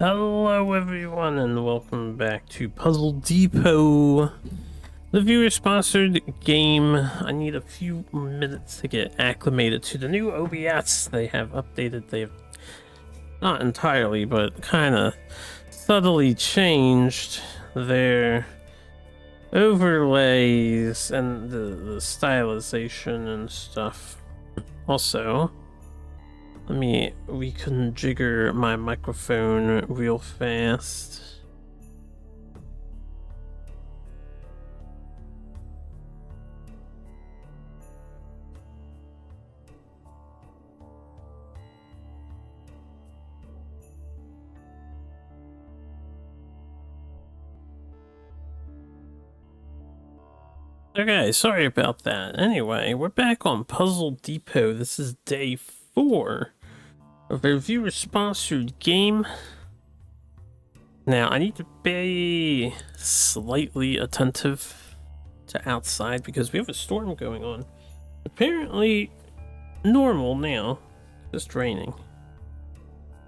Hello everyone and welcome back to Puzzle Depot, the viewer-sponsored game. I need a few minutes to get acclimated to the new OBS. They have updated, they've not entirely, but kind of subtly changed their overlays and the stylization and stuff. Also, let me reconfigure my microphone real fast. Okay, sorry about that. Anyway, we're back on Puzzle Depot. This is day 4 of a viewer-sponsored game. Now, I need to be slightly attentive to outside because we have a storm going on. Apparently normal now, just raining.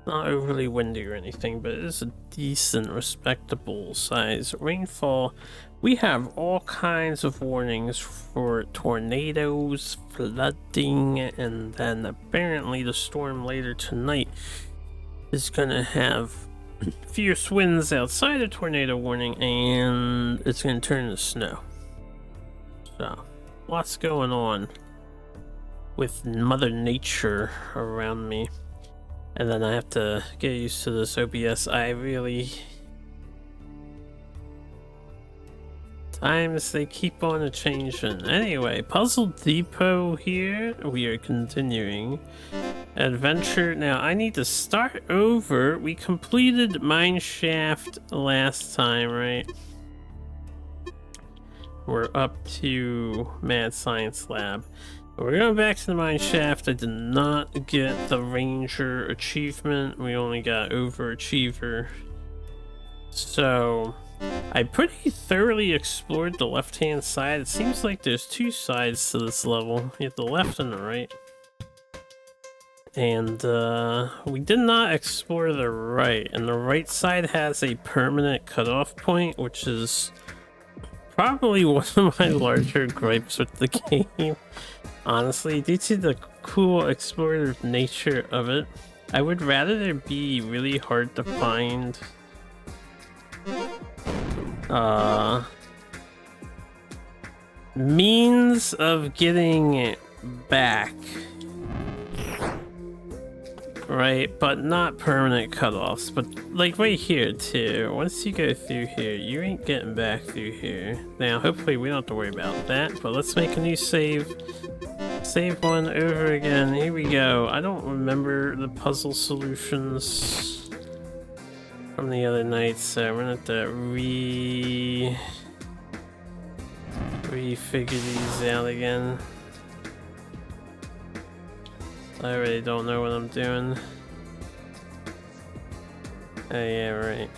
Not overly windy or anything, but it is a decent, respectable size rainfall. We have all kinds of warnings for tornadoes, flooding, and then apparently the storm later tonight is gonna have fierce winds outside of tornado warning, and it's gonna turn to snow. So, lots going on with Mother Nature around me. And then I have to get used to this OBS. Times they keep on a-changing. Anyway, Puzzle Depot here. We are continuing adventure. Now, I need to start over. We completed Mine Shaft last time, right? We're up to Mad Science Lab. We're going back to the mine shaft. I did not get the Ranger achievement. We only got Overachiever. So, I pretty thoroughly explored the left-hand side. It seems like there's two sides to this level. You have the left and the right. And we did not explore the right. And the right side has a permanent cutoff point, which is probably one of my larger gripes with the game. Honestly, due to the cool explorative nature of it, I would rather there be really hard to find means of getting it back, right? But not permanent cutoffs, but like right here too. Once you go through here, you ain't getting back through here. Now, hopefully we don't have to worry about that, but let's make a new save. Save one over again. Here we go. I don't remember the puzzle solutions from the other night, so I'm gonna have to refigure these out again. I really don't know what I'm doing. Oh yeah, right.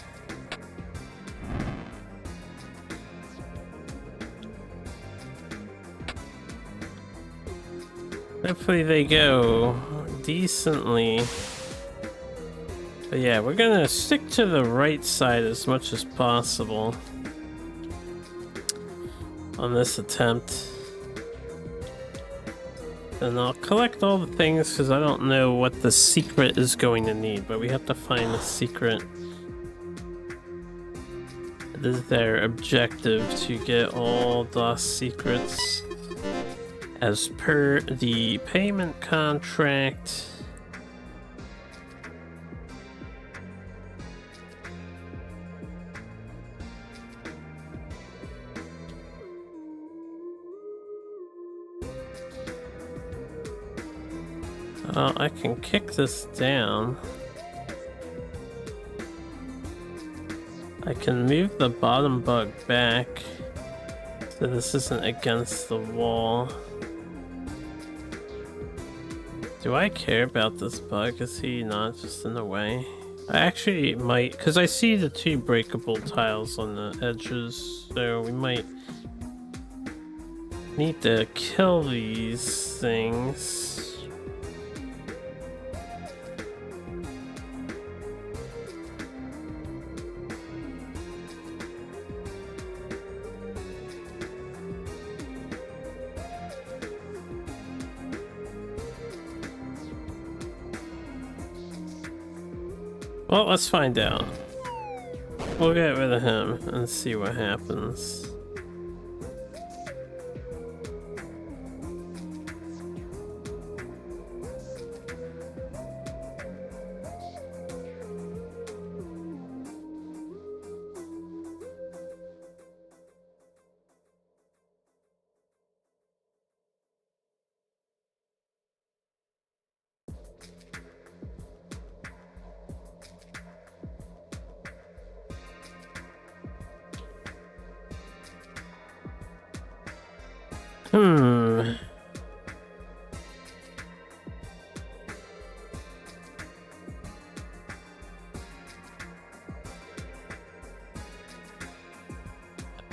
Hopefully they go decently. But yeah, we're gonna stick to the right side as much as possible on this attempt. And I'll collect all the things because I don't know what the secret is going to need, but we have to find the secret. It is their objective to get all the secrets as per the payment contract. I can kick this down. I can move the bottom bug back so this isn't against the wall. Do I care about this bug? Is he not just in the way? I actually might, because I see the two breakable tiles on the edges, so we might need to kill these things. Well, let's find out. We'll get rid of him and see what happens.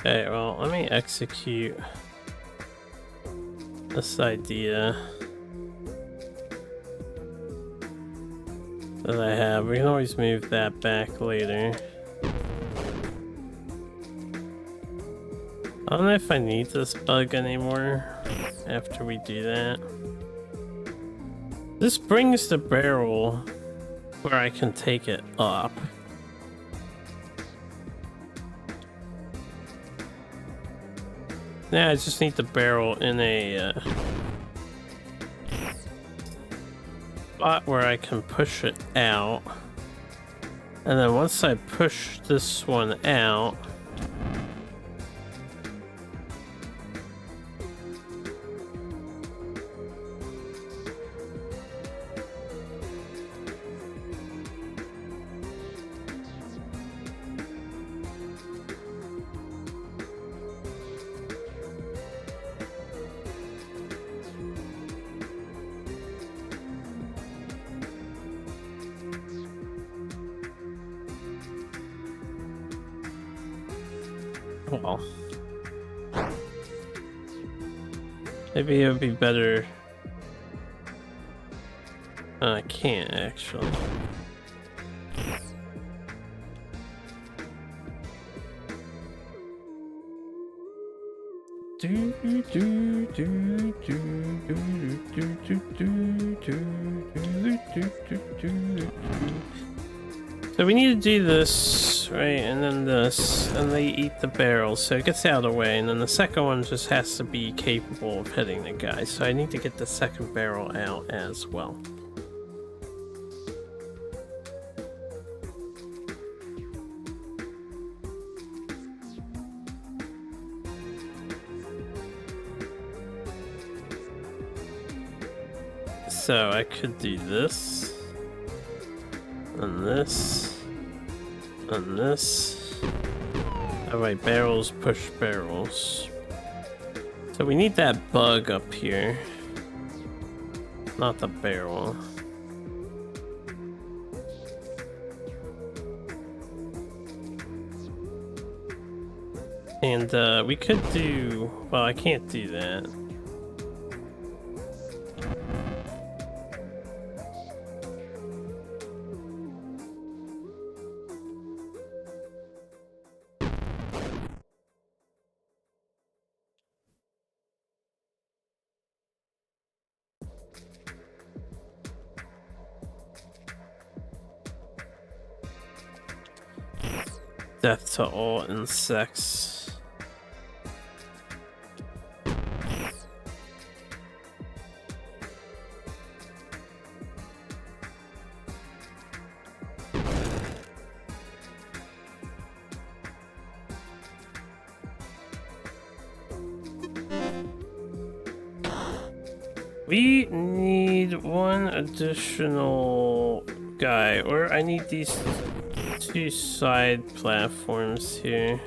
Okay, well, let me execute this idea that I have. We can always move that back later. I don't know if I need this bug anymore after we do that. This brings the barrel where I can take it up. Now I just need the barrel in a spot where I can push it out. And then once I push this one out, well, maybe it would be better. I can't actually. So we need to do this, right, and then this, and they eat the barrel, so it gets out of the way, and then the second one just has to be capable of hitting the guy, so I need to get the second barrel out as well. So I could do this, and this, and this. That way barrels push barrels. So we need that bug up here, not the barrel. And we could do, well, I can't do that. Death to all insects. We need one additional guy, or I need these two side platforms here.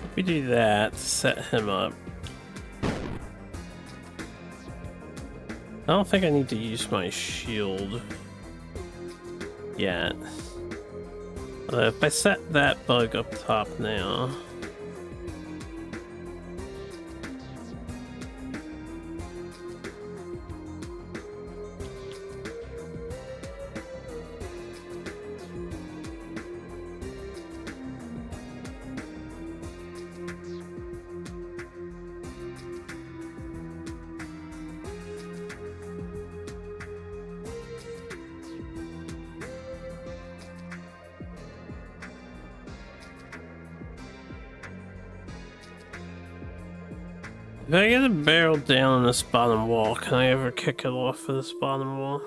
If we do that, set him up. I don't think I need to use my shield yet. If I set that bug up top now, If I get a barrel down on this bottom wall, can I ever kick it off of this bottom wall?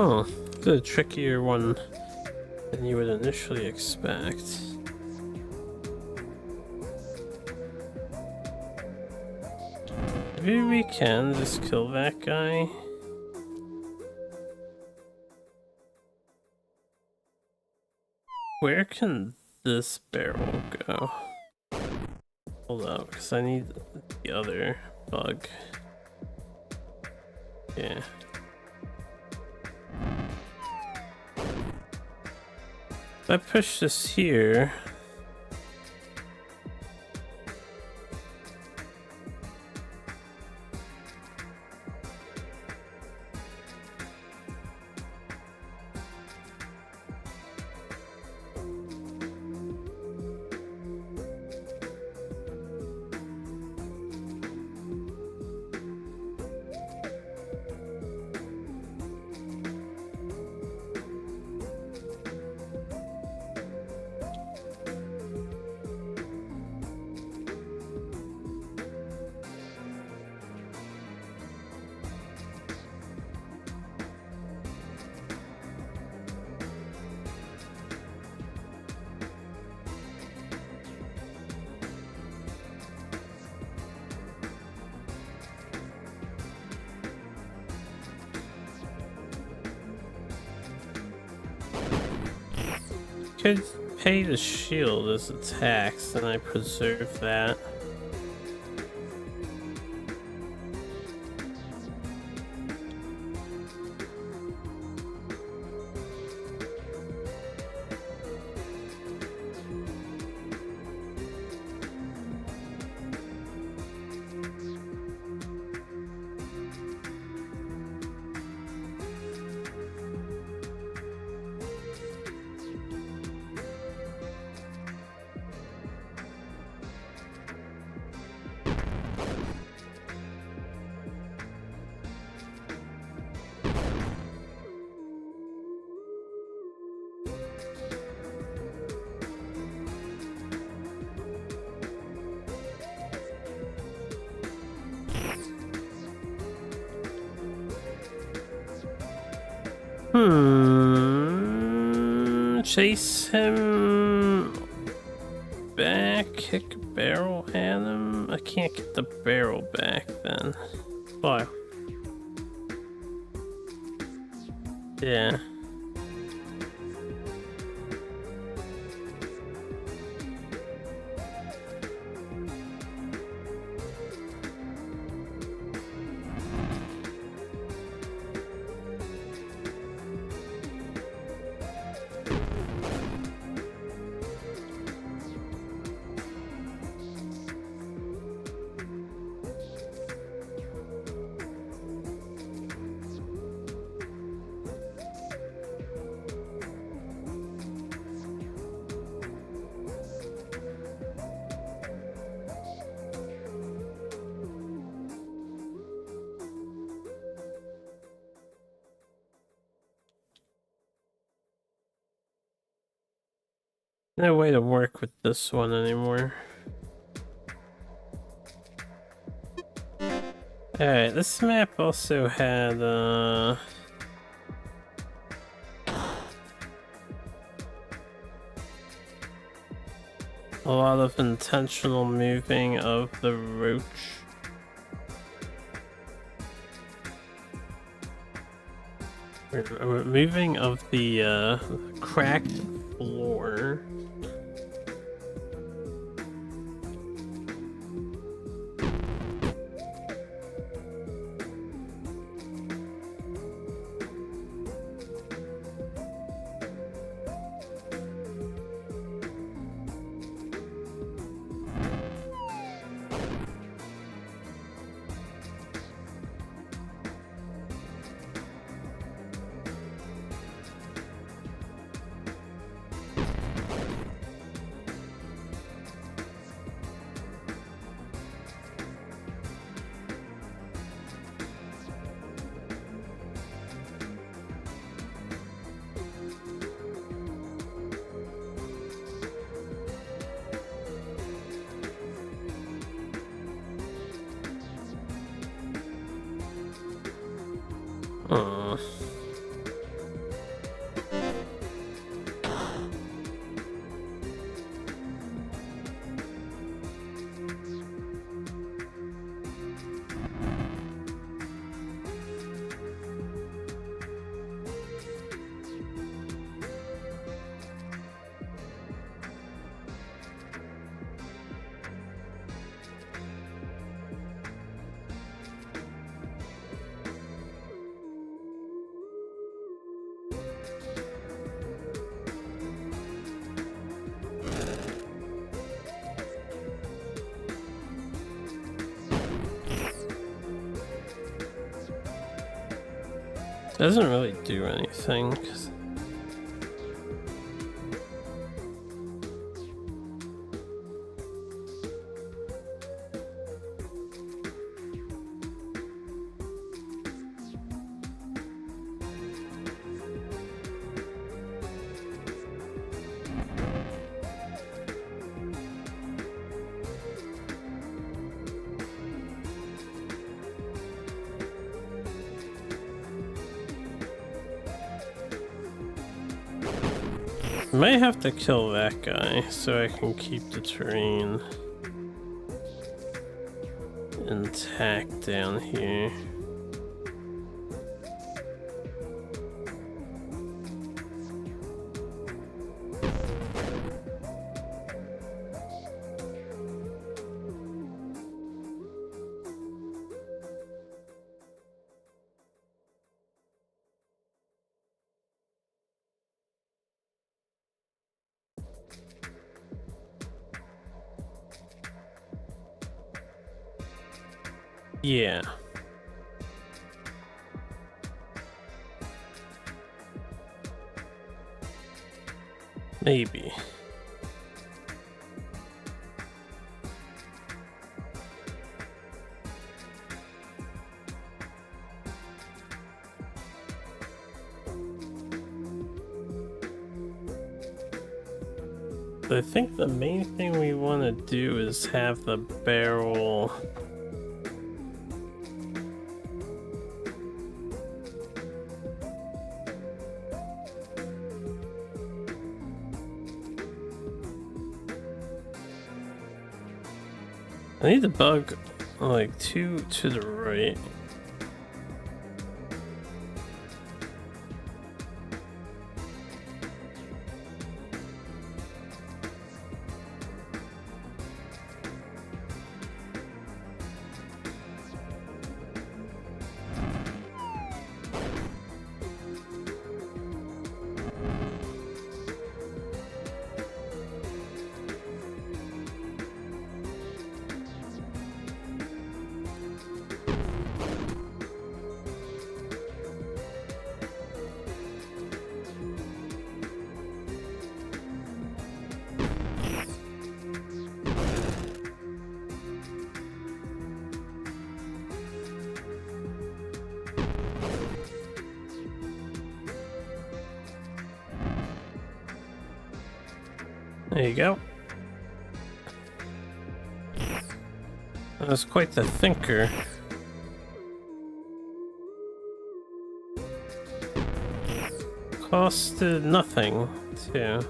Oh, it's a trickier one than you would initially expect. Maybe we can just kill that guy. Where can this barrel go? Hold up, because I need the other bug. Yeah. If I push this here, could pay the shield as a tax, and I preserve that. Chase him back, kick a barrel at him. I can't get the barrel back then. Why? Yeah. No way to work with this one anymore. Alright, this map also had a lot of intentional moving of the roach. Removing of the cracked floor. Uh. Doesn't really do anything. Might have to kill that guy so I can keep the terrain intact down here. Yeah. Maybe. I think the main thing we want to do is have the barrel I need the bug like two to the right. There you go. That was quite the thinker. Costed nothing, too.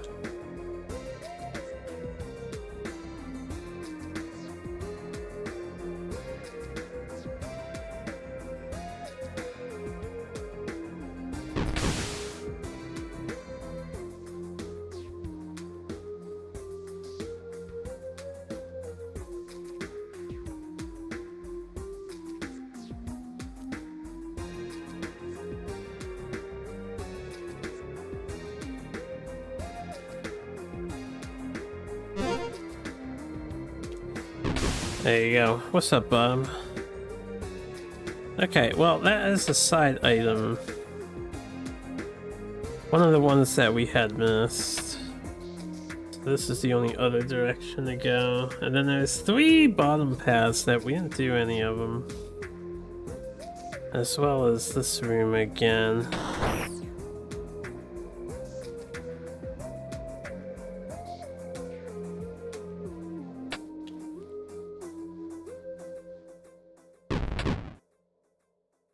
There you go. What's up, bum? Okay, well, that is a side item. One of the ones that we had missed. This is the only other direction to go. And then there's 3 bottom paths that we didn't do any of them. As well as this room again.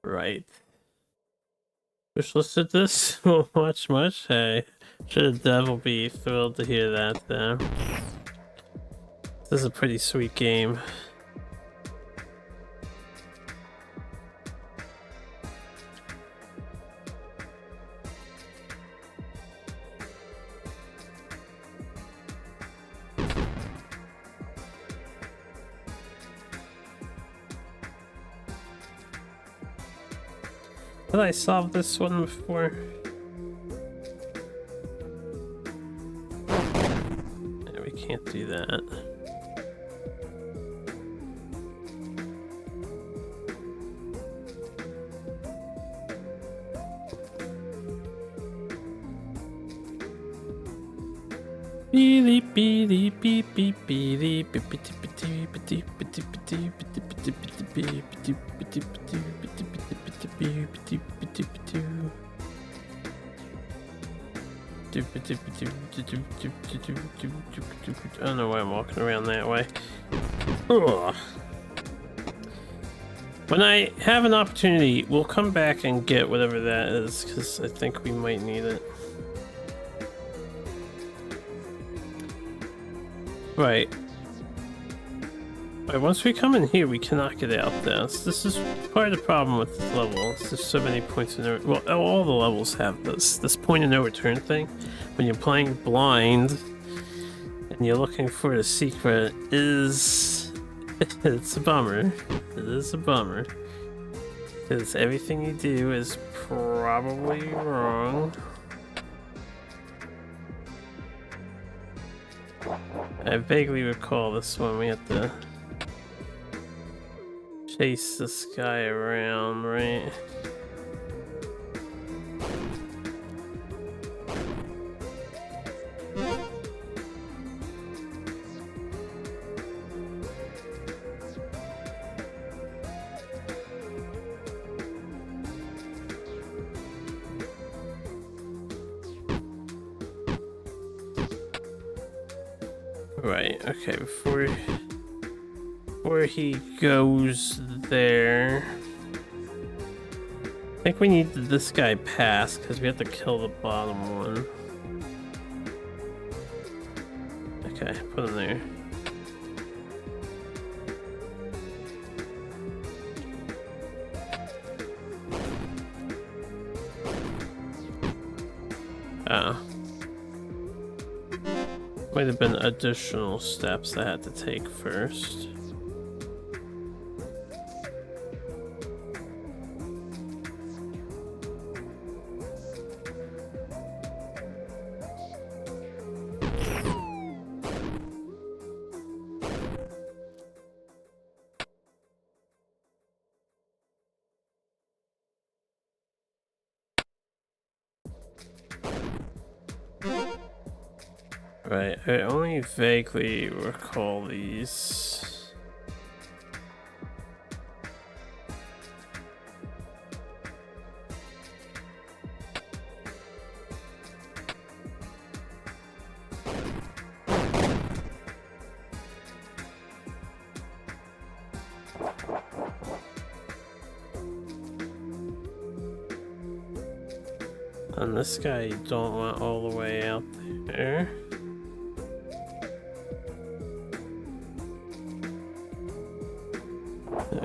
Right. Wish listed this? Won't watch much? Hey, should the devil be thrilled to hear that though. This is a pretty sweet game. Did I solve this one before? Yeah, we can't do that. Beep beep beep beep beep beep beep I don't know why I'm walking around that way. Ugh. When I have an opportunity, we'll come back and get whatever that is, because I think we might need it. Right. Right, once we come in here, we cannot get out there. So this is part of the problem with this level. There's so many points of no... Well, all the levels have this point of no return thing. When you're playing blind and you're looking for the secret is... It's a bummer. It is a bummer. Because everything you do is probably wrong. I vaguely recall this one. We have to chase this guy around, right? Right, okay, before he goes there, I think we need this guy pass because we have to kill the bottom one. Okay, put him there. Oh. Might have been additional steps I had to take first. Right, I only vaguely recall these. And this guy you don't want all the way out there.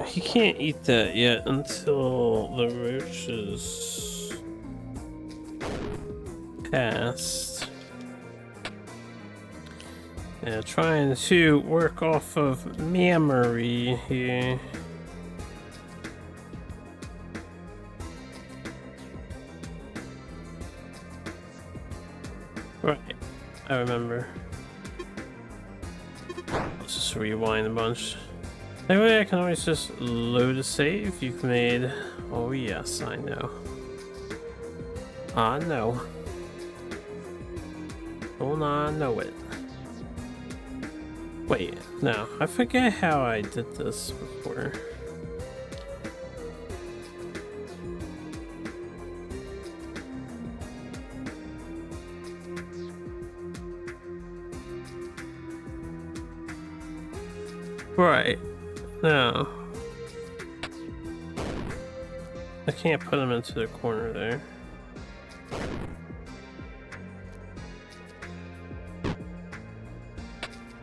He can't eat that yet until the roach is passed. Yeah, trying to work off of memory here. Right, I remember. Let's just rewind a bunch. Anyway, I can always just load a save you've made. Oh yes, I know. I know. Don't I know it? Wait, no, I forget how I did this before. Right. No. I can't put him into the corner there.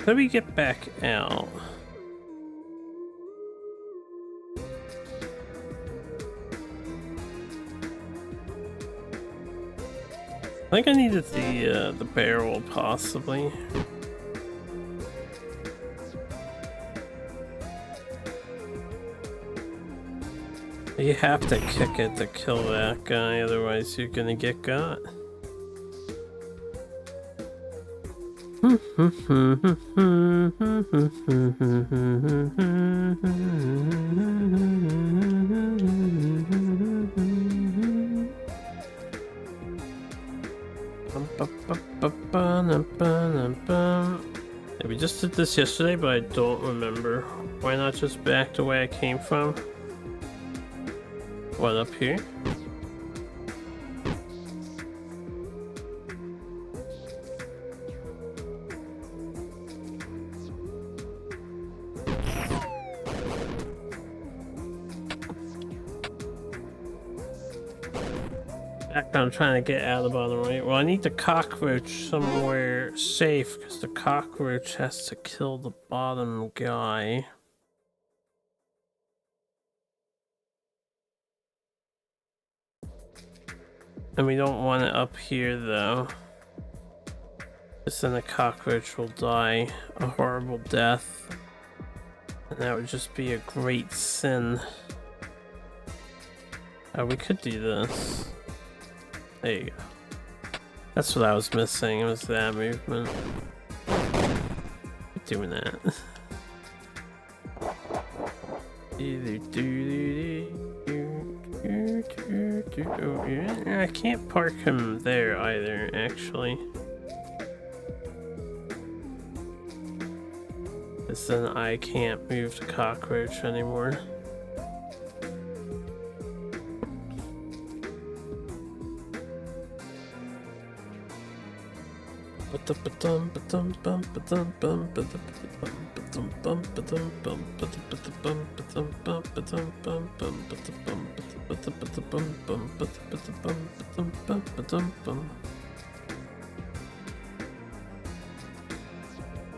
Let me get back out. I think I needed the barrel, possibly. You have to kick it to kill that guy, otherwise you're gonna get got. Yeah, we just did this yesterday, but I don't remember. Why not just back the way I came from? What, up here? Back I'm trying to get out of the bottom right. Well, I need the cockroach somewhere safe, because the cockroach has to kill the bottom guy. And we don't want it up here though, because then the cockroach will die a horrible death, and that would just be a great sin. Oh, we could do this. There you go. That's what I was missing, it was that movement. Doing that. Oh, yeah, I can't park him there either, actually. Because then I can't move the cockroach anymore.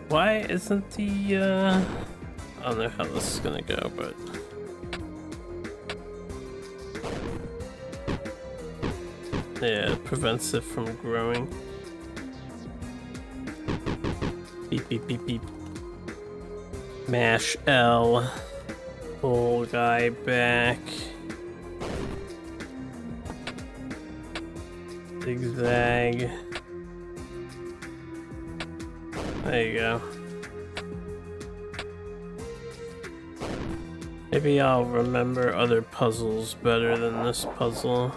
Why isn't the I don't know how this is gonna go, but yeah, it prevents it from growing. Beep beep beep beep. Mash L. Pull guy back. Zigzag. There you go. Maybe I'll remember other puzzles better than this puzzle.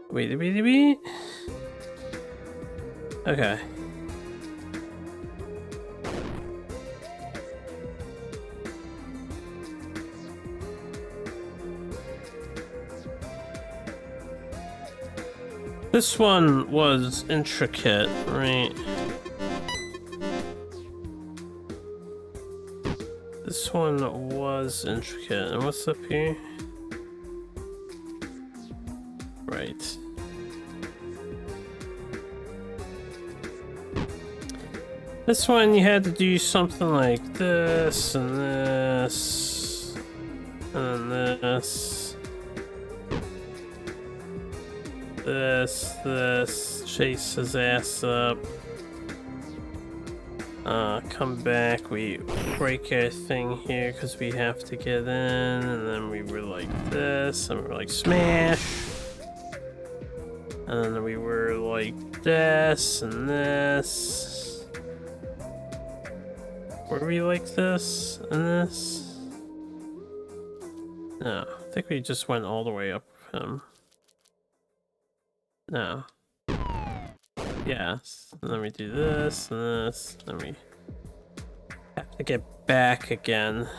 Wait. Okay. This one was intricate, right? This one was intricate. And what's up here? Right. This one you had to do something like this and this and this. This, chase his ass up. Come back, we break our thing here because we have to get in, and then we were like this, and we were like smash. And And then we were like this and this. Were we like this and this? No, I think we just went all the way up him. No. Yes. And then we do this and this. Then we have to get back again.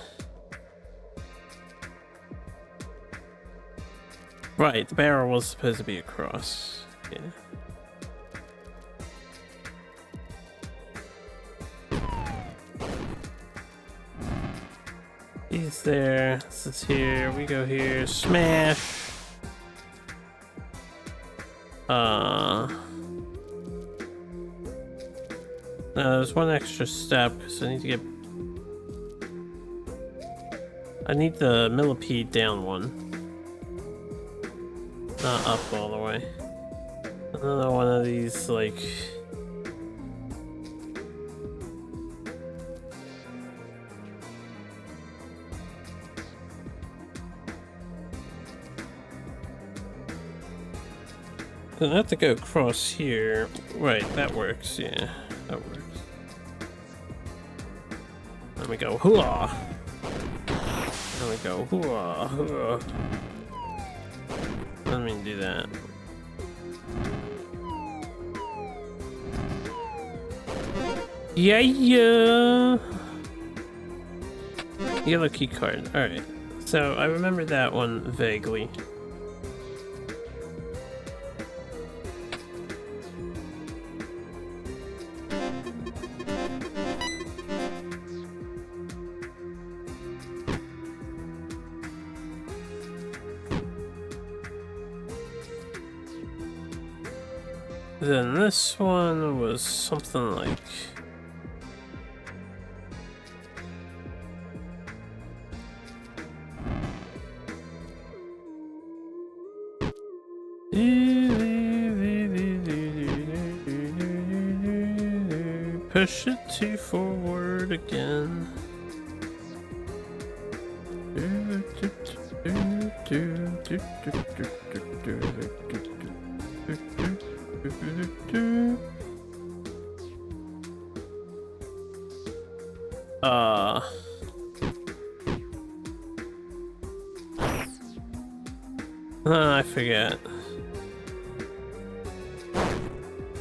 Right, the barrel was supposed to be across. Yeah. He's there. This is here. We go here. Smash. No, there's one extra step because I need to get. I need the millipede down one. Not up all the way. Another one of these, like... I have to go across here. Right, that works, yeah. That works. Then we go, hooah! Then we go, hooah, hooah. Let me do that. Yeah, yeah. Yellow key card. All right. So I remember that one vaguely. Then this one was something like... Push it to forward again. I forget.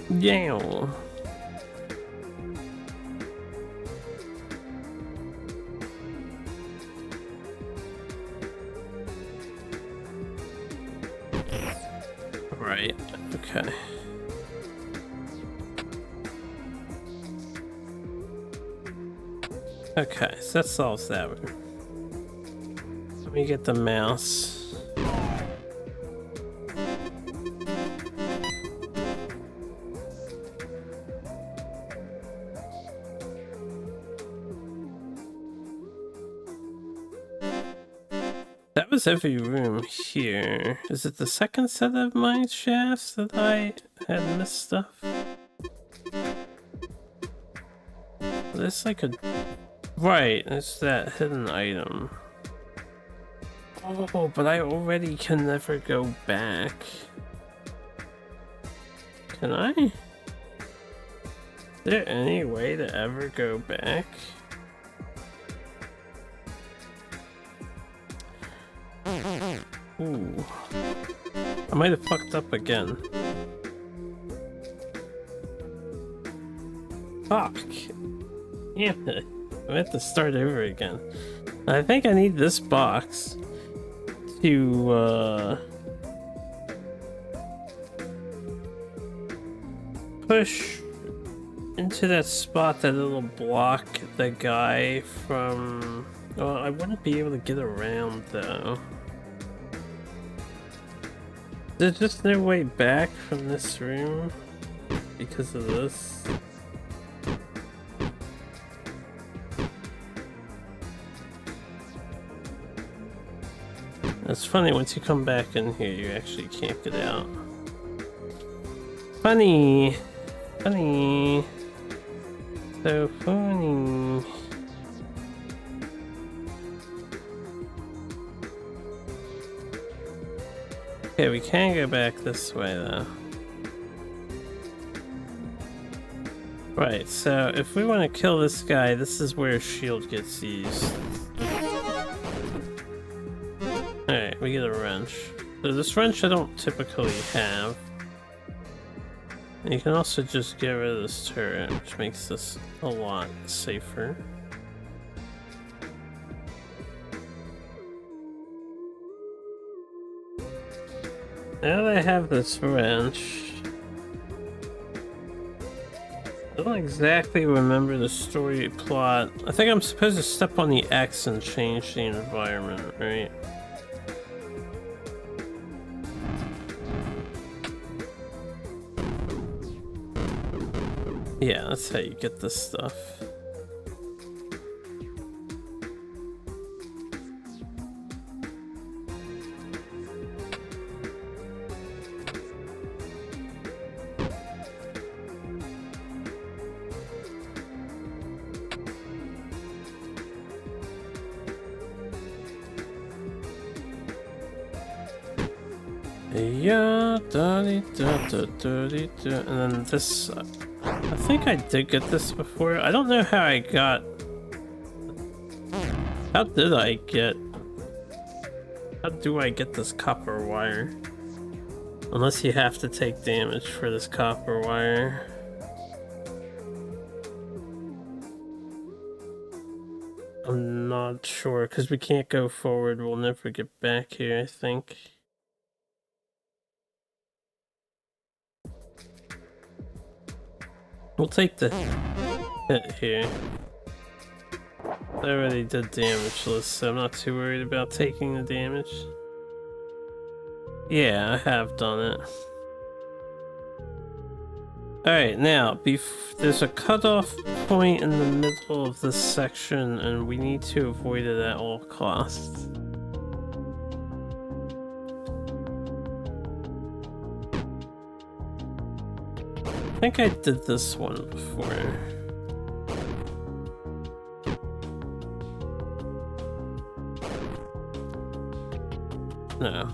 Yeah. Right. Okay. Okay, so that solves that one. Let me get the mouse. That was every room here. Is it the second set of mine shafts that I had missed stuff? There's like a... Right, it's that hidden item. Oh, but I already can never go back. Can I? Is there any way to ever go back? Ooh. I might have fucked up again. Fuck. Yeah, I have to start over again. I think I need this box to push into that spot that it'll block the guy from... Oh, I wouldn't be able to get around though. There's just no way back from this room because of this. It's funny, once you come back in here, you actually can't get out. Funny! Funny! So funny! Okay, we can go back this way though. Right, so if we want to kill this guy, this is where shield gets used. Alright, we get a wrench. So this wrench I don't typically have. And you can also just get rid of this turret, which makes this a lot safer. Now that I have this wrench, I don't exactly remember the story plot. I think I'm supposed to step on the X and change the environment, right? Yeah, that's how you get this stuff. Yeah, and then this, I think I did get this before. I don't know how I got, how do I get this copper wire? Unless you have to take damage for this copper wire. I'm not sure, because we can't go forward. We'll never get back here, I think. We'll take the hit here. I already did damageless, so I'm not too worried about taking the damage. Yeah, I have done it. Alright, now, there's a cutoff point in the middle of this section, and we need to avoid it at all costs. I think I did this one before. No.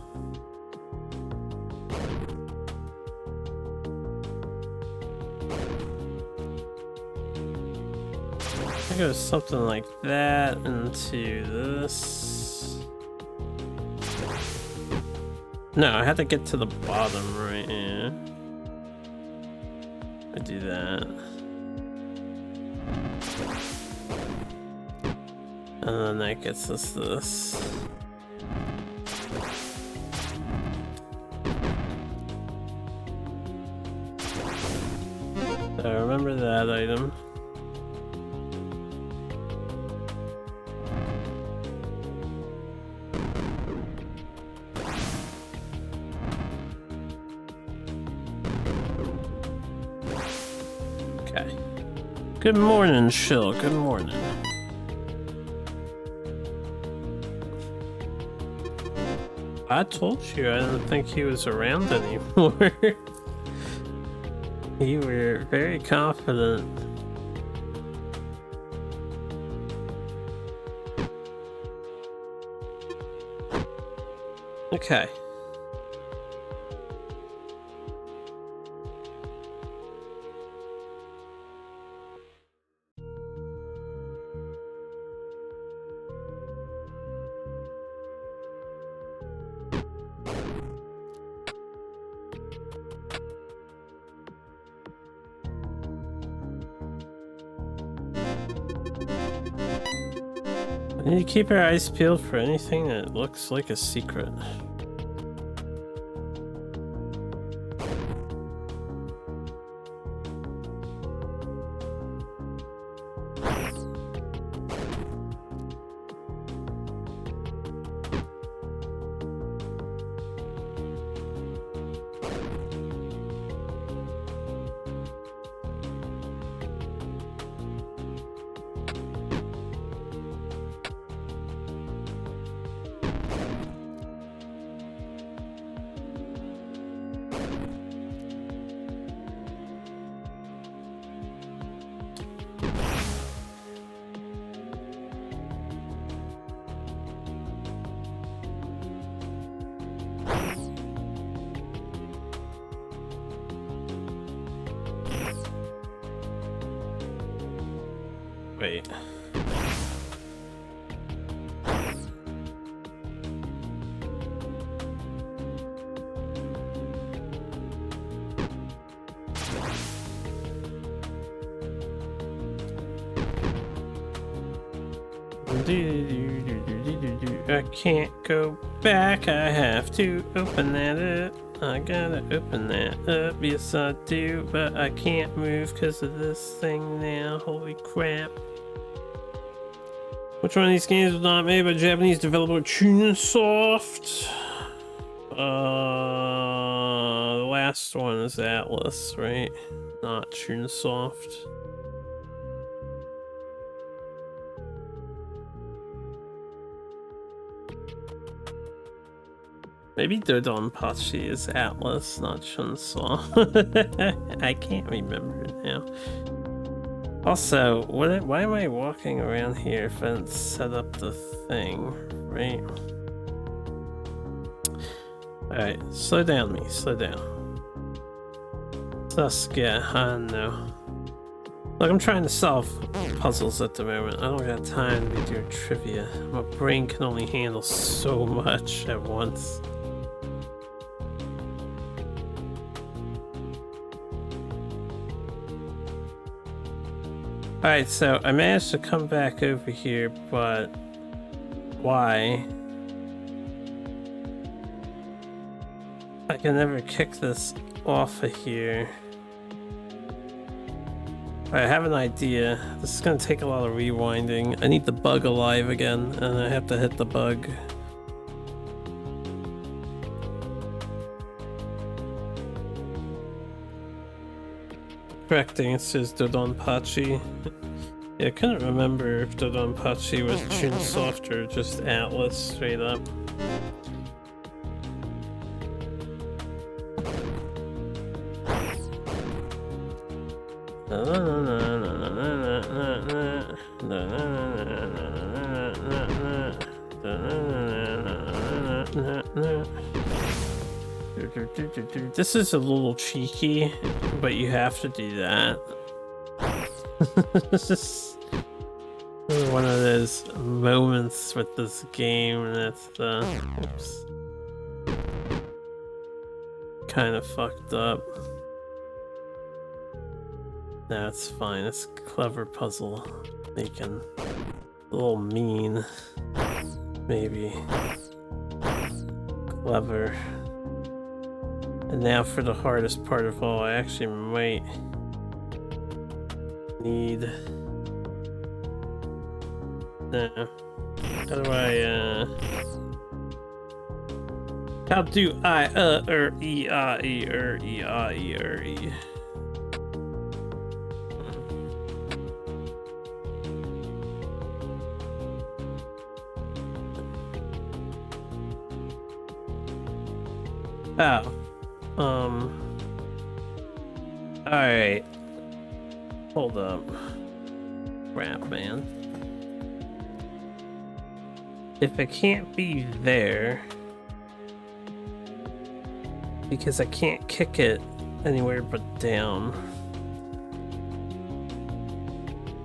I think it was something like that into this. No, I had to get to the bottom right here. I do that. And then that gets us this. So remember that item. Okay. Good morning, Shill. Good morning. I told you I didn't think he was around anymore. You were very confident. Okay. We need to keep our eyes peeled for anything that looks like a secret. Wait. I can't go back. I have to open that up. I gotta open that up. Yes, I do, but I can't move because of this thing now. Holy crap. Which one of these games was not made by Japanese developer Chunsoft? The last one is Atlas, right? Not Chunsoft. Maybe Dodonpachi is Atlas, not Chunsoft. I can't remember now. Also, why am I walking around here if I didn't set up the thing, right? Alright, slow down me, slow down. Saskia, I know. Look, I'm trying to solve puzzles at the moment. I don't got time to be doing trivia. My brain can only handle so much at once. Alright, so I managed to come back over here, but why? I can never kick this off of here. I have an idea. This is gonna take a lot of rewinding. I need the bug alive again, and I have to hit the bug. Correct answer is Dodonpachi. Yeah, I couldn't remember if Dodonpachi was Chunsoft or just Atlas straight up. This is a little cheeky, but you have to do that. This is one of those moments with this game that's oops, kind of fucked up. No, it's fine. It's a clever puzzle. Making a little mean, maybe. Clever. And now for the hardest part of all, I actually might need... No. How do I, How do I, E, E. Oh. Alright. Hold up. Crap, man. If I can't be there, because I can't kick it anywhere but down.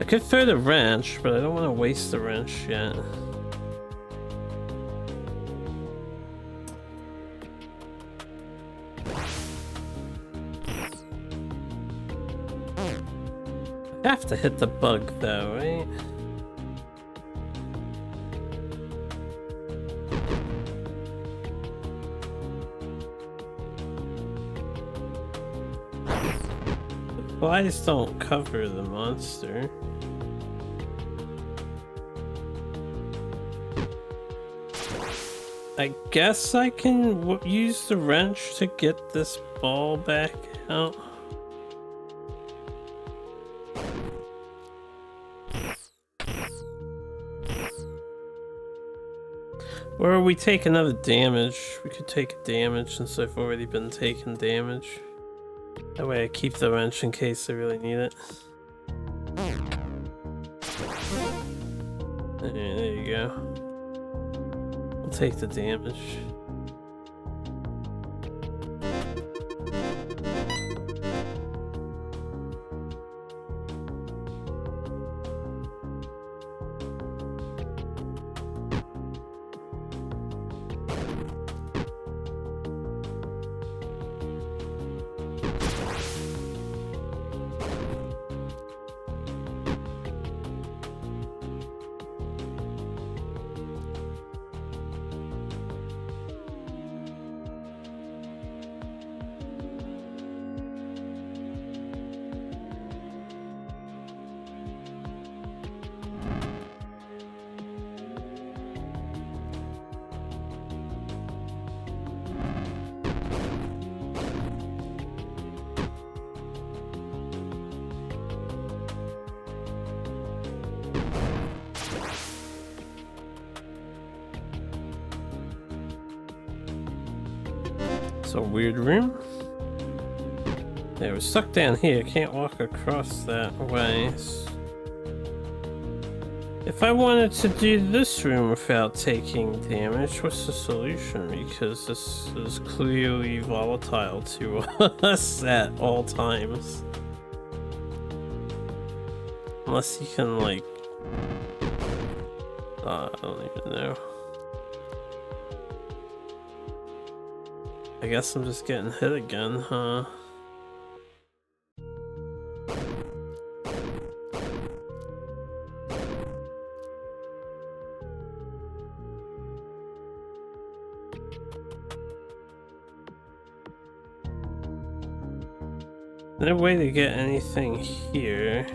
I could throw the wrench, but I don't want to waste the wrench yet. I have to hit the bug though, right? The flies don't cover the monster. I guess I can use the wrench to get this ball back out. Or we take another damage. We could take damage since I've already been taking damage. That way I keep the wrench in case I really need it. There you go. I'll take the damage. a weird room. Yeah, we're stuck down here. Can't walk across that way. If I wanted to do this room without taking damage, what's the solution? Because this is clearly volatile to us at all times. Unless you can, like... I don't even know. I guess I'm just getting hit again, huh? No way to get anything here.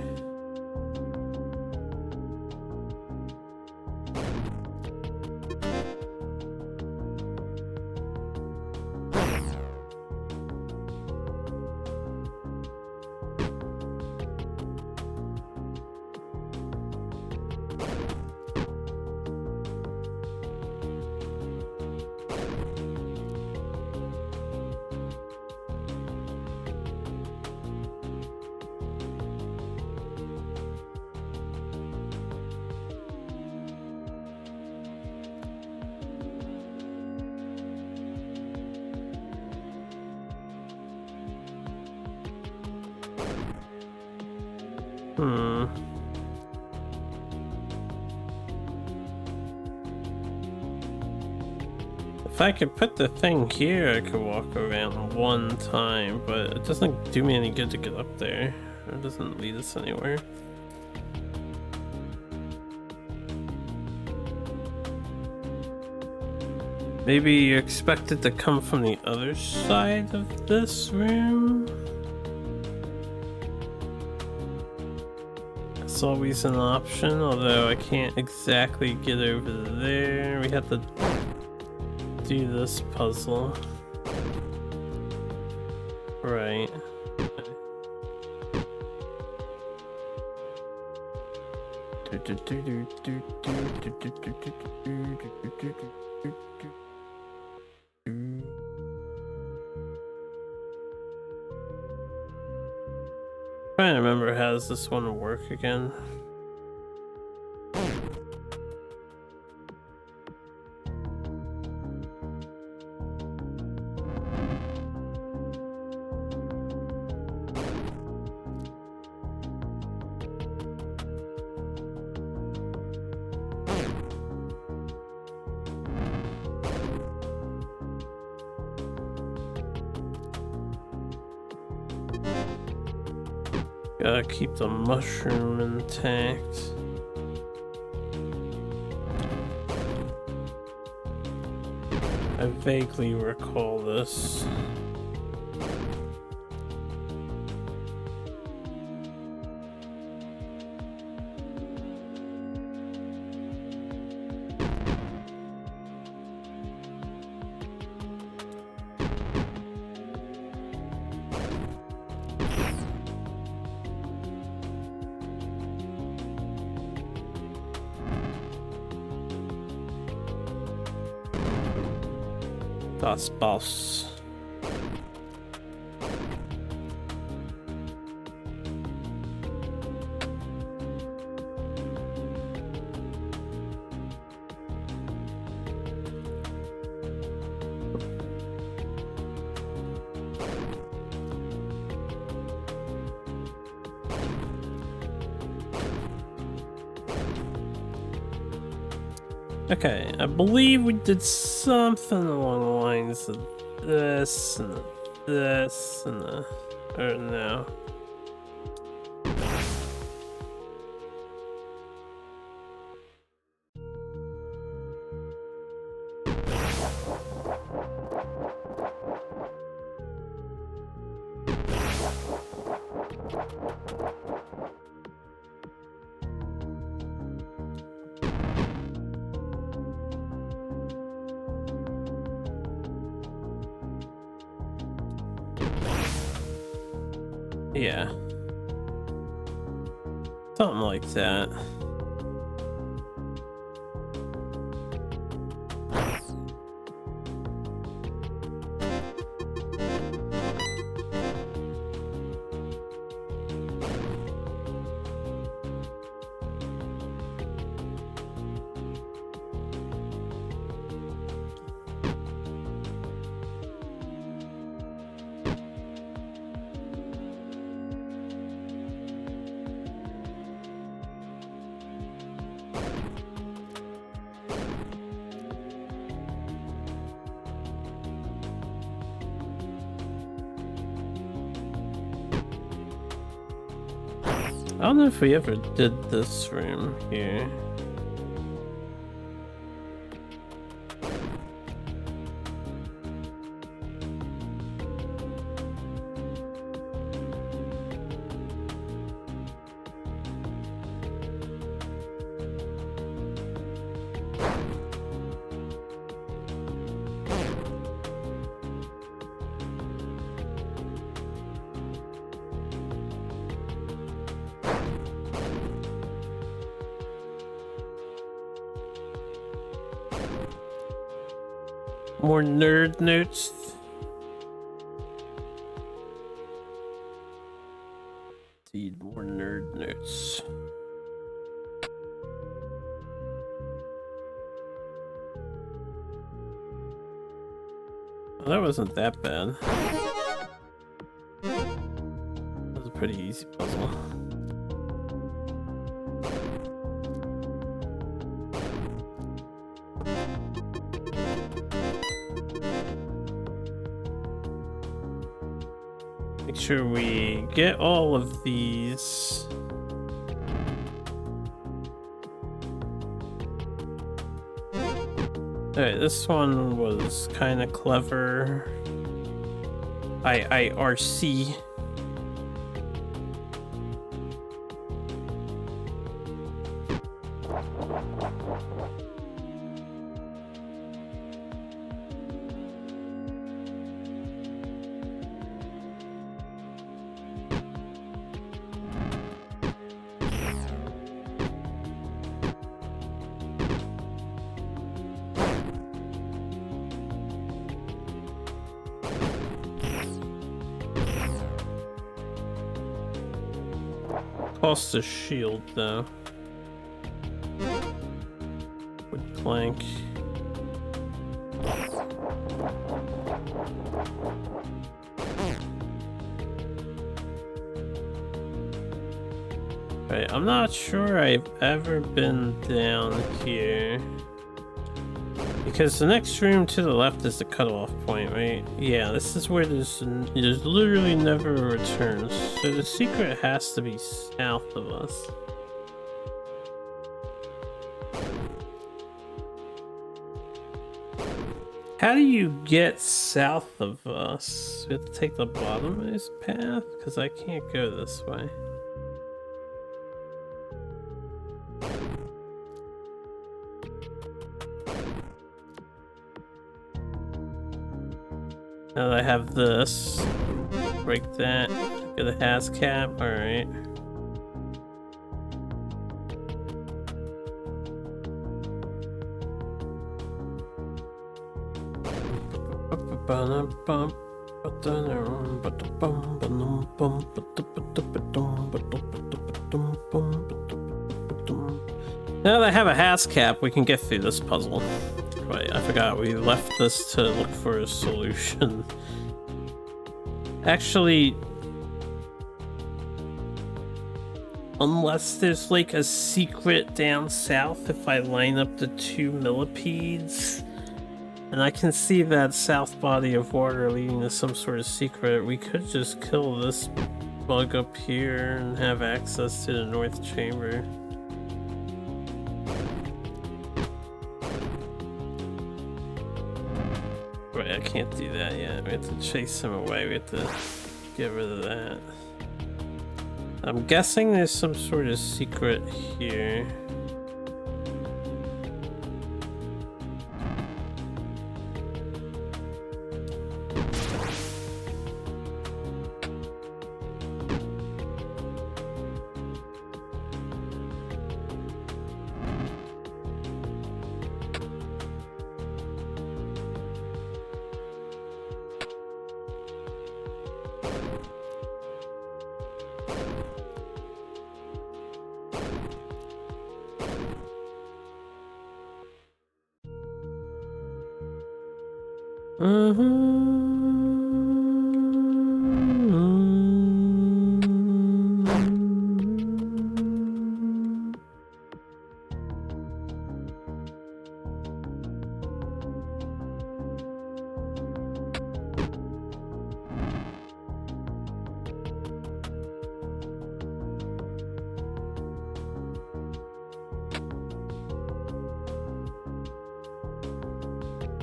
If I could put the thing here, I could walk around one time, but it doesn't do me any good to get up there. It doesn't lead us anywhere. Maybe you expect it to come from the other side of this room? That's always an option, although I can't exactly get over there. We have to do this puzzle. Right. Trying to remember, how does this one work again? Gotta keep the mushroom intact. I vaguely recall this. Das Boss. Okay, I believe we did something along the lines of this and this and the... or no. Yeah. Something like that. I don't know if we ever did this room here. More nerd notes. Indeed, more nerd notes. Well, that wasn't that bad. That was a pretty easy puzzle. Make sure we get all of these. Alright, this one was kind of clever. IIRC. Cost a shield though. Wood plank. Right, I'm not sure I've ever been down here. Because the next room to the left is the cutoff point, right? Yeah, this is where there's literally never a return. So the secret has to be south of us. How do you get south of us? We have to take the bottommost path? Because I can't go this way. Now that I have this, break that, get a has cap, alright. Now that I have a has cap, we can get through this puzzle. Wait, I forgot we left this to look for a solution. Actually, unless there's like a secret down south, if I line up the two millipedes, and I can see that south body of water leading to some sort of secret, we could just kill this bug up here and have access to the north chamber. I can't do that yet. We have to chase him away. We have to get rid of that. I'm guessing there's some sort of secret here.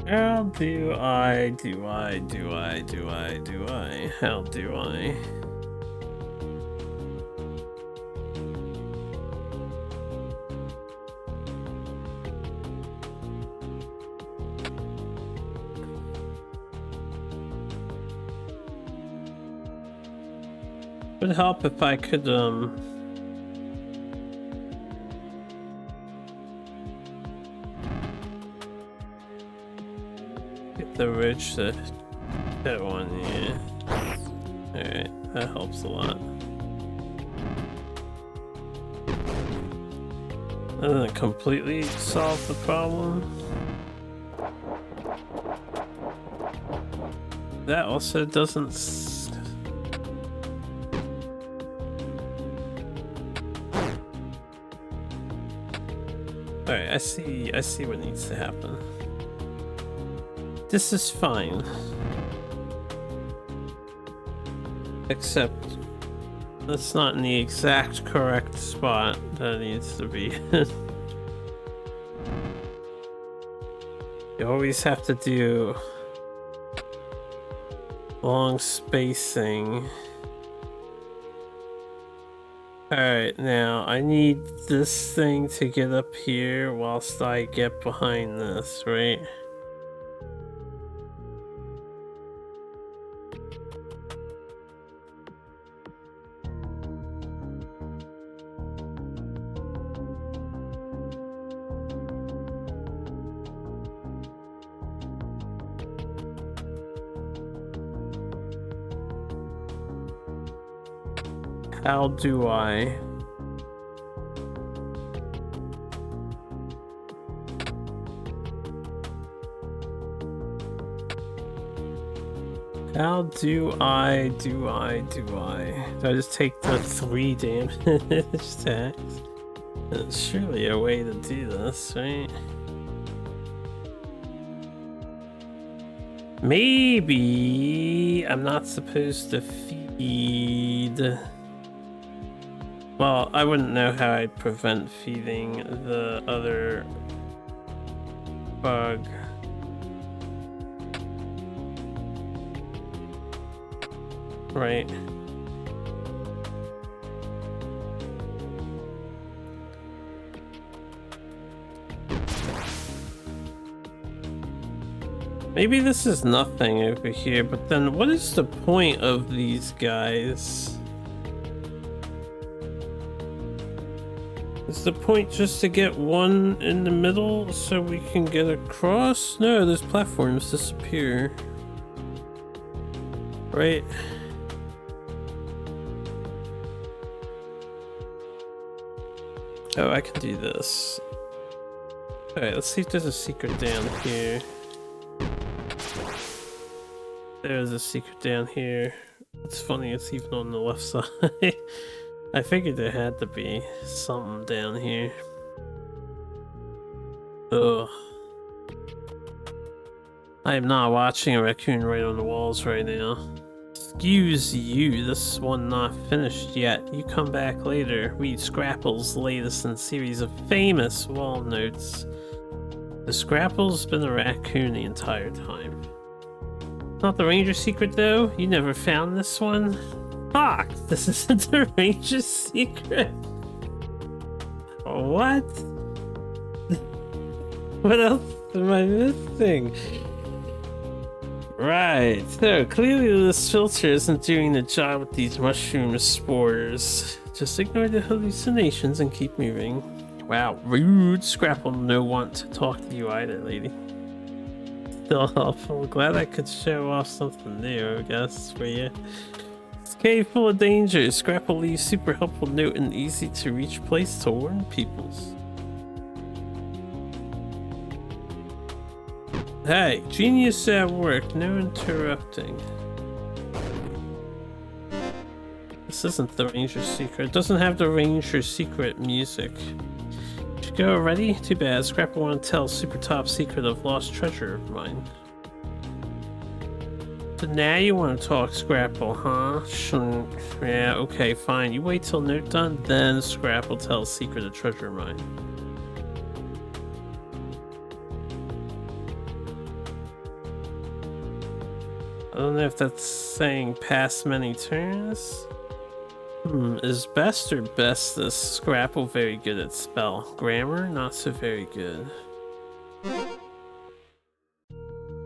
How do I? How do I? Would help if I could get the ridge to that one, yeah. Alright, that helps a lot. That doesn't completely solve the problem. That also doesn't Alright, I see what needs to happen. This is fine. Except that's not in the exact correct spot that it needs to be. You always have to do long spacing. Alright, now I need this thing to get up here whilst I get behind this, right? How do I? How do I? Do I just take the 3 damage tax? There's surely a way to do this, right? Maybe I'm not supposed to feed. Well, I wouldn't know how I'd prevent feeding the other bug. Right. Maybe this is nothing over here, but then what is the point of these guys? Is the point just to get one in the middle so we can get across? No, those platforms disappear. Right? Oh, I can do this. Alright, let's see if there's a secret down here. There's a secret down here. It's funny, it's even on the left side. I figured there had to be something down here. Ugh. I am not watching a raccoon right on the walls right now. Excuse you, this one not finished yet. You come back later. Read Scrapple's latest in series of famous wall notes. The Scrapple's been a raccoon the entire time. Not the ranger secret though? You never found this one? Fuck! This isn't the ranger's secret? What? What else am I missing? Right, so clearly this filter isn't doing the job with these mushroom spores. Just ignore the hallucinations and keep moving. Wow, rude. Scrapple no want to talk to you either, lady. Still helpful. Glad I could show off something new, I guess, for you. This cave full of dangers. Scrapple leaves super helpful note in easy to reach place to warn peoples. Hey, genius at work, no interrupting. This isn't the ranger secret. It doesn't have the ranger secret music. Should go already? Too bad. Scrapple want to tell super top secret of lost treasure of mine. So now you want to talk, Scrapple, huh? Yeah, okay, fine. You wait till note done, then Scrapple tells secret of treasure of mine. don't know if that's saying past many turns. Is best or bestest? Scrapple very good at spell. Grammar, not so very good.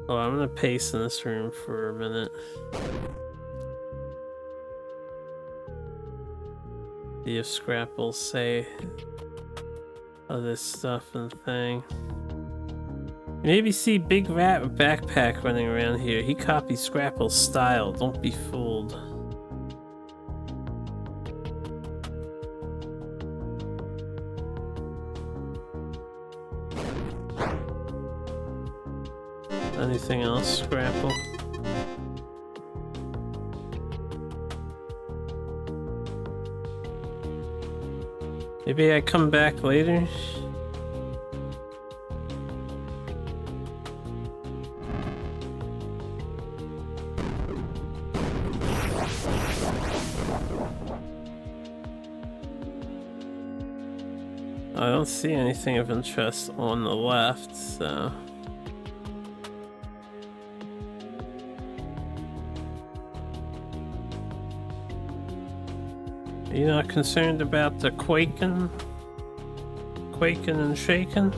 Oh, I'm gonna pace in this room for a minute. See if Scrapple'll say other stuff and thing. Maybe see Big Rat with backpack running around here. He copies Scrapple's style. Don't be fooled. Anything else, Scrapple? Maybe I come back later? I don't see anything of interest on the left, so... Are you not concerned about the quaking and shaking?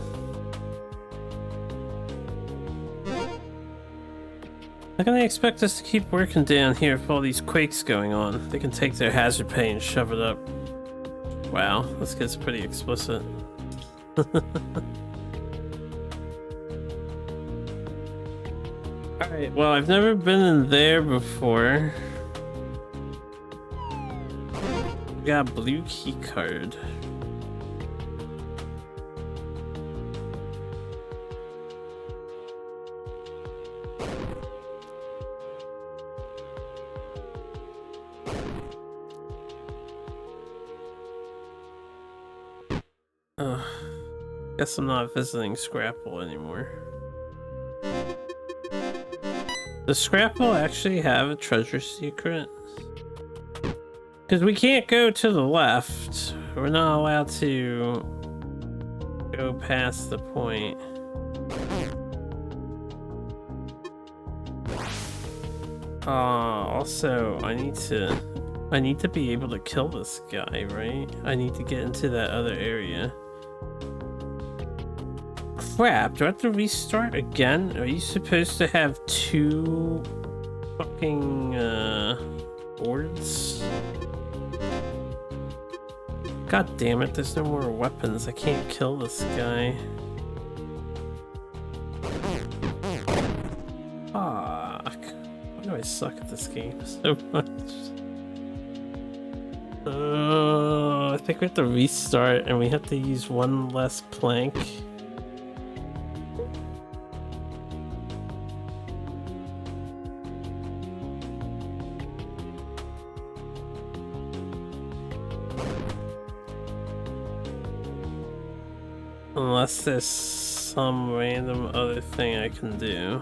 How can they expect us to keep working down here with all these quakes going on? They can take their hazard pay and shove it up. Wow, this gets pretty explicit. Alright, well, I've never been in there before. Got a blue key card. Guess I'm not visiting Scrapple anymore. Does Scrapple actually have a treasure secret? Because we can't go to the left. We're not allowed to go past the point. Also, I need to be able to kill this guy, right? I need to get into that other area. Crap, do I have to restart again? Are you supposed to have 2 fucking boards? God damn it, there's no more weapons. I can't kill this guy. Fuck. Why do I suck at this game so much? I think we have to restart and we have to use 1 less plank. Unless there's some random other thing I can do.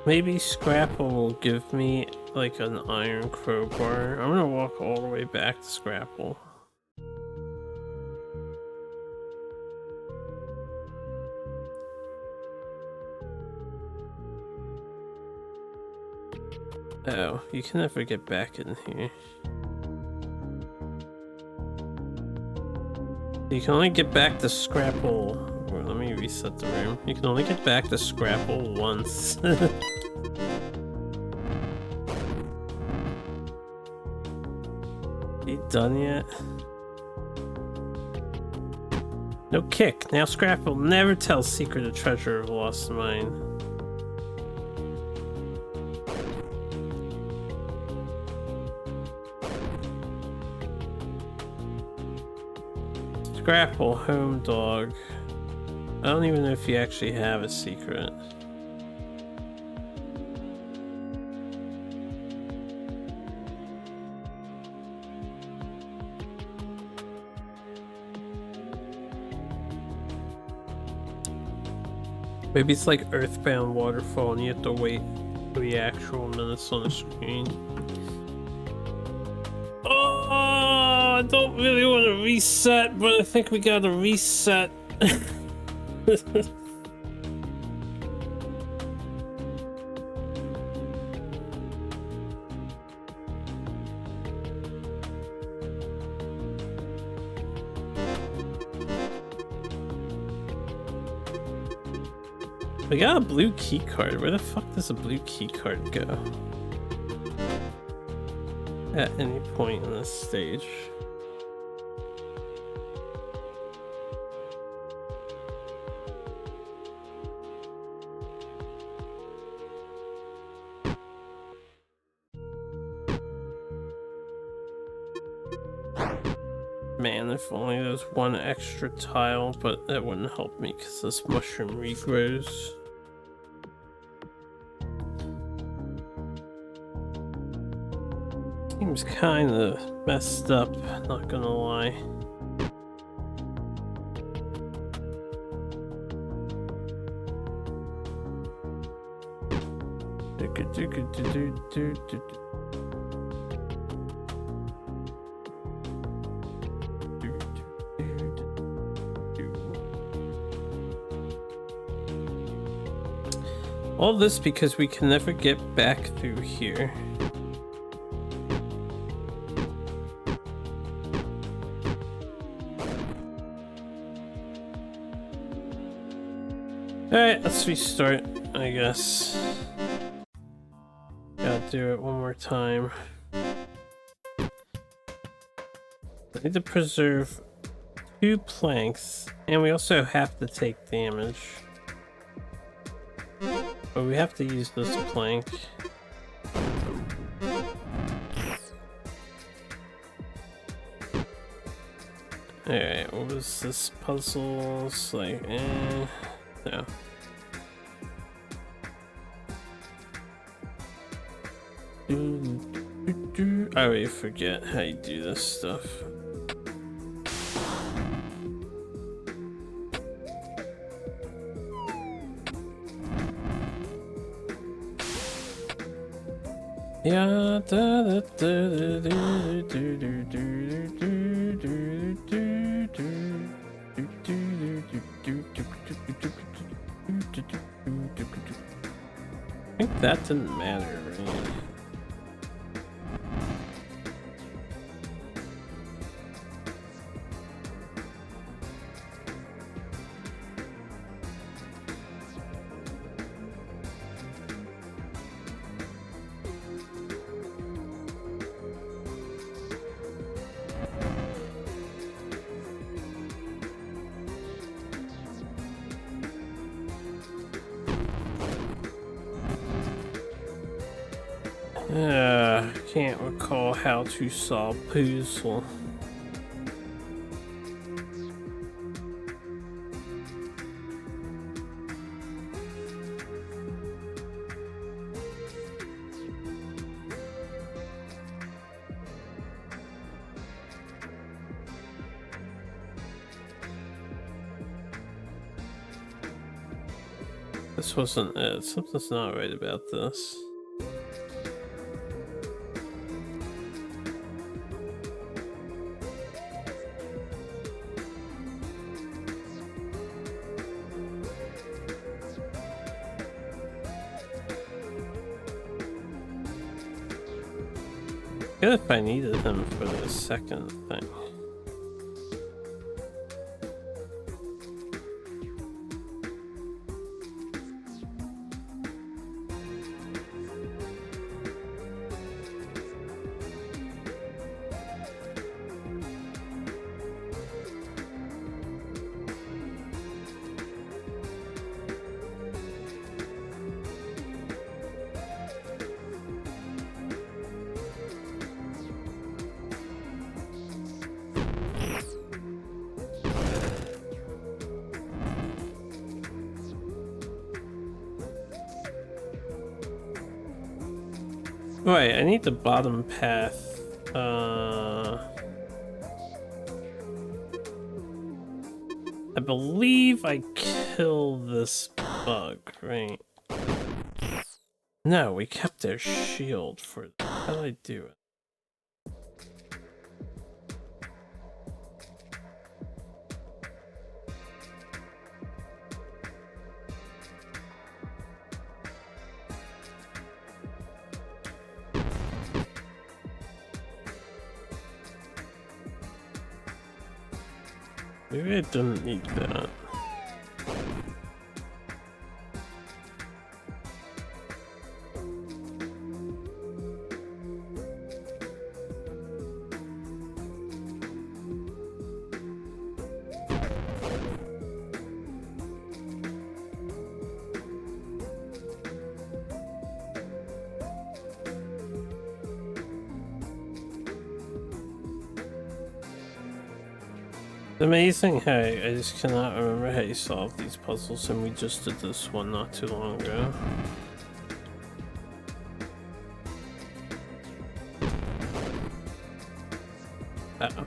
Maybe Scrapple will give me like an iron crowbar. I'm gonna walk all the way back to Scrapple. Oh, you can never get back in here. You can only get back to Scrapple. Well, let me reset the room. You can only get back to Scrapple once. You done yet? No kick. Now Scrapple never tells secret of treasure of lost mine. Scrapple, home dog. I don't even know if you actually have a secret. Maybe it's like Earthbound Waterfall and you have to wait for the actual minutes on the screen. Oh, I don't really want to reset, but I think we gotta reset. We got a blue key card. Where the fuck does a blue key card go? At any point in this stage. Man, if only there's one extra tile, but that wouldn't help me because this mushroom regrows. Seems kind of messed up, not gonna lie. All this because we can never get back through here. Alright, let's restart, I guess. Gotta do it one more time. I need to preserve 2 planks, and we also have to take damage. But we have to use this plank. Alright, what was this puzzle? It's like, no. I already forget how you do this stuff. Yeah, I think that didn't matter, right? Can't recall how to solve puzzle. This wasn't it. Something's not right about this. Good if I needed him for the second thing. Right, I need the bottom path. I believe I kill this bug, right? No, we kept their shield for... How did I do it? Maybe I didn't need that. It's amazing how I just cannot remember how you solve these puzzles, and we just did this one not too long ago. Uh-oh.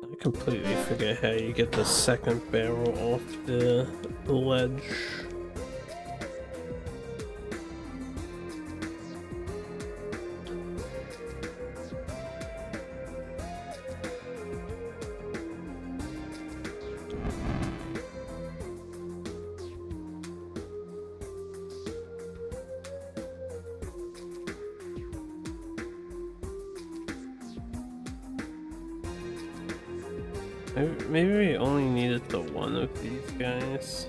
I completely forget how you get the second barrel off the ledge. Maybe we only needed the one of these guys.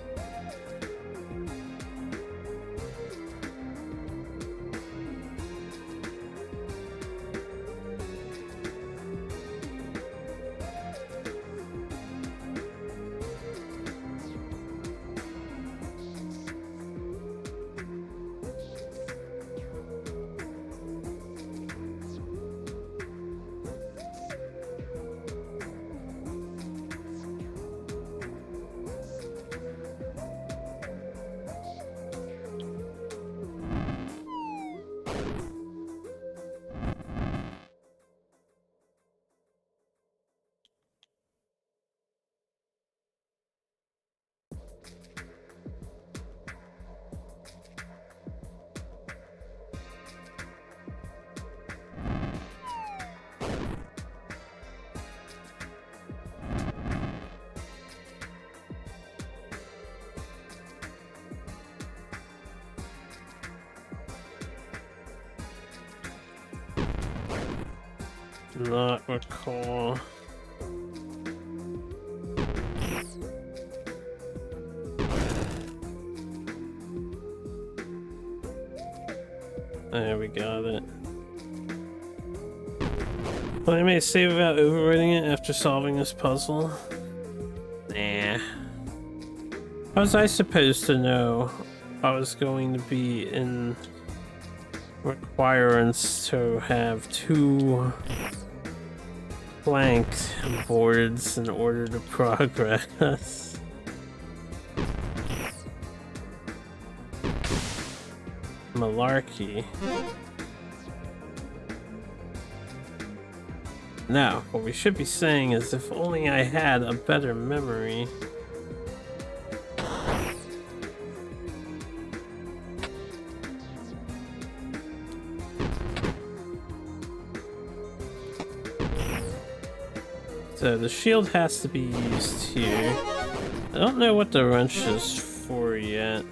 Not recall. There we got it. Well, I may save about overwriting it after solving this puzzle. Nah. How was I supposed to know I was going to be in requirements to have 2 blanked boards in order to progress? Malarkey. Now, what we should be saying is, if only I had a better memory. So the shield has to be used here. I don't know what the wrench is for yet.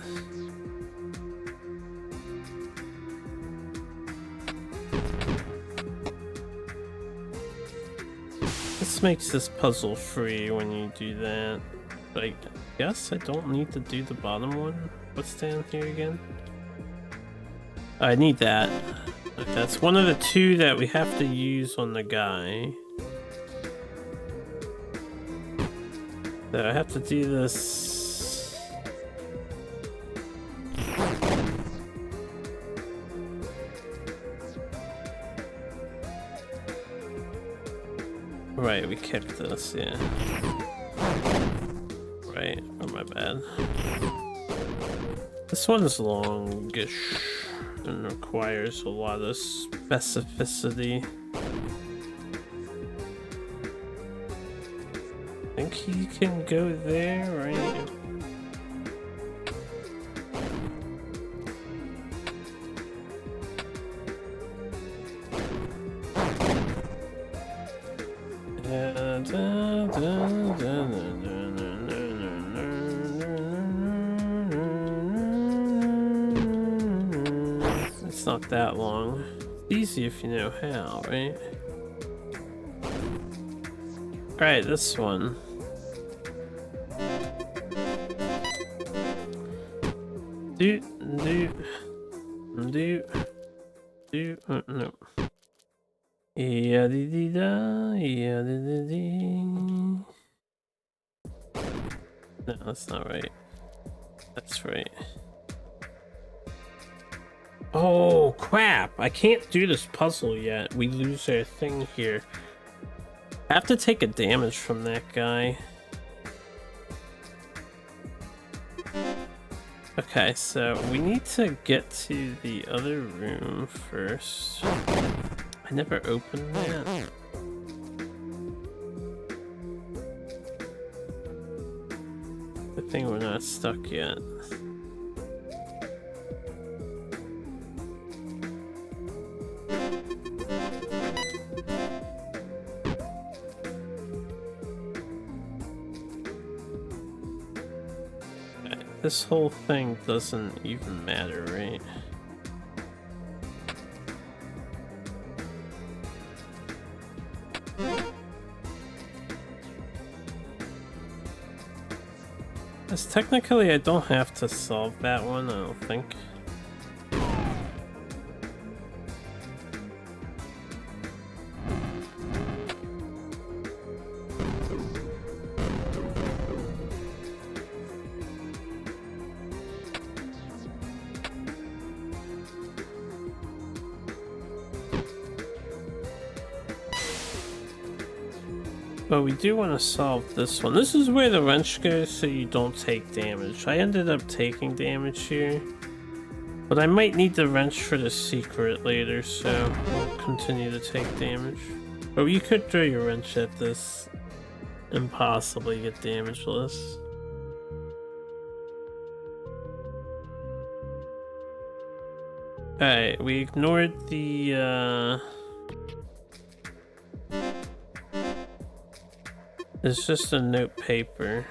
This makes this puzzle free when you do that. But I guess I don't need to do the bottom one. What's down here again? I need that. That's one of the two that we have to use on the guy. So I have to do this. Right, we kicked this, yeah. Right, oh my bad. This one's longish and requires a lot of specificity. I think he can go there, right? It's not that long. It's easy if you know how, right? Alright, this one. No. Yeah, dee da, yeah, dee. No, that's not right. That's right. Oh, crap! I can't do this puzzle yet. We lose our thing here. I have to take a damage from that guy. Okay, so we need to get to the other room first. I never opened that. Good thing we're not stuck yet. This whole thing doesn't even matter, right? Because technically I don't have to solve that one, I don't think. But we do want to solve this one. This is where the wrench goes so you don't take damage. I ended up taking damage here. But I might need the wrench for the secret later, so we'll continue to take damage. But you could throw your wrench at this and possibly get damageless. Alright, we ignored the it's just a note paper.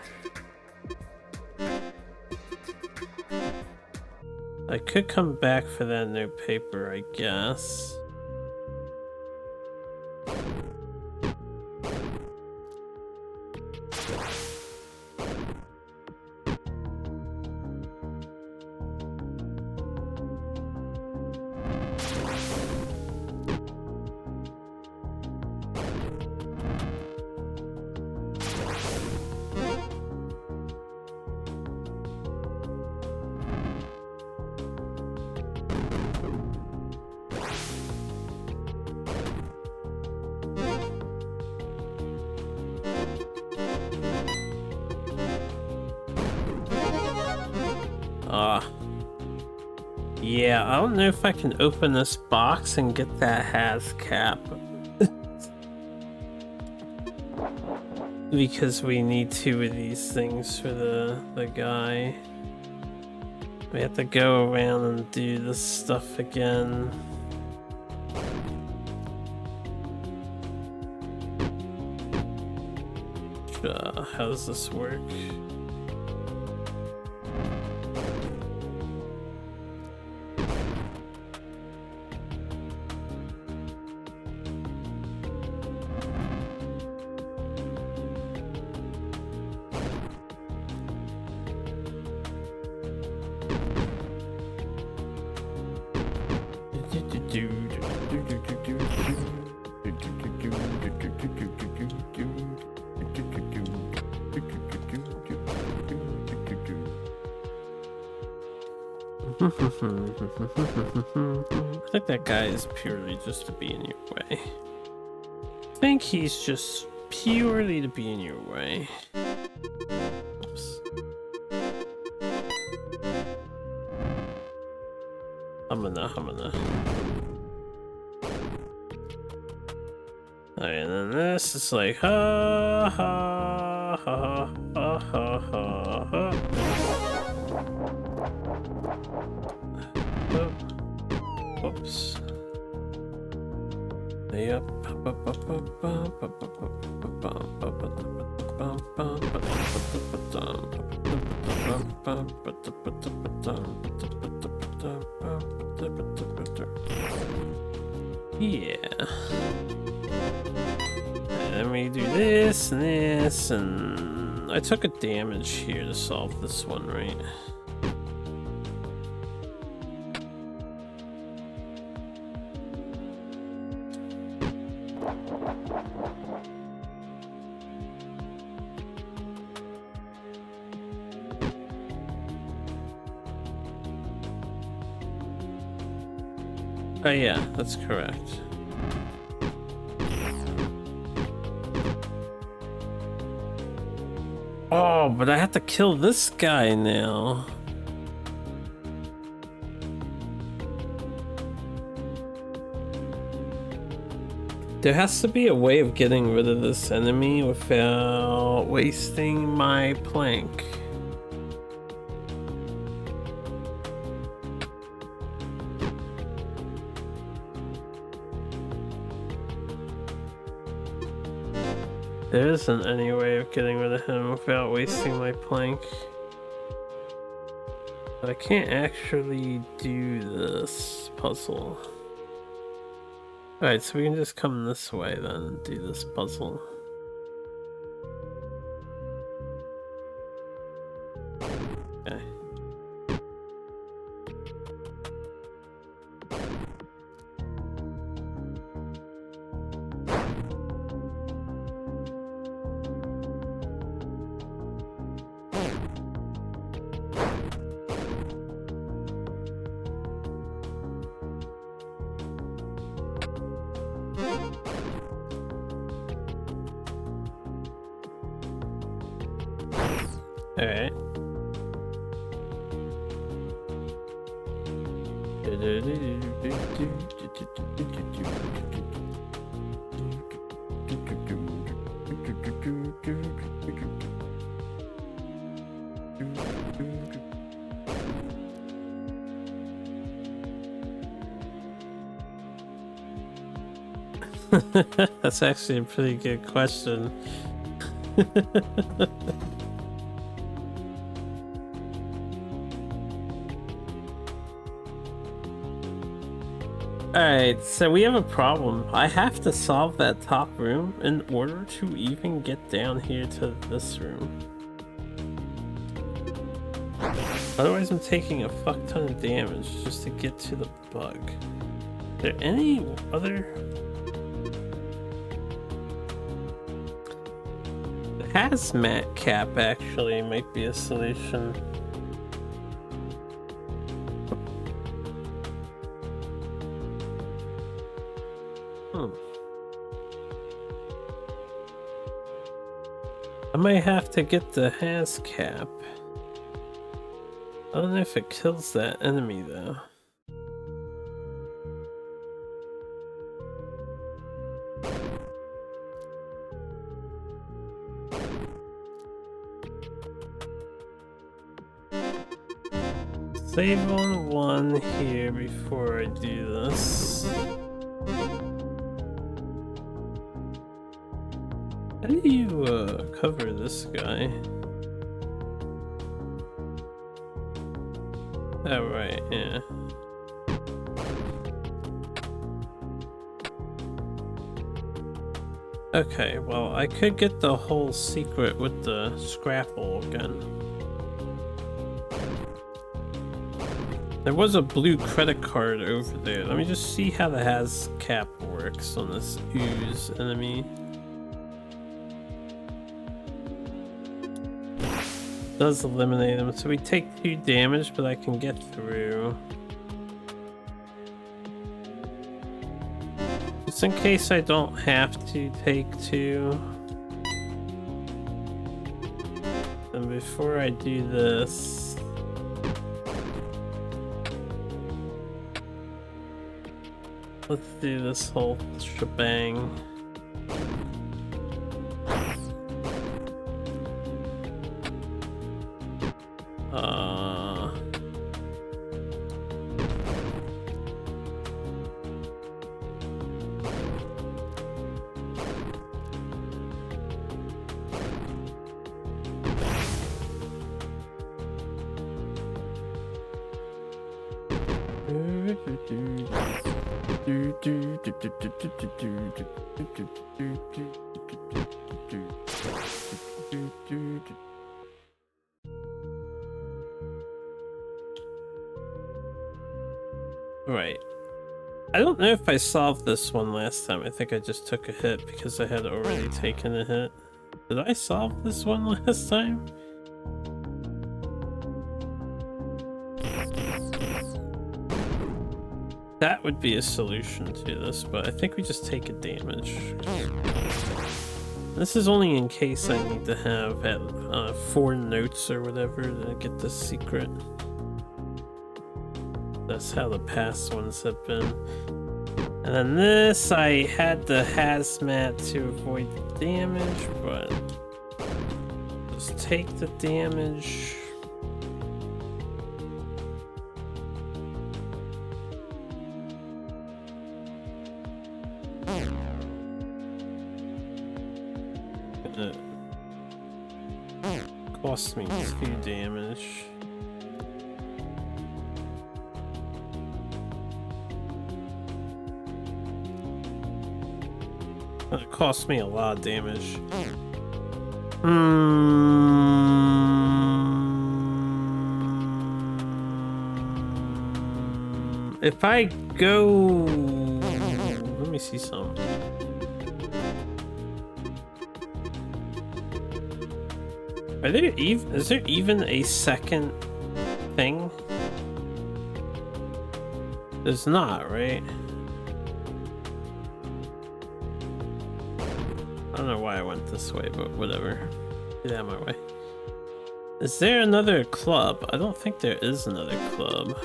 I could come back for that note paper, I guess. Yeah, I don't know if I can open this box and get that has cap. Because we need two of these things for the guy. We have to go around and do this stuff again. How does this work? think that guy is purely just to be in your way. I think he's just purely to be in your way. Oops. Humana. Alright, and then this is like ha ha ha ha ha ha ha. Oops. Yep. Yeah. Let me do this and this, and I took a damage here to solve this one, right? Oh yeah, that's correct. Oh, but I have to kill this guy now. There has to be a way of getting rid of this enemy without wasting my plank. There isn't any way of getting rid of him without wasting my plank. But I can't actually do this puzzle. Alright, so we can just come this way then and do this puzzle. Okay. Alright. That's actually a pretty good question. Alright, so we have a problem. I have to solve that top room in order to even get down here to this room. Otherwise I'm taking a fuck ton of damage just to get to the bug. Is there any other... The hazmat cap actually might be a solution. I might have to get the haz cap. I don't know if it kills that enemy though. Save on one here before I do this. How do you cover this guy? Oh right, yeah. Okay, well I could get the whole secret with the scrapple again. There was a blue credit card over there. Let me just see how the haz cap works on this ooze enemy. does eliminate them. So we take 2 damage, but I can get through. Just in case I don't have to take 2. And before I do this, let's do this whole shebang. Right. I don't know if I solved this one last time. I think I just took a hit because I had already taken a hit. Did I solve this one last time? That would be a solution to this, but I think we just take a damage. This is only in case I need to have 4 notes or whatever to get this secret. That's how the past ones have been. And then this, I had the hazmat to avoid the damage, but just take the damage. Cost me 2 damage. It cost me a lot of damage. If I go... Let me see some. Are there even... Is there even a second thing? There's not, right? I don't know why I went this way, but whatever. Get out of my way. Is there another club? I don't think there is another club.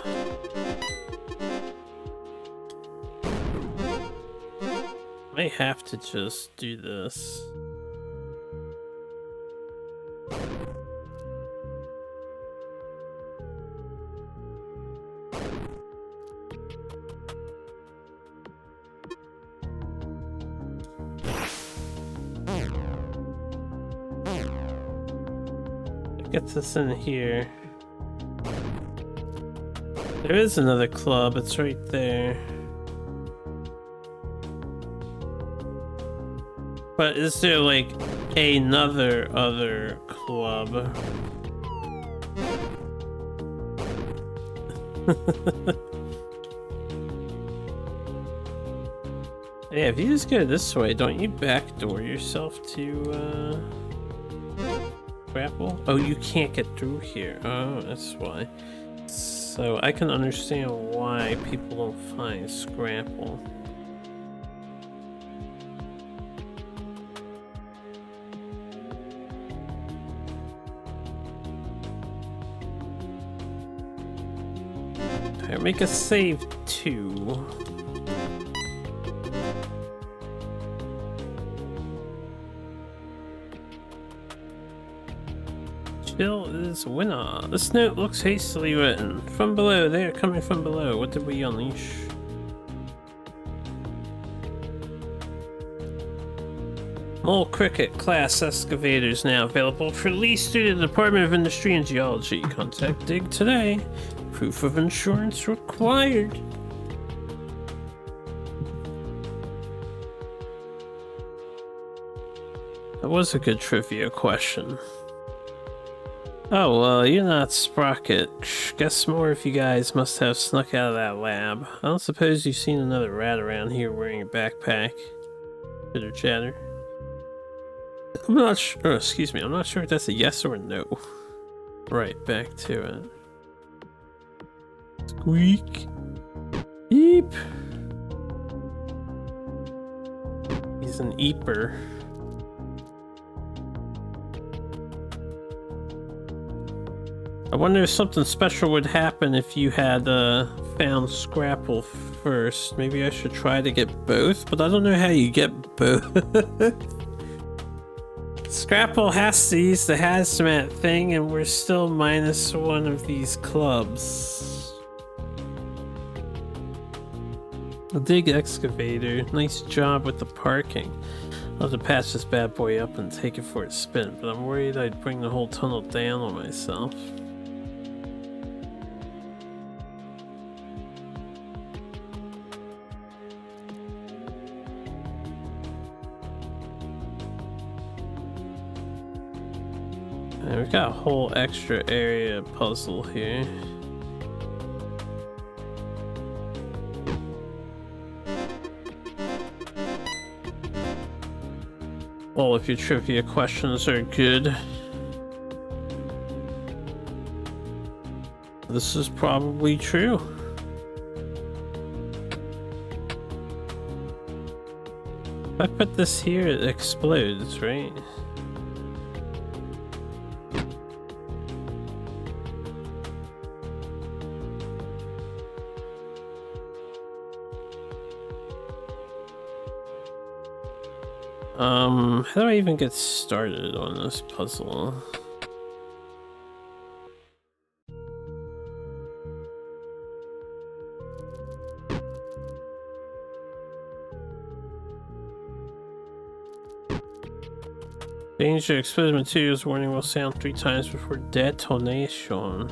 May have to just do this. Get this in here. There is another club, it's right there. But is there like another other club? Yeah, if you just go this way, don't you backdoor yourself to grapple? Oh, you can't get through here. Oh, that's why. So I can understand why people don't find scrapple. Alright, make a save 2. Chill is winner. This note looks hastily written. From below, they are coming from below. What did we unleash? Mole Cricket class excavators now available for lease through the Department of Industry and Geology. Contact Dig today. Proof of insurance required. That was a good trivia question. Oh, well, you're not Sprocket. Guess more if you guys must have snuck out of that lab. I don't suppose you've seen another rat around here wearing a backpack. Chitter chatter. I'm not sure. Oh, excuse me. I'm not sure if that's a yes or a no. right back to it. Squeak. Eep. He's an eeper. I wonder if something special would happen if you had found Scrapple first. Maybe I should try to get both, but I don't know how you get both. Scrapple has to use the hazmat thing, and we're still minus one of these clubs. A dig excavator. Nice job with the parking. I'll have to patch this bad boy up and take it for a spin, but I'm worried I'd bring the whole tunnel down on myself. And we've got a whole extra area puzzle here. All of your trivia questions are good. This is probably true. If I put this here, it explodes, right? How do I even get started on this puzzle? Danger, explosive materials warning will sound 3 times before detonation.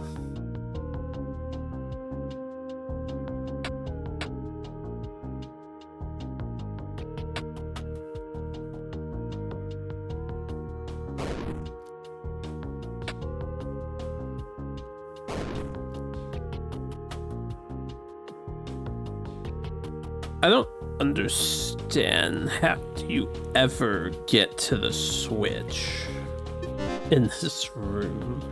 I don't understand. How do you ever get to the switch in this room?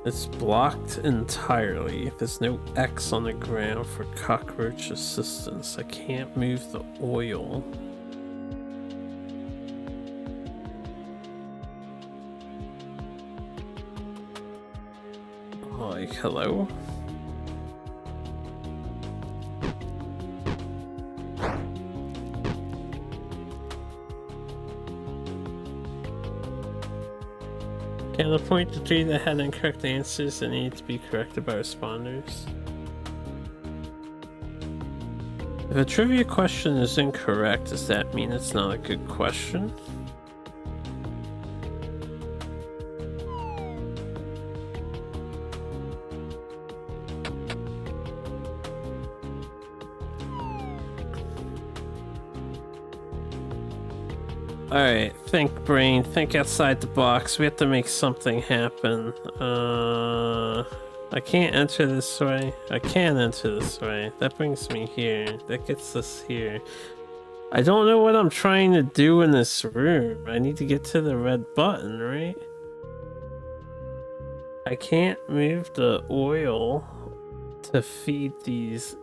It's blocked entirely. There's no X on the ground for cockroach assistance. I can't move the oil. Like, hello? Can I point the 3 that had incorrect answers that need to be corrected by responders? If a trivia question is incorrect, does that mean it's not a good question? Alright, think brain, think outside the box. We have to make something happen. I can't enter this way. I can enter this way. That brings me here. That gets us here. I don't know what I'm trying to do in this room. I need to get to the red button, right? I can't move the oil to feed these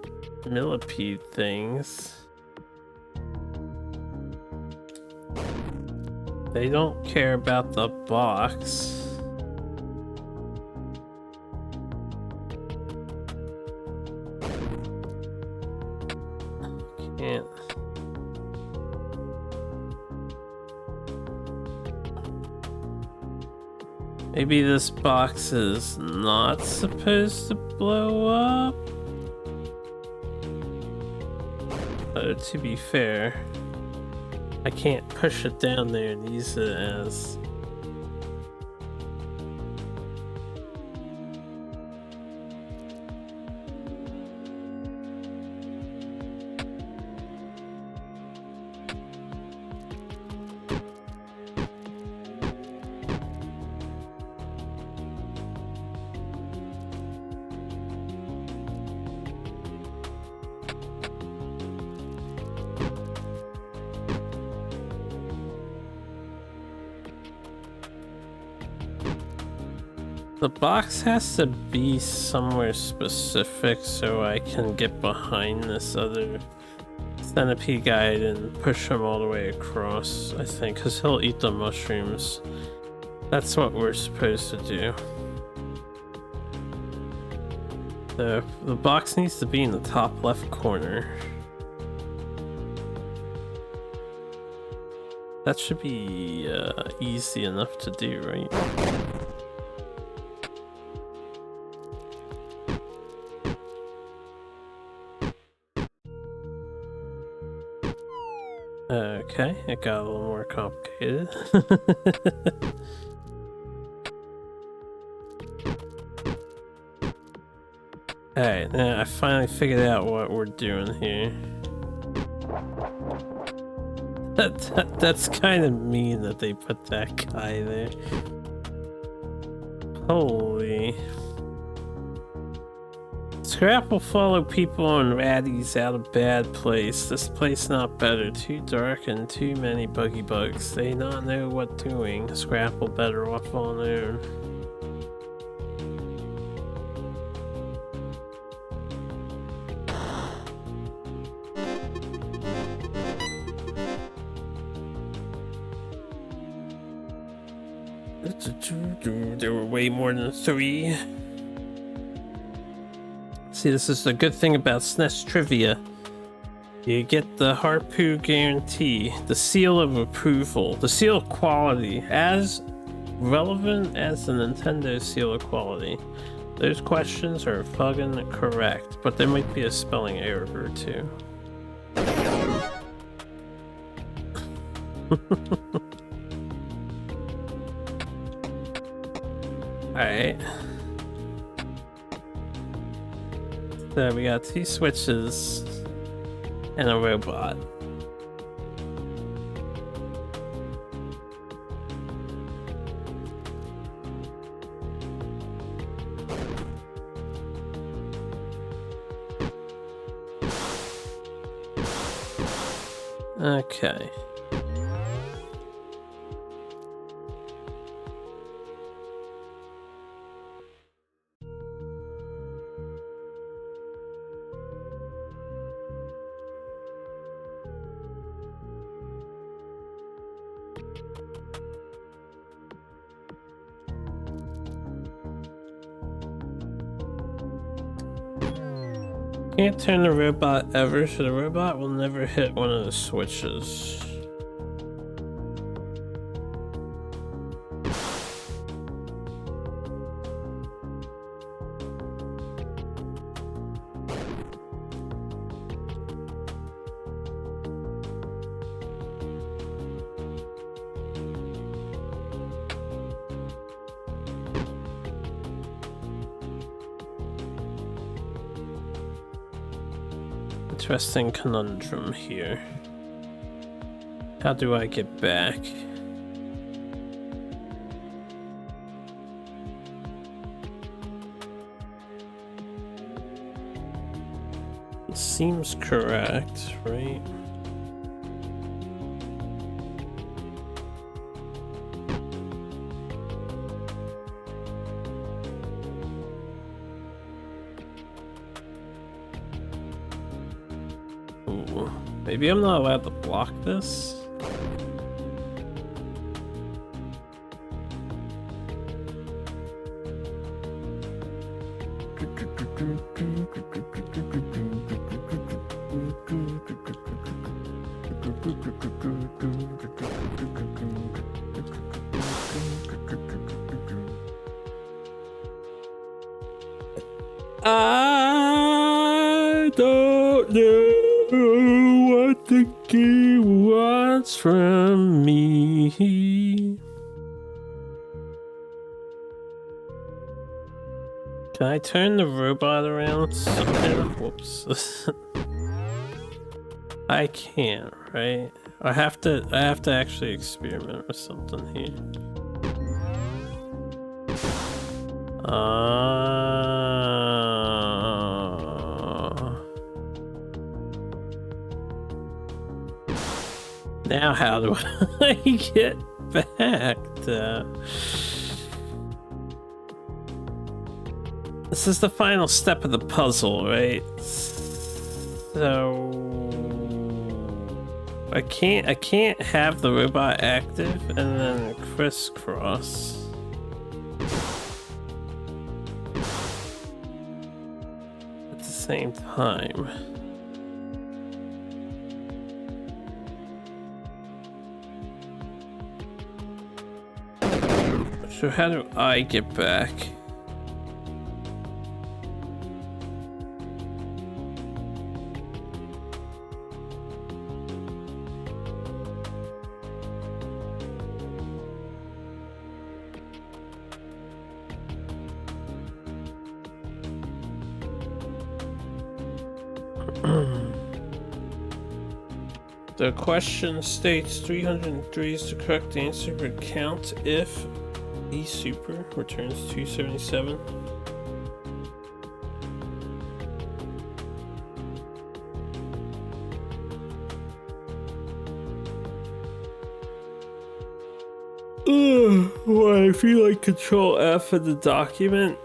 millipede things. They don't care about the box. Can't. Maybe this box is not supposed to blow up? To be fair, I can't push it down there and use it as... The box has to be somewhere specific so I can get behind this other centipede guy and push him all the way across, I think, because he'll eat the mushrooms. That's what we're supposed to do. The box needs to be in the top left corner. That should be easy enough to do, right? Okay, it got a little more complicated. Alright, now I finally figured out what we're doing here. That's kind of mean that they put that guy there. Holy. Scrap will follow people and raddies out of bad place. This place not better. Too dark and too many buggy bugs. They not know what doing. Scrap will better off on their own. There were way more than 3. See, this is the good thing about SNES trivia. You get the Harpoo guarantee, the seal of approval, the seal of quality, as relevant as the Nintendo seal of quality. Those questions are fucking correct, but there might be a spelling error or two. Alright. So we got 2 switches and a robot. Okay. Can't turn the robot ever, so the robot will never hit one of the switches. Interesting conundrum here. How do I get back? It seems correct, right? Maybe I'm not allowed to block this? I don't know what the game wants from me. Can I turn the robot around somehow? Whoops. I can't, right? I have to actually experiment with something here. Now how do I get back to... This is the final step of the puzzle, right? So I can't have the robot active and then crisscross. At the same time. So how do I get back? The question states 303 is the correct answer, but count if E super returns 277. Why I feel like Control F of the document.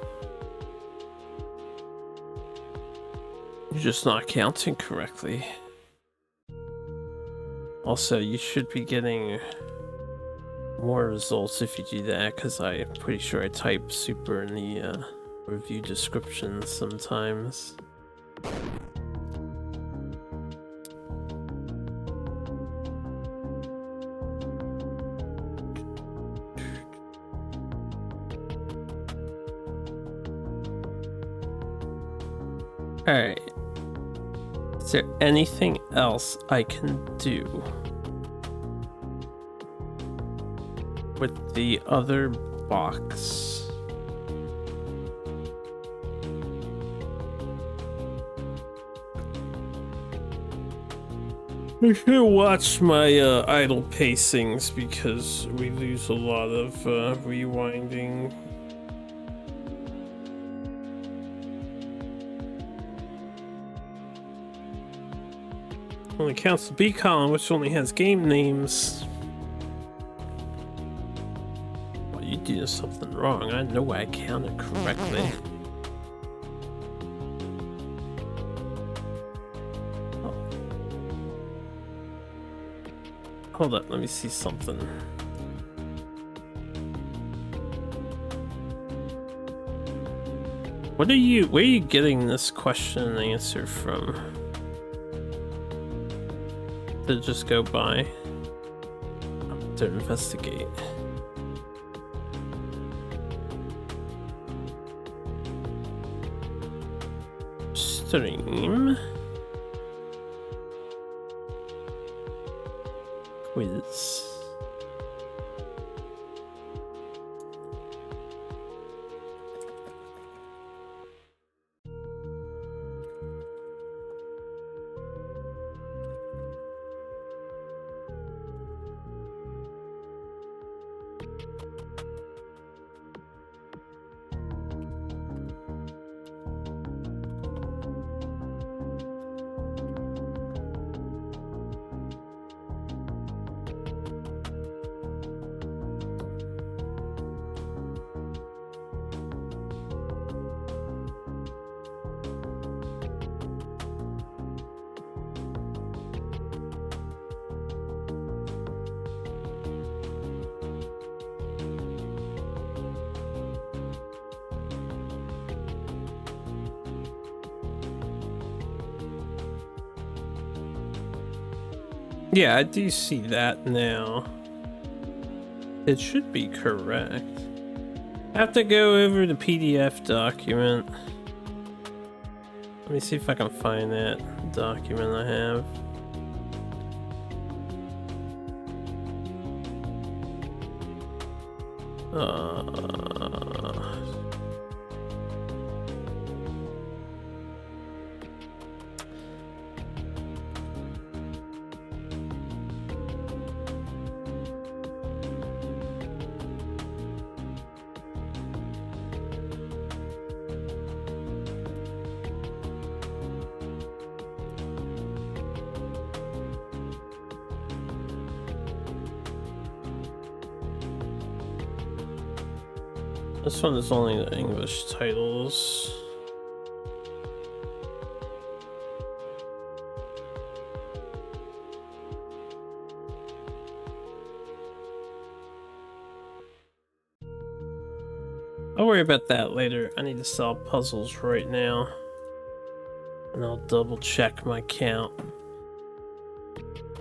You're just not counting correctly. Also, you should be getting more results if you do that, because I'm pretty sure I type super in the review description sometimes. Alright. Is there anything else I can do with the other box? I should watch my idle pacings because we lose a lot of rewinding. Only counts the B column, which only has game names. Well, you did something wrong. I know I counted correctly. Oh. Hold up, let me see something. Where are you getting this question and answer from? To just go by to investigate. Stream quiz. Yeah, I do see that now. It should be correct. I have to go over the PDF document. Let me see if I can find that document I have. This one is only the English titles. I'll worry about that later. I need to solve puzzles right now. And I'll double check my count.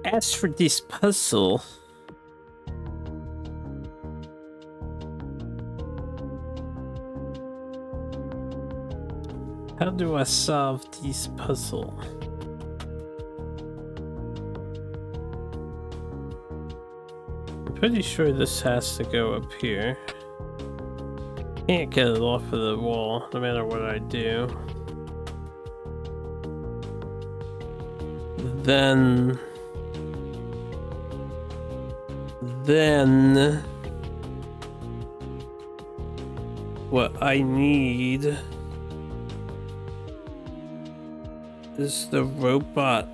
As for this puzzle... how do I solve this puzzle? I'm pretty sure this has to go up here. Can't get it off of the wall, no matter what I do. Then what I need is the robot.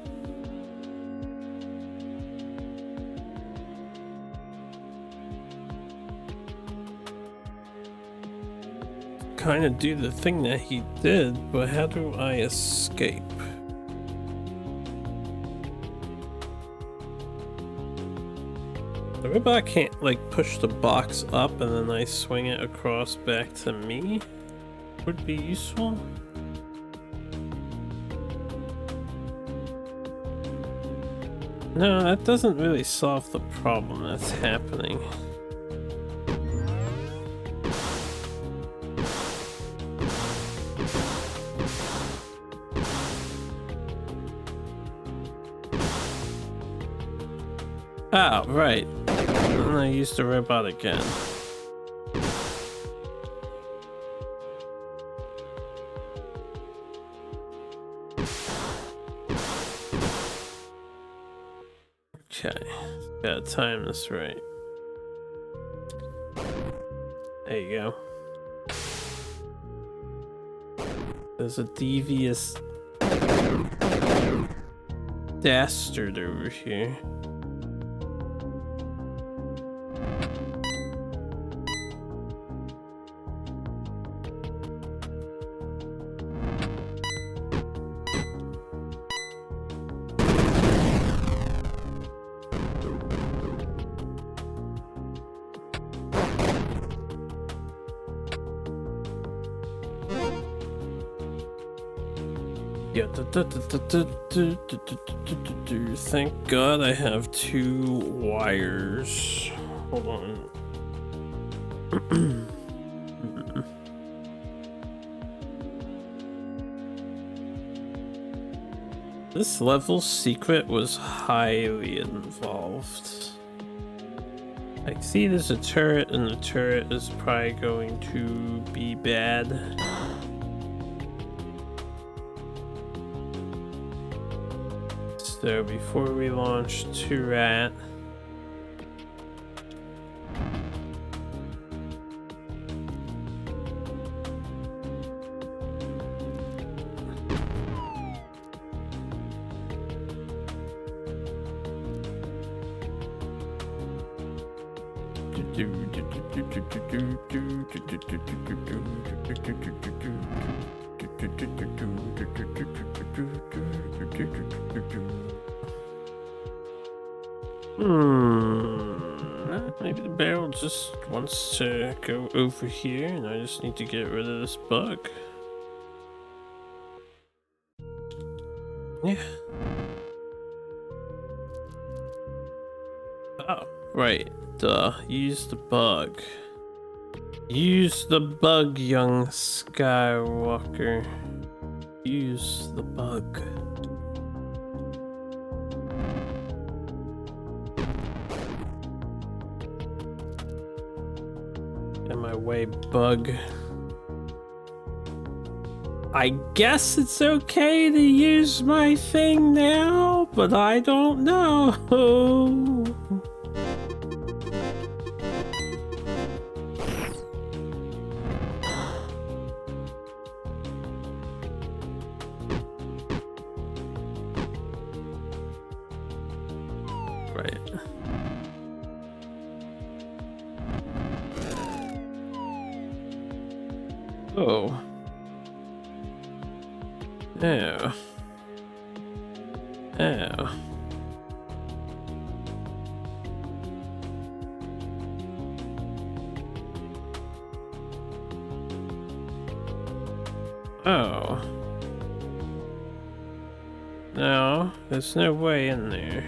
Kind of do the thing that he did, but how do I escape? The robot can't like push the box up and then I swing it across back to me? Would be useful. No, that doesn't really solve the problem that's happening. Oh, right. And I used the robot again. Okay, gotta time this right. There you go. There's a devious dastard over here. Yeah, thank God I have 2 wires. Hold on. This level's secret was highly involved. I see there's a turret, and the turret is probably going to be bad. So before we launch to Rat, maybe the barrel just wants to go over here and I just need to get rid of this bug. Yeah. Oh, right. Duh. Use the bug. Use the bug, young Skywalker. Use the bug. In my way, bug. I guess it's okay to use my thing now, but I don't know. Oh. Oh. Oh. Oh. No, there's no way in there.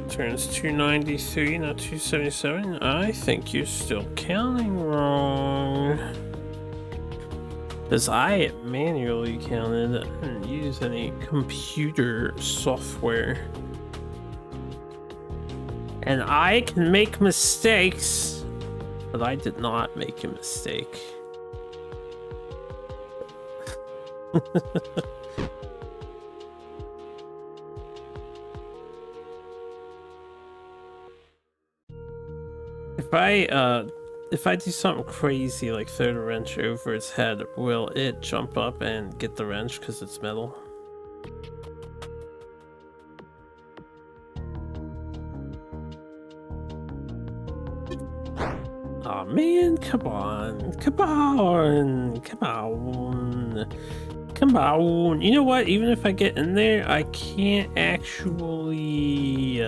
Turns 293, not 277. I think you're still counting wrong. Because I manually counted. I didn't use any computer software. And I can make mistakes, but I did not make a mistake. If I do something crazy like throw the wrench over its head, will it jump up and get the wrench because it's metal? Oh man, come on. Come on. Come on. Come on. You know what? Even if I get in there, I can't actually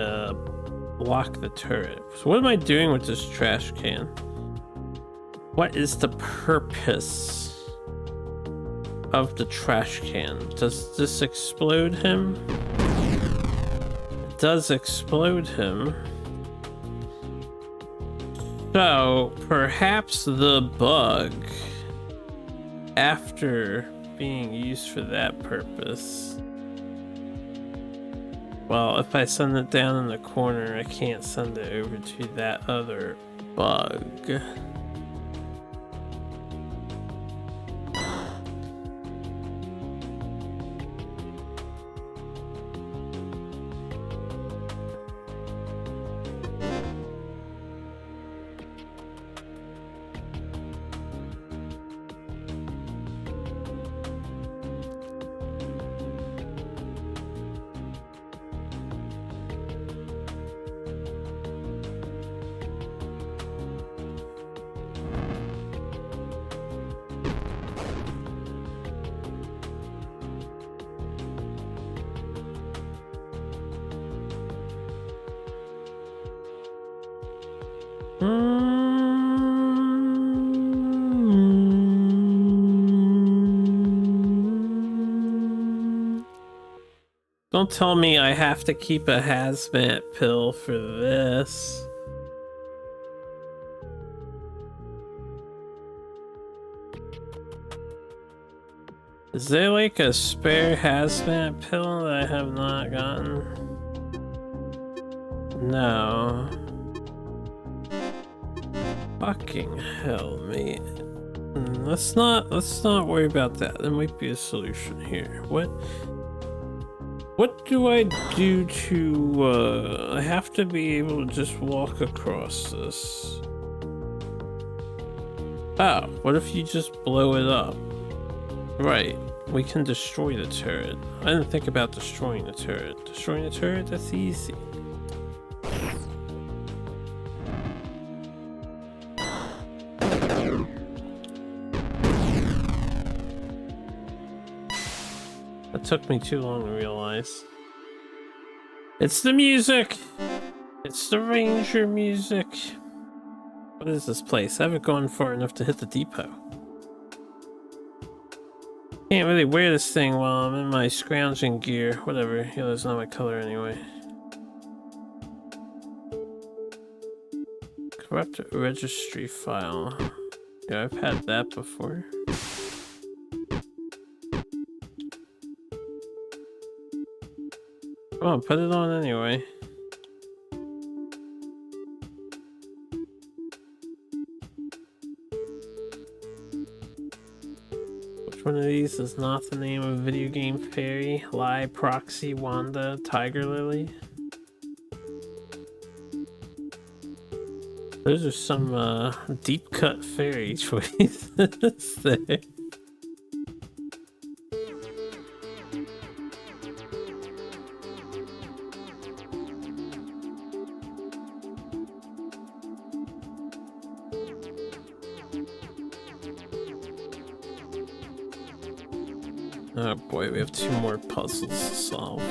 block the turret. So what am I doing with this trash can? What is the purpose of the trash can? Does this explode him? It does explode him. So perhaps the bug, after being used for that purpose, well, if I send it down in the corner, I can't send it over to that other bug. Don't tell me I have to keep a hazmat pill for this. Is there like a spare hazmat pill that I have not gotten? No. Fucking hell, mate. Let's not worry about that. There might be a solution here. What do I do to, I have to be able to just walk across this. Oh, what if you just blow it up? Right, we can destroy the turret. I didn't think about destroying the turret. Destroying the turret, that's easy. That took me too long to realize. It's the music! It's the Ranger music! What is this place? I haven't gone far enough to hit the depot. Can't really wear this thing while I'm in my scrounging gear. Whatever, yellow's not my color anyway. Corrupt registry file. Yeah, I've had that before. Come on, put it on anyway. Which one of these is not the name of a video game fairy? Lie, Proxy, Wanda, Tiger Lily? Those are some deep cut fairy choices there. Oh boy, we have 2 more puzzles to solve.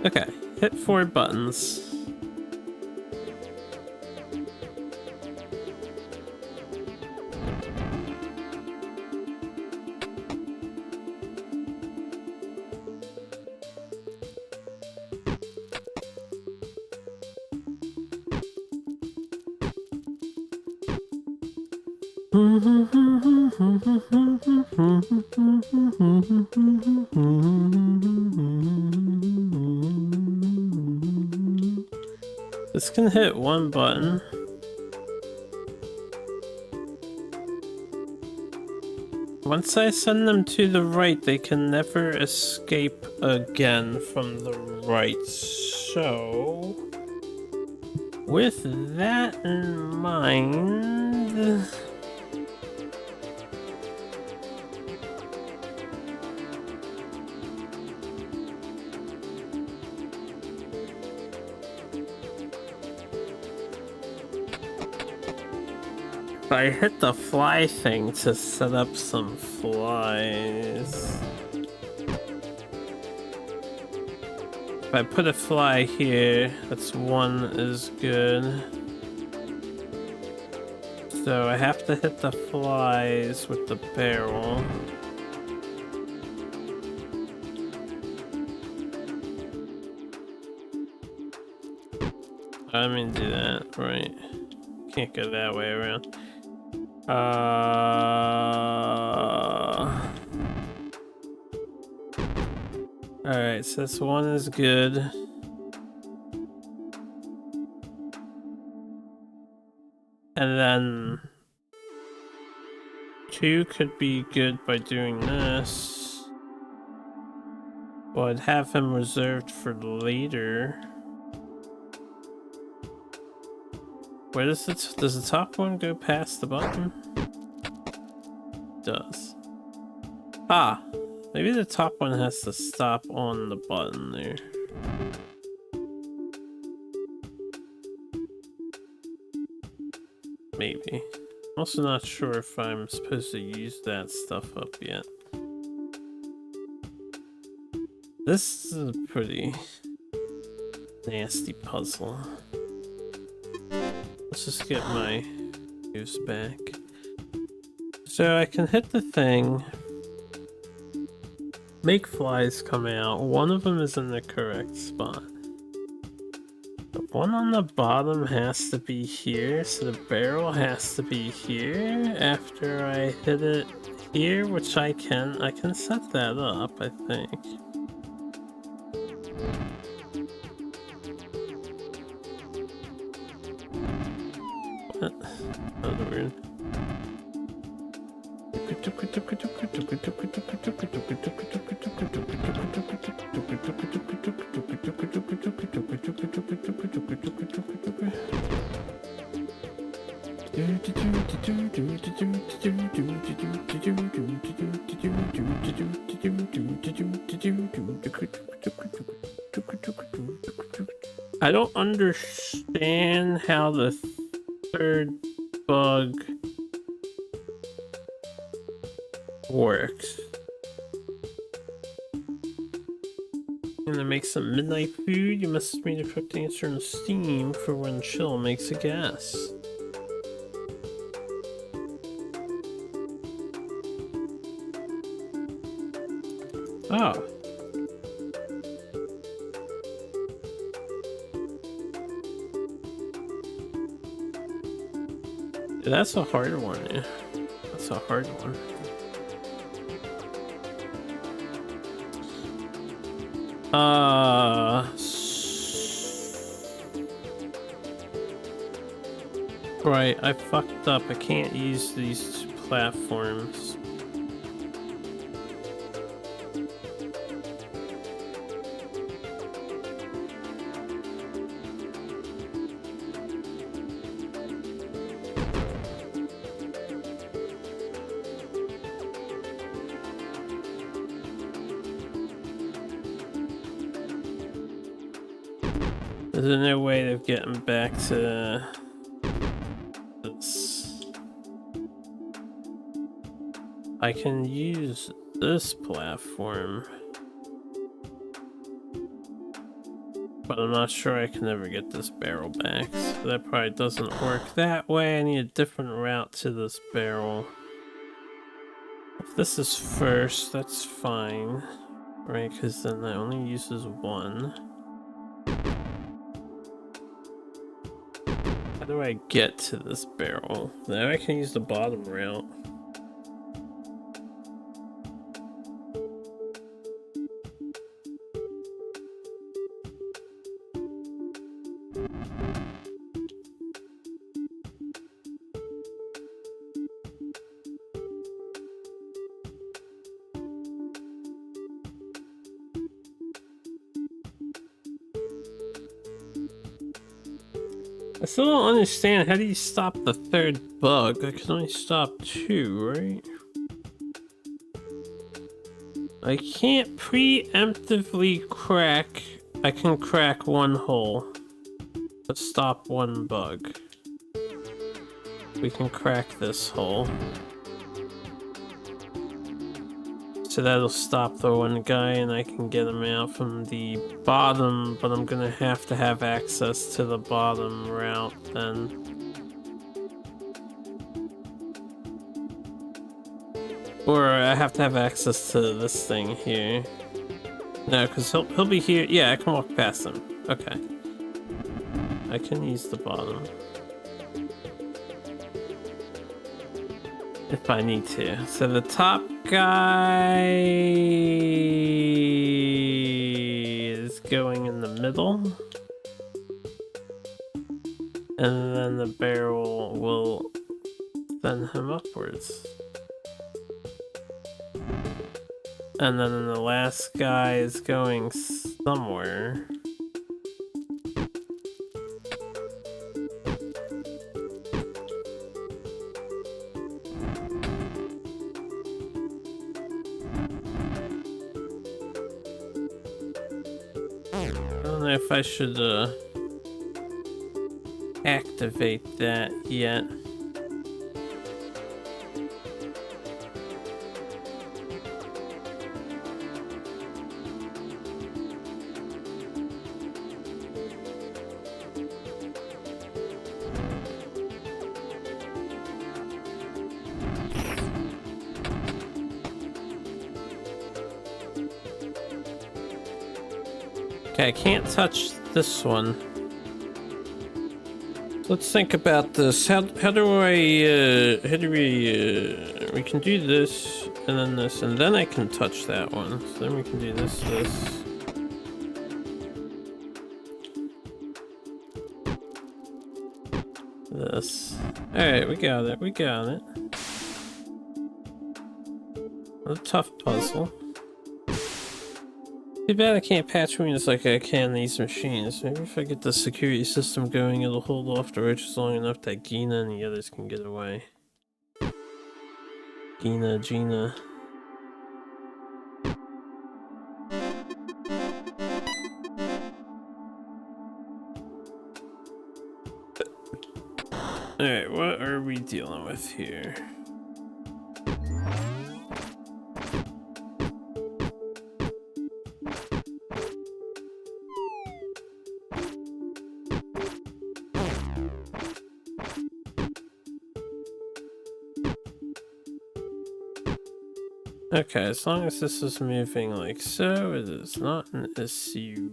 Okay, hit 4 buttons. This can hit 1 button. Once I send them to the right, they can never escape again from the right. So, with that in mind... I hit the fly thing to set up some flies. If I put a fly here, that's 1 is good. So I have to hit the flies with the barrel. I mean do that, right? Can't go that way around. Alright, so this 1 is good. And then 2 could be good by doing this. Well, I'd have him reserved for later. Where does the top one go past the button? It does. Ah, maybe the top one has to stop on the button there. Maybe. I'm also not sure if I'm supposed to use that stuff up yet. This is a pretty nasty puzzle. Let's just get my moves back. So I can hit the thing, make flies come out. 1 of them is in the correct spot. The 1 on the bottom has to be here, so the barrel has to be here after I hit it here, which I can set that up, I think. What? That was weird. I don't understand how the 3rd bug works. I'm gonna make some midnight food. You must read a cooked answer in steam for when chill makes a guess. Oh. That's a hard one, yeah. That's a hard one. Right, I fucked up. I can't use these 2 platforms. There's no way of getting back to this. I can use this platform. But I'm not sure I can ever get this barrel back, so that probably doesn't work that way. I need a different route to this barrel. If this is first, that's fine, right? Because then that only uses one. How do I get to this barrel? Now I can use the bottom route. I still don't understand, how do you stop the third bug? I can only stop two, right? I can't preemptively crack. I can crack one hole, but stop one bug. We can crack this hole. So that'll stop the one guy and I can get him out from the bottom, but I'm gonna have to have access to the bottom route then. Or I have to have access to this thing here. No, because he'll be here. Yeah, I can walk past him. Okay. I can use the bottom. If I need to. So the top guy is going in the middle. And then the barrel will send him upwards. And then the last guy is going somewhere. I don't know if I should activate that yet. Okay, I can't touch this one. Let's think about this. How do I, we can do this, and then this, and then I can touch that one. So then we can do this. This. Alright, we got it. A tough puzzle. Too bad I can't patch wieners like I can these machines. Maybe if I get the security system going, it'll hold off the roaches long enough that Gina and the others can get away. Gina. Alright, what are we dealing with here? Okay, as long as this is moving like so, it is not an issue.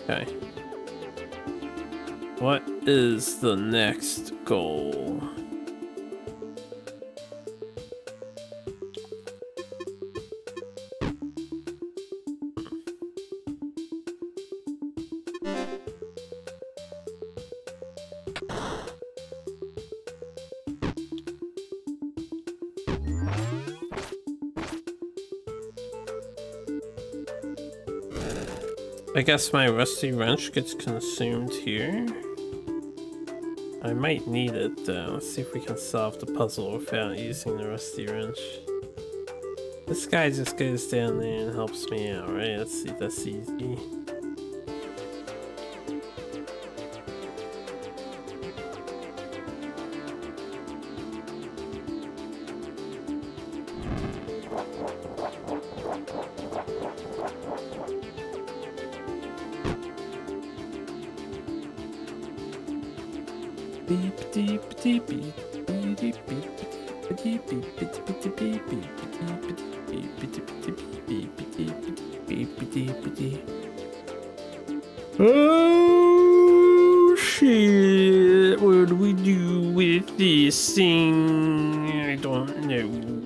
Okay. What is the next goal? I guess my rusty wrench gets consumed here. I might need it though. Let's see if we can solve the puzzle without using the rusty wrench. This guy just goes down there and helps me out, right? Let's see, that's easy. Beep deep deep beep beep deep beep deep beep beep beep beep beep beep. Oh shit, what do we do with this thing? I don't know.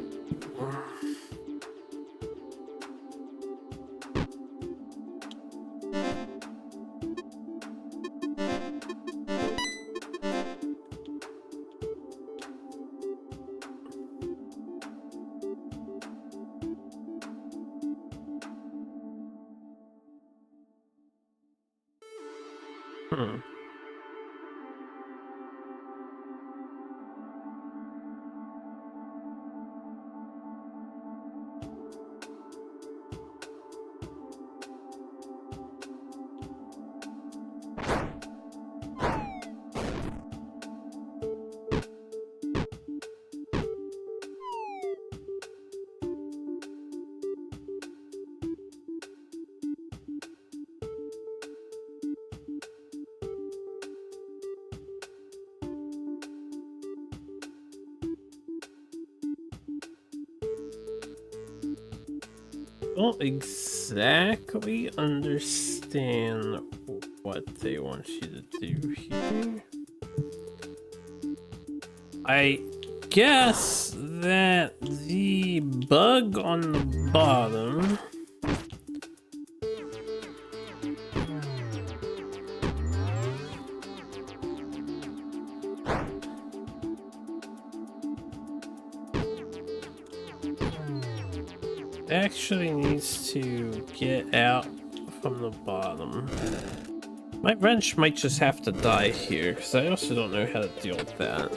Don't exactly understand what they want you to do here. I guess that the bug on the bottom actually needs to get out from the bottom. My wrench might just have to die here, because I also don't know how to deal with that.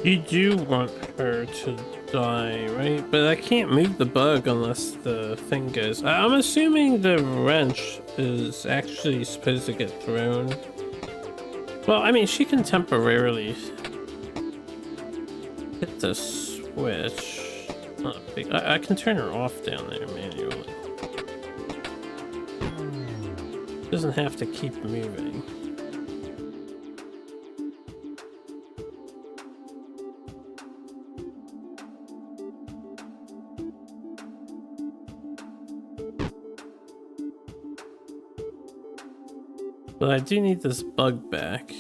You do want her to die, right? But I can't move the bug unless the thing goes. I'm assuming the wrench is actually supposed to get thrown. Well, I mean, she can temporarily hit the switch. Not big. I can turn her off down there manually. Doesn't have to keep moving. But I do need this bug back.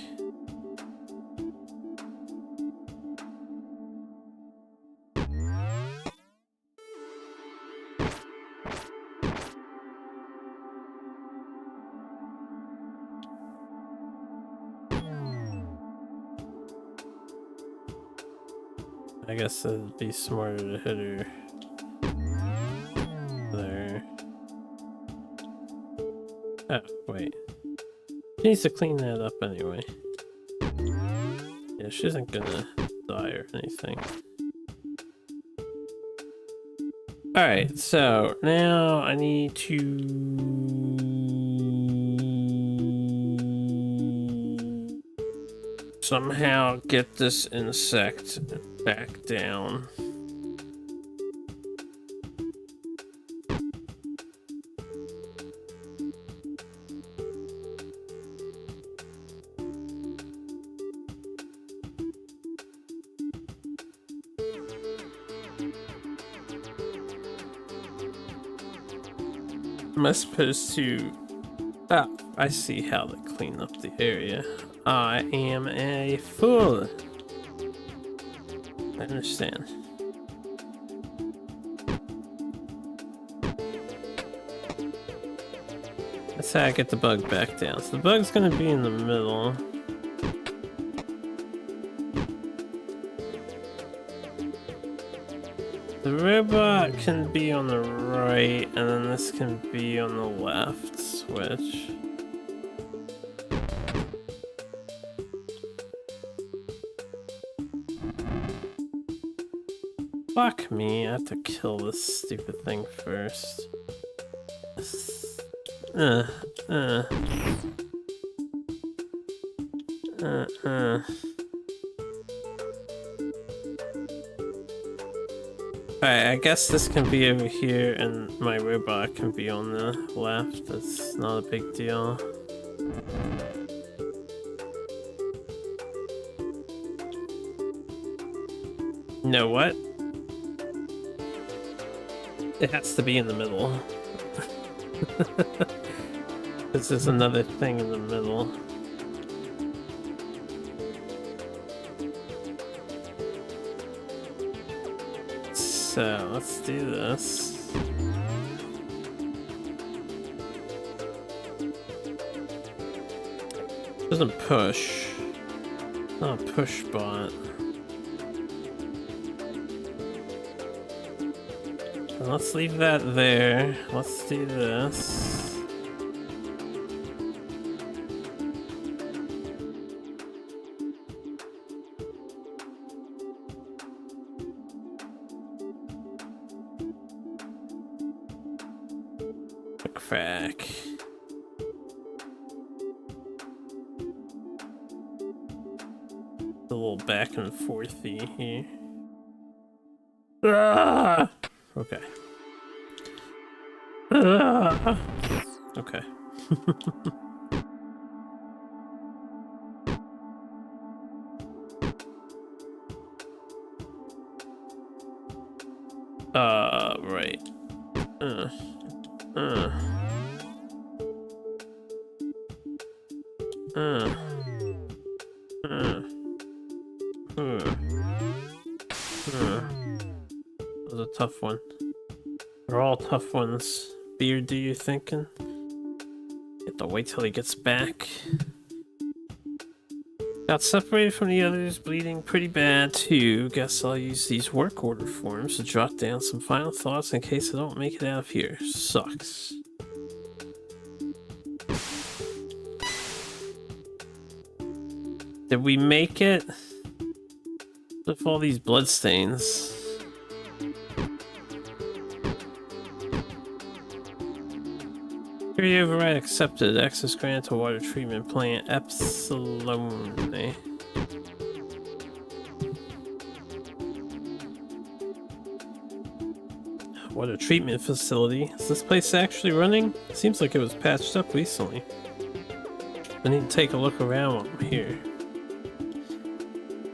I guess it'd be smarter to hit her Oh, wait. She needs to clean that up anyway. Yeah, she isn't gonna die or anything. Alright, so now I need to somehow get this insect back down. Am I supposed to... Ah, I see how to clean up the area. I am a fool. I understand. That's how I get the bug back down. So the bug's gonna be in the middle. The robot can be on the right, and then this can be on the left switch. Fuck me, I have to kill this stupid thing first. Alright, I guess this can be over here and my robot can be on the left. That's not a big deal. You know what? It has to be in the middle. This is another thing in the middle. So let's do this. Doesn't push. Not a push bot. And let's leave that there. Let's do this. Crack. A little back and forthy here. Ah! Okay. Ah! Okay. Right. That was a tough one. They're all tough ones. Beard, do you thinking? You have to wait till he gets back. Got separated from the others, bleeding pretty bad too. Guess I'll use these work order forms to jot down some final thoughts in case I don't make it out of here. Sucks. Did we make it? With all these bloodstains. Security override accepted. Access granted to water treatment plant Epsilon. Water treatment facility. Is this place actually running? Seems like it was patched up recently. I need to take a look around while I'm here.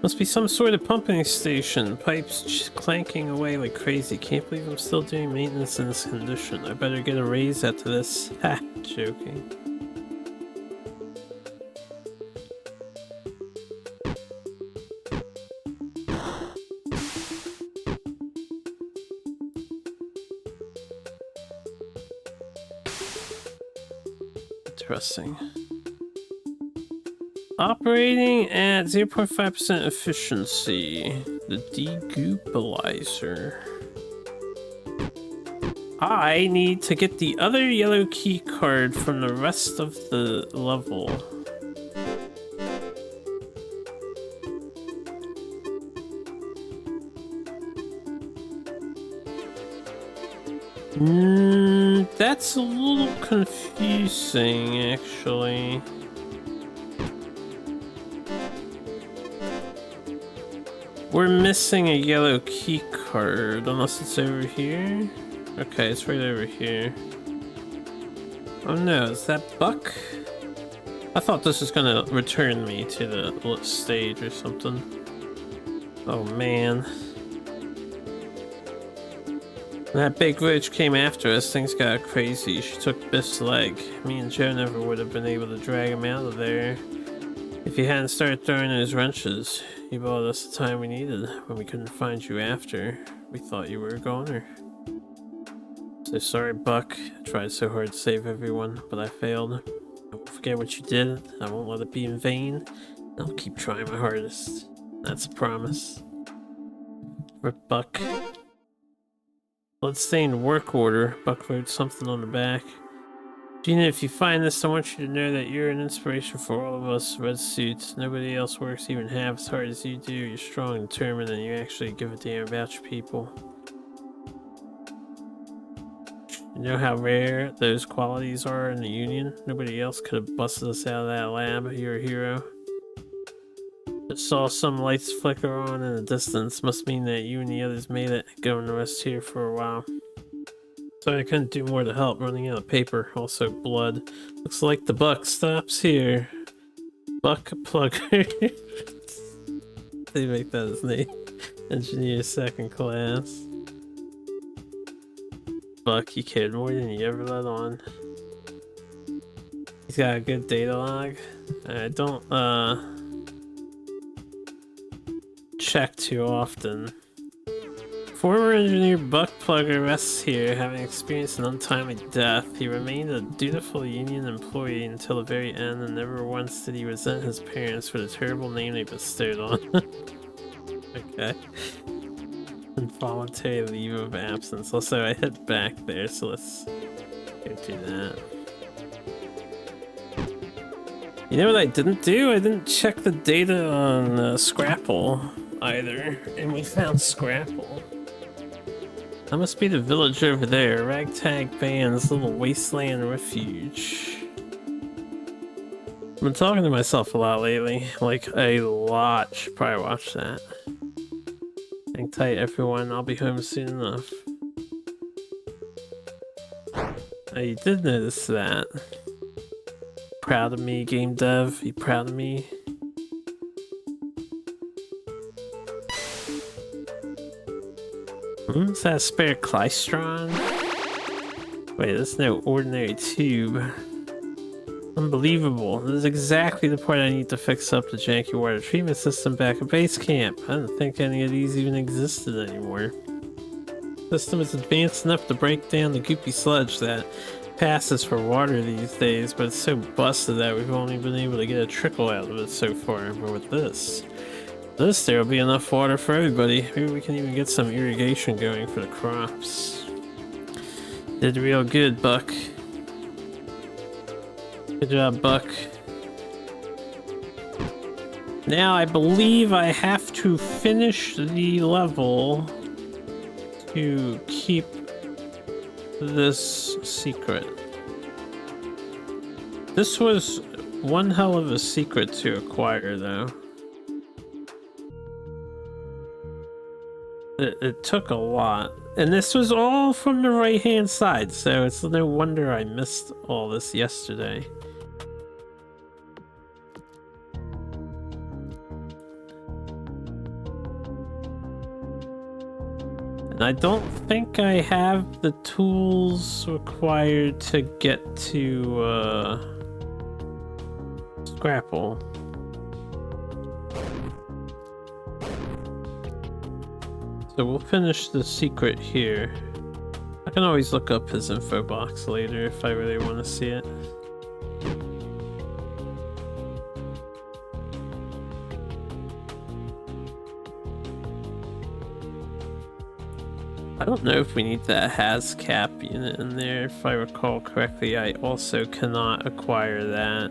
Must be some sort of pumping station. Pipes clanking away like crazy. Can't believe I'm still doing maintenance in this condition. I better get a raise after this. Ha! Joking. Interesting. Operating at 0.5% efficiency. The degoopalizer. I need to get the other yellow key card from the rest of the level. That's a little confusing, actually. We're missing a yellow key card, unless it's over here. Okay, it's right over here. Oh no, is that Buck? I thought this was gonna return me to the stage or something. Oh man. When that big witch came after us, things got crazy. She took Biff's leg. Me and Joe never would have been able to drag him out of there if you hadn't started throwing those wrenches. You bought us the time we needed when we couldn't find you after. We thought you were a goner. So sorry, Buck. I tried so hard to save everyone, but I failed. I won't forget what you did. I won't let it be in vain. I'll keep trying my hardest. That's a promise. Rip Buck. Bloodstained work order. Buck wrote something on the back. Gina, if you find this, I want you to know that you're an inspiration for all of us red suits. Nobody else works even half as hard as you do. You're strong and determined, and you actually give a damn about your people. You know how rare those qualities are in the Union? Nobody else could have busted us out of that lab. You're a hero. Just saw some lights flicker on in the distance. Must mean that you and the others made it. Going to rest here for a while. So I couldn't do more to help. Running out of paper. Also blood. Looks like the buck stops here. Buck Plugger. They make that his name. Engineer second class. Buck, you cared more than you ever let on. He's got a good data log. I don't check too often. Former engineer Buck Plugger rests here, having experienced an untimely death. He remained a dutiful Union employee until the very end, and never once did he resent his parents for the terrible name they bestowed on him. Okay. Involuntary leave of absence. Also, I hit back there, so let's go do that. You know what I didn't do? I didn't check the data on Scrapple either, and we found Scrapple. That must be the village over there. Ragtag Band's little wasteland refuge. I've been talking to myself a lot lately. Like, a lot. Should probably watch that. Hang tight, everyone. I'll be home soon enough. Oh, you did notice that. Proud of me, game dev. You proud of me? Is that a spare Klystron? Wait, that's no ordinary tube. Unbelievable. This is exactly the part I need to fix up the janky water treatment system back at base camp. I didn't think any of these even existed anymore. The system is advanced enough to break down the goopy sludge that passes for water these days, but it's so busted that we've only been able to get a trickle out of it so far. But with this, there'll be enough water for everybody. Maybe we can even get some irrigation going for the crops. Did real good, Buck. Good job, Buck. Now I believe I have to finish the level to keep this secret. This was one hell of a secret to acquire, though. It took a lot. And this was all from the right-hand side, so it's no wonder I missed all this yesterday. And I don't think I have the tools required to get to Scrapple. So we'll finish the secret here. I can always look up his info box later if I really want to see it. I don't know if we need that has cap unit in there. If I recall correctly, I also cannot acquire that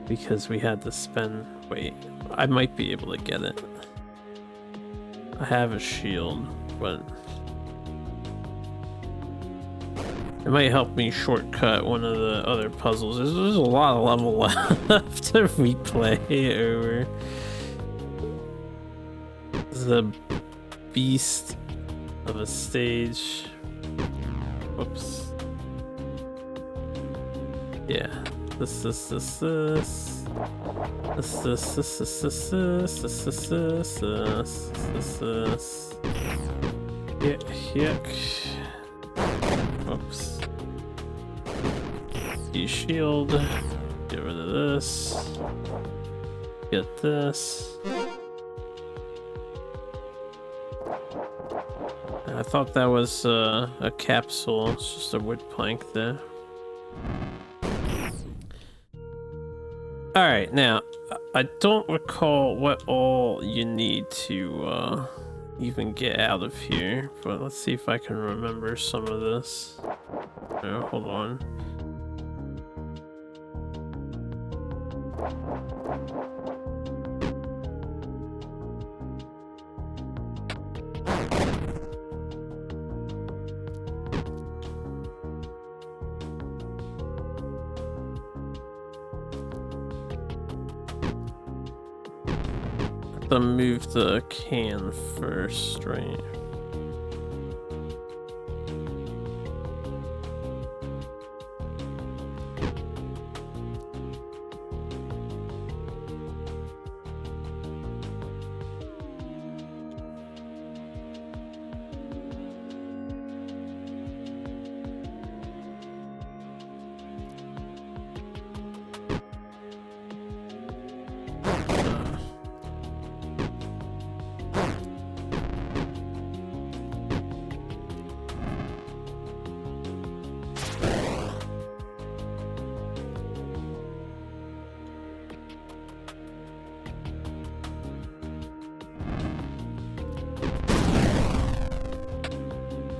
because we had to spend... Wait, I might be able to get it. I have a shield, but it might help me shortcut one of the other puzzles. There's a lot of level left to replay over. The beast of a stage. Whoops. Yeah. This. Yuck. Oops. Shield. Get rid of this. Get this. I thought that was a capsule. It's just a wood plank there. Alright, now, I don't recall what all you need to even get out of here, but let's see if I can remember some of this. Oh, hold on. Move the can first, right?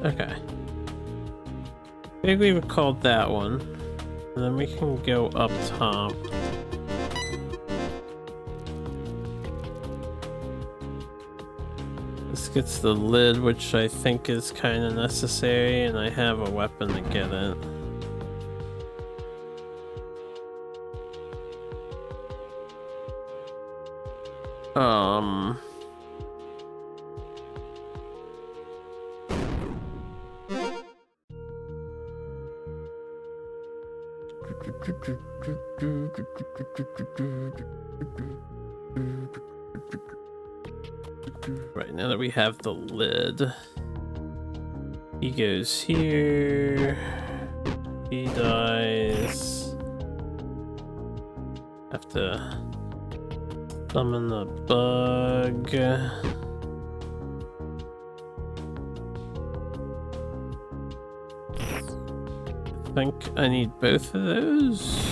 Okay. Vaguely recalled that one. And then we can go up top. This gets the lid, which I think is kind of necessary, and I have a weapon to get it. Right, now that we have the lid, he goes here, he dies. Have to summon the bug. I think I need both of those.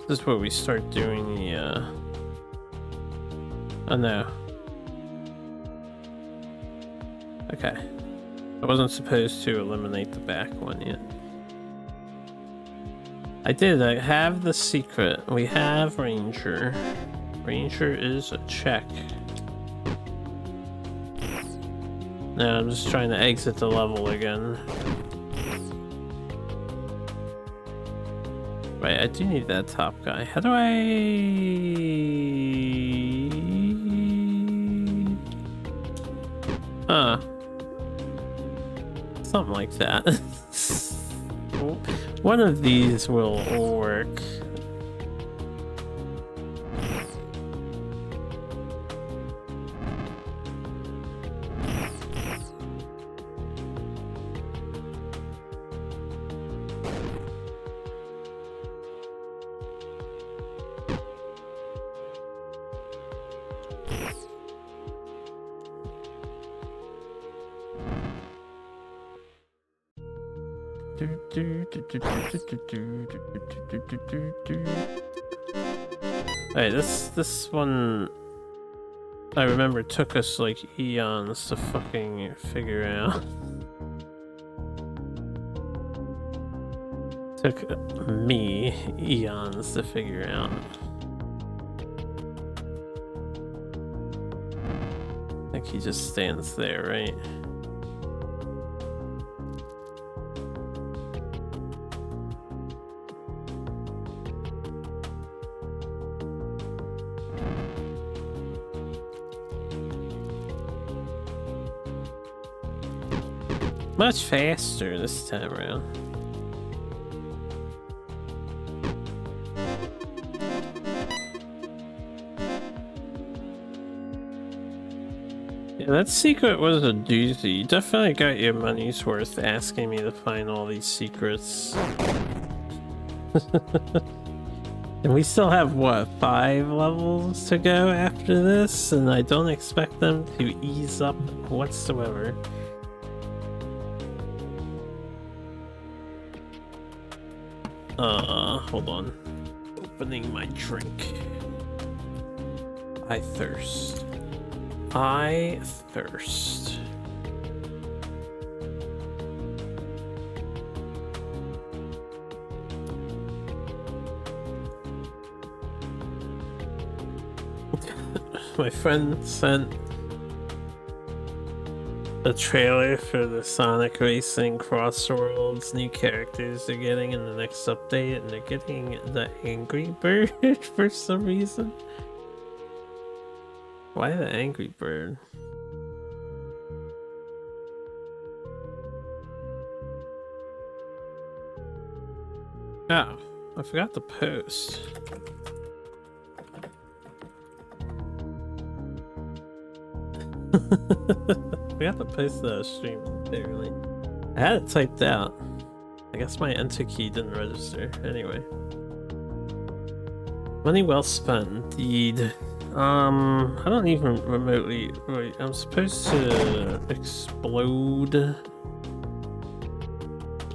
This is where we start doing the, oh no. Okay. I wasn't supposed to eliminate the back one yet. I have the secret. We have Ranger. Ranger is a check. Now I'm just trying to exit the level again. Right, I do need that top guy. How do I... Something like that. One of these will work. Hey, this one I remember took us like eons to fucking figure out. Took me eons to figure out. I think he just stands there, right? Much faster this time around. Yeah, that secret was a doozy. You definitely got your money's worth asking me to find all these secrets. And we still have, what, 5 levels to go after this? And I don't expect them to ease up whatsoever. Hold on. Opening my drink. I thirst. I thirst. My friend sent a trailer for the Sonic Racing Crossworlds new characters they're getting in the next update, and they're getting the Angry Bird for some reason. Why the Angry Bird? Oh, I forgot to post. We have to post the stream apparently. I had it typed out. I guess my enter key didn't register. Anyway. Money well spent, indeed. I don't even remotely... Wait, I'm supposed to explode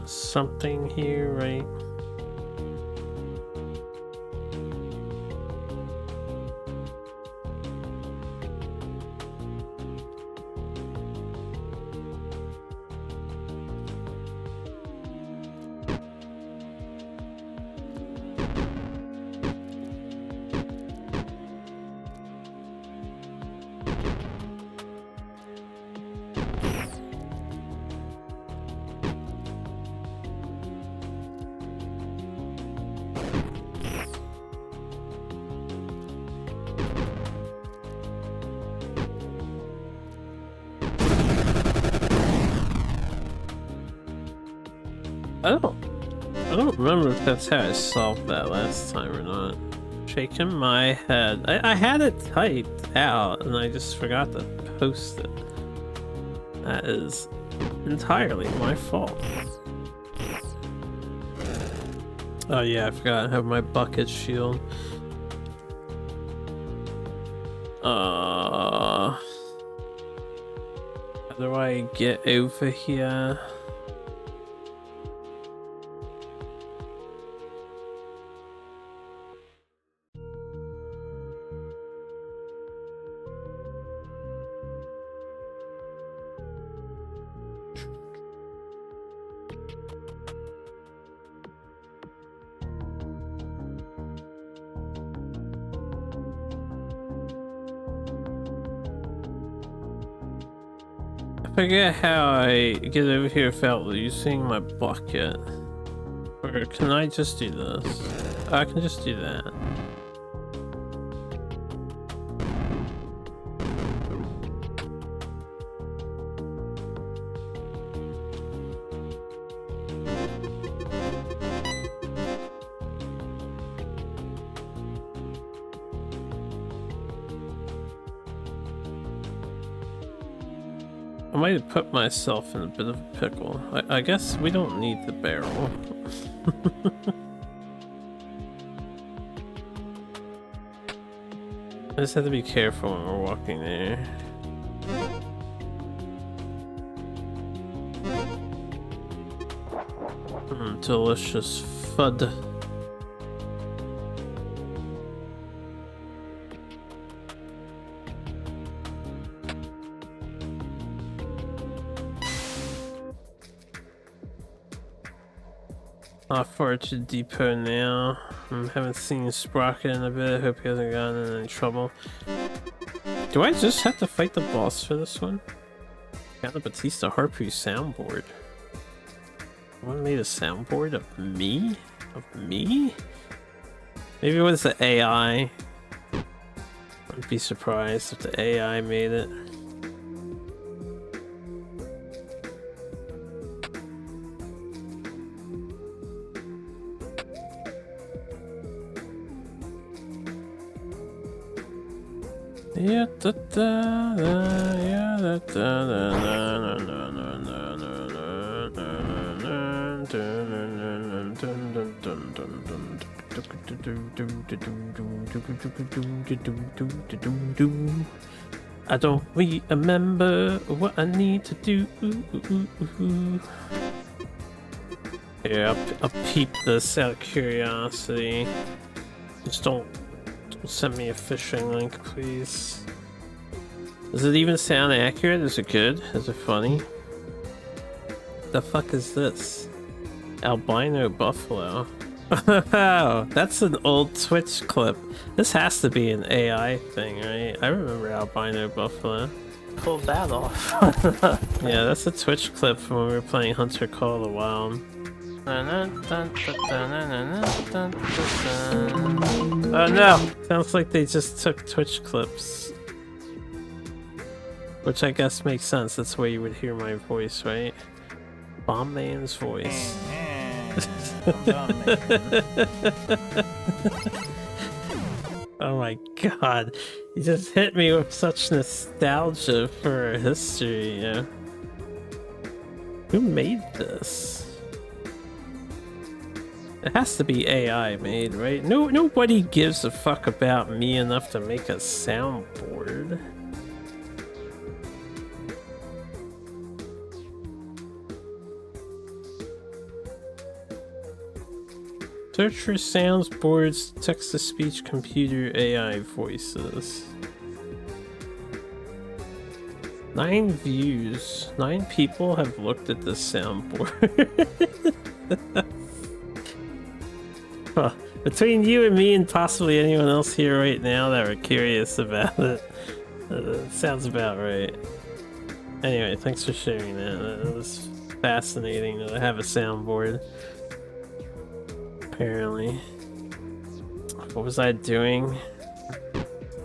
something here, right? I don't remember if that's how I solved that last time or not. Shaking my head. I had it typed out and I just forgot to post it. That is entirely my fault. Oh yeah, I forgot I have my bucket shield. How do I get over here? I forget how I get over here without using my bucket. Or can I just do this? I can just do that. I might have put myself in a bit of a pickle. I guess we don't need the barrel. I just have to be careful when we're walking there. delicious fud. Off forward to depot now. Haven't seen Sprocket in a bit. Hope he hasn't gotten in any trouble. Do I just have to fight the boss for this one? Got the Batista Harpoo soundboard. Someone made a soundboard of me? Of me? Maybe it was the AI. I'd be surprised if the AI made it. Yeah, da da da, yeah, da da da, na na na na na. I don't remember what I need to do. Yeah, I'll peep this out of curiosity. Just don't send me a phishing link, please. Does it even sound accurate? Is it good? Is it funny? The fuck is this? Albino buffalo. Oh, that's an old Twitch clip. This has to be an AI thing, right? I remember albino buffalo. Pulled that off. Yeah, that's a Twitch clip from when we were playing Hunter Call of the Wild. Oh no! Sounds like they just took Twitch clips. Which I guess makes sense, that's where you would hear my voice, right? Bomb Man's voice. Oh my god, you just hit me with such nostalgia for history, yeah. Who made this? It has to be AI made, right? Nobody gives a fuck about me enough to make a soundboard. Search for sounds, boards, text-to-speech, computer, AI voices. 9 views. 9 people have looked at this soundboard. Huh. Between you and me and possibly anyone else here right now that are curious about it, sounds about right. Anyway, thanks for sharing that. That was fascinating to have a soundboard. Apparently. What was I doing?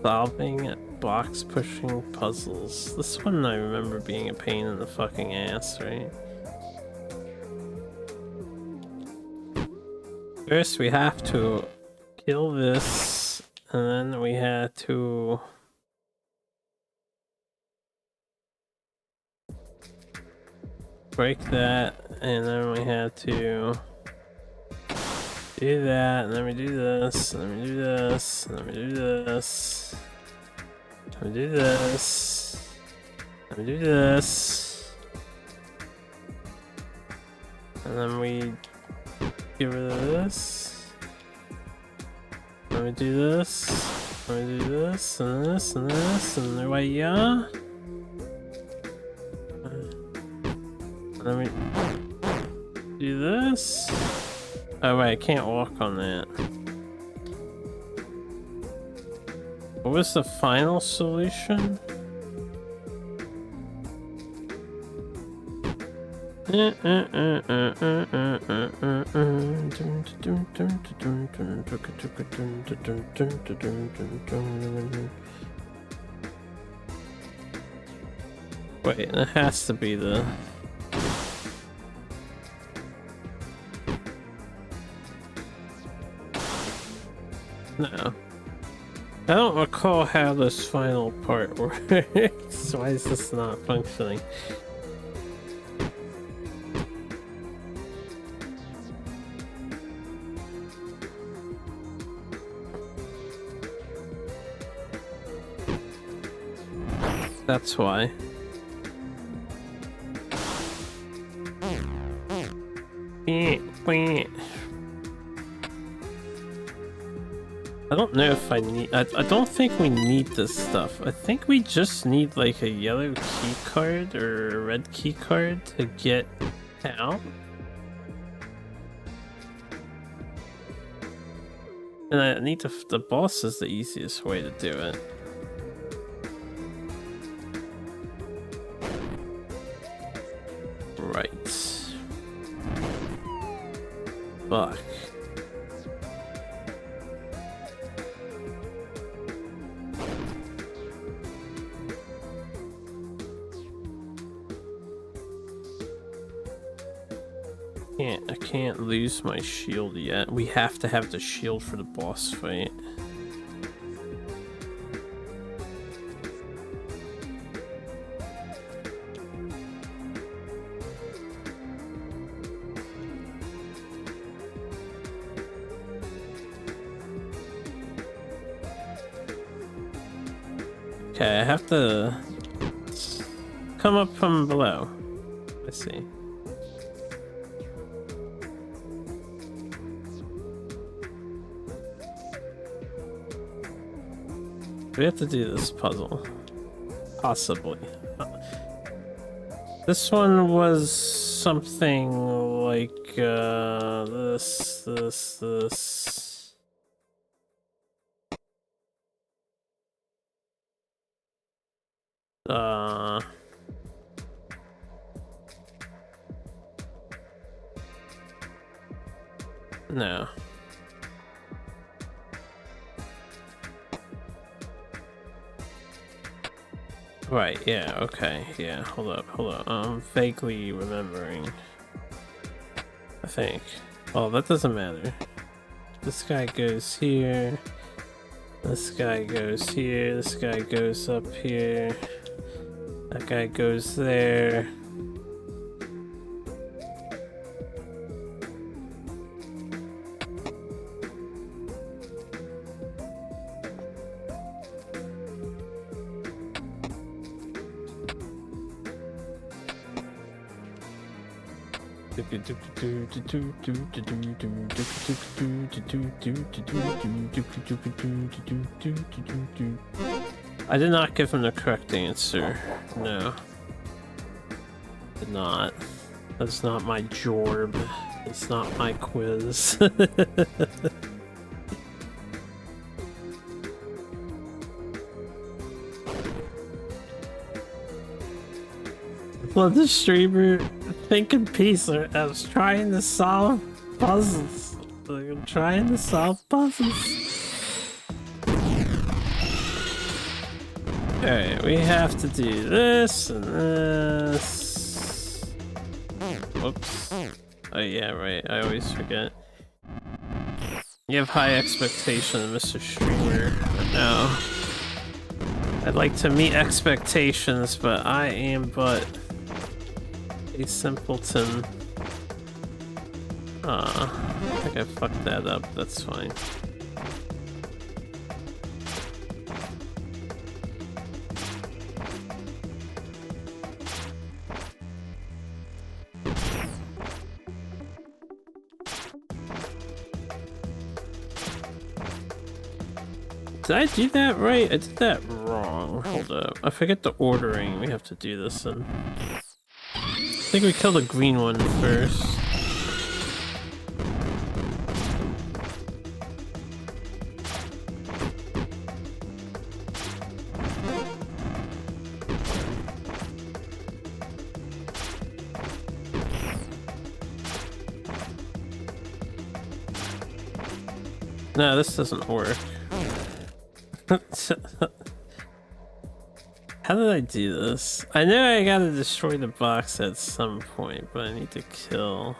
Solving box pushing puzzles. This one I remember being a pain in the fucking ass, right? First we have to kill this, and then we had to break that, and then we had to do that, and then we do this, and then we do this, and then we do this, and we do this, and we do this, and then we get rid of this, and we do this, and we do this, and this, and this, and there we are. And then we do this. Oh wait, I can't walk on that. What was the final solution? Wait, it has to be the... No. I don't recall how this final part works. Why is this not functioning? That's why. Yeah. I don't know if I need... I don't think we need this stuff. I think we just need like a yellow key card or a red key card to get out. And I need the boss is the easiest way to do it. Right. Fuck. I can't lose my shield yet. We have to have the shield for the boss fight. Okay, I have to come up from below. I see. We have to do this puzzle. Possibly. This one was something like this. No. Right, yeah, okay, yeah, hold up. I'm vaguely remembering. I think. Oh, that doesn't matter. This guy goes here. This guy goes here. This guy goes up here. That guy goes there. I did not give him the correct answer. No. Did not. That's not my job. It's not my quiz. Well, the streamer think in peace. I was trying to solve puzzles. Like, I'm trying to solve puzzles. Okay, we have to do this and this. Whoops. Oh yeah, right. I always forget. You have high expectations, Mr. Streamer. But no. I'd like to meet expectations, but I am but a simpleton. I think I fucked that up. That's fine. Did I do that right? I did that wrong. Hold up. I forget the ordering we have to do this in. I think we killed the green one first. No, this doesn't work. How did I do this? I know I gotta destroy the box at some point, but I need to kill.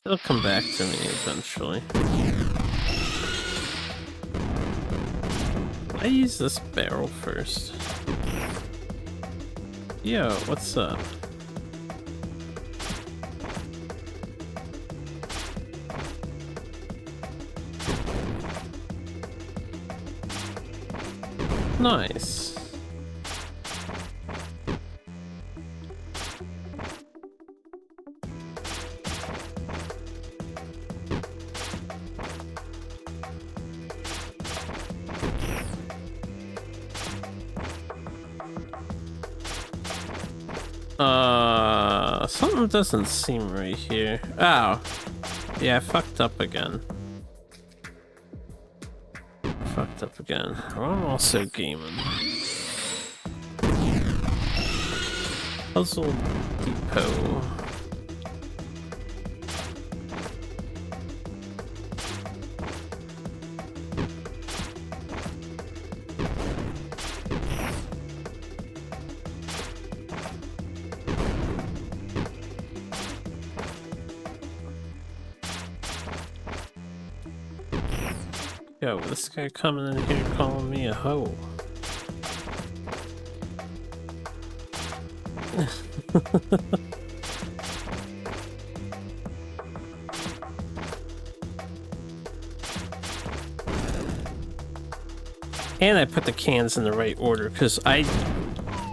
It'll come back to me eventually. I use this barrel first. Yo, what's up? Nice. Something doesn't seem right here. Oh. Yeah, I fucked up again. Fucked up again. Well, I'm also gaming. Puzzle Depot. Yo, this guy coming in here calling me a hoe. And I put the cans in the right order because I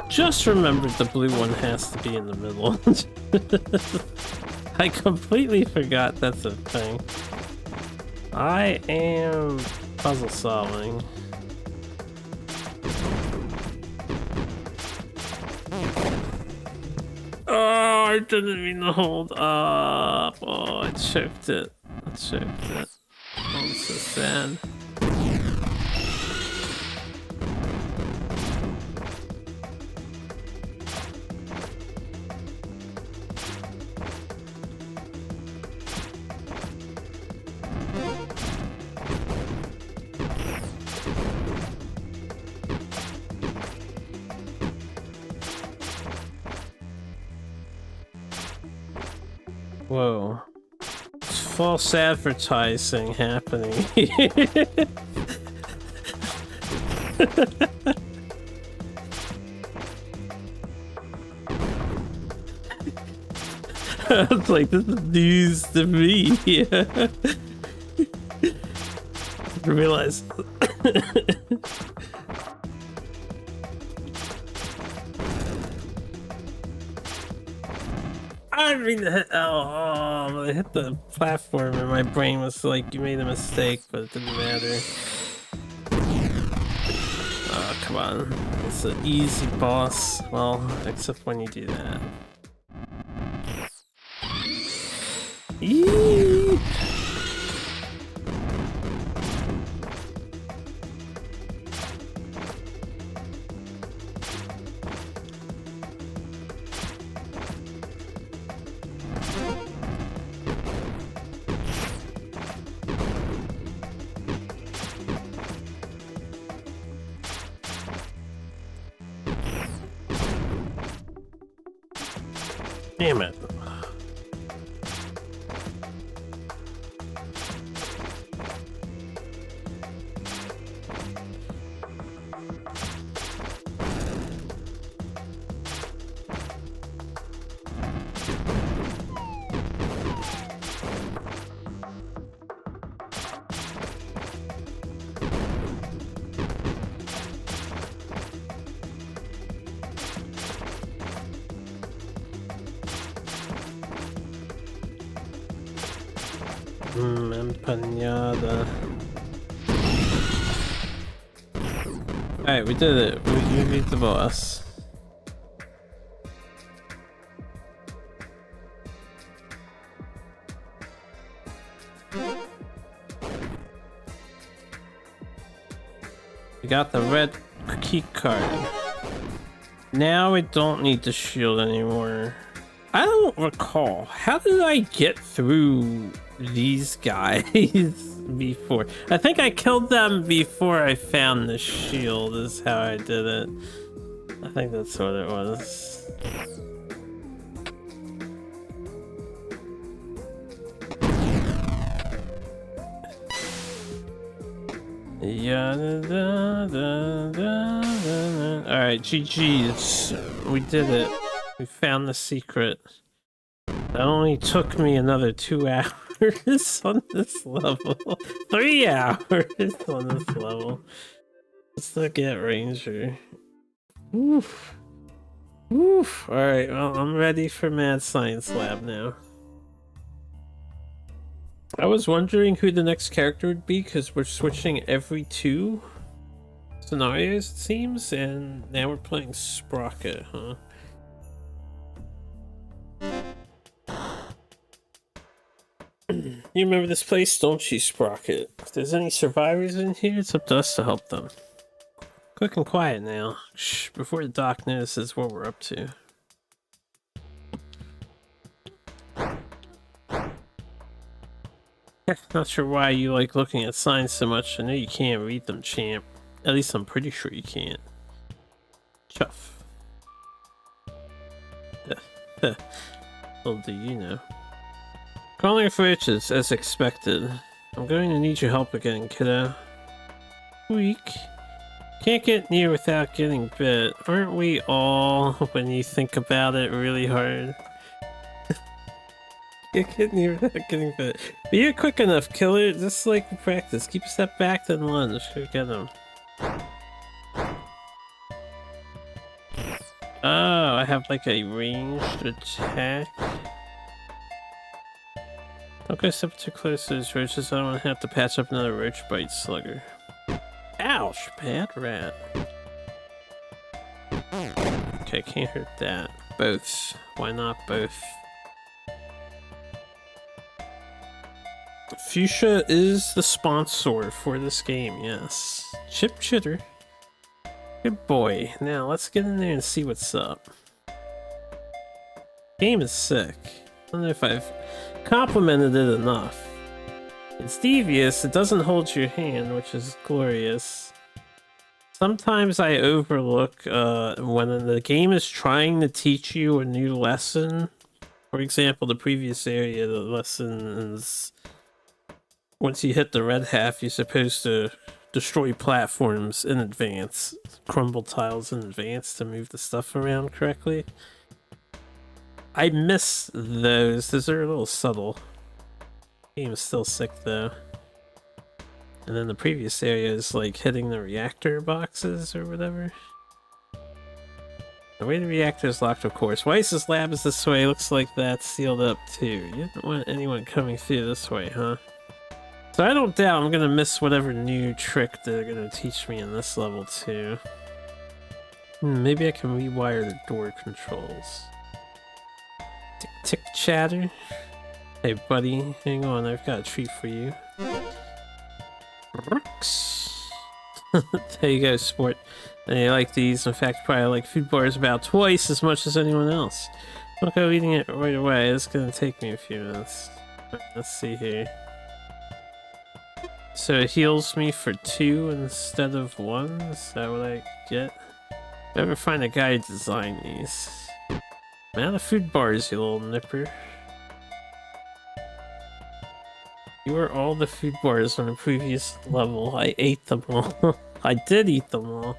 just remembered the blue one has to be in the middle. I completely forgot that's a thing. I am puzzle solving. Oh, I didn't mean to hold up. Oh, I choked it. I choked it. Oh, I'm so sad. Whoa. It's false advertising happening here. I was like, this is news to me. I realized. I mean, I hit the platform and my brain was like, you made a mistake, but it didn't matter. Oh, come on. It's an easy boss. Well, except when you do that. Yee! Damn it. Empanada. Alright, we did it. We beat the boss. We got the red key card. Now we don't need the shield anymore. I don't recall. How did I get through these guys before? I think I killed them before I found the shield is how I did it. I think that's what it was. Yeah. Alright, GG's. We did it. We found the secret. That only took me another 2 hours on this level. 3 hours on this level. Let's look at Ranger. Oof. Oof. Alright, well, I'm ready for Mad Science Lab now. I was wondering who the next character would be because we're switching every 2 scenarios, it seems, and now we're playing Sprocket, huh? You remember this place, don't you, Sprocket? If there's any survivors in here, it's up to us to help them. Quick and quiet now. Shh, before the doc notices what we're up to. Not sure why you like looking at signs so much. I know you can't read them, champ. At least I'm pretty sure you can't. Chuff. Little do you know. Calling for itches, as expected. I'm going to need your help again, kiddo. Weak. Can't get near without getting bit. Aren't we all, when you think about it really hard? Can't get near without getting bit. But you're quick enough, killer. Just like we practice. Keep a step back, then lunge. Go get him. Oh, I have like a ranged attack. Don't go step too close to those roaches. I don't want to have to patch up another roach bite slugger. Ouch, bad rat. Okay, can't hurt that. Both. Why not both? Fuchsia is the sponsor for this game, yes. Chip Chitter. Good boy. Now let's get in there and see what's up. Game is sick. I don't know if I've complimented it enough. It's devious, it doesn't hold your hand, which is glorious. Sometimes I overlook when the game is trying to teach you a new lesson. For example, the previous area, the lesson is once you hit the red half, you're supposed to destroy platforms in advance, crumble tiles in advance to move the stuff around correctly. I miss those. Those are a little subtle. Game is still sick though. And then the previous area is like hitting the reactor boxes or whatever. The way the reactor is locked, of course. Weiss's lab is this way. Looks like that's sealed up too. You didn't want anyone coming through this way, huh? So I don't doubt I'm gonna miss whatever new trick they're gonna teach me in this level too. Maybe I can rewire the door controls. Tick tick chatter. Hey buddy, hang on, I've got a treat for you. There you go, sport. And you like these, in fact probably like food bars about twice as much as anyone else. Don't go eating it right away, it's gonna take me a few minutes. Let's see here. So it heals me for 2 instead of 1? Is that what I get? Never find a guy to design these. I'm out of food bars, you little nipper. You were all the food bars on the previous level. I ate them all. I did eat them all.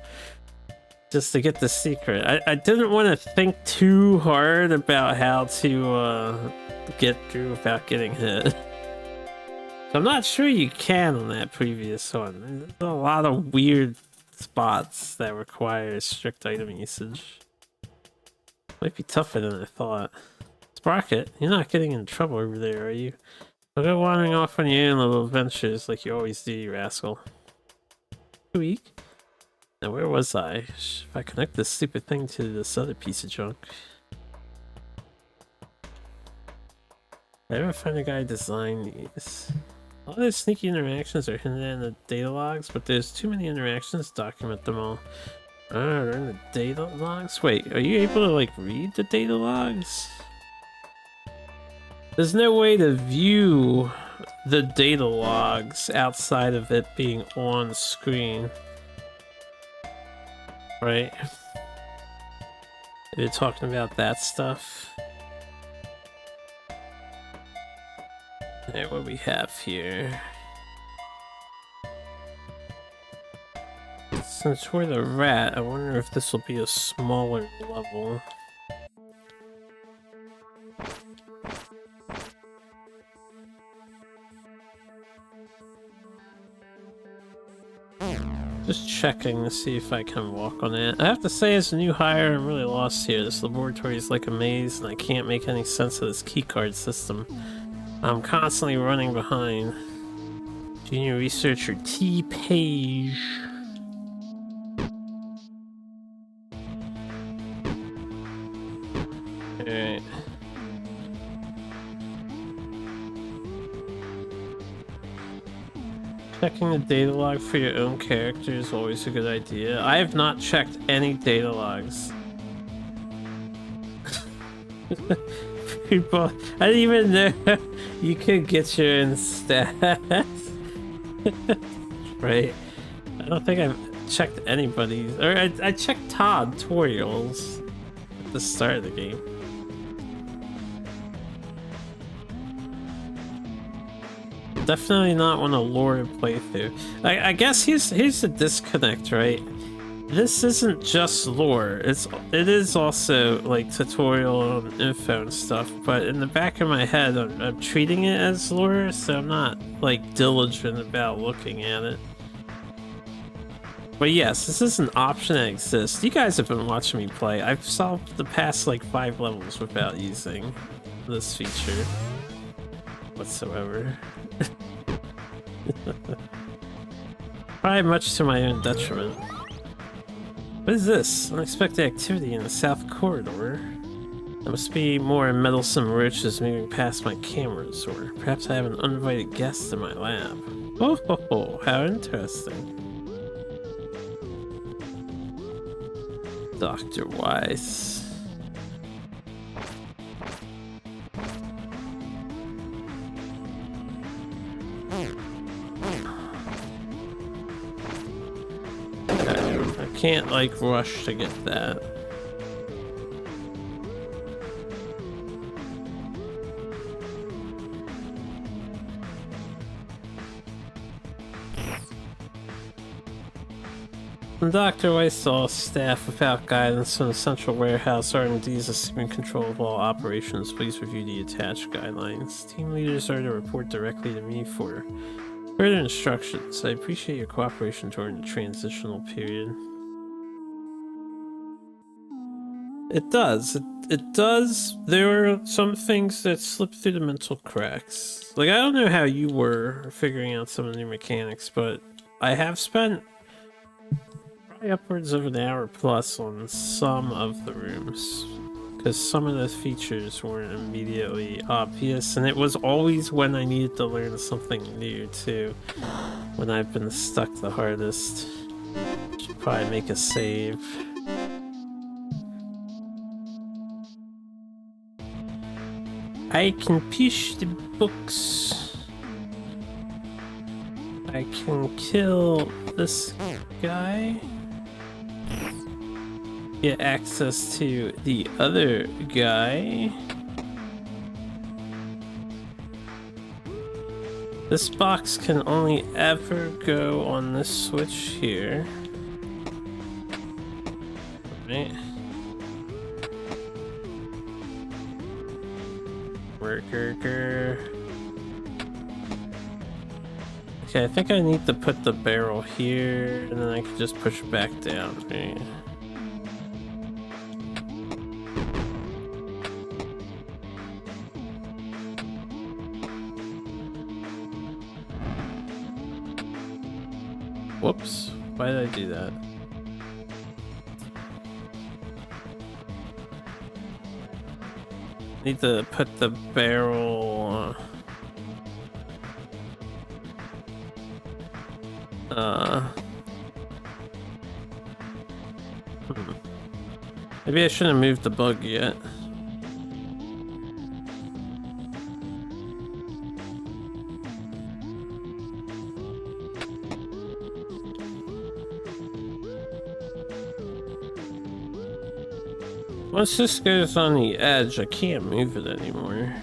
Just to get the secret. I didn't want to think too hard about how to get through without getting hit. I'm not sure you can on that previous one. There's a lot of weird spots that require strict item usage. Might be tougher than I thought. Sprocket, you're not getting in trouble over there, are you? I'll go wandering off on your own little adventures like you always do, you rascal. Weak. Now where was I? If I connect this stupid thing to this other piece of junk. I ever find a guy design these? A lot of sneaky interactions are hidden in the data logs, but there's too many interactions to document them all. They're in the data logs? Wait, are you able to like read the data logs? There's no way to view the data logs outside of it being on screen. Right? You're talking about that stuff. Alright, what we have here. Since we're the rat, I wonder if this will be a smaller level. Just checking to see if I can walk on it. I have to say, as a new hire, I'm really lost here. This laboratory is like a maze, and I can't make any sense of this keycard system. I'm constantly running behind. Junior researcher T. Page. Alright. Checking the data log for your own character is always a good idea. I have not checked any data logs. People, I didn't even know you could get your own stats. Right. I don't think I've checked anybody's, or I checked Todd tutorials at the start of the game. Definitely not want a lore playthrough. I guess here's the disconnect, right? This isn't just lore. It is also like tutorial and info and stuff. But in the back of my head, I'm treating it as lore, so I'm not like diligent about looking at it. But yes, this is an option that exists. You guys have been watching me play. I've solved the past like 5 levels without using this feature whatsoever. Probably much to my own detriment. What is this? Unexpected activity in the south corridor. There must be more meddlesome roaches moving past my cameras, or perhaps I have an uninvited guest in my lab. Oh, ho, ho, how interesting. Dr. Weiss. I can't like rush to get that. Dr. Weiss saw staff without guidance from the central warehouse. R&D is assuming control of all operations. Please review the attached guidelines. Team leaders are to report directly to me for further instructions. I appreciate your cooperation during the transitional period. It does. It does. There are some things that slip through the mental cracks. Like, I don't know how you were figuring out some of the new mechanics, but I have spent probably upwards of an hour plus on some of the rooms, because some of the features weren't immediately obvious, and it was always when I needed to learn something new too, when I've been stuck the hardest. Should probably make a save. I can push the books. I can kill this guy. Get access to the other guy. This box can only ever go on this switch here. Right. Okay, I think I need to put the barrel here, and then I can just push it back down. Right. Whoops, why did I do that? Need to put the barrel maybe I shouldn't have moved the bug yet. Once this goes on the edge, I can't move it anymore.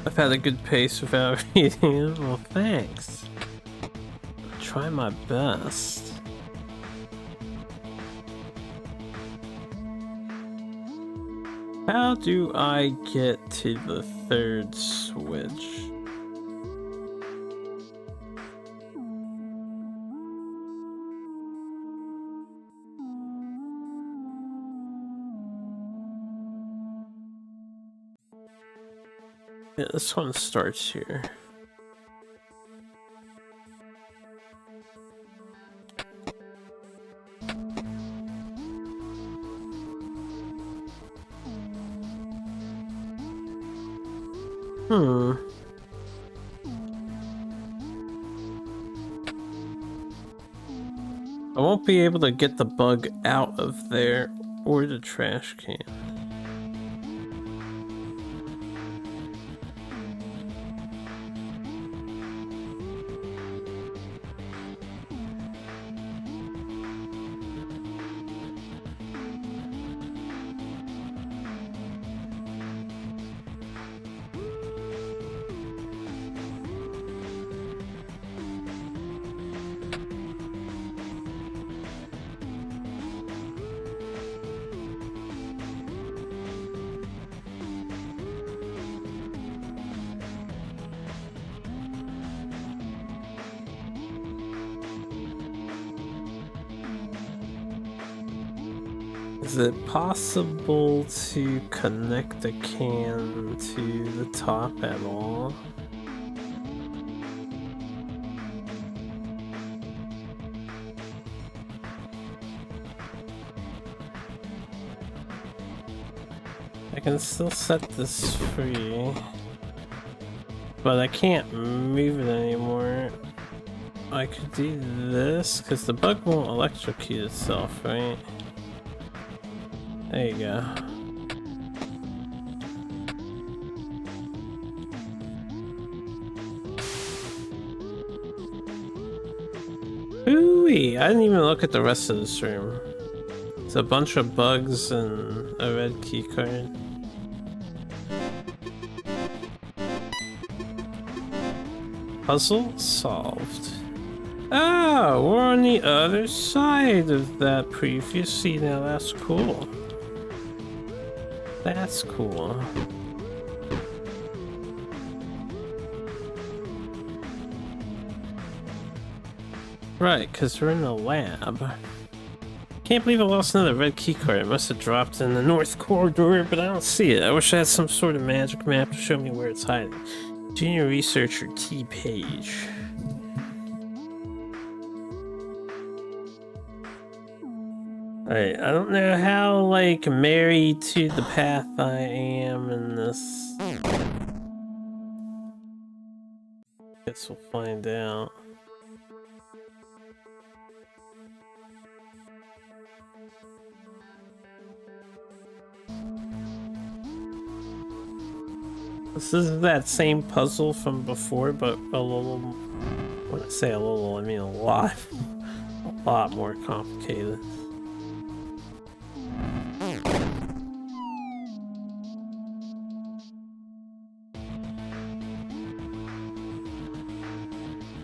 I've had a good pace without reading it. Well, thanks. Try my best. How do I get to the third switch? Yeah, this one starts here. I won't be able to get the bug out of there or the trash can. Is it possible to connect the can to the top at all? I can still set this free, but I can't move it anymore. I could do this, because the bug won't electrocute itself, right? There you go. Ooh-wee! I didn't even look at the rest of this room. It's a bunch of bugs and a red key card. Puzzle solved. Oh, we're on the other side of that previously. Now that's cool. That's cool. Right, because we're in the lab. Can't believe I lost another red keycard. It must have dropped in the north corridor, but I don't see it. I wish I had some sort of magic map to show me where it's hiding. Junior Researcher T page. Alright, I don't know how, like, married to the path I am in this. Guess we'll find out. This is that same puzzle from before, but a little, when I say a little, I mean a lot more complicated.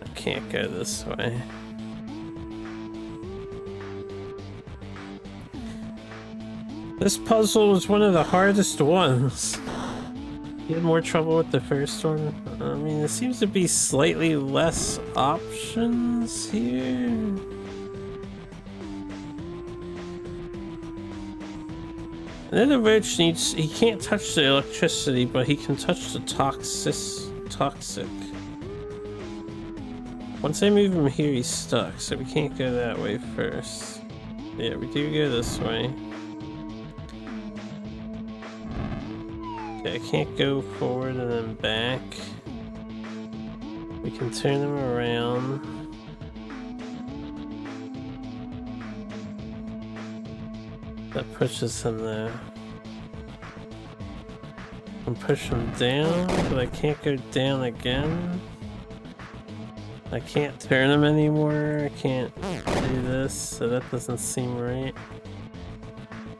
I can't go this way. This puzzle is one of the hardest ones. You had more trouble with the first one? I mean, there seems to be slightly less options here. And then the roach needs, he can't touch the electricity, but he can touch the toxic. Once I move him here, he's stuck, so we can't go that way first. Yeah, we do go this way. I can't go forward and then back. We can turn them around. That pushes him there. I can push him down, but I can't go down again. I can't turn him anymore. I can't do this, so that doesn't seem right.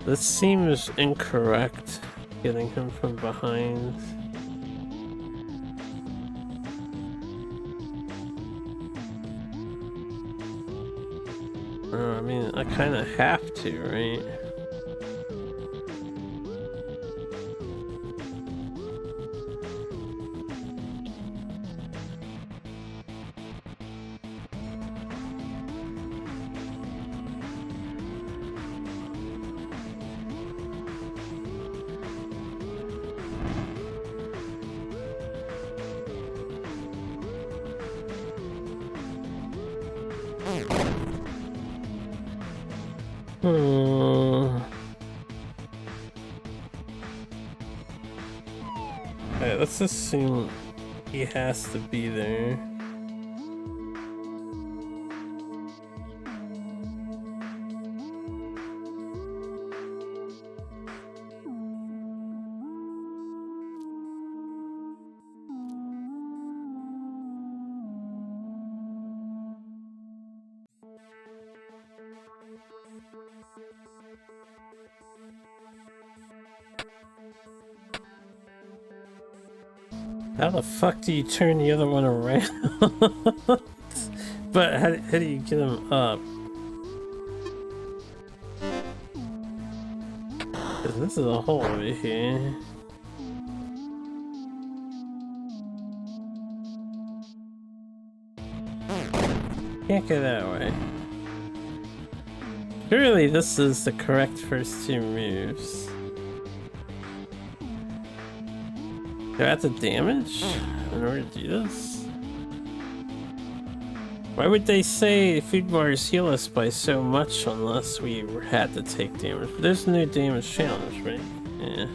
This seems incorrect. Getting him from behind. I mean, I kind of have to, right? Alright, let's assume he has to be there. How the fuck do you turn the other one around? But how do you get him up? 'Cause this is a hole over here. Can't go that way. Surely this is the correct first two moves. Do I have to damage in order to do this? Why would they say food bars heal us by so much unless we had to take damage? But there's no damage challenge, right? Yeah.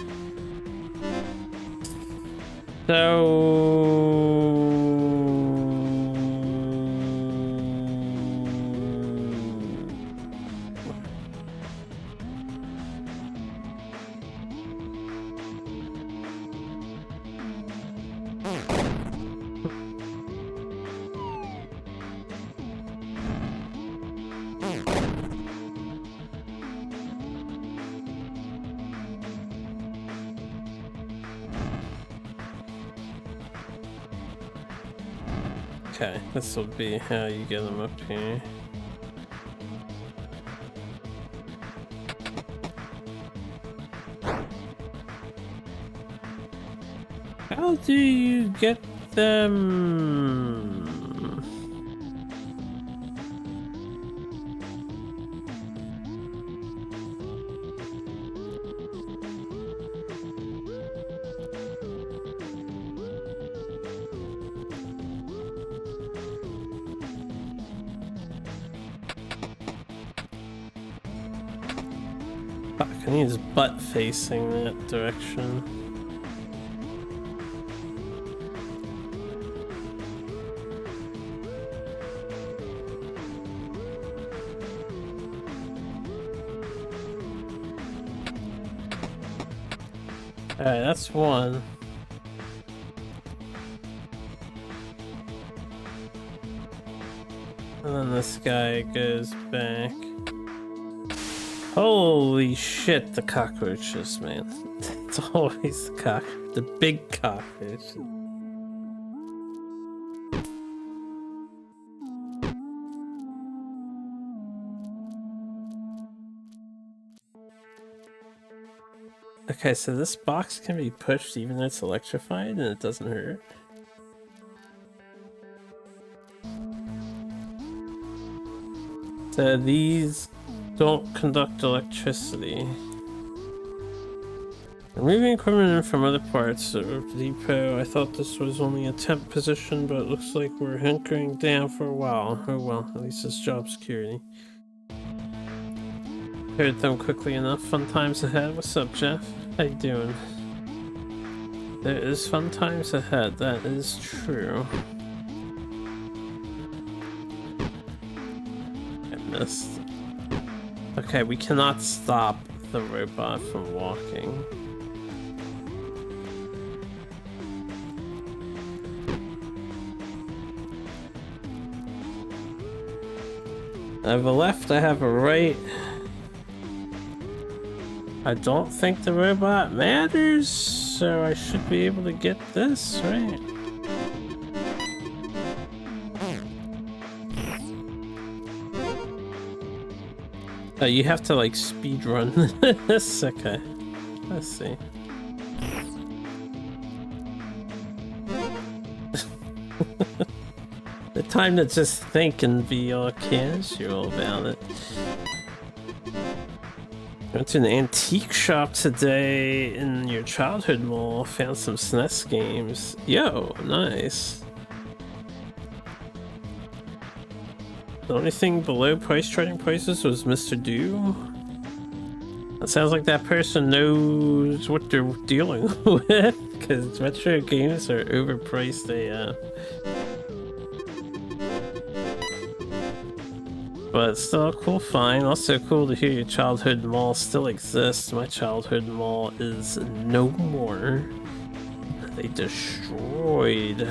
Okay, this will be how you get them up here. How do you get them? Fuck, I need his butt facing that direction. Alright, that's one. And then this guy goes back. Holy shit, the cockroaches, man. It's always the big cockroaches. Okay, so this box can be pushed even though it's electrified and it doesn't hurt. So these don't conduct electricity. Removing equipment from other parts of the depot. I thought this was only a temp position, but it looks like we're hunkering down for a while. Oh well, at least it's job security. Heard them quickly enough. Fun times ahead. What's up, Jeff? How you doing? There is fun times ahead, that is true. I missed. Okay, we cannot stop the robot from walking. I have a left, I have a right. I don't think the robot matters, so I should be able to get this, right? Oh, you have to like speed run this. Okay, let's see. The time to just think and be all casual about it. Went to an antique shop today in your childhood mall. Found some SNES games. Yo, nice. The only thing below price charting prices was Mr. Do. It sounds like that person knows what they're dealing with, because retro games are overpriced AF. But still a cool find. Also cool to hear your childhood mall still exists. My childhood mall is no more. They destroyed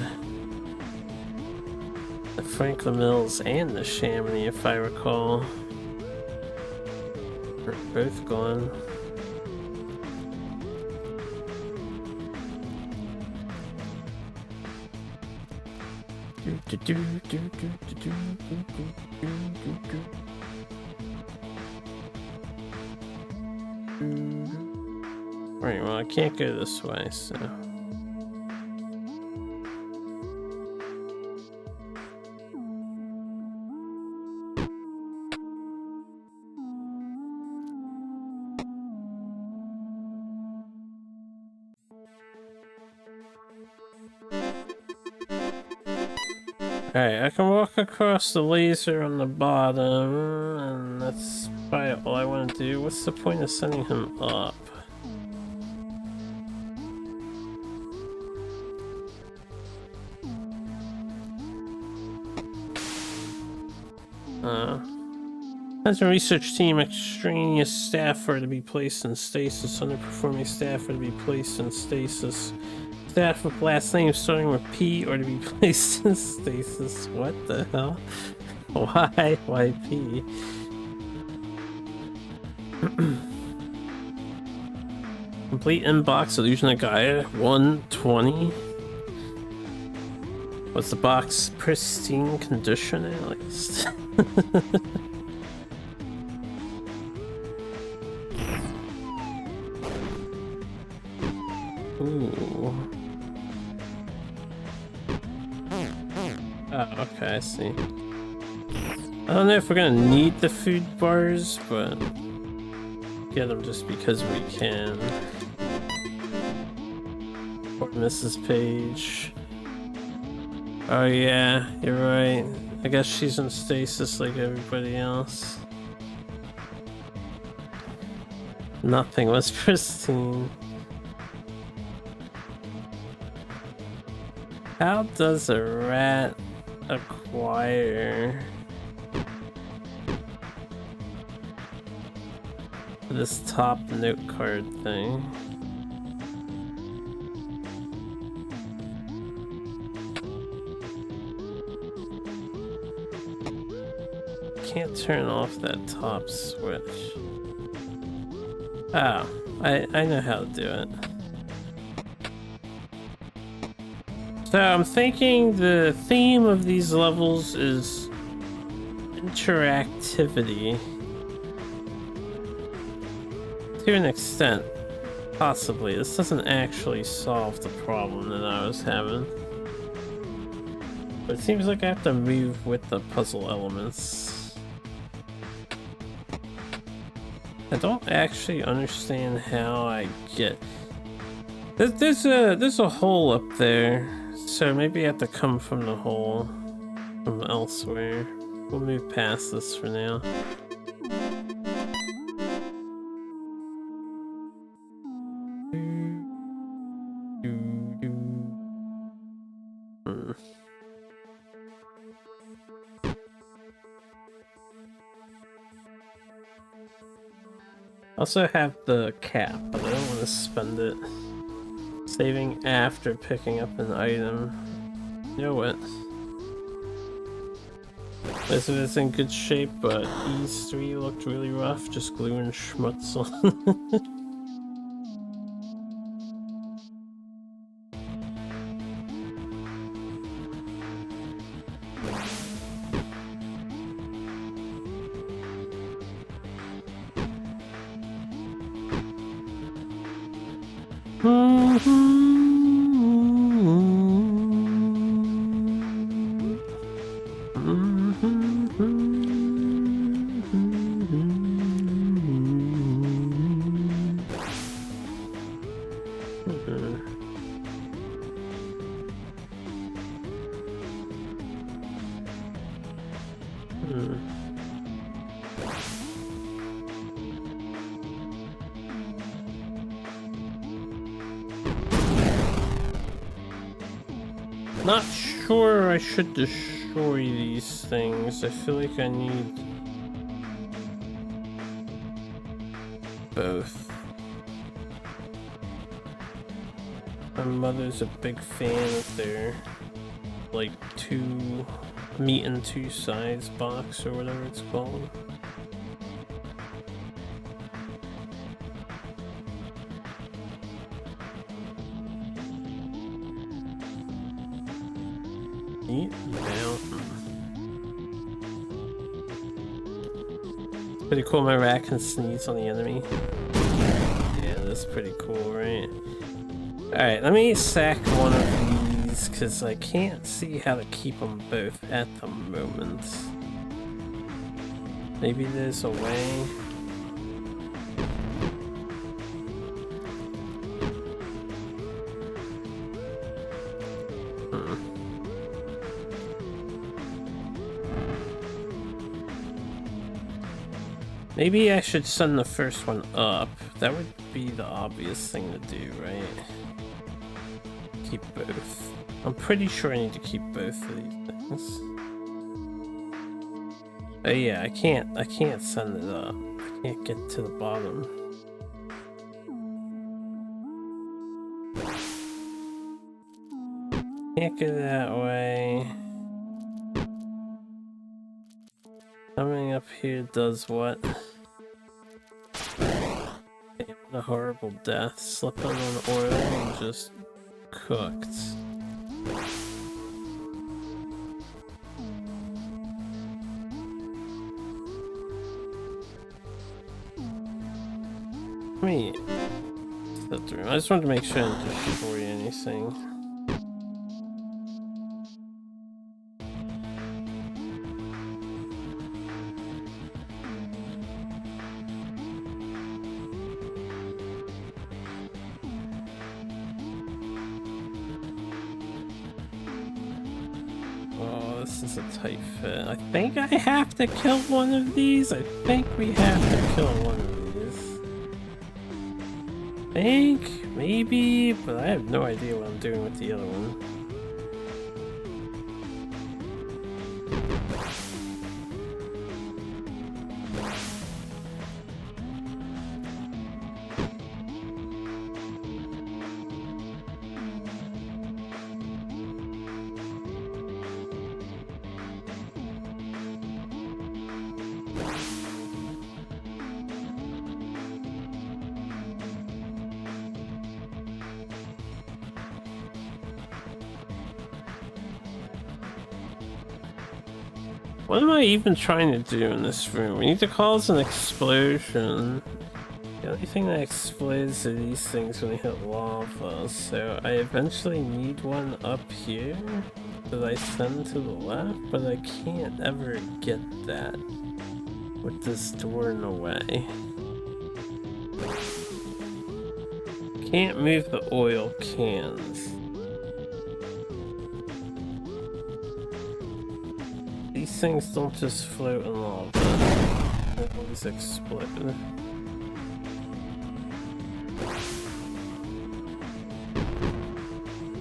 the Franklin Mills and the Chamonix, if I recall. They're both gone. Right, well, I can't go this way, so. Alright, I can walk across the laser on the bottom, and that's probably all I want to do. What's the point of sending him up? As a research team, extraneous staff are to be placed in stasis, underperforming staff are to be placed in stasis. Staff with last names starting with P or to be placed in stasis. What the hell? Why? Why P? Complete inbox illusion of Gaia 120. Was the box pristine condition at least? Ooh. Oh, okay, I see. I don't know if we're gonna need the food bars, but get them just because we can. Poor Mrs. Page. Oh yeah, you're right. I guess she's in stasis like everybody else. Nothing was pristine. How does a rat acquire this top note card thing? Can't turn off that top switch. Oh, I know how to do it. So I'm thinking the theme of these levels is interactivity. To an extent, possibly. This doesn't actually solve the problem that I was having. But it seems like I have to move with the puzzle elements. I don't actually understand how I get... There's a hole up there. So maybe I have to come from the hole from elsewhere. We'll move past this for now. Also have the cap, but I don't want to spend it. Saving after picking up an item. You know what? This is in good shape, but E3 looked really rough, just gluing schmutz on. Not sure I should destroy these things. I feel like I need both. My mother's a big fan of their like meat and two sides box or whatever it's called. Eat mountain. It's pretty cool. My rat can sneeze on the enemy. Yeah, that's pretty cool, right? Alright, let me sack one of these because I can't see how to keep them both at the moment. Maybe there's a way. Maybe I should send the first one up. That would be the obvious thing to do, right? Keep both. I'm pretty sure I need to keep both of these things. Oh yeah, I can't send it up. I can't get to the bottom. Can't go that way. Coming up here does what? A horrible death. Slipping on oil and just cooked. I just wanted to make sure I didn't destroy anything. This is a tight fit. I think I have to kill one of these. I think we have to kill one of these. I think, maybe, but I have no idea what I'm doing with the other one. What am I even trying to do in this room? We need to cause an explosion. The only thing that explodes are these things when they hit lava, so I eventually need one up here that I send to the left, but I can't ever get that with this door in the way. Can't move the oil cans. These things don't just float in lava, they always explode.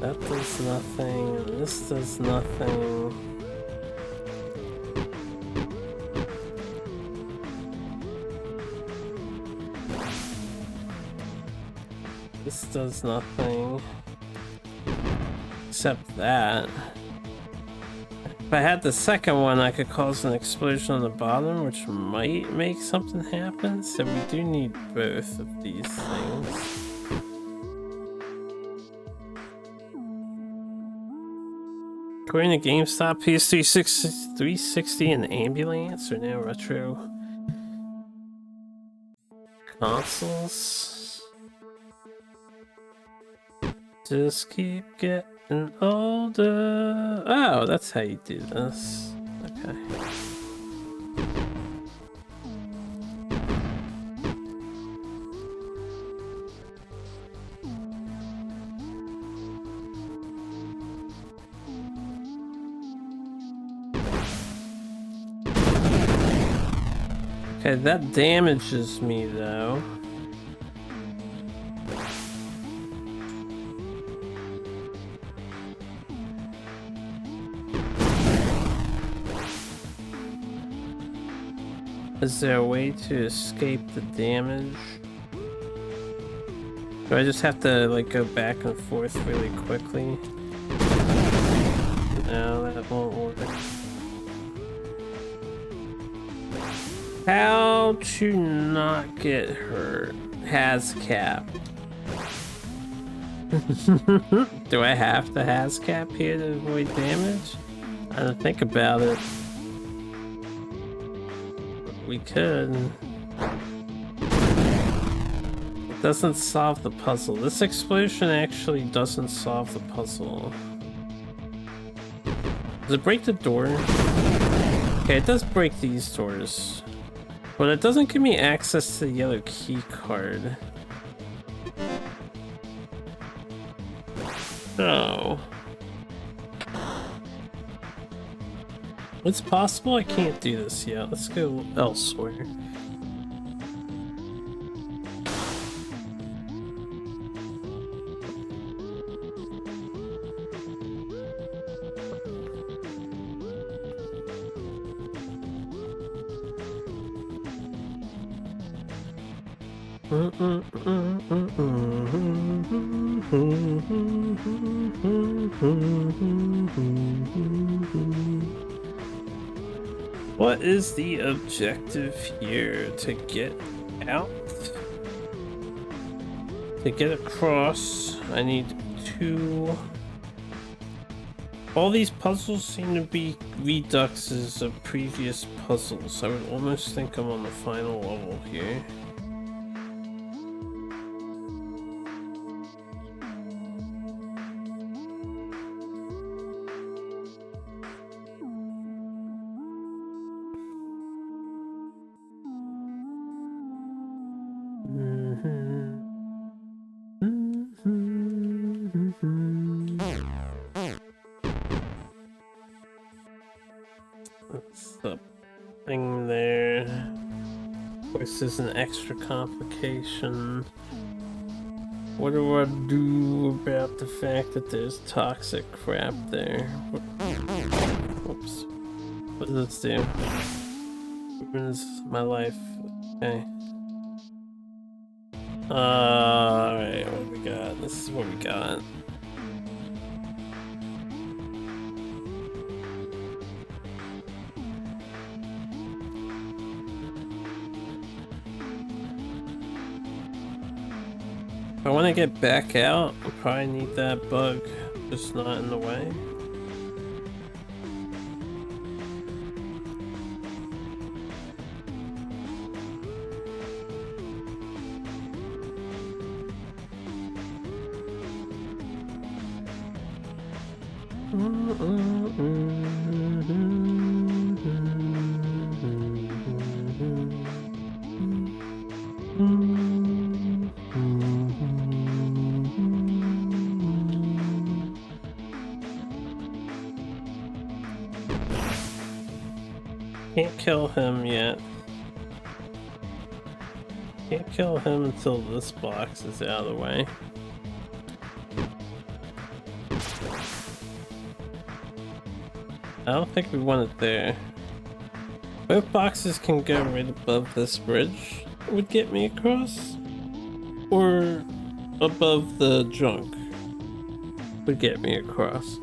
That does nothing, and this does nothing. This does nothing. Except that. If I had the second one, I could cause an explosion on the bottom, which might make something happen, so we do need both of these things. According to GameStop, PS3 360 and Ambulance are now retro consoles. Just keep getting older. Oh, that's how you do this. Okay. Okay, that damages me though. Is there a way to escape the damage? Do I just have to like go back and forth really quickly? No, that won't work. How to not get hurt? Hazcap. Do I have to Hazcap here to avoid damage? I don't think about it. We could. It doesn't solve the puzzle. This explosion actually doesn't solve the puzzle. Does it break the door? Okay, it does break these doors. But it doesn't give me access to the yellow key card. Oh. It's possible I can't do this yet. Let's go elsewhere. What is the objective here? To get out? To get across, I need 2. All these puzzles seem to be reduxes of previous puzzles. I would almost think I'm on the final level here. That's the thing there. Of course, there's an extra complication. What do I do about the fact that there's toxic crap there? Whoops. What does this do? Ruins my life. Okay. Alright, what do we got? This is what we got. If I want to get back out, I probably need that bug just not in the way. Can't kill him yet. Can't kill him until this box is out of the way. I don't think we want it there. Both boxes can go right above this bridge. Would get me across. Or above the junk would get me across.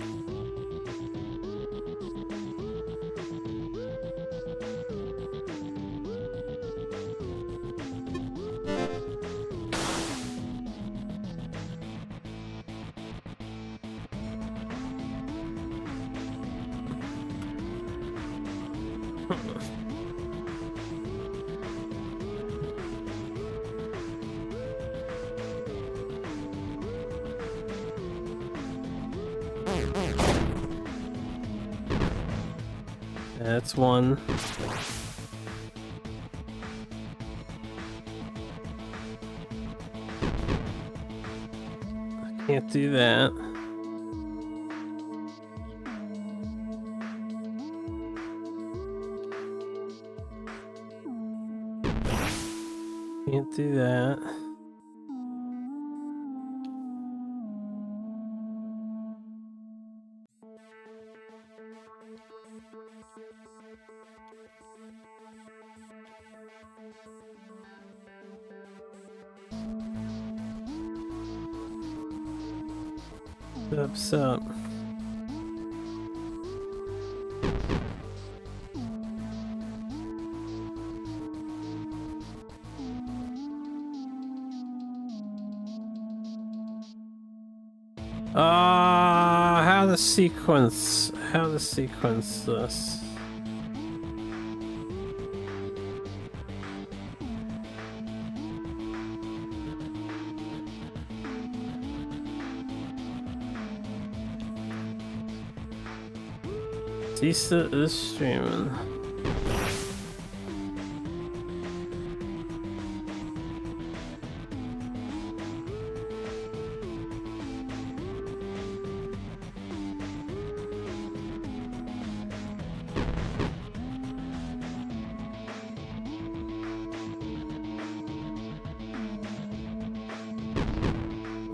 That's one. I can't do that. Can't do that. Up. How to sequence this. Lisa is streaming.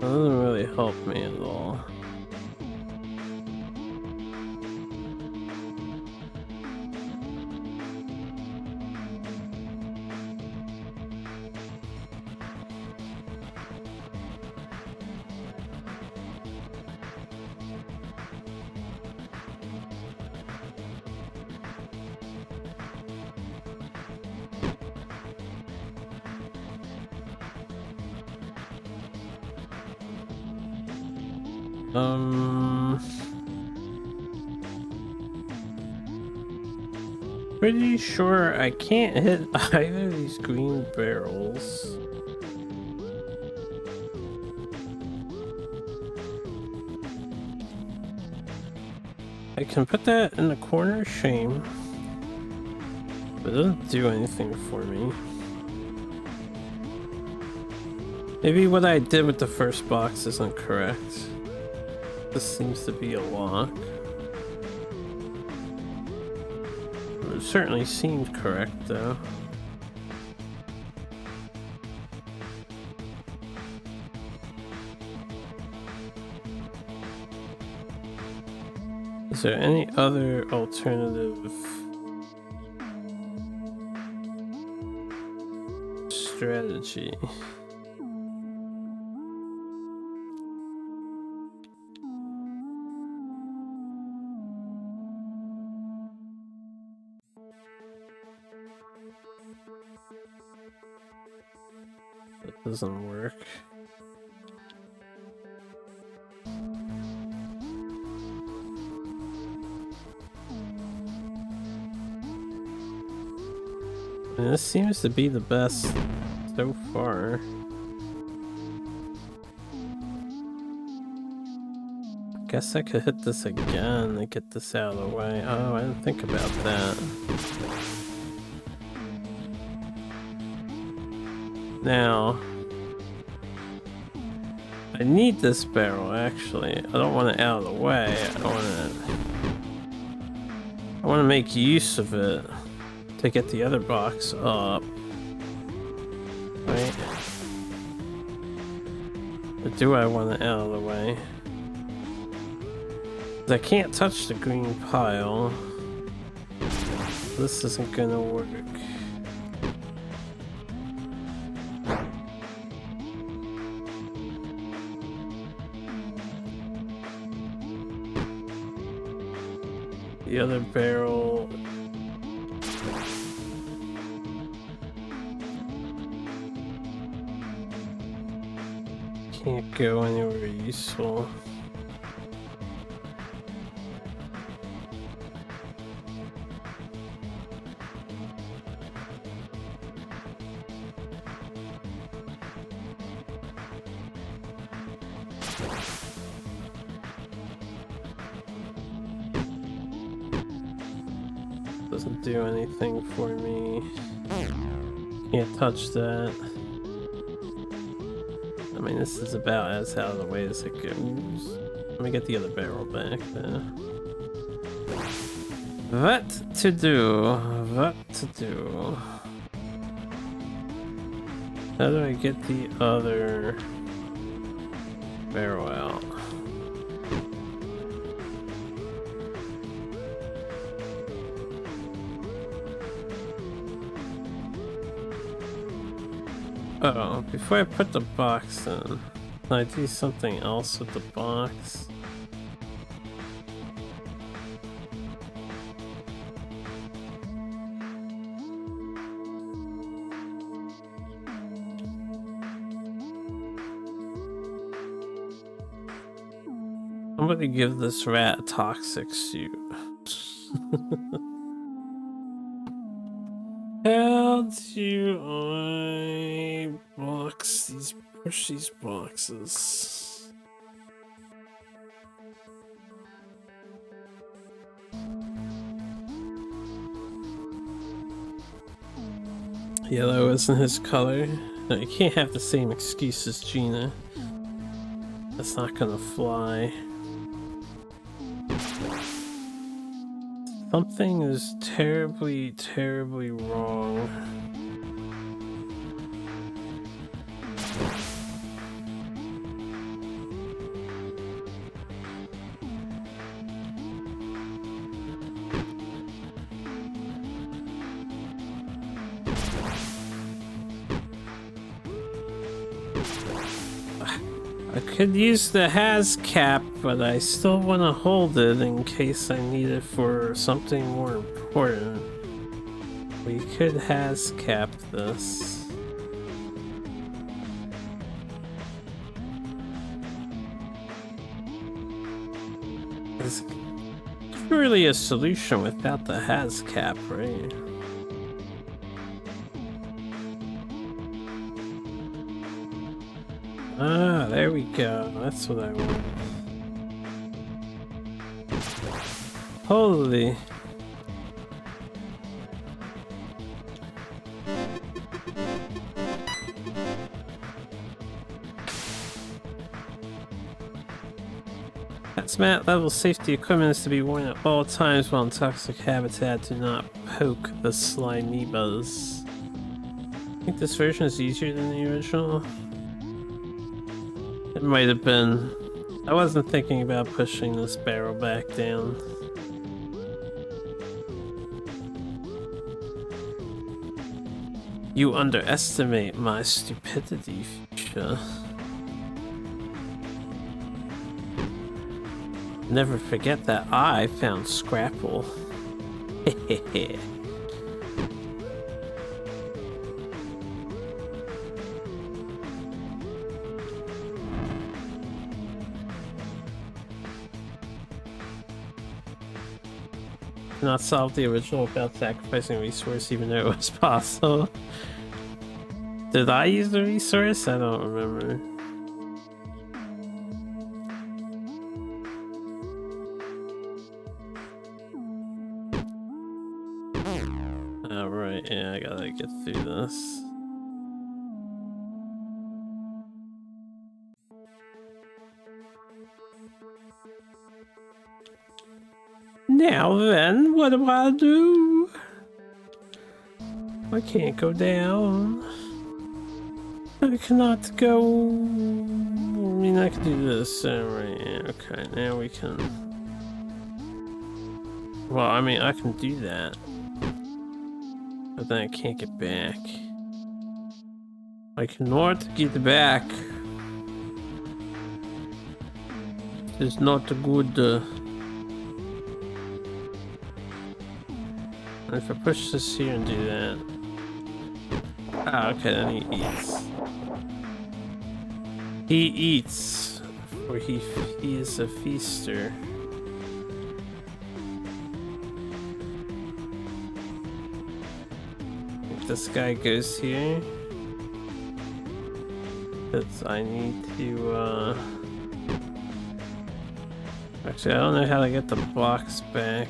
That doesn't really help me at all. Pretty sure I can't hit either of these green barrels. I can put that in the corner of shame, but it doesn't do anything for me. Maybe what I did with the first box isn't correct. This seems to be a lock. It certainly seemed correct, though. Is there any other alternative strategy? That doesn't work. And this seems to be the best so far. Guess I could hit this again and get this out of the way. Oh, I didn't think about that. Now, I need this barrel actually. I don't want it out of the way. I want to make use of it to get the other box up. Right? Or do I want it out of the way? I can't touch the green pile. This isn't gonna work. The other barrel. Can't go anywhere useful. Doesn't do anything for me. Can't touch that. I mean, this is about as out of the way as it goes. Let me get the other barrel back there. What to do? What to do? How do I get the other barrel out? Oh, before I put the box in, can I do something else with the box? Somebody give this rat a toxic suit. How do I push these boxes? Yellow isn't his color. No, you can't have the same excuse as Gina. That's not gonna fly. Something is terribly, terribly wrong. I could use the has cap, but I still want to hold it in case I need it for something more important. We could has cap this. There's surely a solution without the has cap, right? Ah, there we go. That's what I want. Holy. Hazmat level safety equipment is to be worn at all times while in toxic habitat. Do not poke the Slimebas. I think this version is easier than the original. It might have been. I wasn't thinking about pushing this barrel back down. You underestimate my stupidity, Fuchsia. Never forget that I found Scrapple. Hehehe. Not solve the original without sacrificing resource, even though it was possible. Did I use the resource? I don't remember. Oh, right, yeah, I gotta get through this. Now then, what do I do? I can't go down. I cannot go. I mean, I can do this. Right, yeah, okay, now we can. Well, I mean, I can do that. But then I can't get back. I cannot get back. It's not good. If I push this here and do that. Ah, okay, then he eats. He eats, for he is a feaster. If this guy goes here, because I need to, actually, I don't know how to get the box back.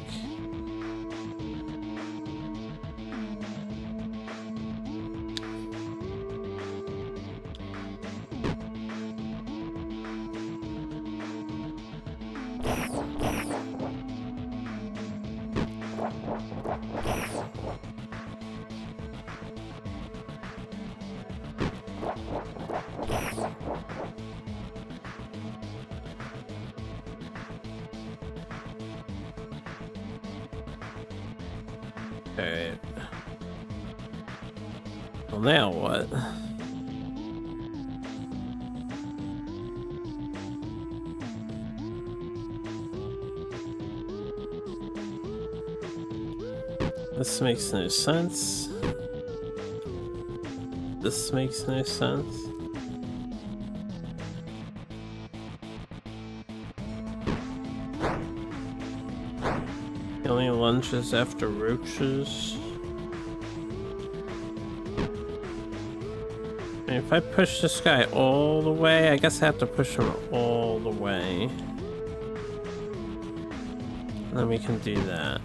Alright. Well, now what? This makes no sense. This makes no sense. He only lunges after roaches. I mean, if I push this guy all the way, I guess I have to push him all the way. And then we can do that.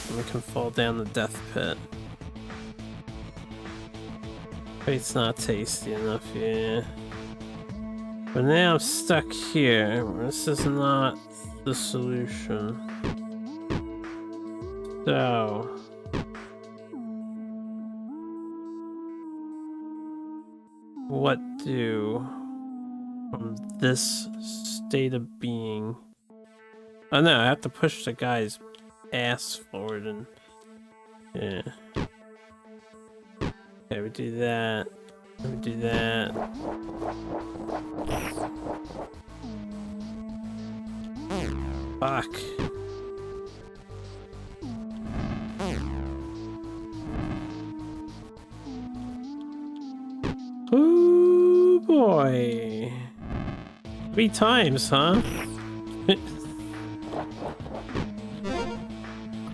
And we can fall down the death pit. But it's not tasty enough, yeah. But now I'm stuck here. This is not the solution. So... what do from this state of being? Oh no, I have to push the guy's ass forward and... yeah. Okay, we do that. We do that. Fuck. Ooh boy. 3 times, huh?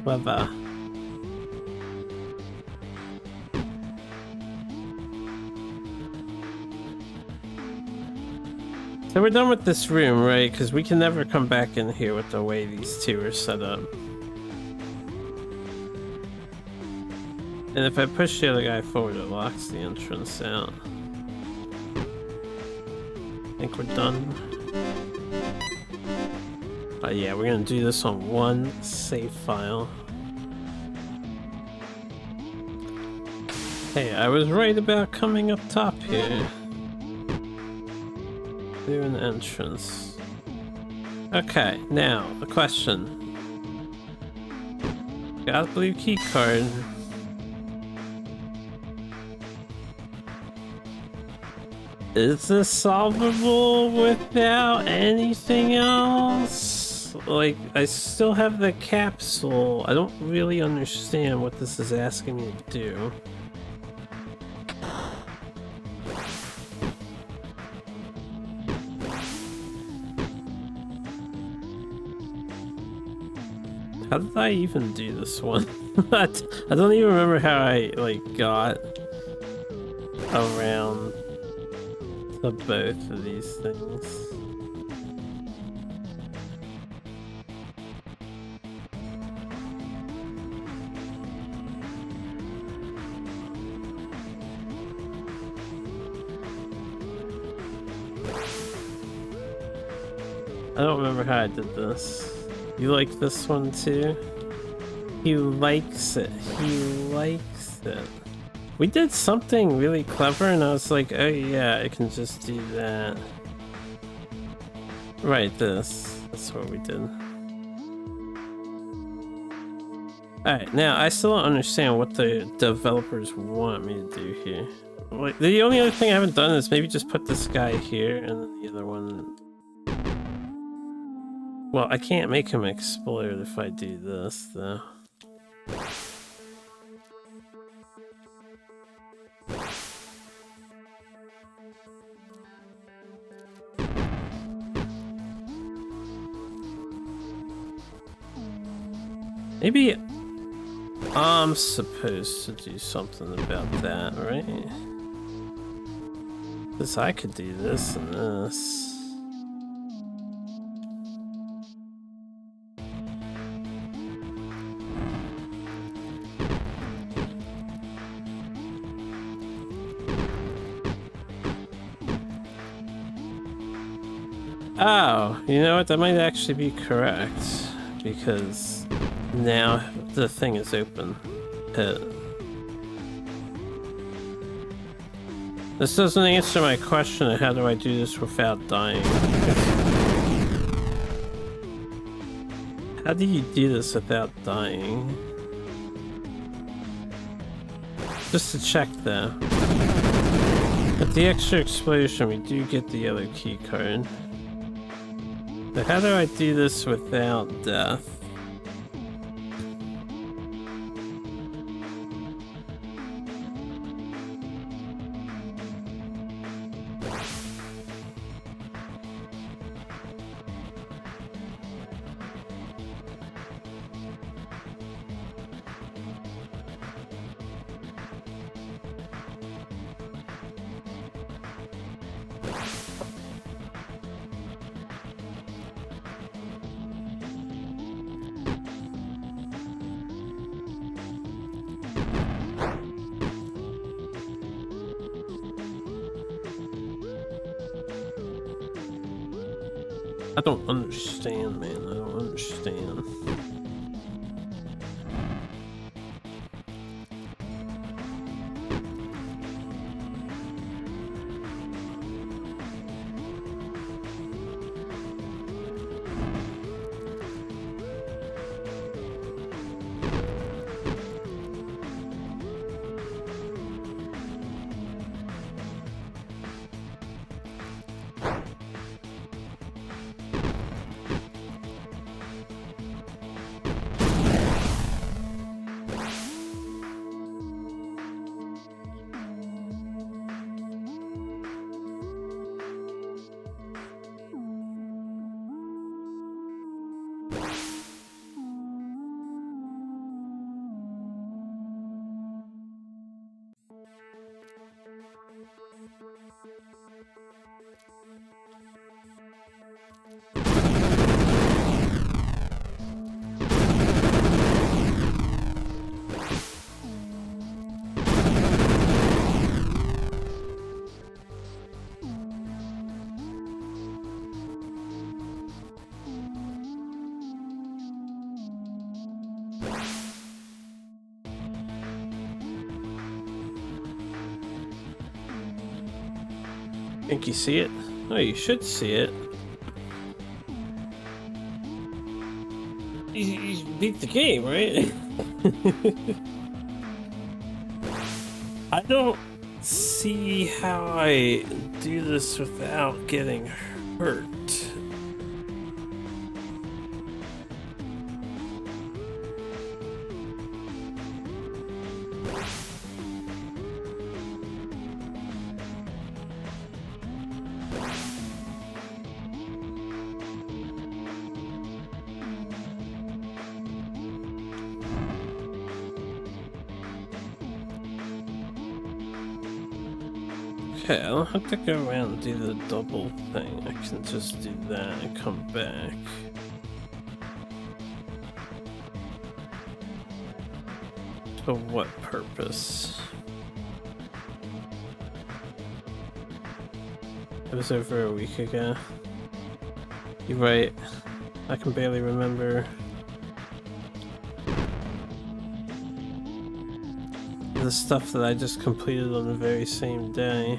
Clever. So we're done with this room, right? Because we can never come back in here with the way these two are set up. And if I push the other guy forward, it locks the entrance out. I think we're done. Oh yeah, we're gonna do this on one save file. Hey, I was right about coming up top here. Do an entrance. Okay, now the question. Got a blue key card. Is this solvable without anything else? Like, I still have the capsule. I don't really understand what this is asking me to do. How did I even do this one? I don't even remember how I, like, got around to both of these things. I don't remember how I did this. You like this one too? He likes it. He likes it. We did something really clever and I was like, oh yeah, I can just do that. Right, this. That's what we did. Alright, now I still don't understand what the developers want me to do here. Like, the only other thing I haven't done is maybe just put this guy here and then the other one... Well, I can't make him explode if I do this, though. Maybe I'm supposed to do something about that, right? Because I could do this and this. Oh, you know what? That might actually be correct. Because now the thing is open. This doesn't answer my question of how do I do this without dying. How do you do this without dying? Just to check though. With the extra explosion, we do get the other key card. But how do I do this without death? I don't understand, man. I don't understand. Think you see it? Oh, you should see it. You beat the game, right? I don't see how I do this without getting hurt. Okay, I don't have to go around and do the double thing. I can just do that and come back. For what purpose? It was over a week ago. You're right. I can barely remember. The stuff that I just completed on the very same day.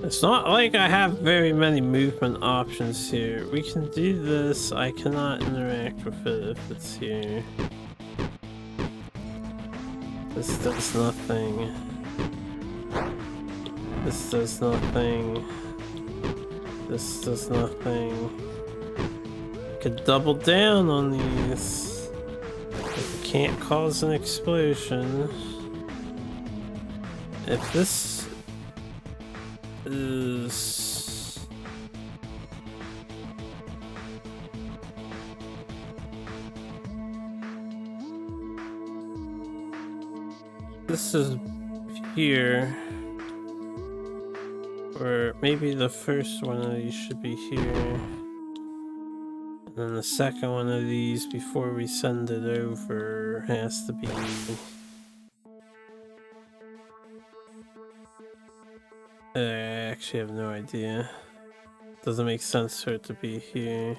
It's not like I have very many movement options here. We can do this. I cannot interact with it if it's here. This does nothing. This does nothing. This does nothing. I could double down on these. If it can't cause an explosion. If this is here, or maybe the first one of these should be here, and then the second one of these before we send it over has to be I actually have no idea. Doesn't make sense for it to be here.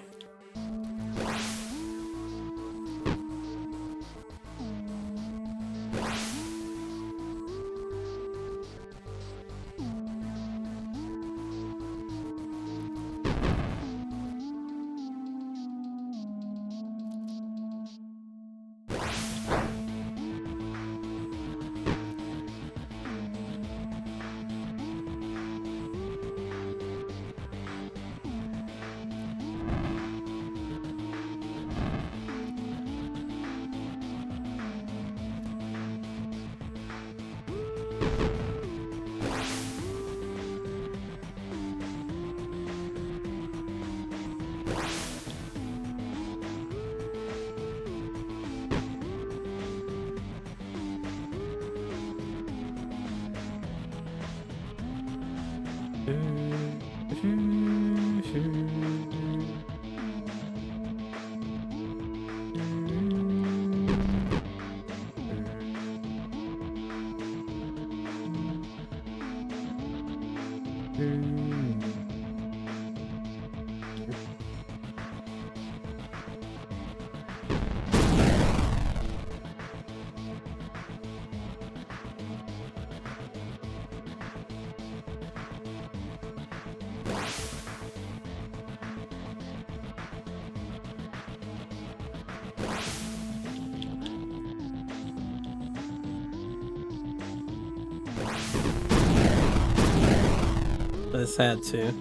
This had to.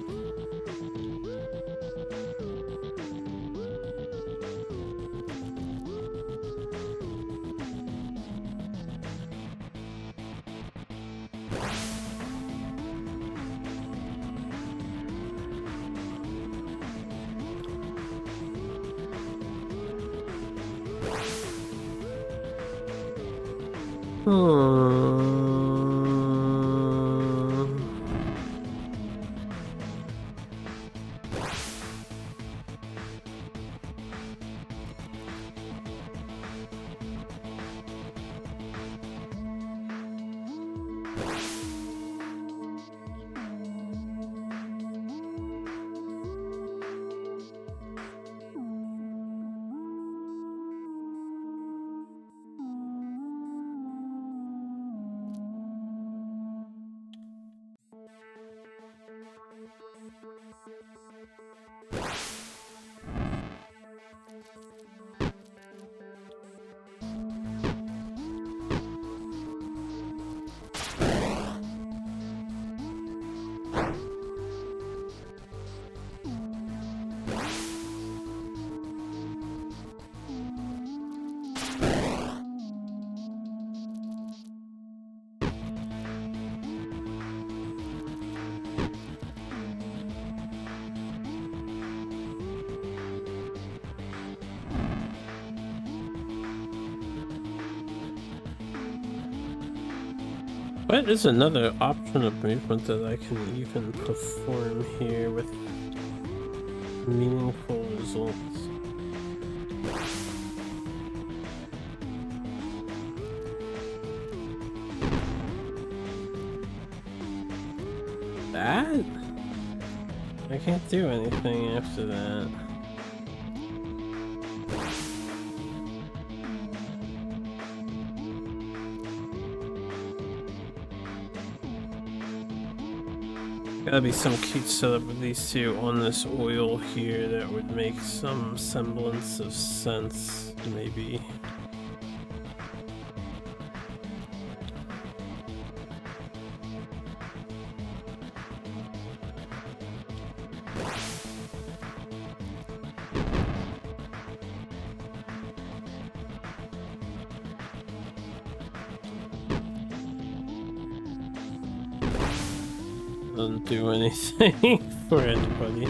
What is another option of movement that you can perform here with meaningful results? That? I can't do anything after that. Gotta be some cute setup with these two on this oil here that would make some semblance of sense, maybe. Doesn't do anything for anybody.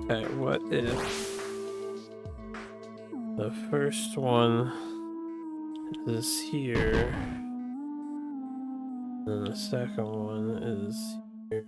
Okay, what if the first one is here, and the second one is here?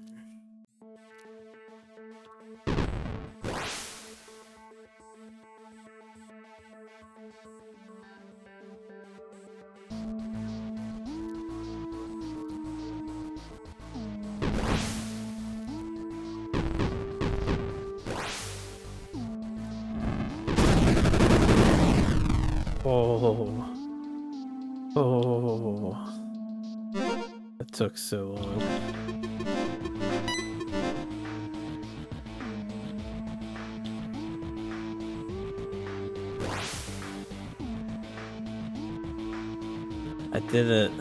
Oh, that took so long. I did it.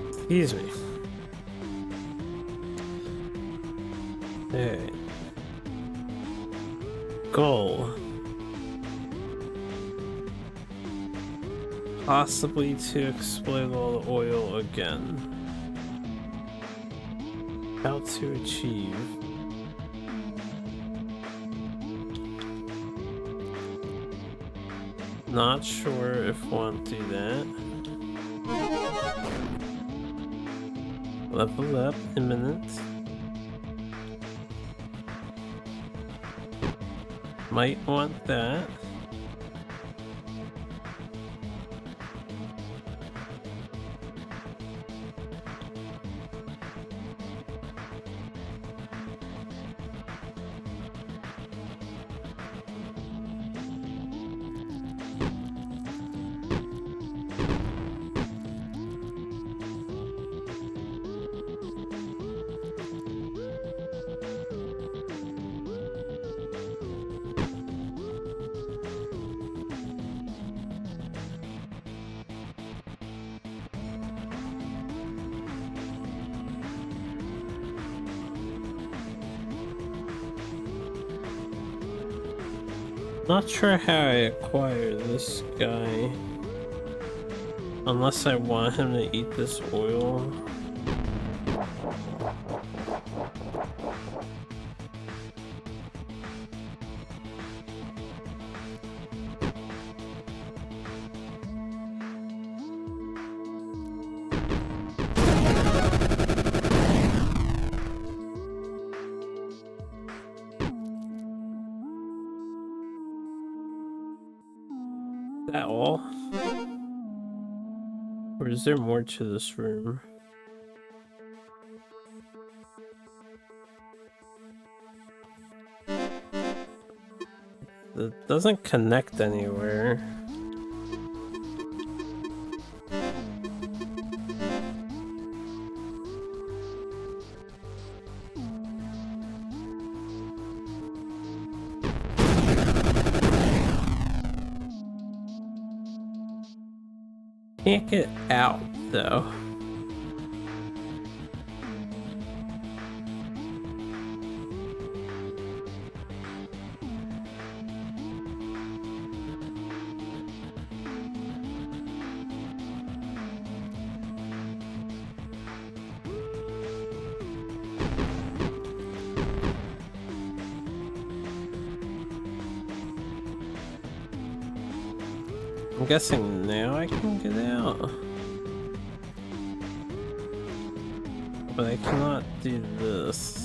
Excuse me. Alright. Goal. Possibly to explode all the oil again. How to achieve. Not sure if I want to do that. Level up, imminent. Might want that. Not sure how I acquire this guy. Unless I want him to eat this oil. That all? Or is there more to this room? It doesn't connect anywhere. Can't get out though. I'm guessing now I can get out. But I cannot do this.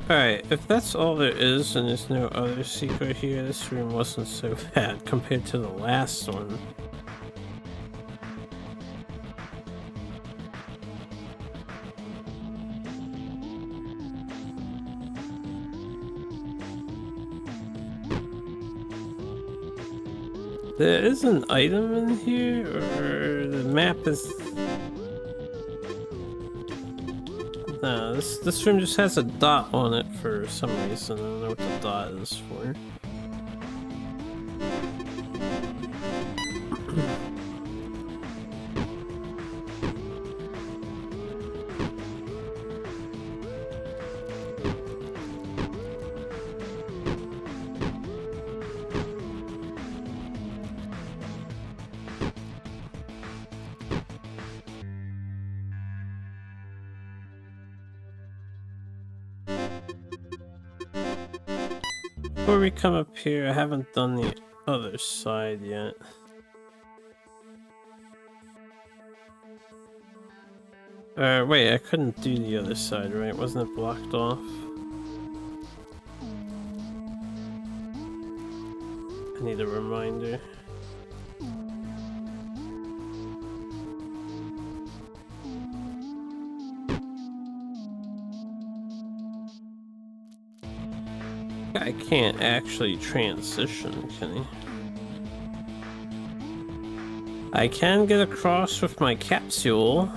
Alright, if that's all there is and there's no other secret here, this room wasn't so bad compared to the last one. There is an item in here, or the map is... No, this room just has a dot on it for some reason. I don't know what the dot is for. Before we come up here, I haven't done the other side yet. Wait, I couldn't do the other side, right? Wasn't it blocked off? I need a reminder. guy can't actually transition, can he? I can get across with my capsule.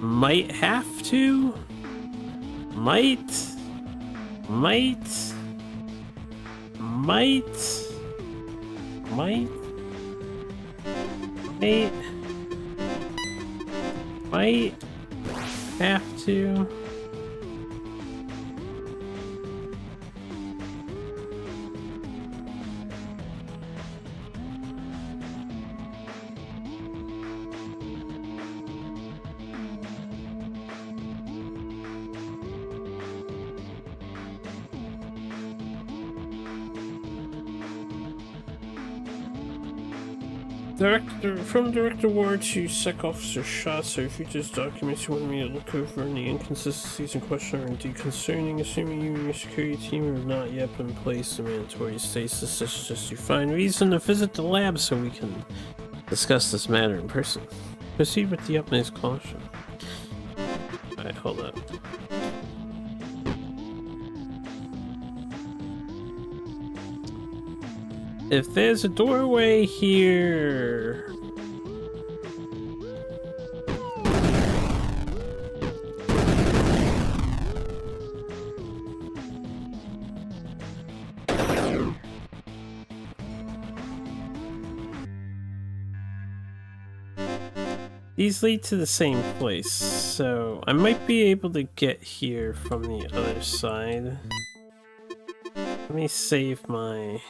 Might have to. Might. Have to. From Director Ward to Sec Officer Schatzer, if you just documents you want me to look over any inconsistencies in question are indeed concerning, assuming you and your security team have not yet been placed in mandatory stasis, such you find reason to visit the lab so we can discuss this matter in person. Proceed with the utmost caution. Alright, hold up. If there's a doorway here... These lead to the same place, so I might be able to get here from the other side. Let me save my...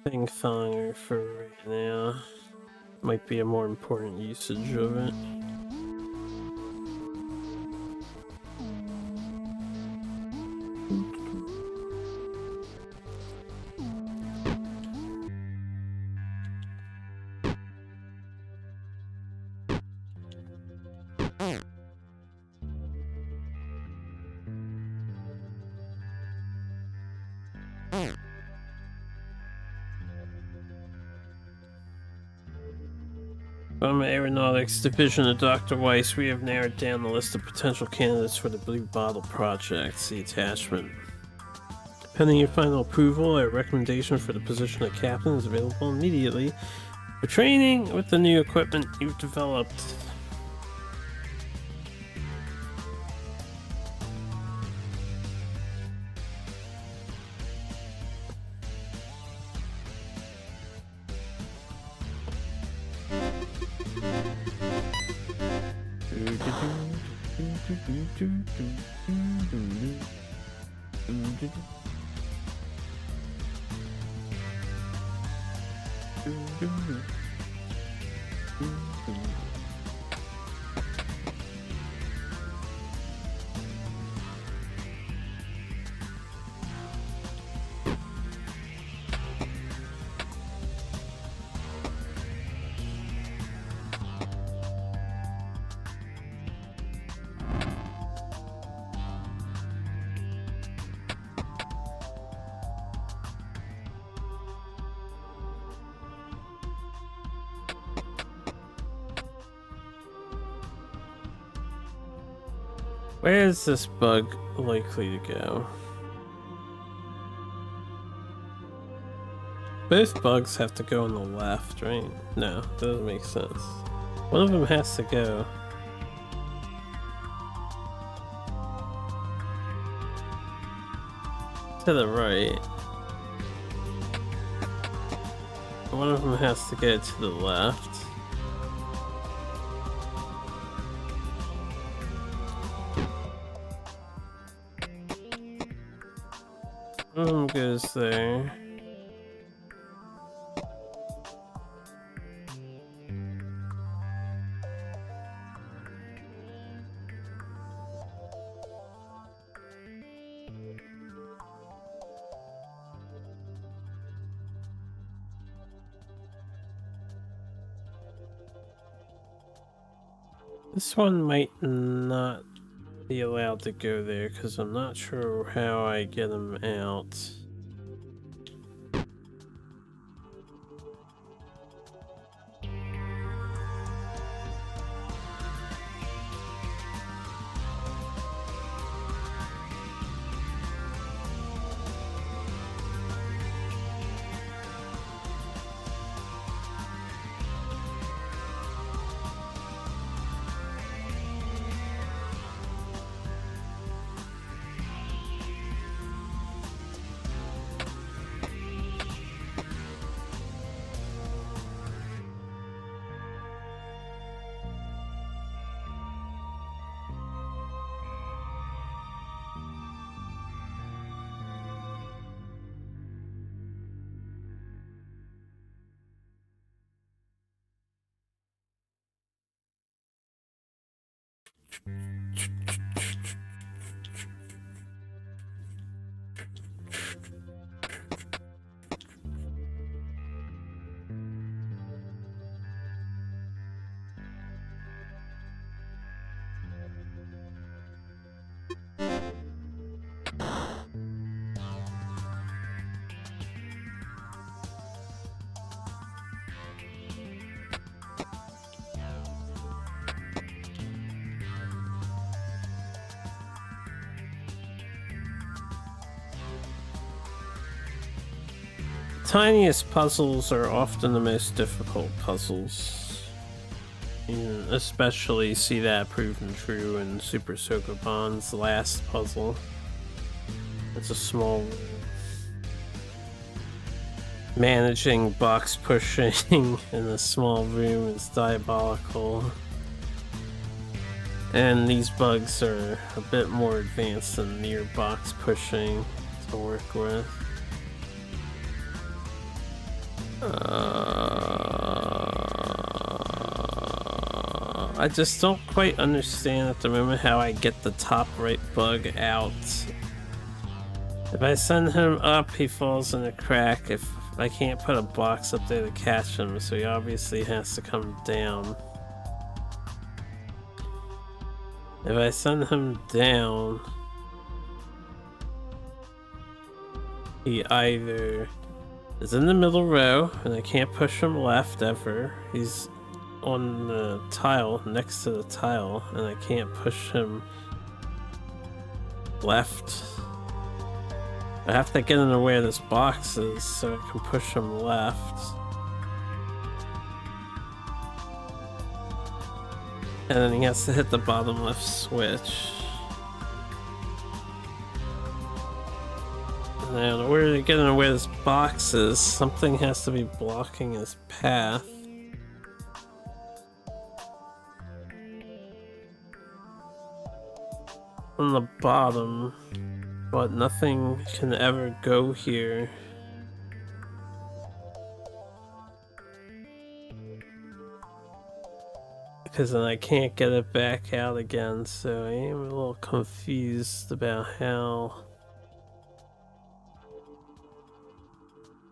thing thonger for right now. Might be a more important usage of it. From Aeronautics Division of Dr. Weiss, we have narrowed down the list of potential candidates for the Blue Bottle Project. See attachment. Pending your final approval, a recommendation for the position of captain is available immediately for training with the new equipment you've developed. Where is this bug likely to go? Both bugs have to go on the left, right? No, doesn't make sense. One of them has to go. To the right. One of them has to go to the left. One of them goes there. This one might not be allowed to go there because I'm not sure how I get him out. Tiniest puzzles are often the most difficult puzzles. You can especially see that proven true in Super Sokoban's last puzzle. It's a small managing box pushing in a small room is diabolical. And these bugs are a bit more advanced than near box pushing to work with. I just don't quite understand at the moment how I get the top right bug out. If I send him up, he falls in a crack. If I can't put a box up there to catch him, so he obviously has to come down. If I send him down, he either is in the middle row, and I can't push him left ever. He's on the tile, next to the tile, and I can't push him left. I have to get in the way of this box so I can push him left. And then he has to hit the bottom left switch. And then in order to get in the way of this box something has to be blocking his path. On the bottom, but nothing can ever go here. Because then I can't get it back out again, so I am a little confused about how.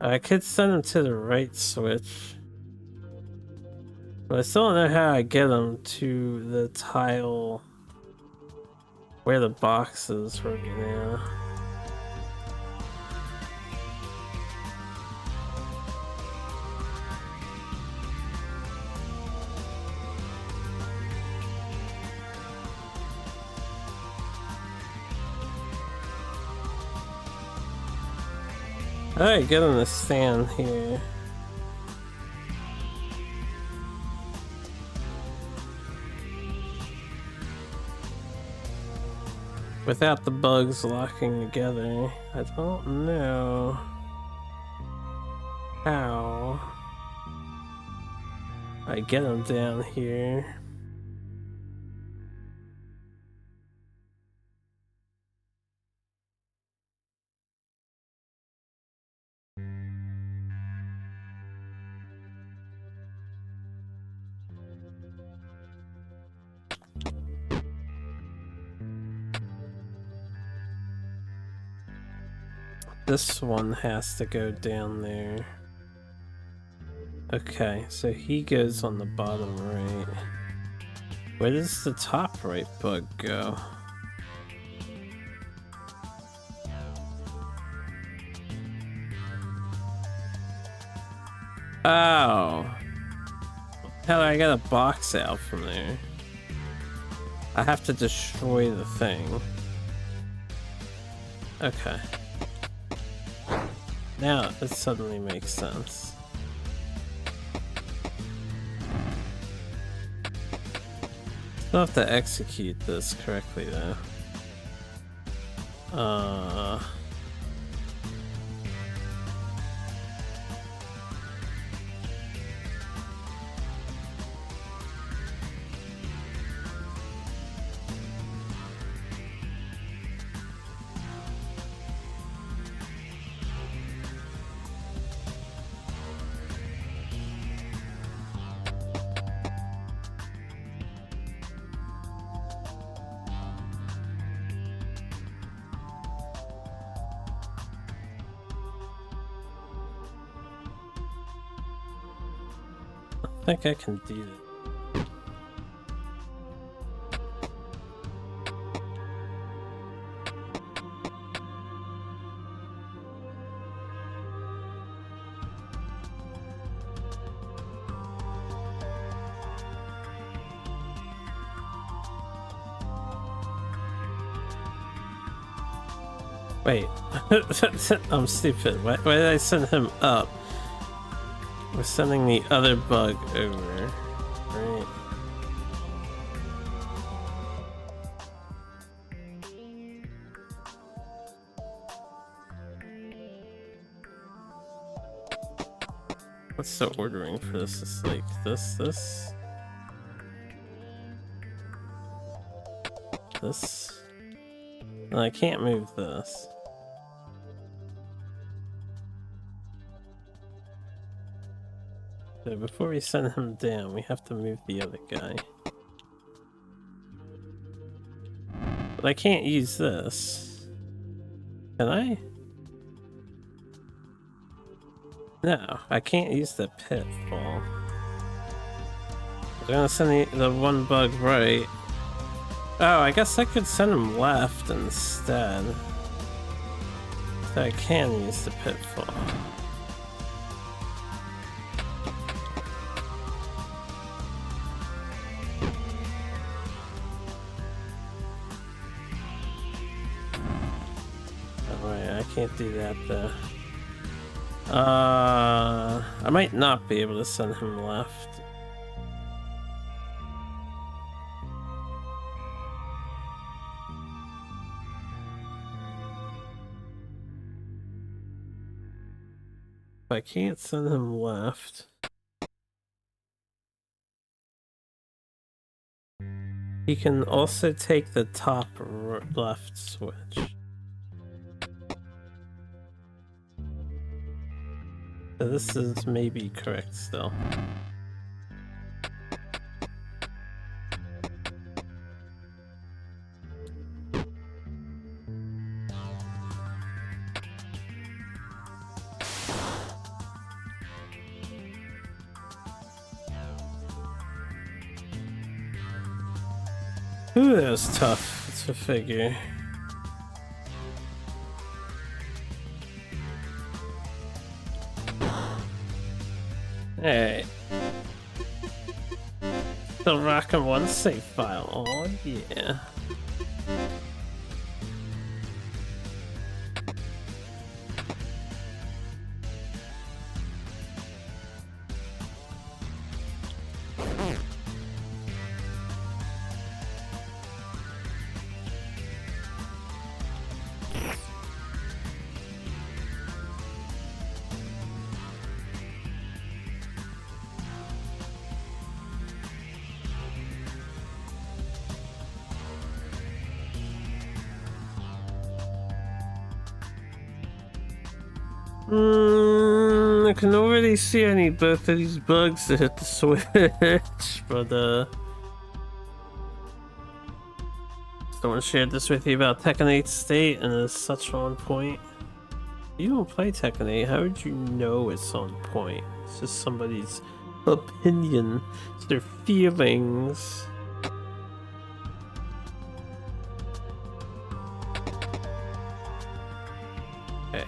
I could send him to the right switch, but I still don't know how I get him to the tile where the box is right now. Alright, get on the stand here. Without the bugs locking together, I don't know how I get them down here. This one has to go down there. Okay, so he goes on the bottom right. Where does the top right bug go? Oh. How do I get a box out from there? I have to destroy the thing. Okay. Now it suddenly makes sense. Still have to execute this correctly though. think I can do that. Wait, I'm stupid. Why did I send him up? We're sending the other bug over, right? What's the ordering for this? It's like this. No, I can't move this. So before we send him down, we have to move the other guy. But I can't use this. Can I? No, I can't use the pitfall. I'm gonna send the one bug right. Oh, I guess I could send him left instead. So I can use the pitfall. Alright, I can't do that though. I might not be able to send him left. If I can't send him left, he can also take the top left switch. So this is maybe correct still. Ooh, that was tough to figure. Alright. Still rocking one save file. Oh yeah. I can already see I need both of these bugs to hit the switch, but someone shared this with you about Tekken 8 State and it's such on point. You don't play Tekken 8, how would you know it's on point? It's just somebody's opinion, it's their feelings. Okay.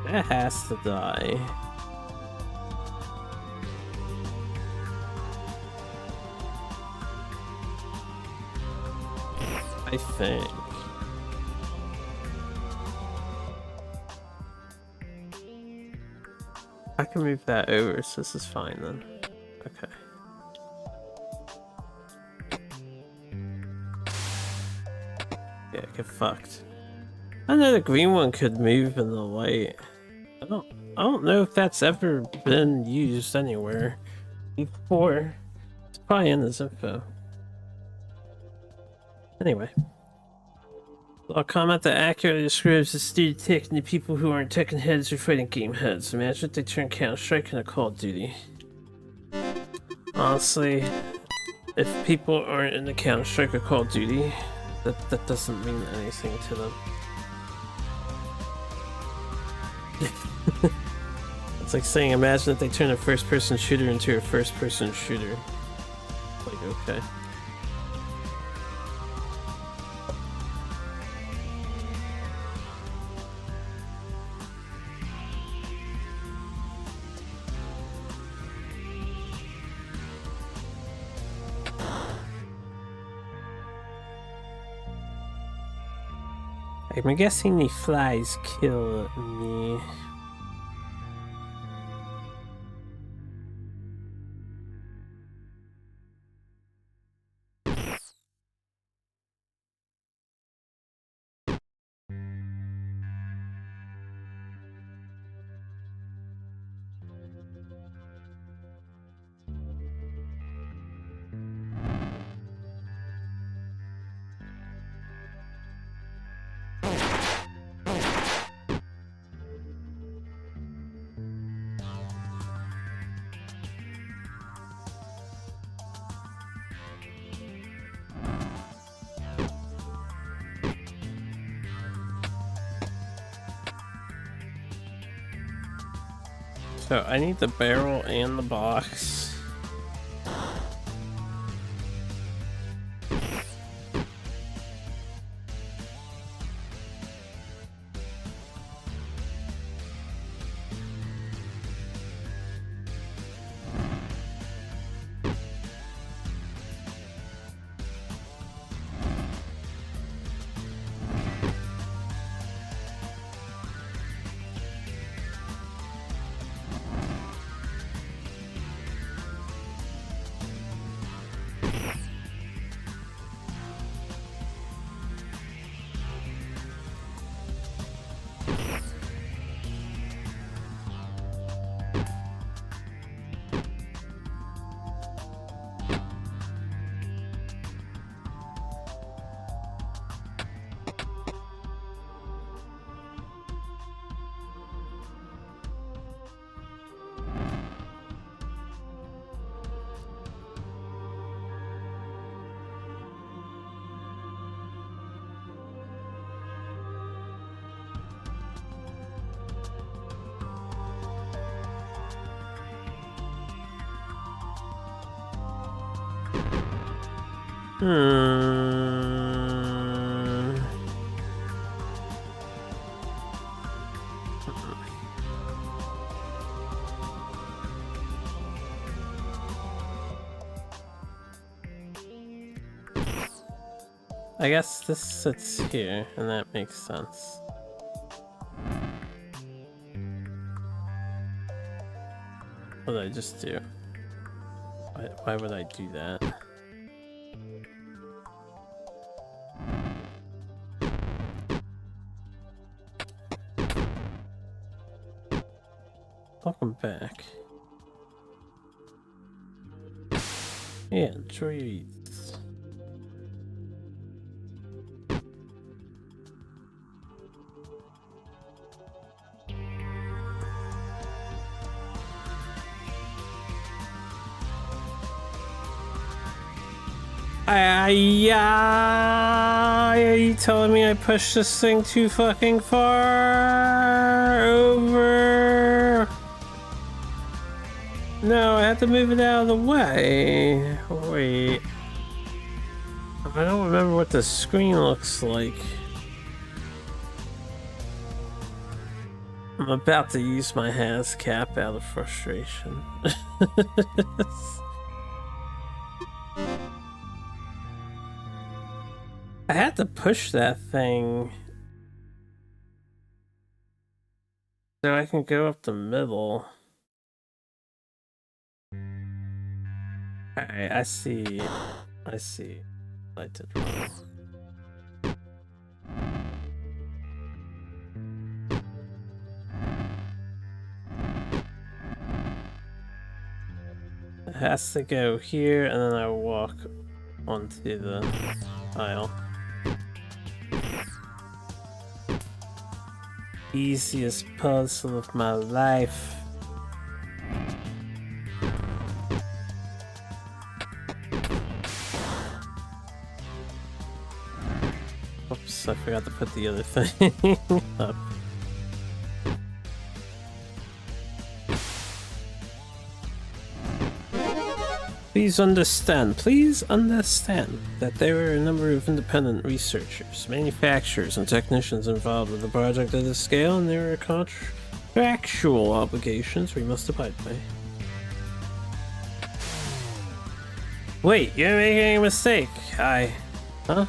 That has to die. I think. I can move that over, so this is fine then. Okay. Yeah, get fucked. I know the green one could move in the light. I don't know if that's ever been used anywhere before. It's probably in this info. Anyway. I'll comment that accurately describes the student tick and the people who aren't Tekken heads or fighting game heads. Imagine if they turn Counter-Strike into Call of Duty. Honestly, if people aren't in the Counter-Strike or Call of Duty, that doesn't mean anything to them. It's like saying, imagine if they turn a first-person shooter into a first-person shooter. Like, okay. I'm guessing the flies kill me. So I need the barrel and the box. I guess this sits here, and that makes sense. What did I just do? Why would I do that? Welcome back. Yeah, enjoy your eats. Are you telling me I pushed this thing too fucking far over? No, I have to move it out of the way. Wait. I don't remember what the screen looks like. I'm about to use my cap out of frustration. I had to push that thing so I can go up the middle. Alright, I see. I did wrong. It has to go here, and then I walk onto the aisle. Easiest puzzle of my life. Oops, I forgot to put the other thing up. Please understand that there are a number of independent researchers, manufacturers, and technicians involved with a project of this scale, and there are contractual obligations we must abide by. Wait, you're making a mistake. Huh? I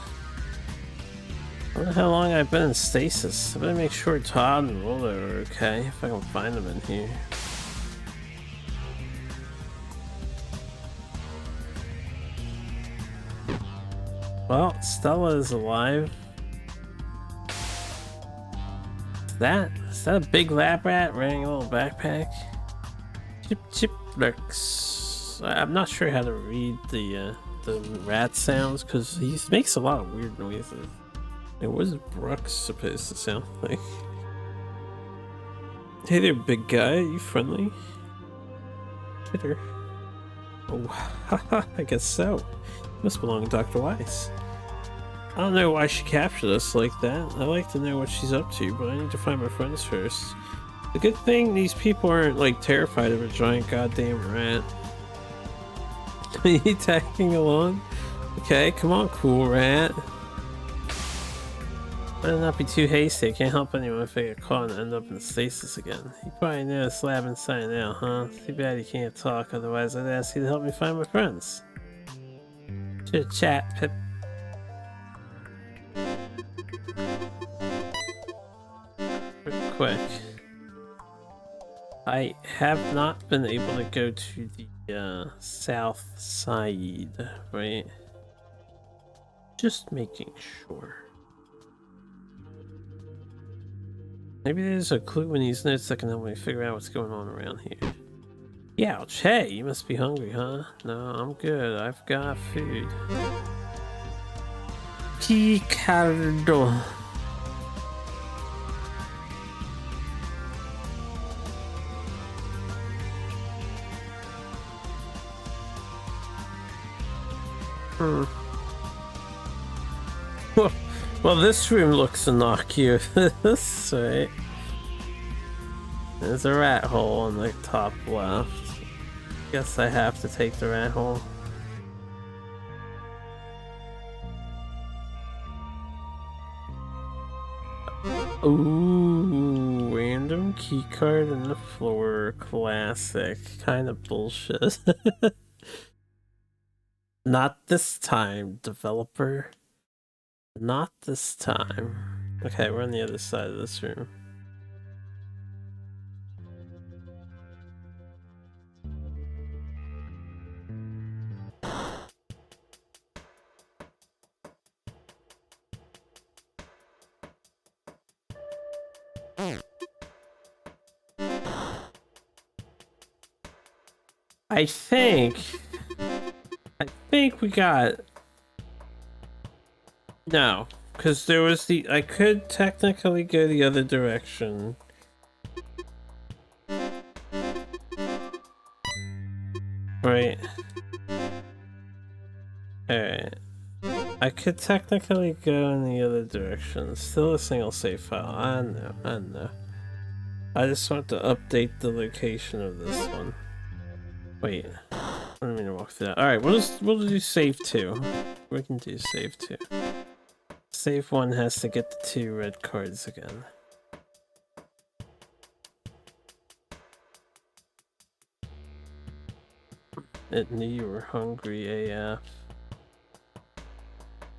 wonder how long I've been in stasis. I better make sure Todd and Roller are okay, if I can find them in here. Well, Stella is alive. Is that a big lab rat wearing a little backpack? Chip chip lurks. I'm not sure how to read the rat sounds because he makes a lot of weird noises. Like, what is Brooks supposed to sound like? Hey there, big guy. Are you friendly? Hitter. Oh, haha, I guess so. Must belong to Dr. Weiss. I don't know why she captured us like that. I like to know what she's up to, but I need to find my friends first. The good thing these people aren't like terrified of a giant goddamn rat. Are you tagging along? Okay, come on, cool rat. Better not be too hasty. I can't help anyone if I get caught and end up in stasis again. You probably know this lab inside now, huh? Too bad you can't talk, otherwise I'd ask you to help me find my friends. Chit chat, Pip. Quick. I have not been able to go to the south side, right? Just making sure. Maybe there's a clue in these notes that can help me figure out what's going on around here. Youch, hey, you must be hungry, huh? No, I'm good. I've got food. Picardo. Well, this room looks innocuous, right? There's a rat hole on the top left. Guess I have to take the rat hole. Ooh, random keycard in the floor. Classic. Kind of bullshit. Not this time, developer. Not this time. Okay, we're on the other side of this room. I think we got... No, because there was the... I could technically go the other direction. Right. Alright. I could technically go in the other direction. Still a single save file. I know. I just want to update the location of this one. Wait. I don't mean to walk through that. Alright, we'll do save 2. We can do save 2. Save 1 has to get the 2 red cards again. It knew you were hungry AF.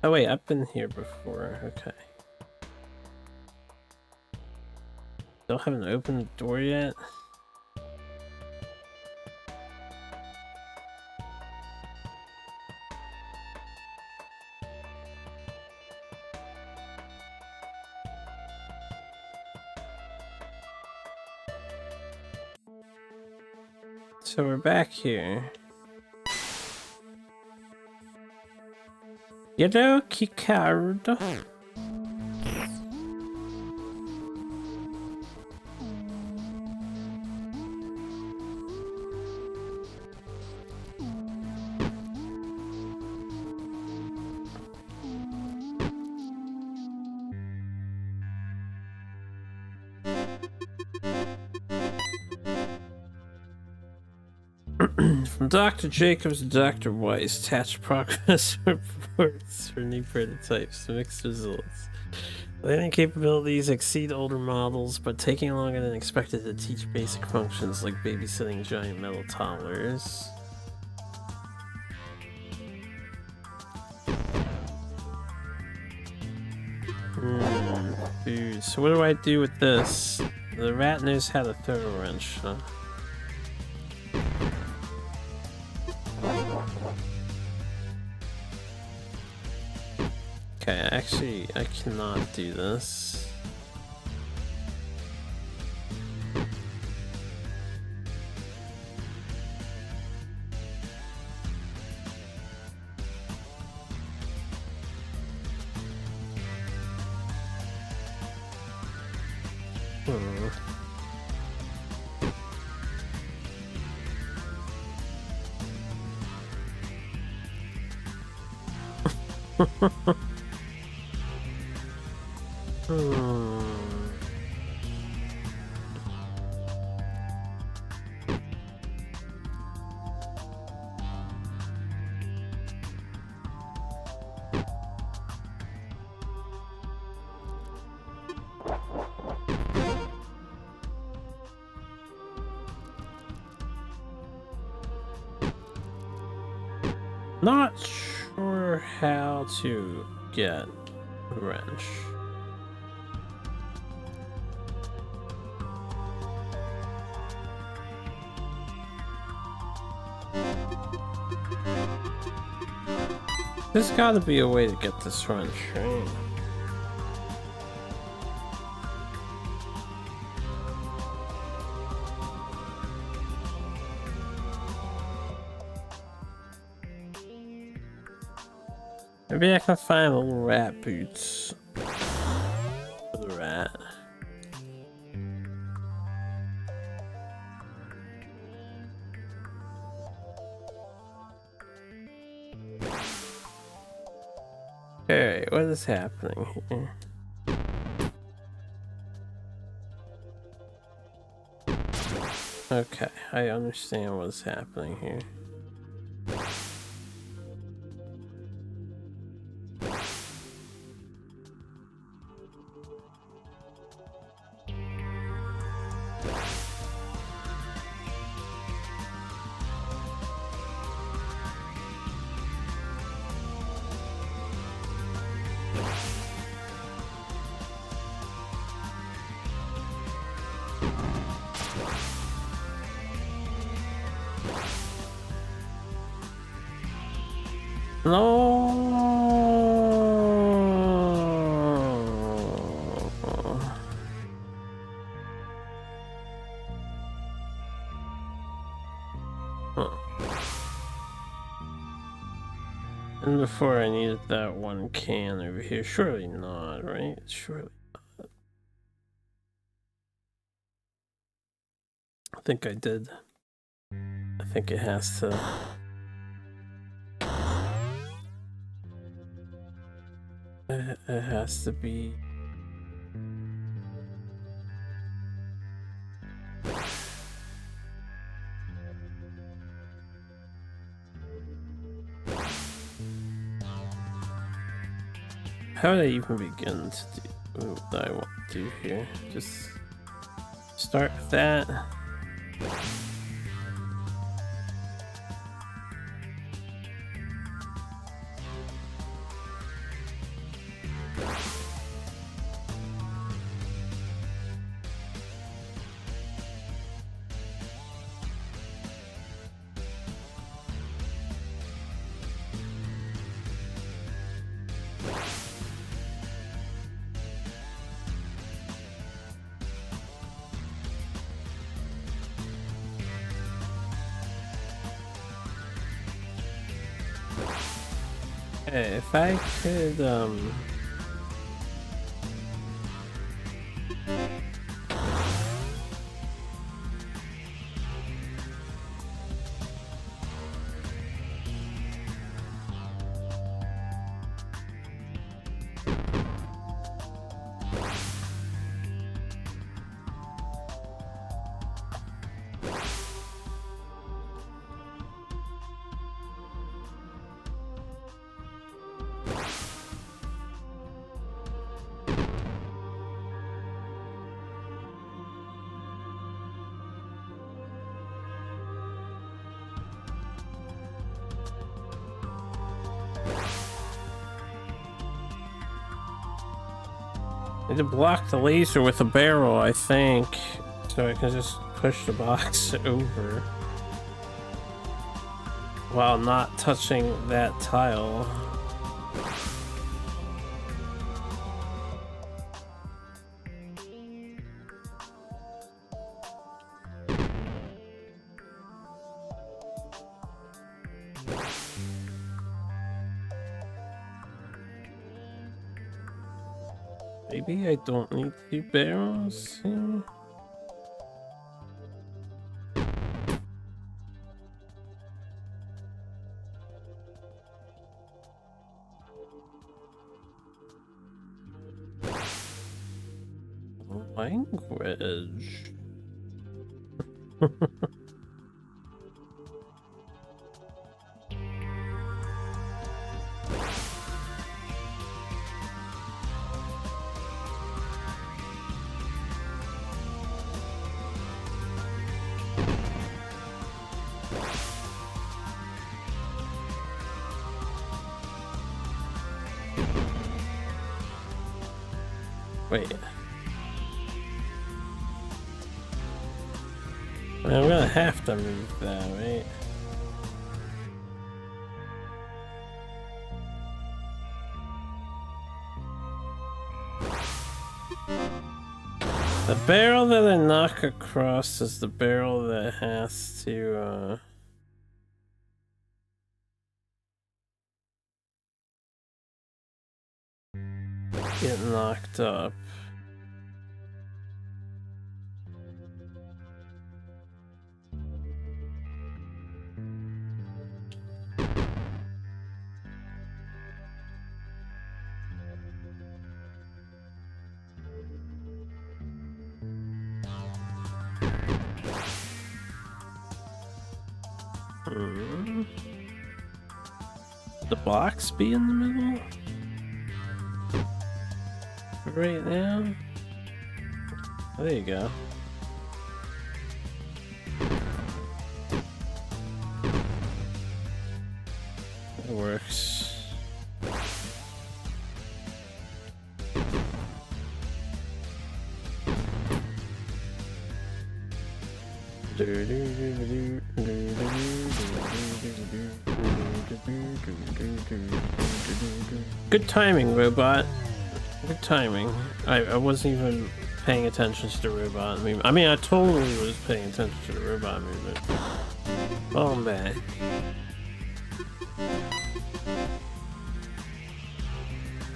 Oh wait, I've been here before. Okay. Still haven't opened the door yet? So we're back here. Yellow keycard. From Dr. Jacobs to Dr. Weiss, attached progress reports for new prototypes, mixed results. Landing capabilities exceed older models, but taking longer than expected to teach basic functions like babysitting giant metal toddlers. Food. So what do I do with this? The rat knows how to throw a wrench, huh? Okay, actually, I cannot do this. Not sure how to get a wrench. There's gotta be a way to get this wrench, right? Maybe I can find little rat boots for the rat. Okay, what is happening here? Okay, I understand what's happening here. And before I needed that one can over here. Surely not, right? Surely not. I think I did. I think it has to. It has to be. How would I even begin to do what I want to do here? Just start with that. Okay, if I could, need to block the laser with a barrel, I think, so I can just push the box over while not touching that tile. Maybe I don't need 2 barrels here. Language. Wait. I'm gonna have to move that, right? The barrel that I knock across is the barrel that has to, get knocked up. The box be in the middle? Right now? There you go. It works. Good timing, robot. Good timing. I wasn't even paying attention to the robot movement. I mean, I totally was paying attention to the robot movement. Oh man.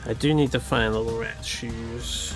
I do need to find little rat shoes.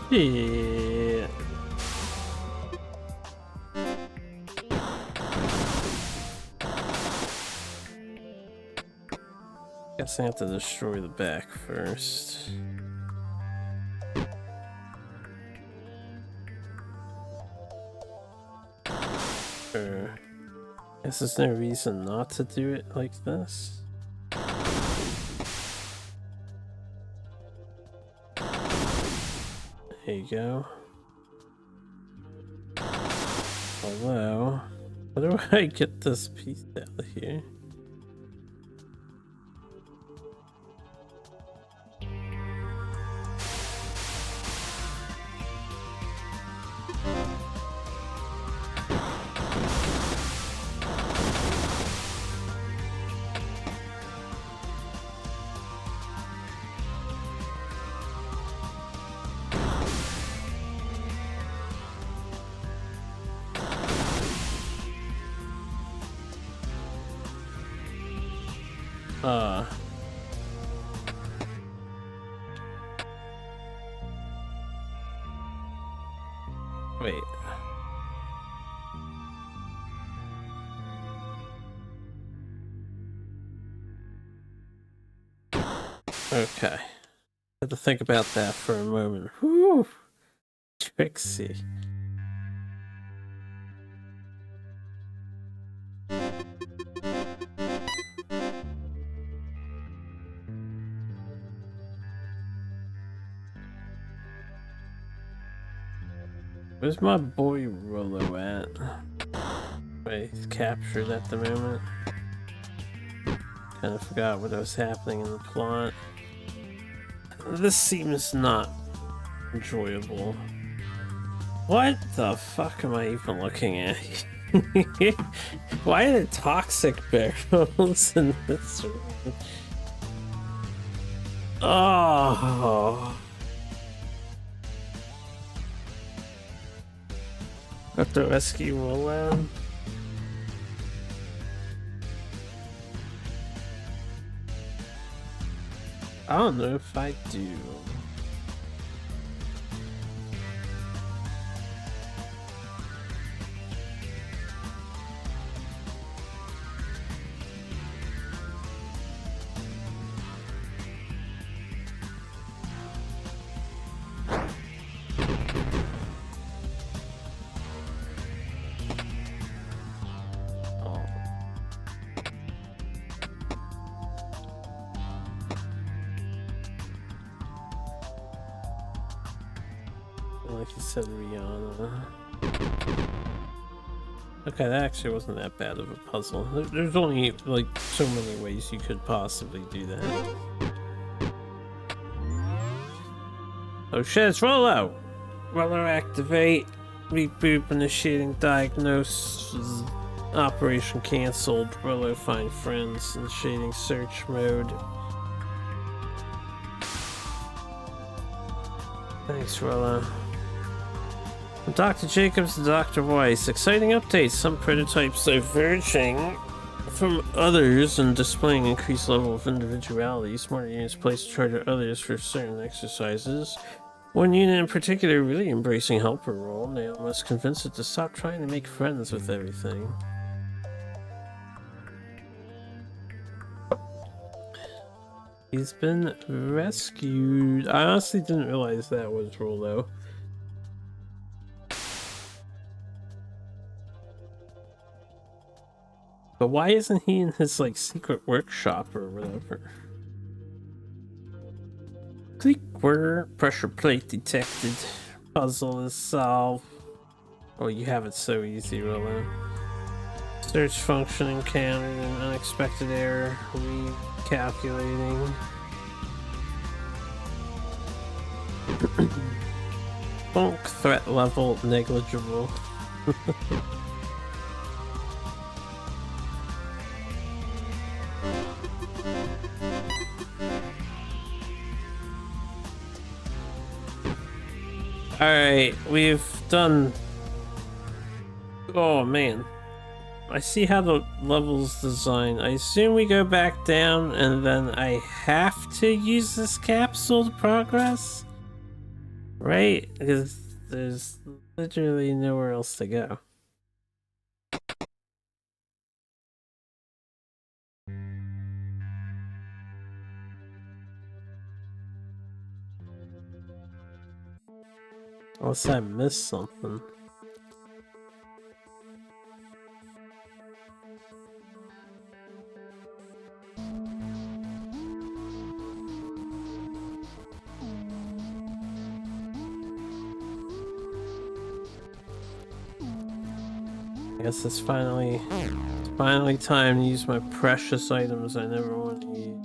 Yeah. Guess I have to destroy the back first. Sure. Guess there's no reason not to do it like this. There you go. Hello. How do I get this piece out of here? Wait. Okay. Had to think about that for a moment. Whew. Trixie. Where's my boy Rollo at? Wait, he's captured at the moment. Kind of forgot what was happening in the plot. This seems not enjoyable. What the fuck am I even looking at? Why are there toxic barrels in this room? Oh. Have to rescue Rollo. I don't know if I do. Like you said, Rihanna. Okay, that actually wasn't that bad of a puzzle. There's only like so many ways you could possibly do that. Oh shit, it's Rollo! Rollo activate. Reboot initiating diagnosis. Operation cancelled. Rollo find friends. Initiating search mode. Thanks, Rollo. From Dr. Jacobs to Dr. Weiss. Exciting updates. Some prototypes diverging from others and displaying increased level of individuality. Smarter units placed charge at others for certain exercises. One unit in particular really embracing helper role. Now must convince it to stop trying to make friends with everything. He's been rescued. I honestly didn't realize that was Rollo. But why isn't he in his like secret workshop or whatever? Click where pressure plate detected. Puzzle is solved. Oh, you have it so easy, Rollo. Search function encountered an unexpected error. Recalculating. Bonk threat level negligible. Alright, we've done... Oh man. I see how the level's designed. I assume we go back down and then I have to use this capsule to progress? Right? Because there's literally nowhere else to go. Unless I missed something. I guess it's finally time to use my precious items I never want to use.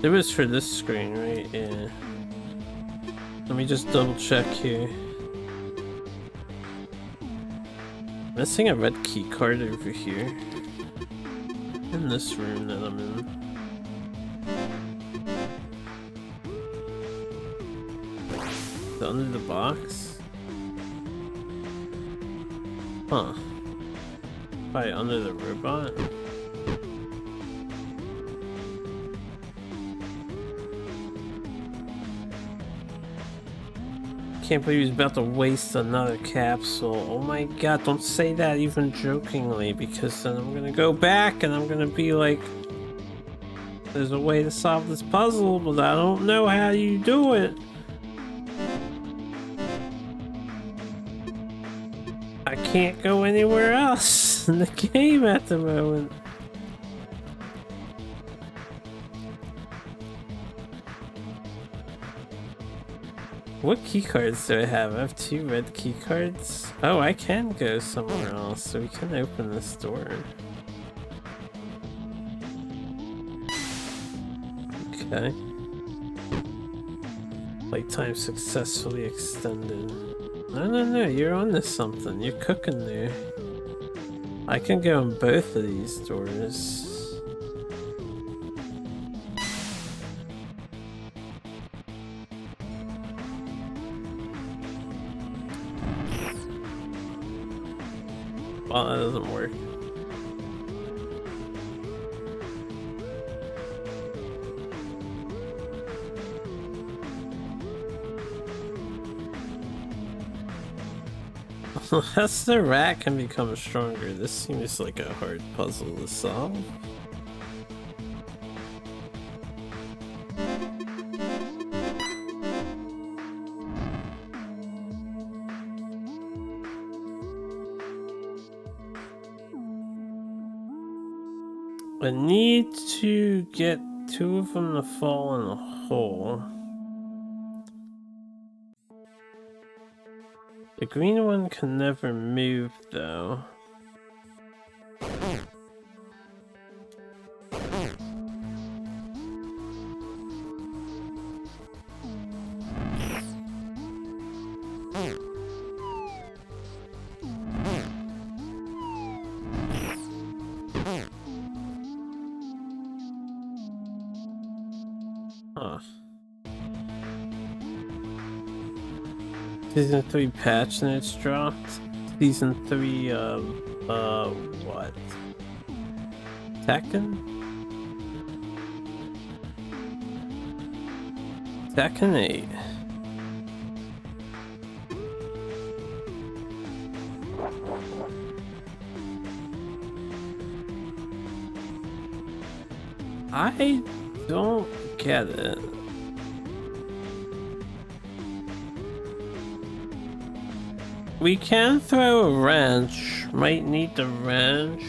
It was for this screen, right? Yeah. Let me just double check here. Missing a red key card over here. In this room that I'm in. Under the box? Huh. Probably under the robot? can't believe he's about to waste another capsule. Oh my god, don't say that even jokingly, because then I'm gonna go back and I'm gonna be like, there's a way to solve this puzzle, but I don't know how you do it. I can't go anywhere else in the game at the moment. What keycards do I have? I have 2 red keycards. Oh, I can go somewhere else, so we can open this door. Okay. Playtime successfully extended. No, you're on to something. You're cooking there. I can go in both of these doors. Well, that doesn't work. Unless the rat can become stronger, this seems like a hard puzzle to solve. I need to get 2 of them to fall in a hole. The green one can never move, though. Huh. Season 3 patch notes dropped. Season 3 what? Tekken? Tekken 8. I don't get it. We can throw a wrench. Might need the wrench.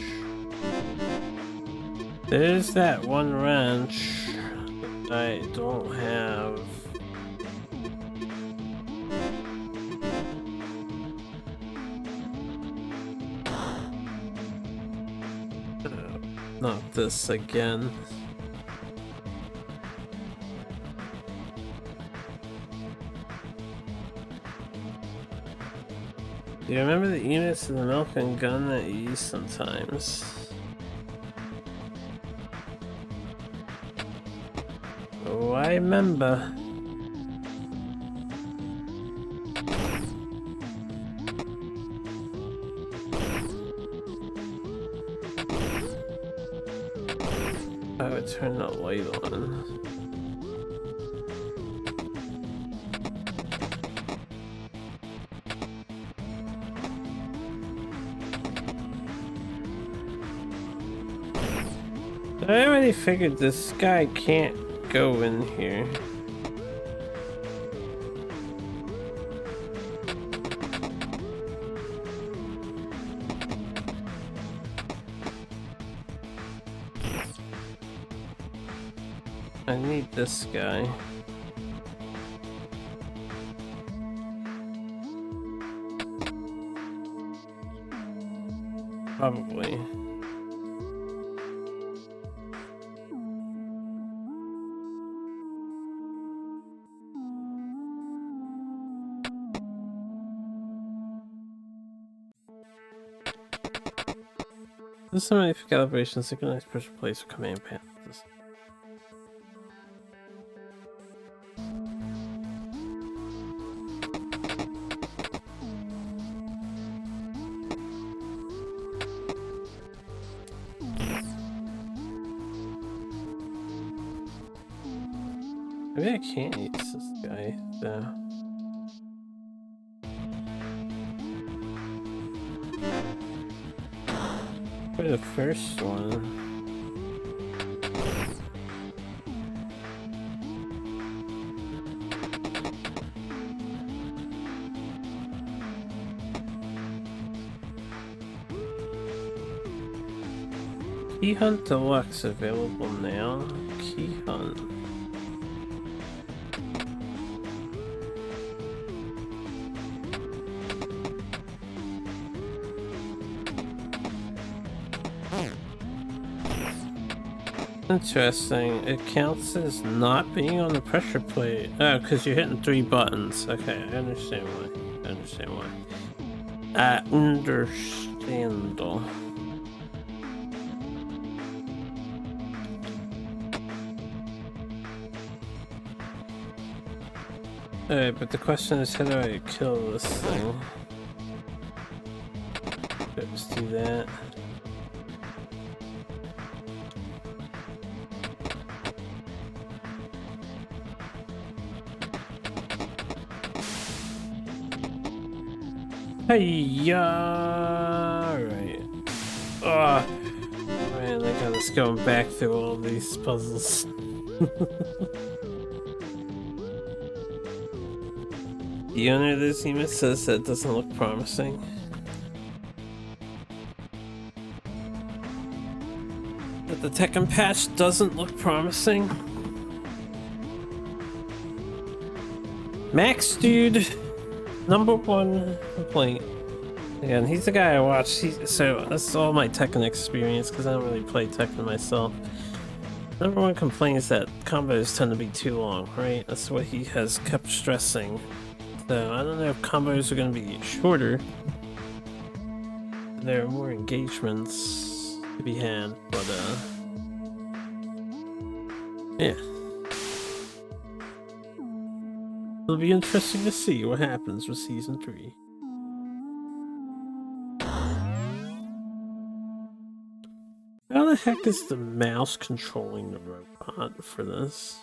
There's that one wrench I don't have. Not this again. Do you remember the units of the milk and gun that you use sometimes? Oh, I remember. I would turn the light on. I already figured this guy can't go in here. I need this guy. Probably. This is so many calibrations, synchronize pressure plates for command panels. Maybe I can't use this guy though. for the first one. Key Hunt Deluxe available now. Key Hunt. Interesting. It counts as not being on the pressure plate. Oh, because you're hitting 3 buttons. Okay, I understand why. I understand why. I understand. Alright, but the question is, how do I kill this thing? Let's do that. Hey-ya! Alright. Oh, man, I got us going back through all these puzzles. The owner of this unit says that doesn't look promising. That the Tekken patch doesn't look promising. Max dude, #1 complaint. Again, he's the guy I watch. So that's all my Tekken experience because I don't really play Tekken myself. #1 complaint is that combos tend to be too long, right? That's what he has kept stressing. So I don't know if combos are going to be shorter. There are more engagements to be had, but yeah. It'll be interesting to see what happens with Season 3. How the heck is the mouse controlling the robot for this?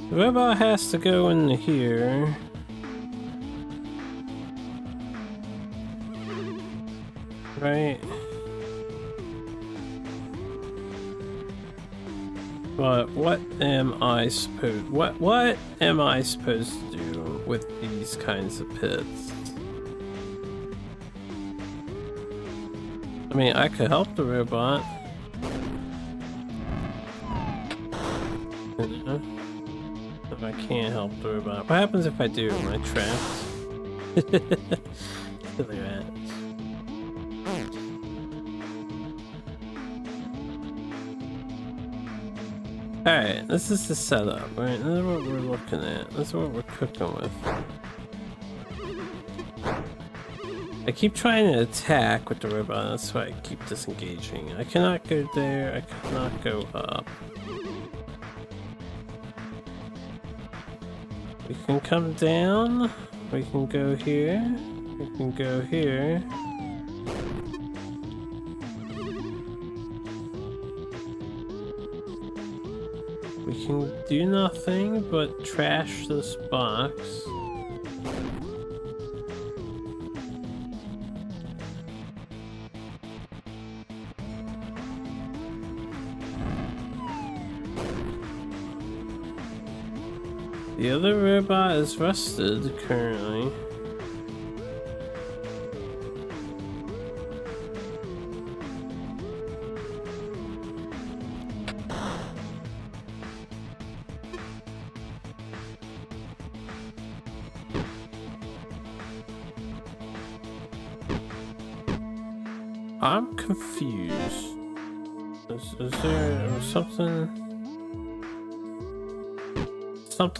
The robot has to go in here. Right? But what am I supposed to do with these kinds of pits? I mean, I could help the robot. If I can't help the robot. What happens if I do? Am I trapped? Silly rats. Alright, this is the setup, right? This is what we're looking at. This is what we're cooking with. I keep trying to attack with the robot, that's why I keep disengaging. I cannot go there, I cannot go up. We can come down, we can go here, we can go here. We can do nothing but trash this box. The other robot is rusted currently. I'm confused. Is there something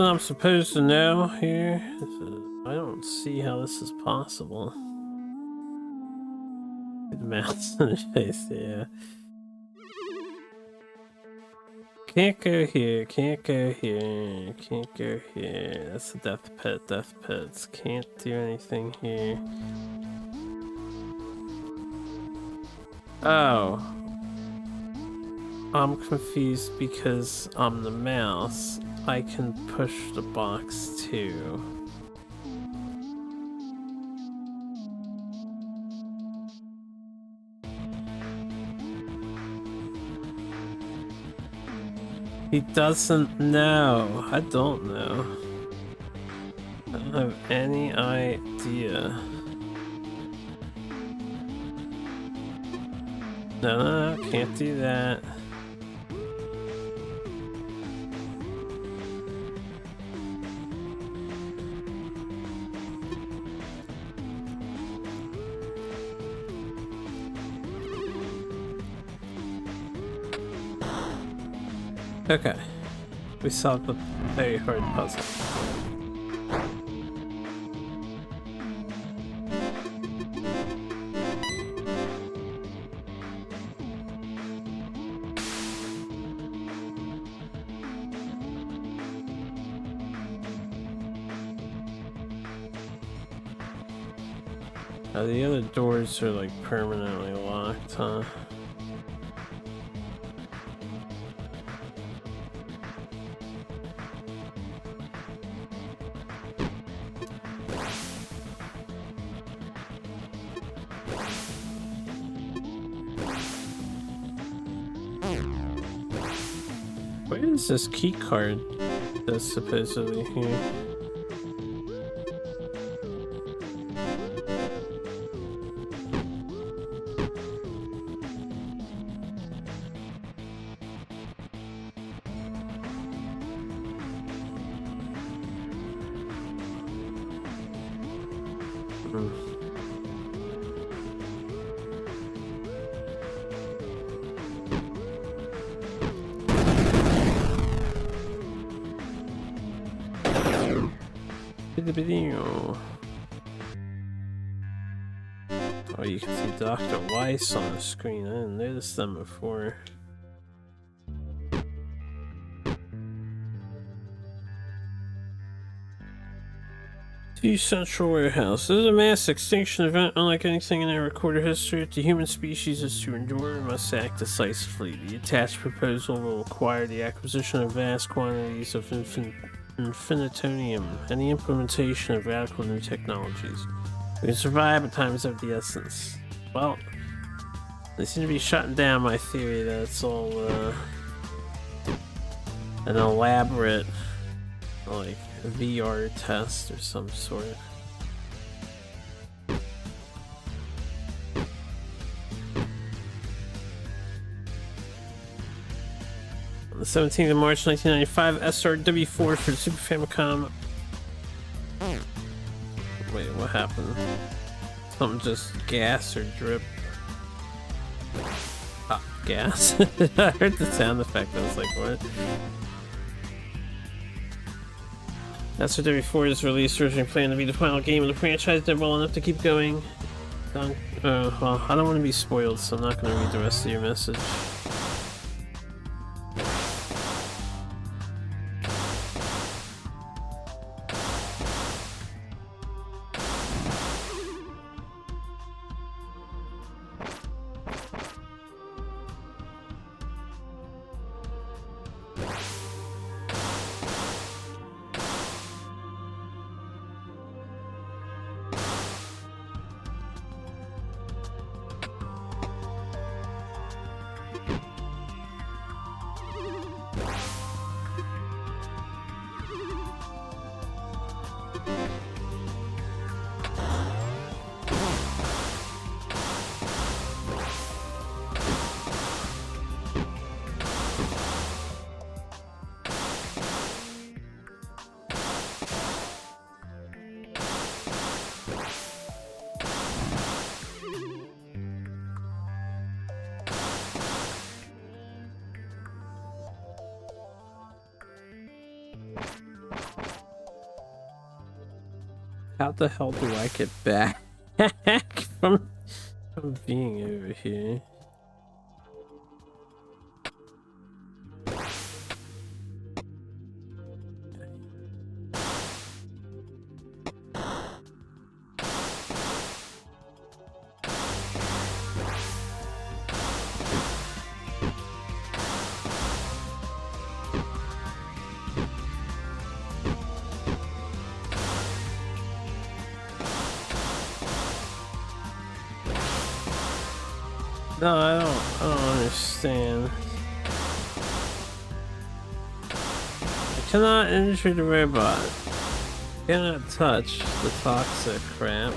I'm supposed to know here? I don't see how this is possible. The mouse in his face, yeah. Can't go here, can't go here, can't go here. That's a death pit, death pits. Can't do anything here. Oh. I'm confused because I'm the mouse. I can push the box too. He doesn't know. I don't know. I don't have any idea. No, can't do that. Okay, we solved a very hard puzzle. The other doors are like permanently locked, huh? Where is this key card that's supposedly here? Oh, you can see Dr. Weiss on the screen. I didn't notice them before. The Central Warehouse. This is a mass extinction event unlike anything in our recorded history. If the human species is to endure, we must act decisively. The attached proposal will require the acquisition of vast quantities of infinitonium and the implementation of radical new technologies. We can survive, but time is of the essence. Well, they seem to be shutting down my theory that it's all an elaborate, like, VR test or some sort. On the 17th of March 1995, SRW4 for the Super Famicom. Wait, what happened? Something just gas or drip? Ah, gas. I heard the sound effect, I was like, what? SRW4 is released originally planned to be the final game of the franchise, did well enough to keep going. Well, I don't want to be spoiled, so I'm not going to read the rest of your message. How the hell do I get back from I'm being over here. No, I don't understand. I cannot injure the robot. I cannot touch the toxic crap.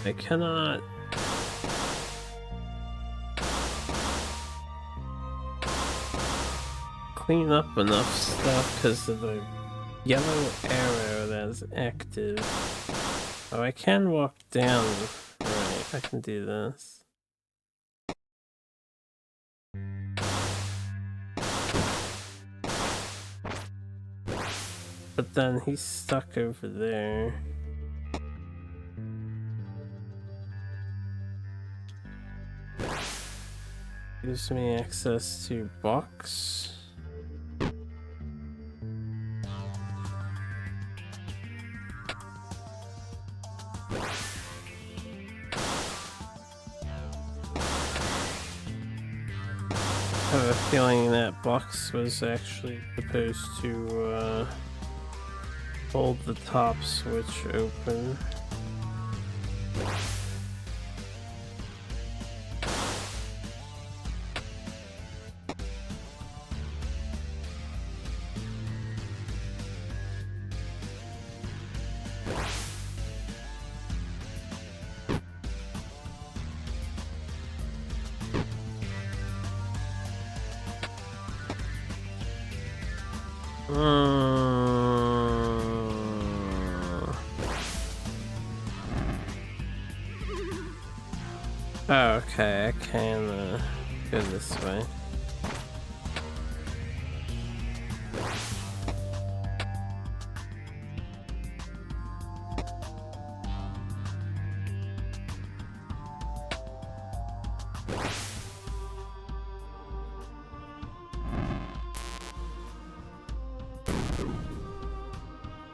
I cannot... clean up enough stuff because of the yellow arrow that's active. Oh, I can walk down. Right, I can do this. But then he's stuck over there. Gives me access to box. I have a feeling that box was actually supposed to hold the top switch open. Oh, okay, I can go this way.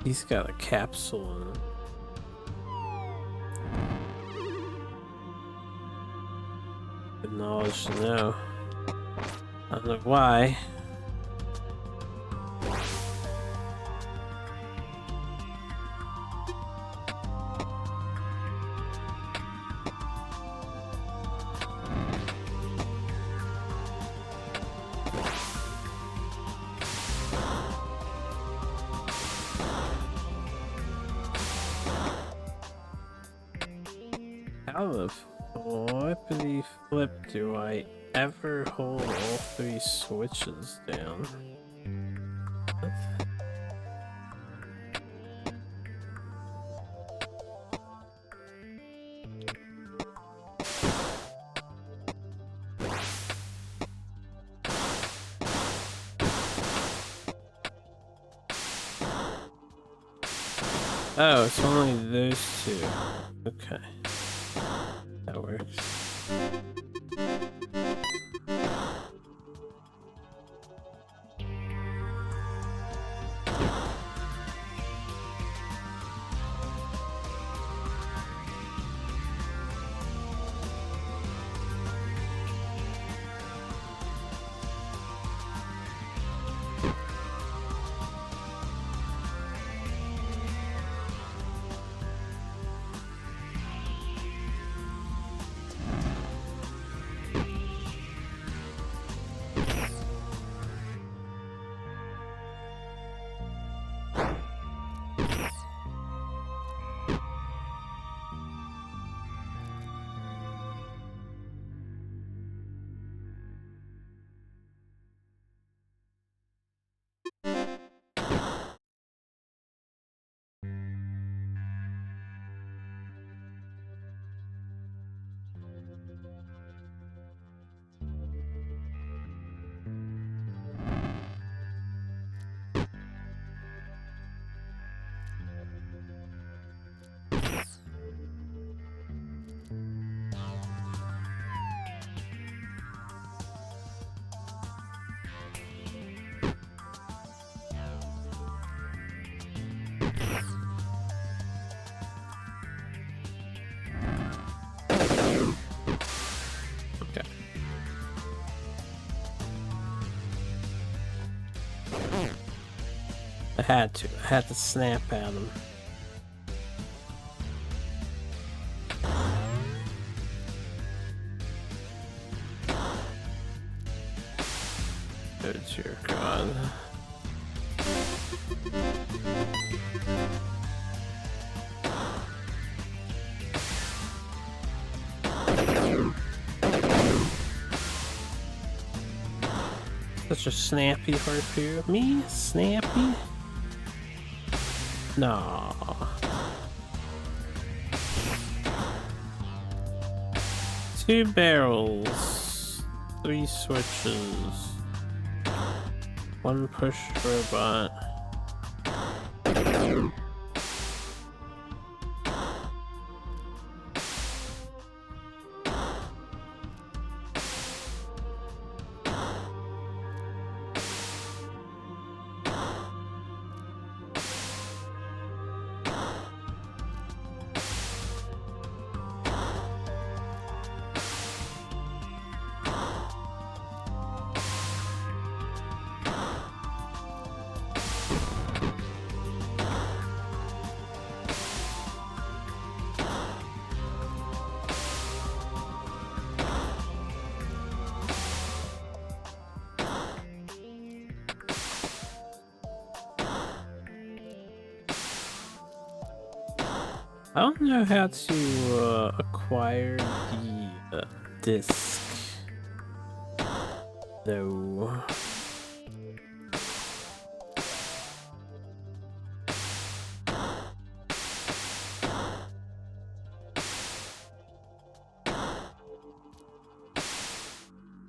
He's got a capsule in him. Good knowledge to know. I don't know why. How the flippity flip do I ever hold all three switches down? What? Oh, it's only those two. Okay. That works. I had to. I had to snap at him. Oh dear God. Such a snappy harpoon. Me? Snappy? No. Two barrels. 3 switches. 1 push robot. I don't know how to acquire the disc. No.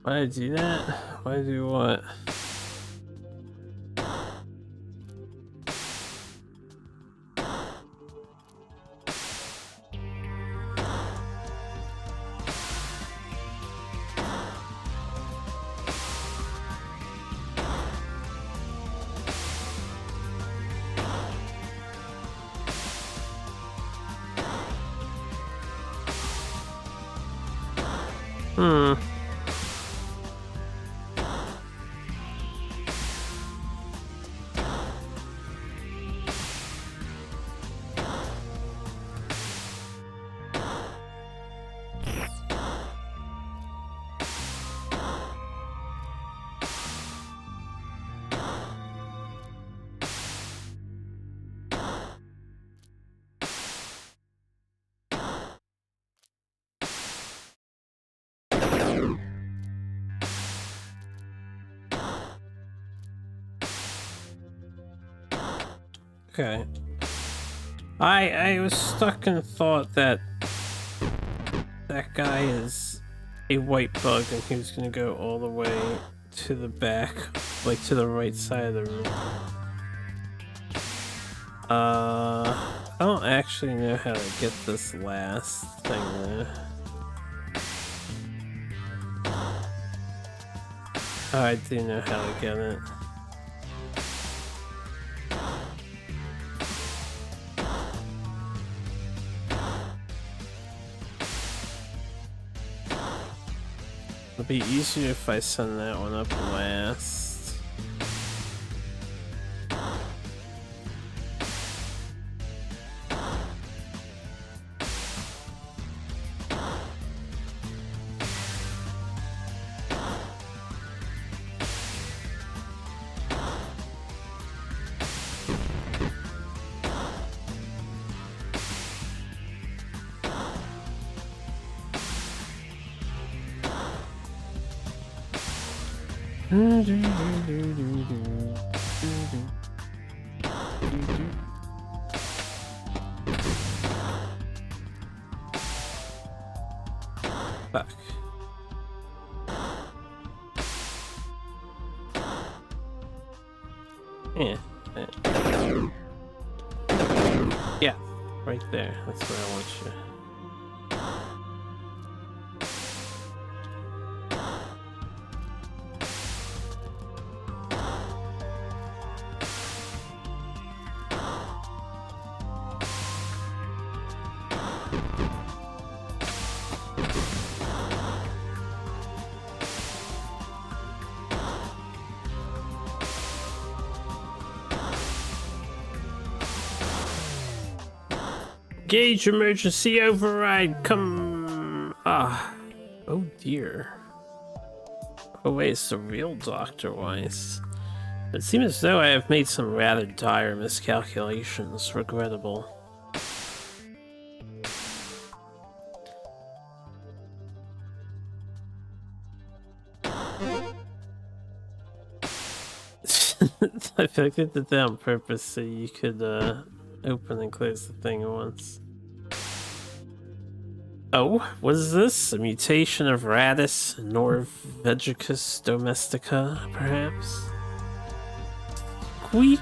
Why did I do that? Why did I do what? Okay. I was stuck in thought that that guy is a white bug and he was gonna go all the way to the back, like to the right side of the room. I don't actually know how to get this last thing though. Oh, I do know how to get it. It'll be easier if I send that one up last. Fuck. Yeah. Yeah, right there. That's where I want you. Gauge emergency override, come... Ah. Oh dear. Oh wait, it's the real Dr. Weiss. It seems as though I have made some rather dire miscalculations. Regrettable. I feel like they did that on purpose so you could open and close the thing at once. Oh, what is this? A mutation of Radis norvegicus domestica, perhaps? Squeak.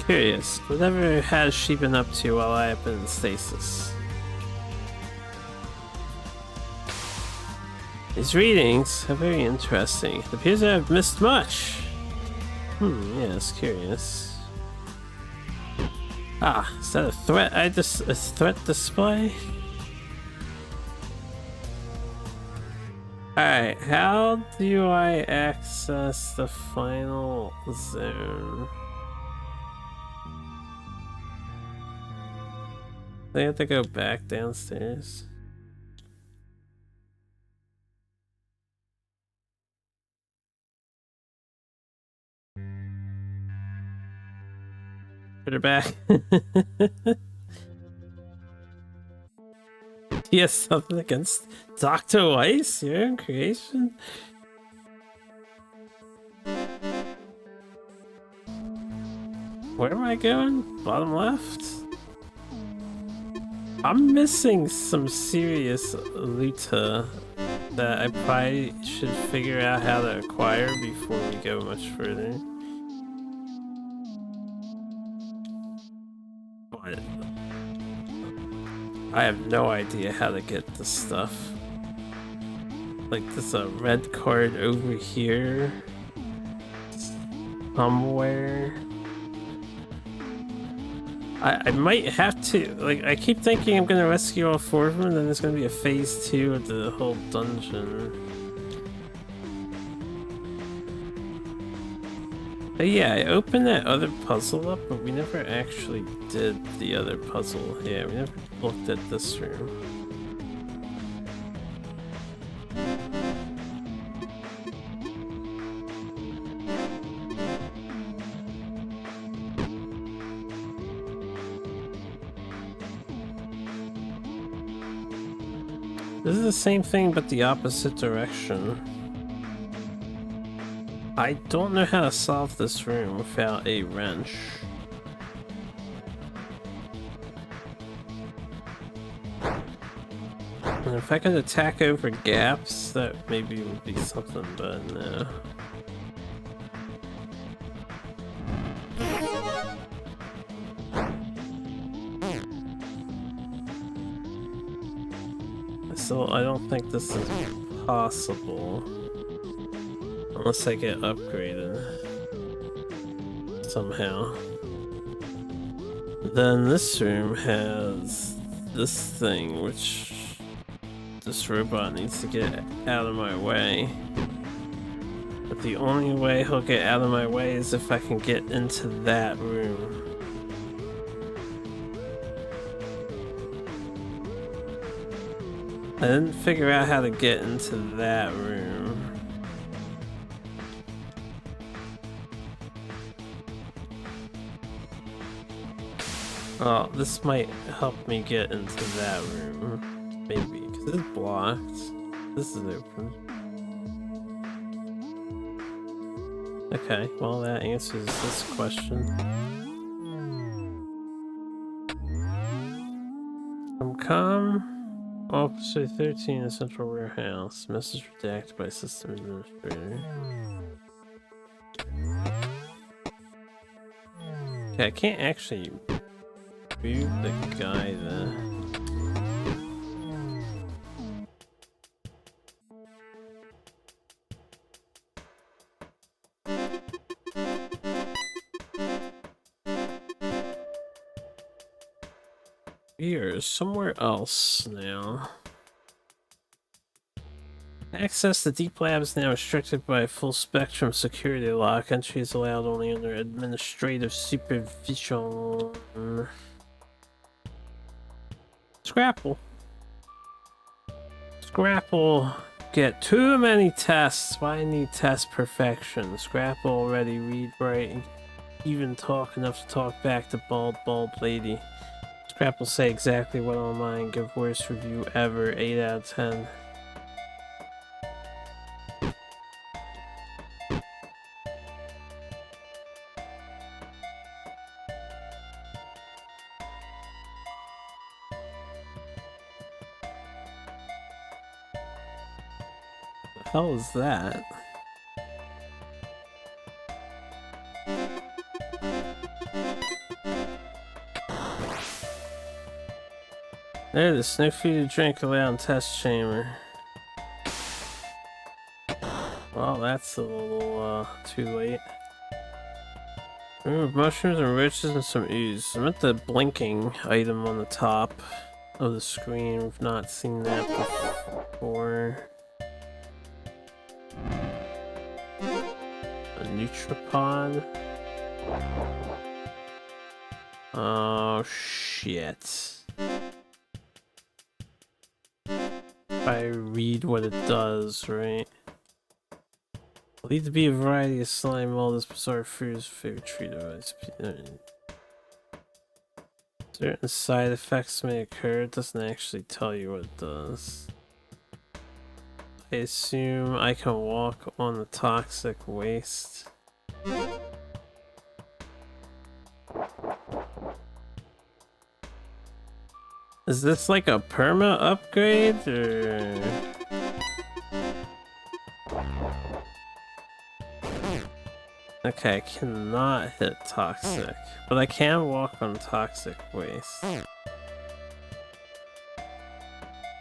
Curious. Whatever has she been up to while I have been in stasis? These readings are very interesting. It appears I have missed much. Yes, curious. Ah, is that a threat? A threat display? Alright, how do I access the final zone? I have to go back downstairs. Put her back. Yes, something against Dr. Weiss? Your own creation? Where am I going? Bottom left? I'm missing some serious loot that I probably should figure out how to acquire before we go much further. But I have no idea how to get this stuff. Like, there's a red card over here somewhere. I might have to, like, I keep thinking I'm gonna rescue all 4 of them, and then there's gonna be a phase 2 of the whole dungeon. But yeah, I opened that other puzzle up, but we never actually did the other puzzle. Yeah, we never looked at this room. This is the same thing, but the opposite direction. I don't know how to solve this room without a wrench. And if I could attack over gaps, that maybe would be something, but no. So I don't think this is possible. Unless I get upgraded somehow. Then this room has this thing, which this robot needs to get out of my way. But the only way he'll get out of my way is if I can get into that room. I didn't figure out how to get into that room. Oh, this might help me get into that room. Maybe, because it's blocked. This is open. Okay, well that answers this question. Come. Officer 13 in Central Warehouse. Message redacted by System Administrator. Okay, I can't actually view the guy there. We are somewhere else now. Access to Deep Lab is now restricted by a full spectrum security lock. Entry is allowed only under administrative supervision. Scrapple. Scrapple. Get too many tests. Why need test perfection? Scrapple already read, write, even talk enough to talk back to bald lady. Scrapple say exactly what on mine. Give worst review ever. 8 out of 10. The hell is that? There's no food to drink allowed in test chamber. Well, that's a little too late. Remove mushrooms and roaches and some ooze. I meant the blinking item on the top of the screen. We've not seen that before. A Nutripod. Oh shit. If I read what it does, right? Need to be a variety of slime. All this bizarre food is favorite treat device. Certain side effects may occur. It doesn't actually tell you what it does. I assume I can walk on the toxic waste. Is this like a perma upgrade or? Okay, I cannot hit toxic, but I can walk on toxic waste.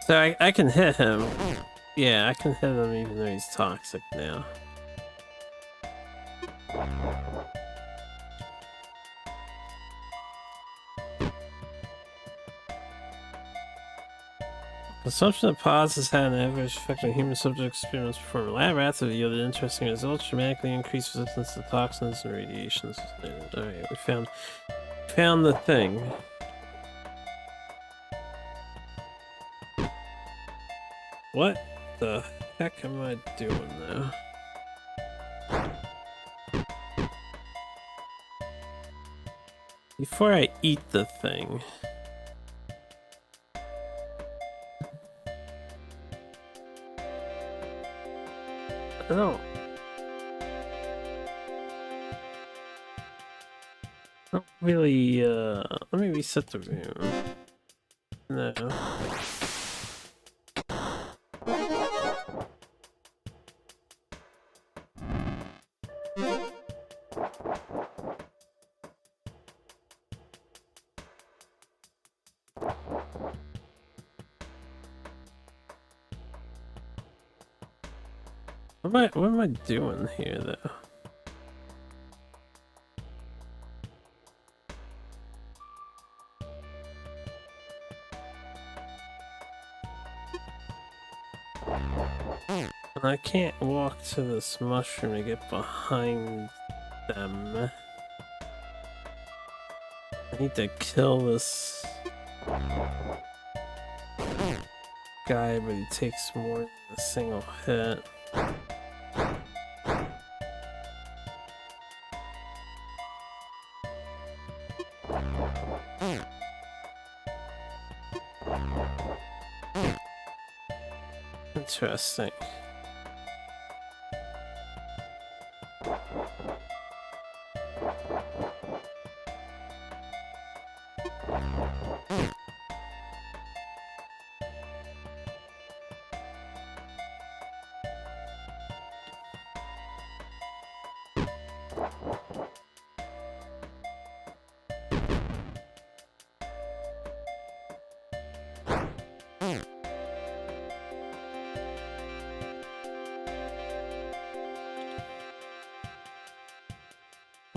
So I can hit him. Yeah, I can hit him even though he's toxic now. Consumption of pods has had an adverse effect on human subject experiments performed. Lab rats have yielded interesting results, dramatically increased resistance to toxins and radiations. Alright, we found the thing. What the heck am I doing now? Before I eat the thing. I don't really, let me reset the room. No. What am I doing here though? And I can't walk to this mushroom to get behind them. I need to kill this guy, but he takes more than a single hit. Interesting.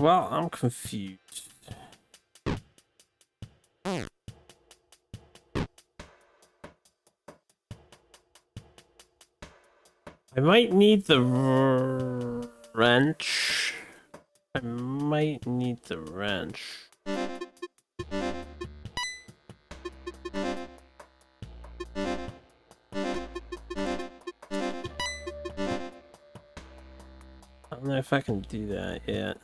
Well, I'm confused. I might need the wrench. I might need the wrench. I don't know if I can do that yet.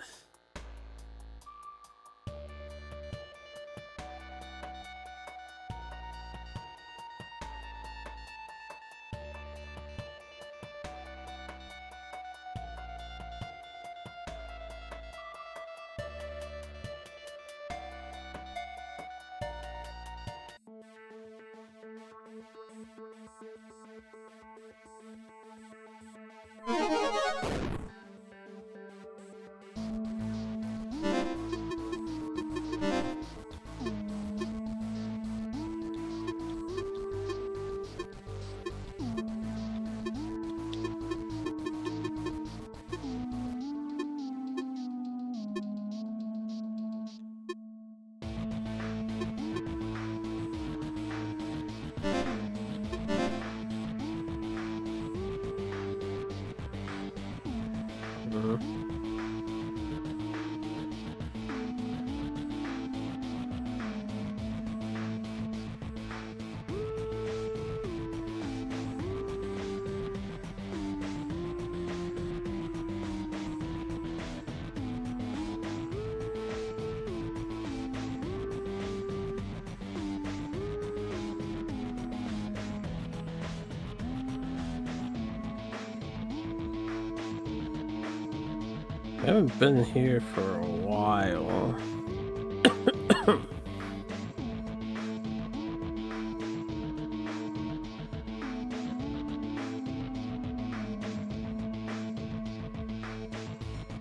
I haven't been here for a while.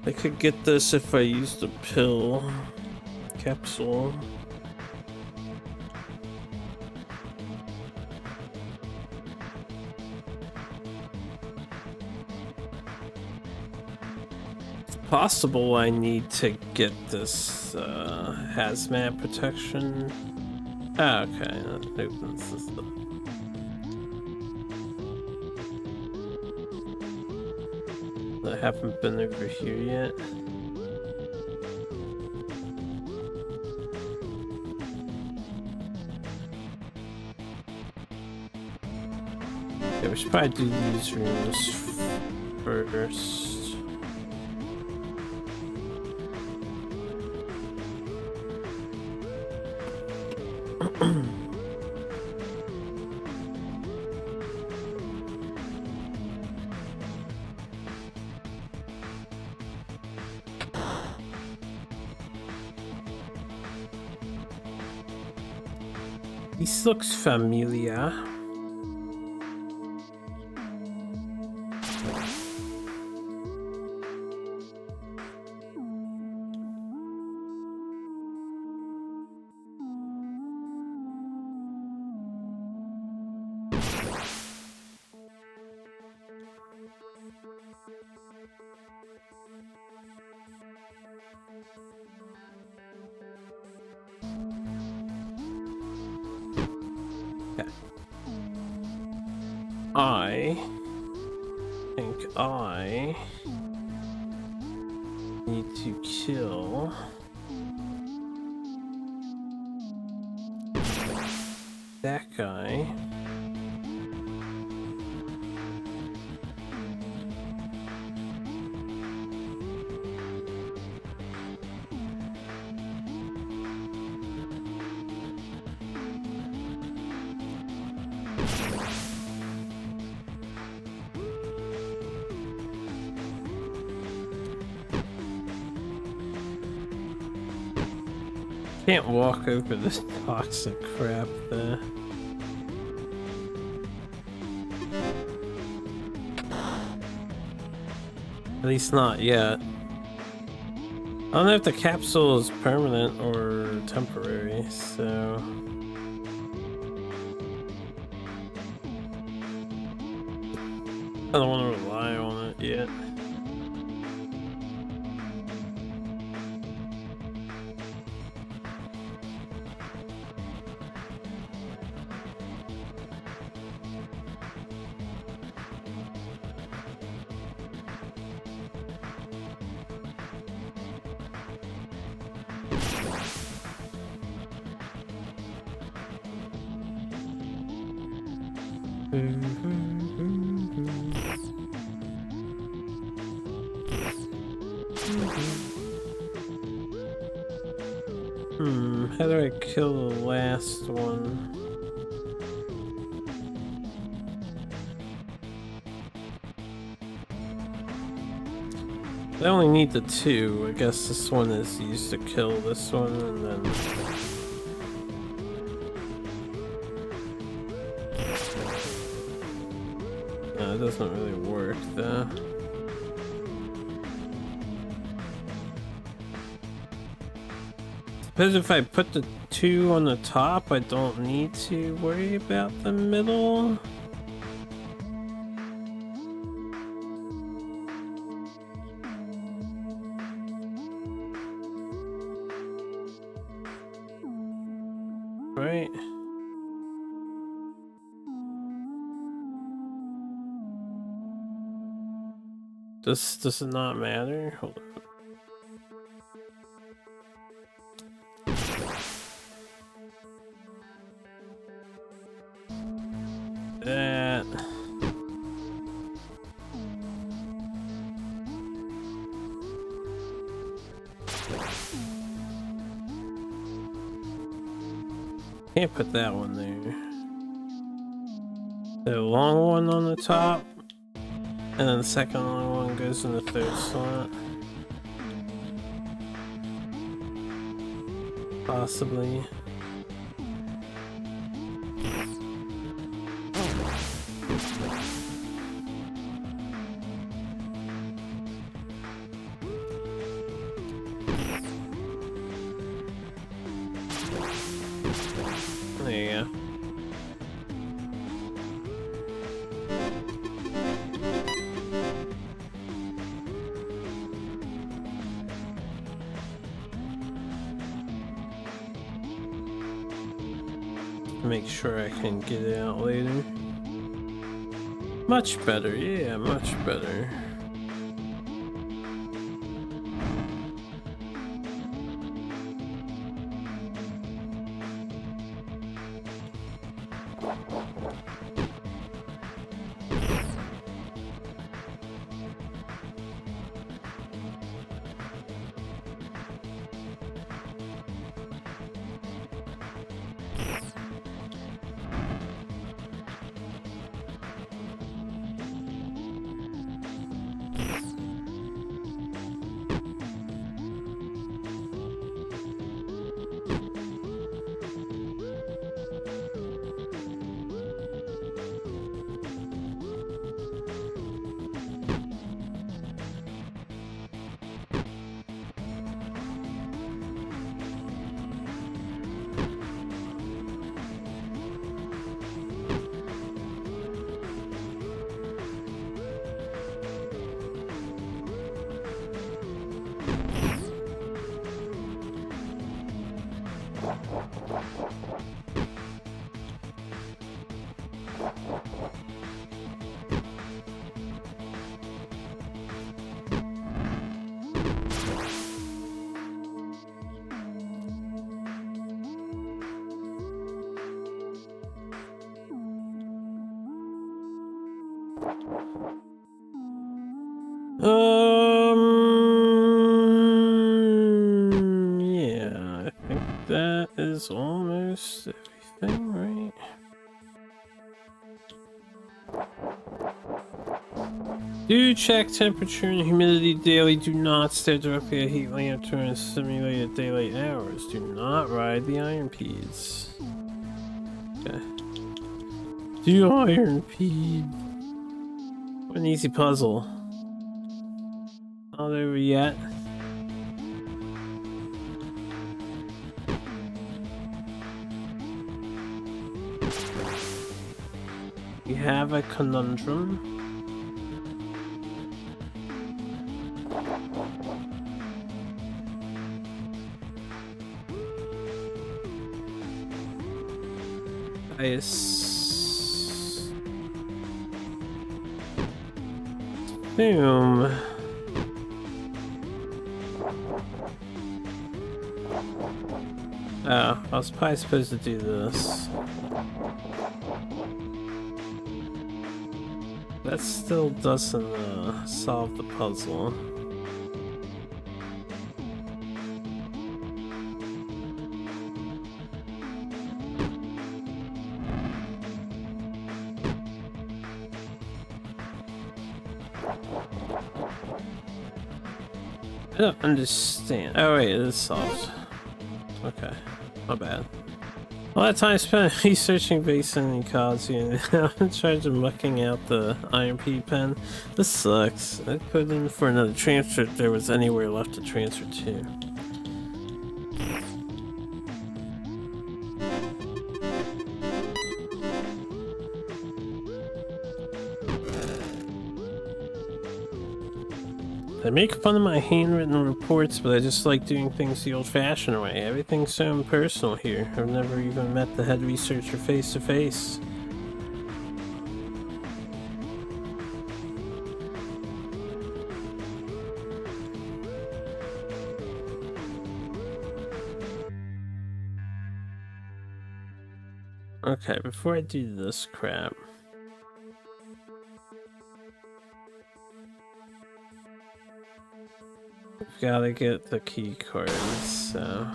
I could get this if I used a pill capsule. Possible I need to get this hazmat protection. Ah, okay, that opens this up. I haven't been over here yet. Yeah, we should probably do these rooms first. This looks familiar. I think I need to kill that guy. Can't walk over this toxic crap there. At least not yet. I don't know if the capsule is permanent or temporary, so... I don't want to rely on it yet. How do I kill the last one? I only need the 2. I guess this one is used to kill this one, and then... No, it doesn't really work, though. Suppose if I put the 2 on the top, I don't need to worry about the middle. Right? Does it not matter? Hold on. That. Can't put that one there. The long one on the top, and then the second long one goes in the 3rd slot. Possibly. There you go. Make sure I can get it out later. Much better, yeah, much better. Yeah, I think that is almost everything, right? Do check temperature and humidity daily. Do not stare directly at heat lamp during simulated daylight hours. Do not ride the iron peas. Okay. Do iron peas. What an easy puzzle. Not over yet. We have a conundrum. Boom. Oh, I was probably supposed to do this. that still doesn't solve the puzzle. I don't understand. Oh wait, it is solved. Okay, my bad. All that time spent researching Basin and ecology, and now I'm in charge of mucking out the Iron P pen. This sucks. I put in for another transfer if there was anywhere left to transfer to. I make fun of my handwritten reports, but I just like doing things the old-fashioned way. Everything's so impersonal here. I've never even met the head researcher face to face. Okay, before I do this crap, I've gotta get the key cards, so...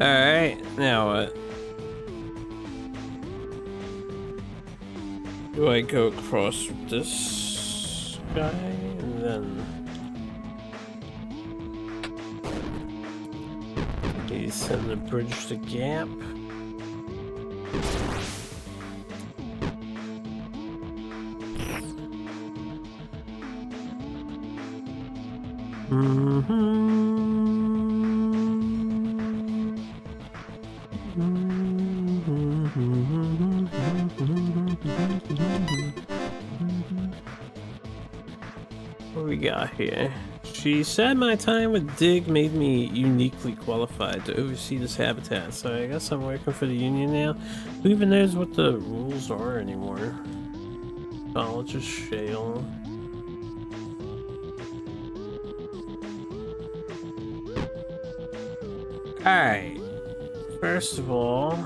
Alright, now what? Do I go across this guy and then he's gonna bridge the gap? What we got here? She said my time with Dig made me uniquely qualified to oversee this habitat, so I guess I'm working for the Union now. Who even knows what the rules are anymore? College of Shale. Alright. First of all,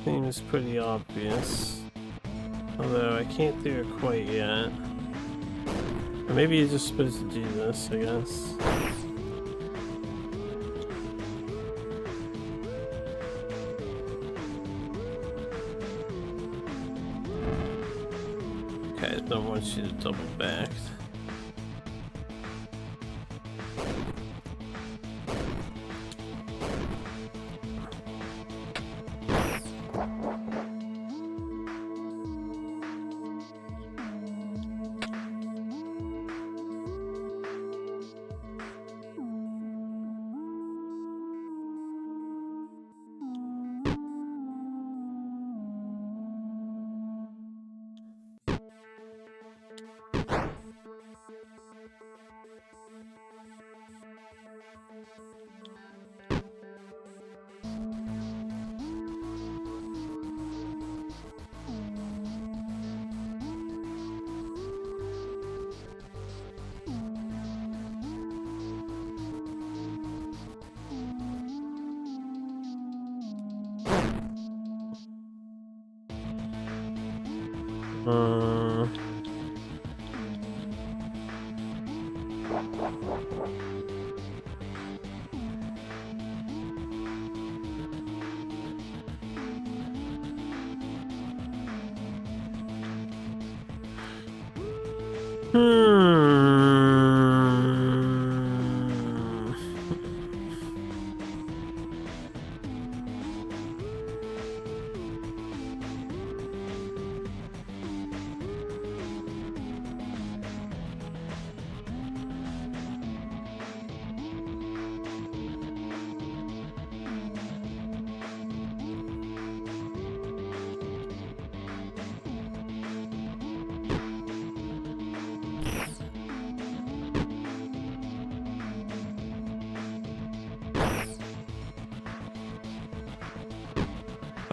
seems pretty obvious. Although I can't do it quite yet. Or maybe you're just supposed to do this, I guess. Okay, I don't want you to double back.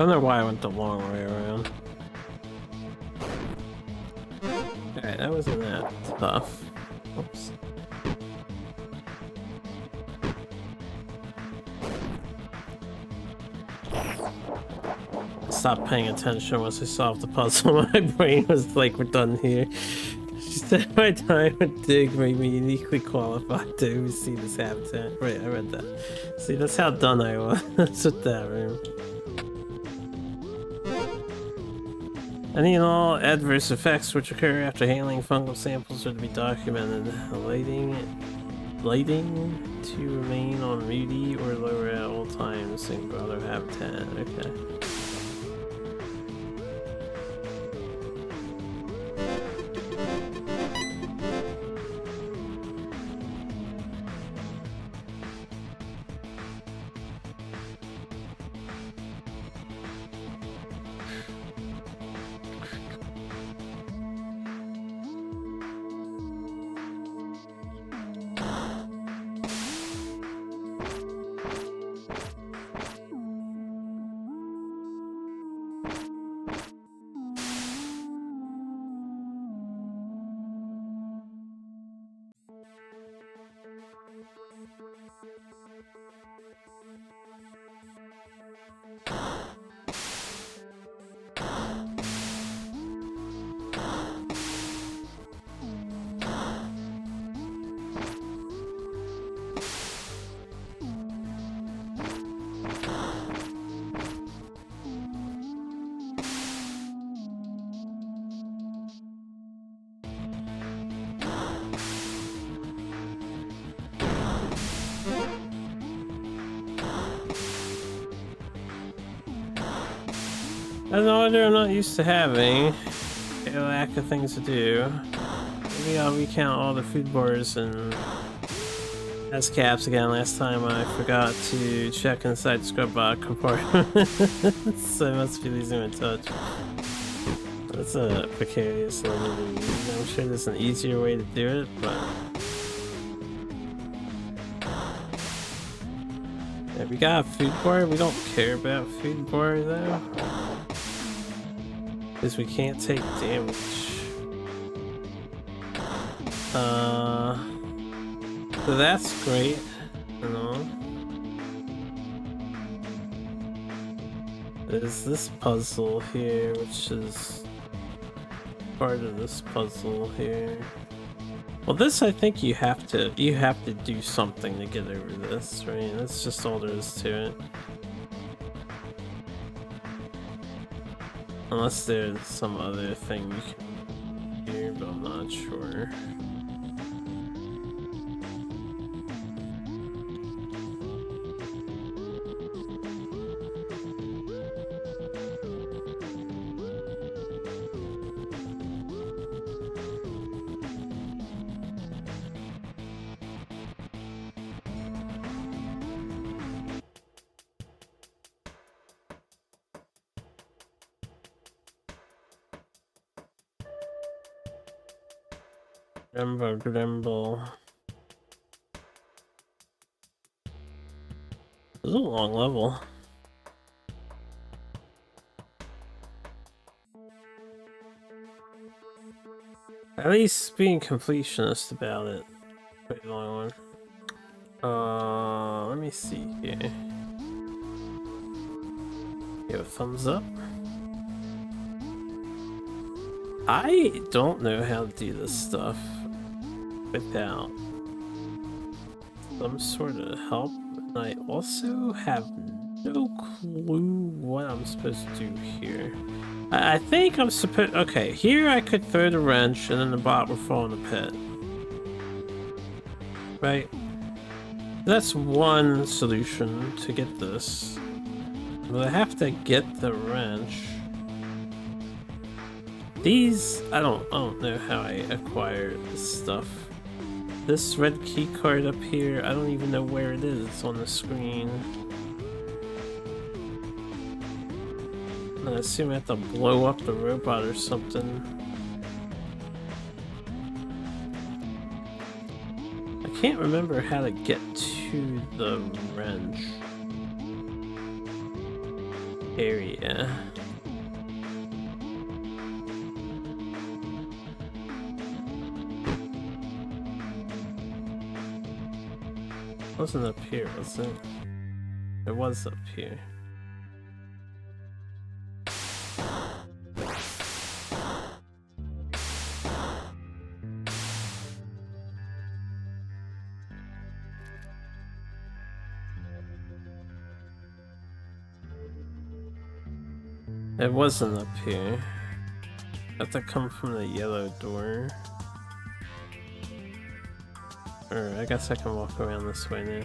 don't know why I went the long way around. Alright, that wasn't that tough. Oops. Stopped paying attention once I solved the puzzle. My brain was like, we're done here. She said my time with Dig made me uniquely qualified to oversee this habitat. Right, I read that. See, that's how done I was with that room. Any and all adverse effects which occur after handling fungal samples are to be documented. Lighting to remain on moody or lower at all times in grotto habitat. Okay. That's an order I'm not used to having. A lack of things to do. Maybe I'll recount all the food bars and caps again. Last time I forgot to check inside scrub compartment. So I must be losing my touch. That's a precarious level to use. I'm sure there's an easier way to do it, but... Yeah, we got a food bar. We don't care about food bar though. Because we can't take damage. So that's great. You know. There's this puzzle here, which is part of this puzzle here. Well, this I think you have to do something to get over this, right? That's just all there is to it. Unless there's some other thing you can do here, but I'm not sure. Grumble. This is a long level. At least being completionist about it. Pretty long one. Let me see here. Give a thumbs up. I don't know how to do this stuff without some sort of help, and I also have no clue what I'm supposed to do here. I think I'm supposed... Okay, here I could throw the wrench and then the bot will fall in the pit. Right? That's one solution to get this. But I have to get the wrench. These... I don't know how I acquired this stuff. This red key card up here, I don't even know where it is. It's on the screen. I assume I have to blow up the robot or something. I can't remember how to get to the wrench. area. It wasn't up here, was it? It was up here. It wasn't up here. Have to come from the yellow door. Or I guess I can walk around this way now.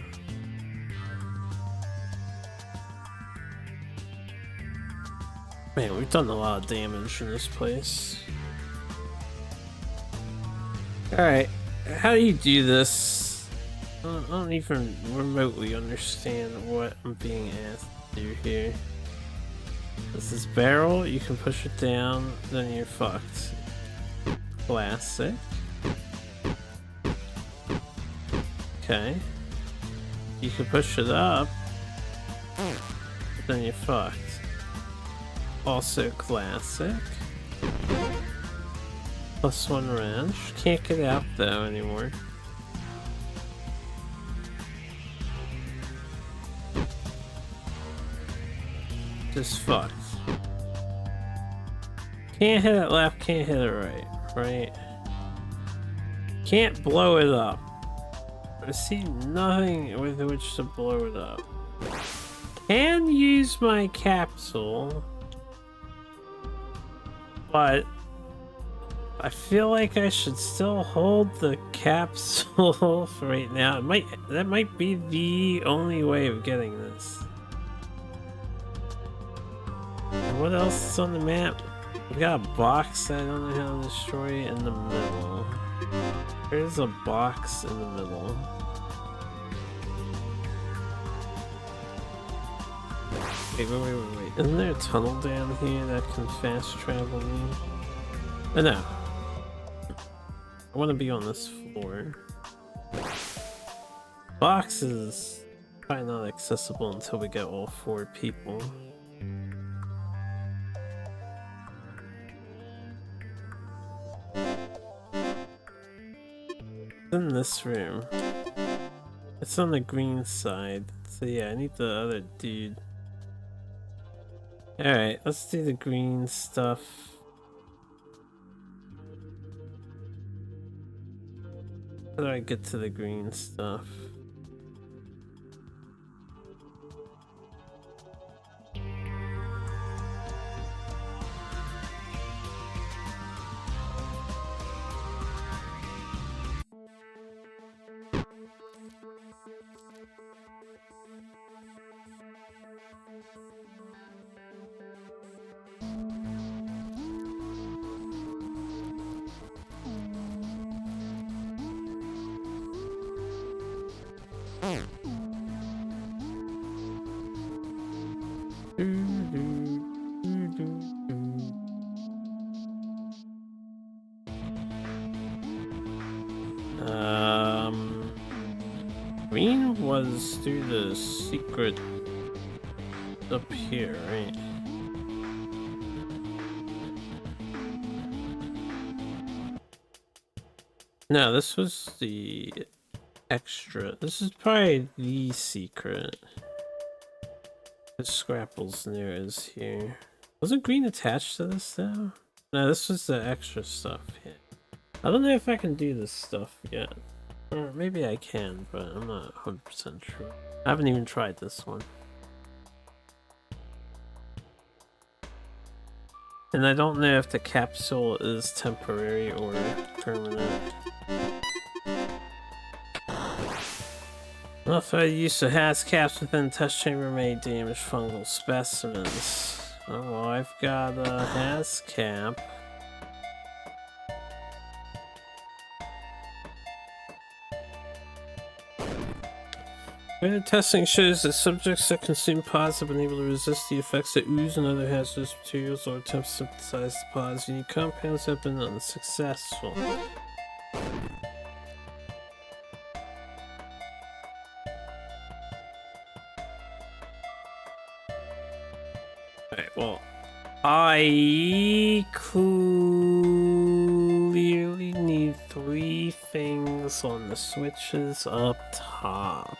Man, we've done a lot of damage in this place. Alright, how do you do this? I don't even remotely understand what I'm being asked to do here. This is barrel, you can push it down, then you're fucked. Classic. Okay. You can push it up, then you're fucked. Also classic. +1 wrench. Can't get out though anymore. Just fucked. Can't hit it left, can't hit it right, right? Can't blow it up. I see nothing with which to blow it up. Can use my capsule, but I feel like I should still hold the capsule for right now. That might be the only way of getting this. And what else is on the map? We got a box that I don't know how to destroy in the middle. There's a box in the middle. Wait. Isn't there a tunnel down here that can fast travel me? Oh, no. I want to be on this floor. Box is probably not accessible until we get all 4 people. It's in this room. It's on the green side. So yeah, I need the other dude. Alright, let's do the green stuff. How do I get to the green stuff? Green was through the secret up here, right? No, this was the extra. This is probably the secret. The Scrapples near is here. Wasn't green attached to this though? No, this was the extra stuff. Yeah. I don't know if I can do this stuff yet. Or maybe I can, but I'm not 100% sure. I haven't even tried this one. And I don't know if the capsule is temporary or permanent. Well, if I use the has caps within the test chamber may damage fungal specimens. Oh, well, I've got a has cap. Testing shows that subjects that consume pods have been able to resist the effects of ooze and other hazardous materials or attempt to synthesize the pods. Unique compounds have been unsuccessful. Alright, well, I clearly need 3 things on the switches up top.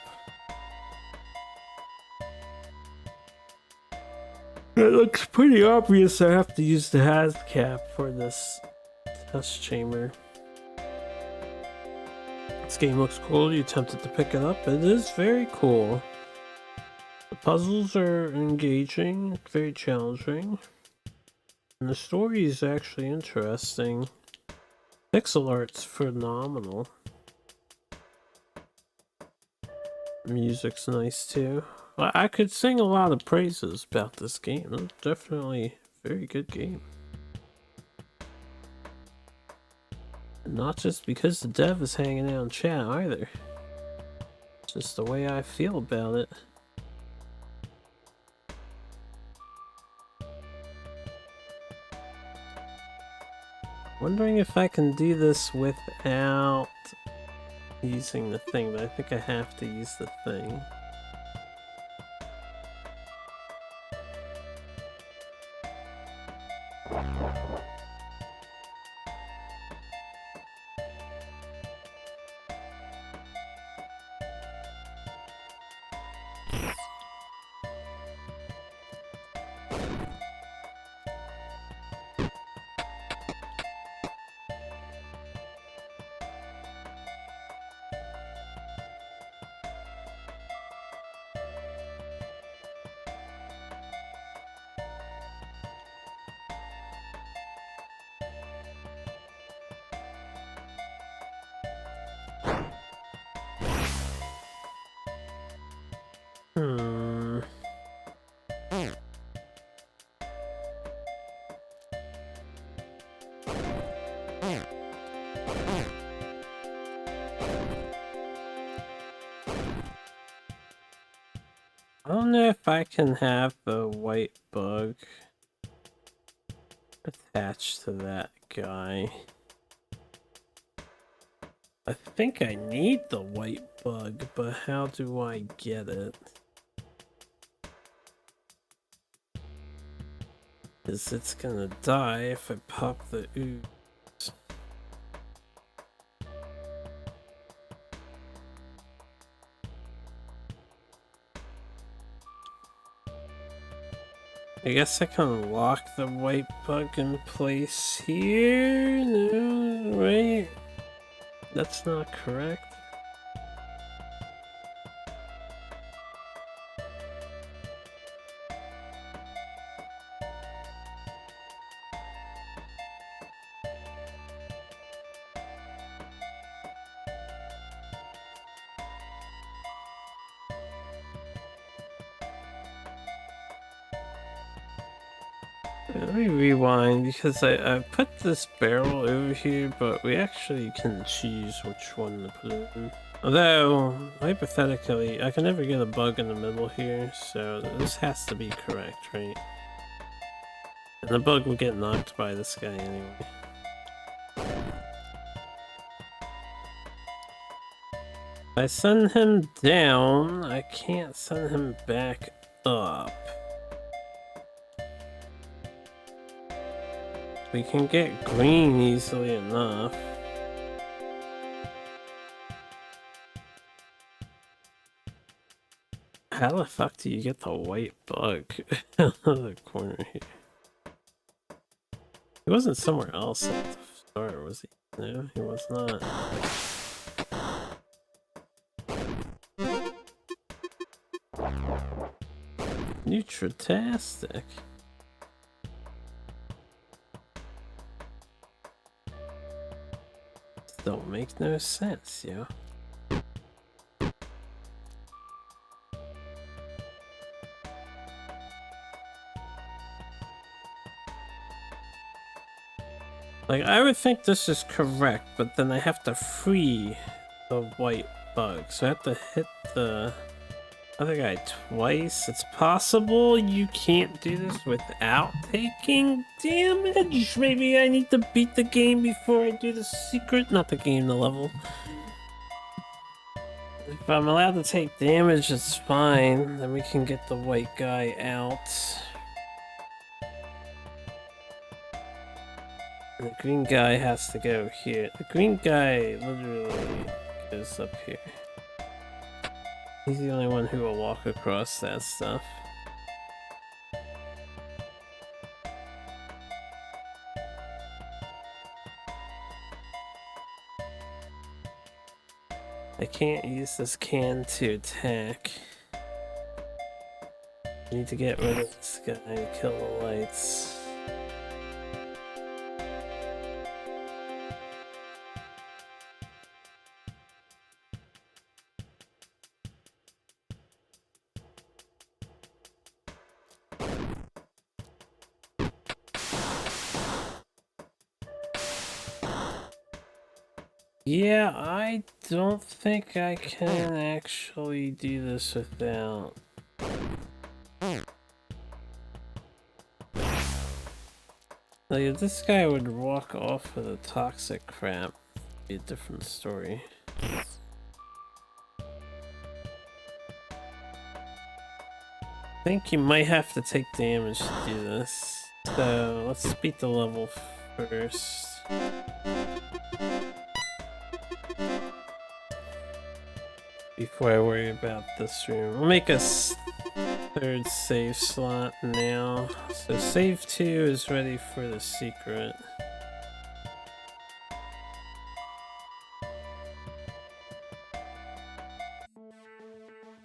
It looks pretty obvious I have to use the haz cap for this test chamber. This game looks cool. You tempted to pick it up. It is very cool. The puzzles are engaging, very challenging. And the story is actually interesting. Pixel art's phenomenal. Music's nice too. I could sing a lot of praises about this game. It's definitely a very good game. Not just because the dev is hanging out in chat either. Just the way I feel about it. Wondering if I can do this without using the thing, but I think I have to use the thing. I don't know if I can have the white bug attached to that guy. I think I need the white bug, but how do I get it? Because it's gonna die if I pop the ooze. I guess I can lock the white bug in place here. No, right? That's not correct. Let me rewind because I put this barrel over here, but we actually can choose which one to put it in. Although, hypothetically, I can never get a bug in the middle here, so this has to be correct, right? And the bug will get knocked by this guy anyway. If I send him down, I can't send him back up. We can get green easily enough. How the fuck do you get the white bug out of the corner here? He wasn't somewhere else at the start, was he? No, he was not. Nutritastic. Don't make no sense, yo. Like, I would think this is correct, but then I have to free the white bug. So I have to hit the other guy twice. It's possible you can't do this without taking damage. Maybe I need to beat the game before I do the secret. Not the game, the level. If I'm allowed to take damage, it's fine. Then we can get the white guy out. The green guy has to go here. The green guy literally goes up here. He's the only one who will walk across that stuff. I can't use this can to attack. I need to get rid of this guy to kill the lights. Yeah, I don't think I can actually do this without... Like, if this guy would walk off with the toxic crap, it'd be a different story. I think you might have to take damage to do this. So, let's beat the level first. Before I worry about this room. We'll make a third save slot now. So save 2 is ready for the secret.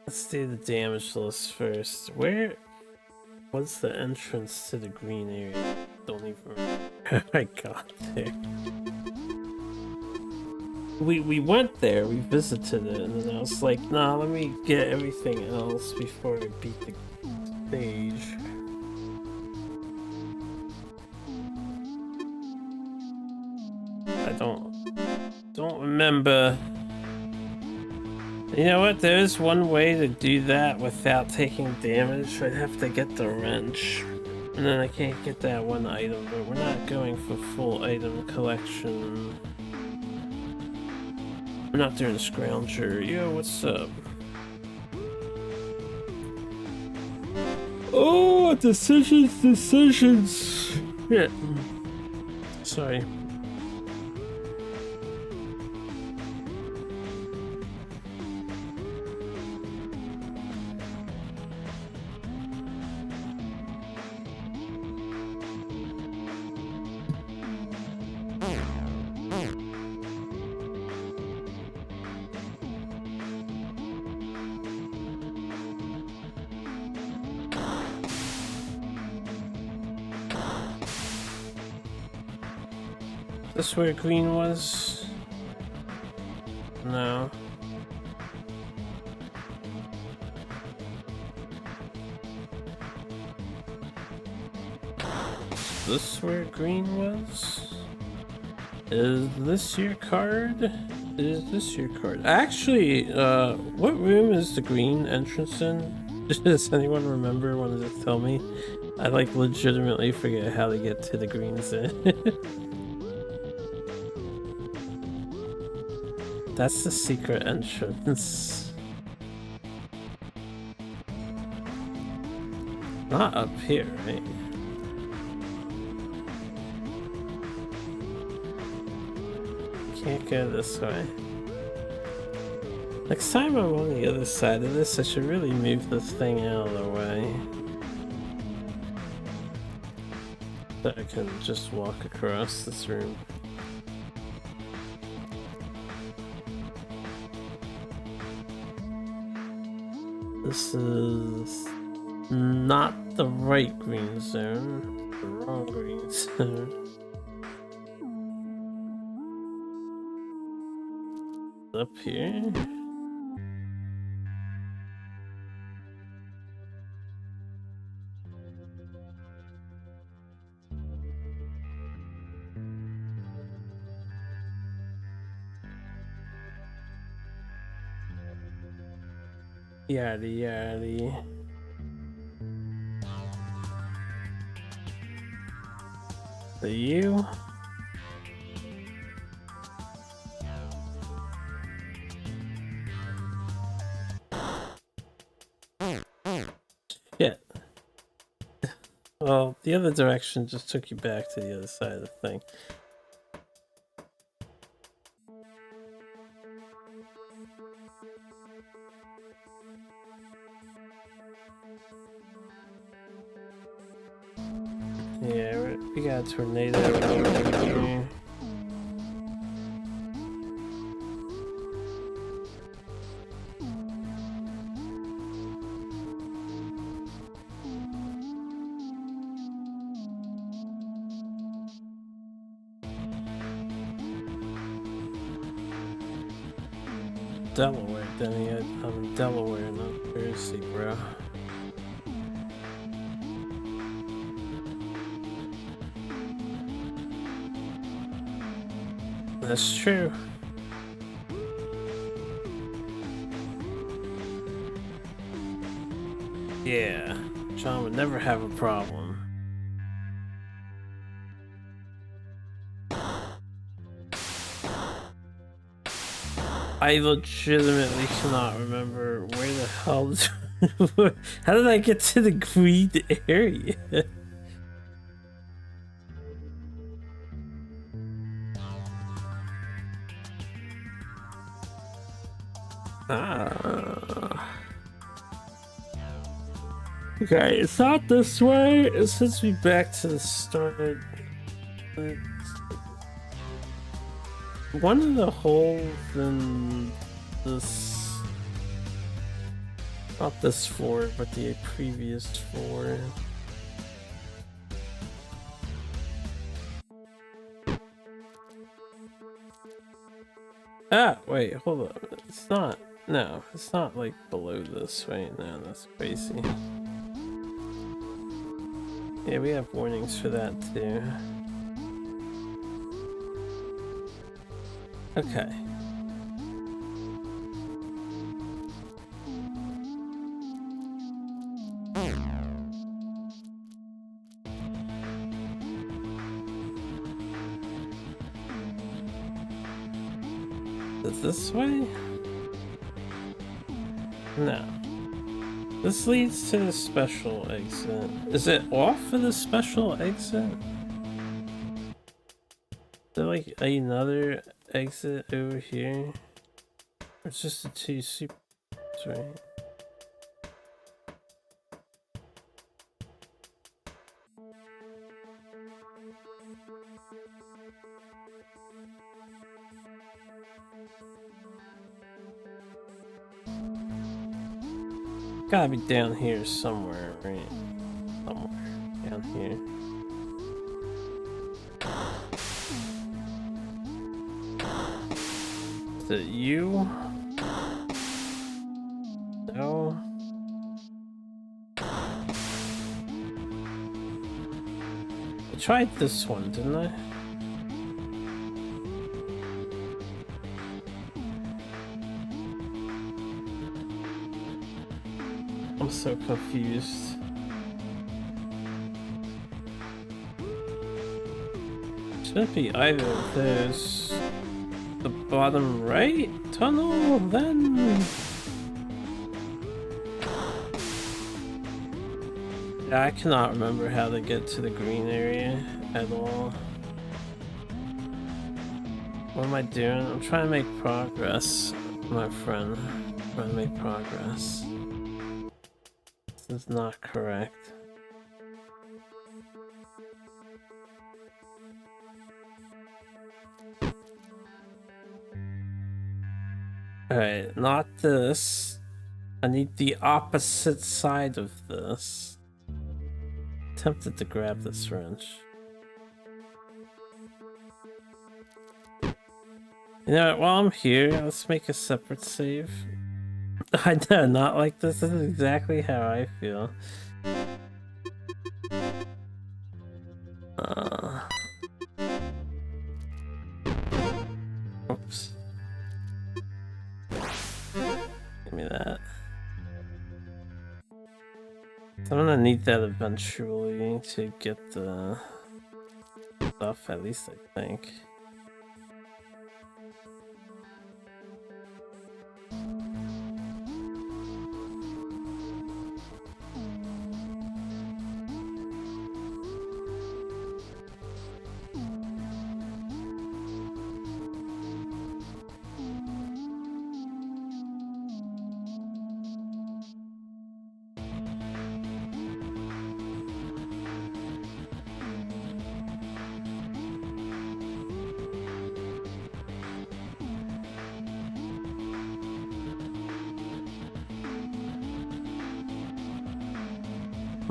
Let's do the damage list first. Where was the entrance to the green area? Don't even remember how I got there. We went there, we visited it, and then I was like, nah, let me get everything else before I beat the stage. I don't remember. You know what, there's one way to do that without taking damage. I'd have to get the wrench. And then I can't get that one item, but we're not going for full item collection. We're not doing Scrounger. Yo, what's up? Oh, decisions. Shit. Sorry. This where green was? No. This where green was? Is this your card? Is this your card? Actually, what room is the green entrance in? Does anyone remember? Wanted to tell me? I like legitimately forget how to get to the greens in. That's the secret entrance. Not up here, right? Can't go this way. Next time I'm on the other side of this, I should really move this thing out of the way. So I can just walk across this room. This is not the right green zone, the wrong green zone. Up here. Yada yada. The you. Shit. Well, the other direction just took you back to the other side of the thing. Yeah, we got a tornado over here. Delaware, Denny. I'm in Delaware, not Jersey, bro. That's true. Yeah, John would never have a problem. I legitimately cannot remember where the hell. How did I get to the green area? Okay, it's not this way. It sends me back to the start. One of the holes in this, not this floor, but the previous floor. Ah, wait, hold on. It's not. No, it's not like below this, right? No, that's crazy. Yeah, we have warnings for that too. Okay. Is this way? No. This leads to the special exit. Is it off of the special exit? Is there like another exit over here? Or it's just the two supers, right? Gotta be down here somewhere, right? Somewhere down here. Is it you? No. I tried this one, didn't I? I'm so confused. Should be either of those. The bottom right tunnel, then. Yeah, I cannot remember how to get to the green area at all. What am I doing? I'm trying to make progress, my friend. I'm trying to make progress. This is not correct. Alright, not this. I need the opposite side of this. Tempted to grab this wrench. You know what, while I'm here, let's make a separate save. I know, not like this. This is exactly how I feel. Oops. Give me that. I'm gonna need that eventually to get the stuff, at least I think.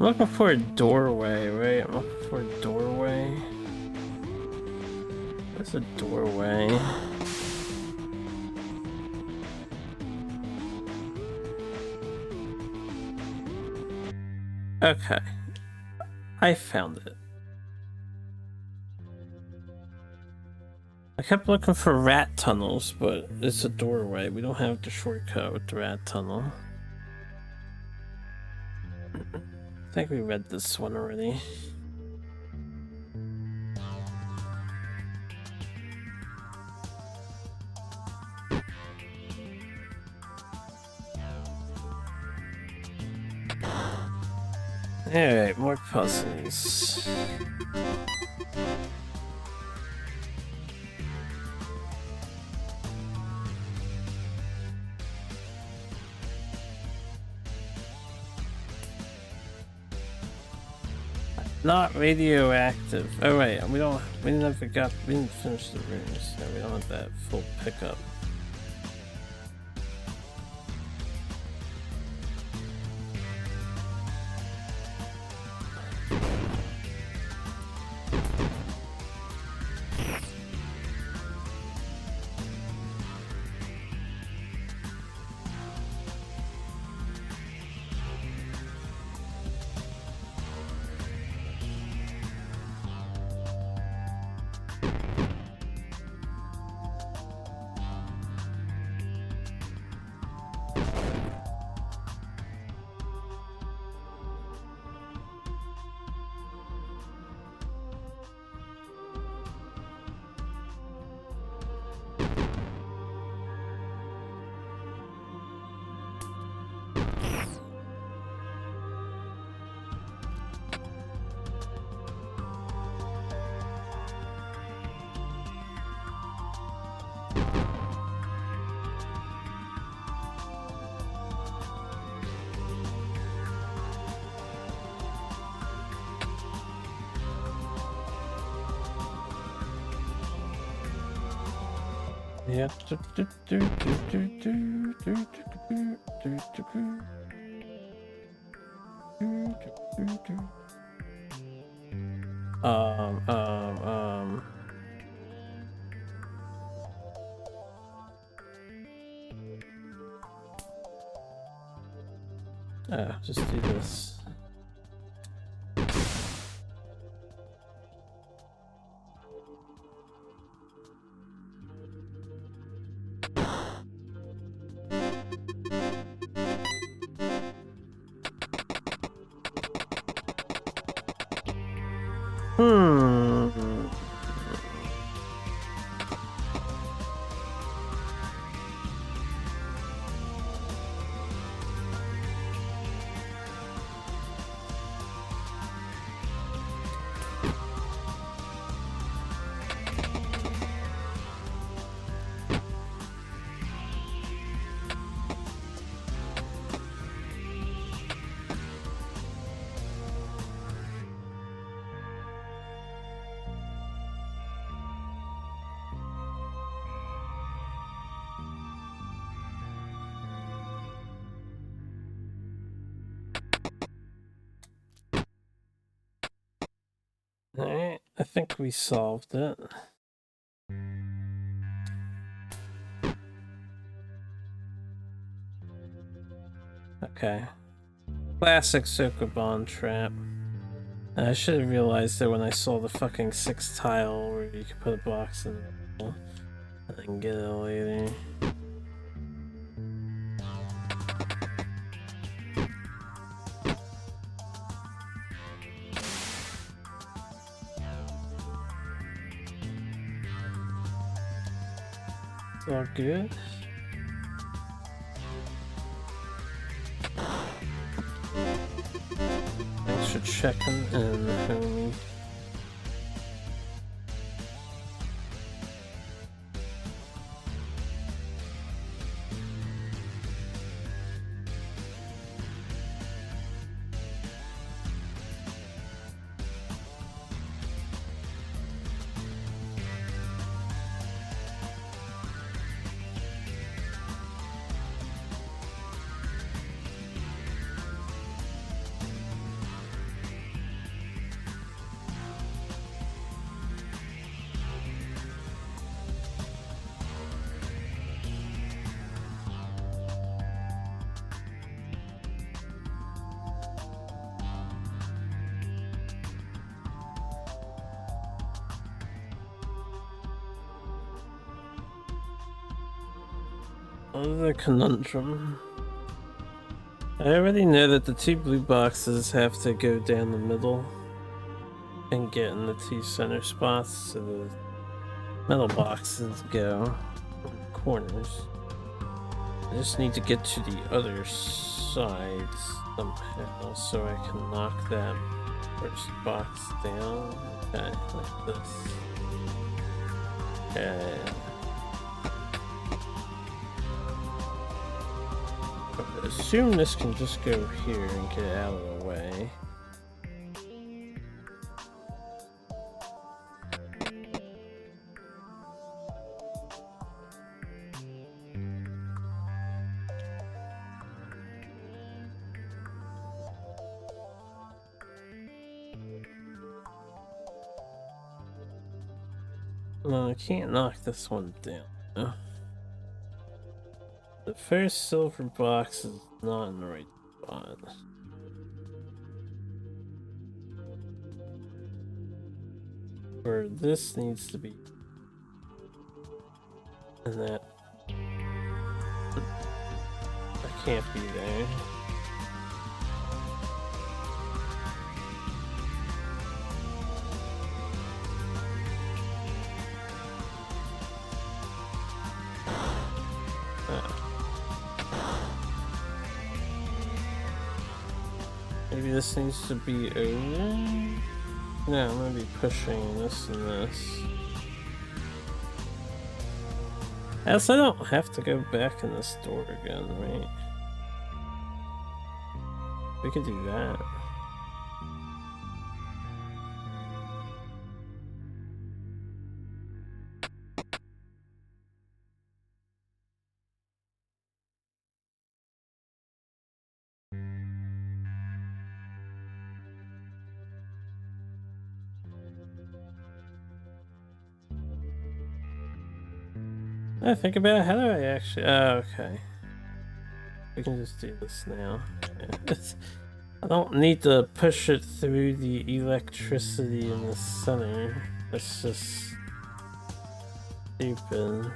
I'm looking for a doorway, right? I'm looking for a doorway. There's a doorway. Okay. I found it. I kept looking for rat tunnels, but it's a doorway. We don't have the shortcut with the rat tunnel. I think we read this one already. Alright, more puzzles. Not radioactive. Oh wait, we didn't finish the rooms. So we don't have that full pickup. Yeah. Just do this. Alright, I think we solved it. Okay. Classic Sokoban trap. I should have realized that when I saw the fucking 6 tile where you could put a box in the middle and then get it later. It's all good. Thanks for checking in, homie. Another conundrum. I already know that the two blue boxes have to go down the middle and get in the two center spots, so the metal boxes go in the corners. I just need to get to the other side somehow so I can knock that first box down. Okay, like this. Okay. I assume this can just go here and get out of the way. No, I can't knock this one down. No. The first silver box is not in the right spot. Where this needs to be. And that. I can't be there. Maybe this needs to be over. No, I'm gonna be pushing this and this. Else I don't have to go back in this door again, right? We could do that. I think about how do I actually. Oh, okay. We can just do this now. I don't need to push it through the electricity in the center. That's just stupid.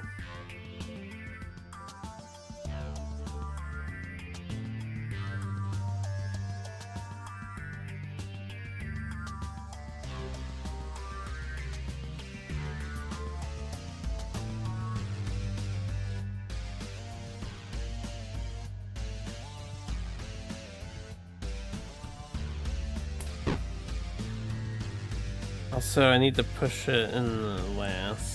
Also, I need to push it in the last.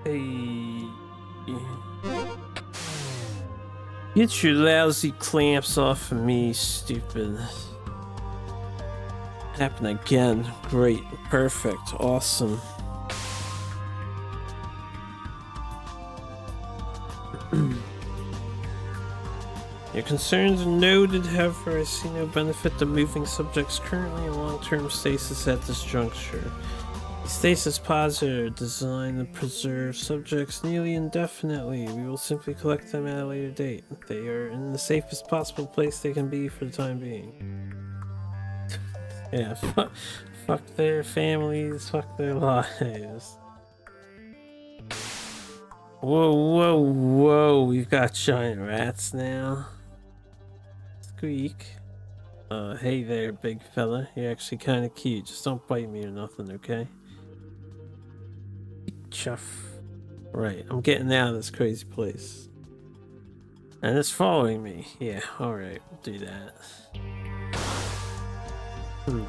Hey. Get your lousy clamps off of me, stupid. Happen again. Great. Perfect. Awesome. Your concerns are noted, however, I see no benefit to moving subjects currently in long-term stasis at this juncture. The stasis pods are designed to preserve subjects nearly indefinitely. We will simply collect them at a later date. They are in the safest possible place they can be for the time being. Yeah, fuck their families, fuck their lives. Whoa, whoa, whoa, we've got giant rats now. Squeak. Hey there, big fella. You're actually kind of cute. Just don't bite me or nothing, okay? Chuff. Right, I'm getting out of this crazy place. And it's following me. Yeah, alright, we'll do that.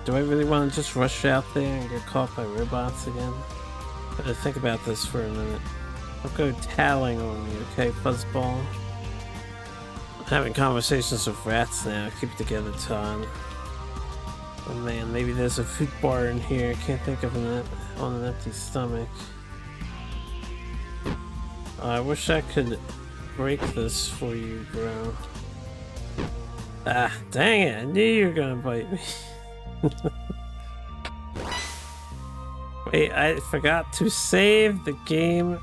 Do I really want to just rush out there and get caught by robots again? Better think about this for a minute. I'll go tattling on you, okay, fuzzball? I'm having conversations with rats now. Keep it together, Todd. Oh man, maybe there's a food bar in here. I can't think of it on an empty stomach. I wish I could break this for you, bro. Ah, dang it! I knew you were gonna bite me. Wait, I forgot to save the game.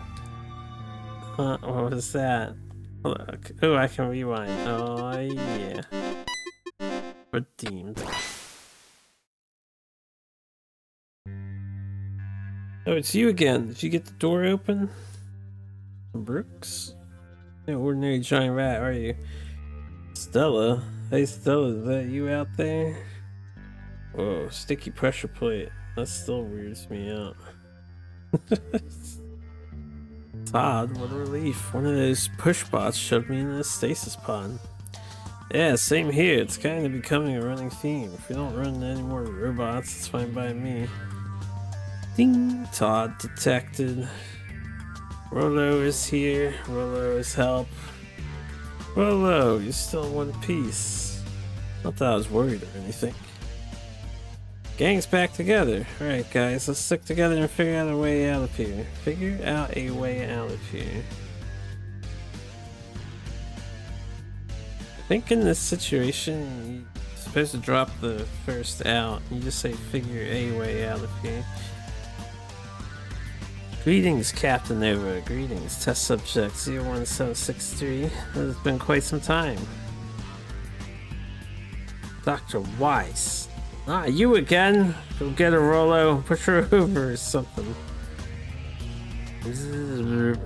What was that? Look. Oh, I can rewind. Oh, yeah. Redeemed. Oh, it's you again. Did you get the door open? Brooks? No ordinary giant rat, are you? Stella? Hey, Stella, is that you out there? Whoa, sticky pressure plate. That still weirds me out. Todd, what a relief. One of those push bots shoved me into the stasis pod. Yeah, same here. It's kind of becoming a running theme. If we don't run any more robots, it's fine by me. Ding! Todd detected. Rollo is here. Rollo is help. Rollo, you're still in one piece. Not that I was worried or anything. Gang's back together. Alright guys, let's stick together and figure out a way out of here. Figure out a way out of here. I think in this situation, you're supposed to drop the first out. You just say figure a way out of here. Greetings, Captain Nova. Greetings, test subject 01763. It has been quite some time. Dr. Weiss. Ah, you again? Go get a Rollo, push her over or something.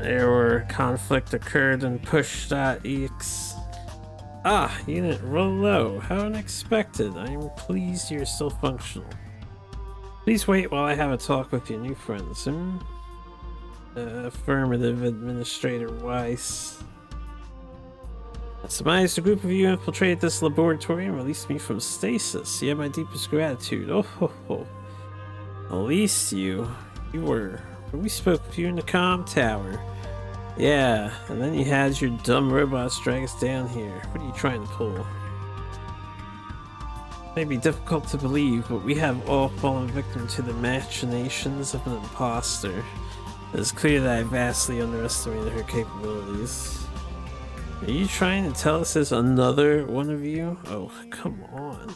Error conflict occurred in push.ex. Ah, unit Rollo, how unexpected. I am pleased you're still functional. Please wait while I have a talk with your new friends. Affirmative, Administrator Weiss. Surmise a group of you infiltrated this laboratory and released me from stasis. You have my deepest gratitude. Oh ho ho. At least you were. We spoke with you in the comm tower. Yeah, and then you had your dumb robots drag us down here. What are you trying to pull? It may be difficult to believe, but we have all fallen victim to the machinations of an imposter. It is clear that I vastly underestimated her capabilities. Are you trying to tell us there's another one of you? Oh, come on.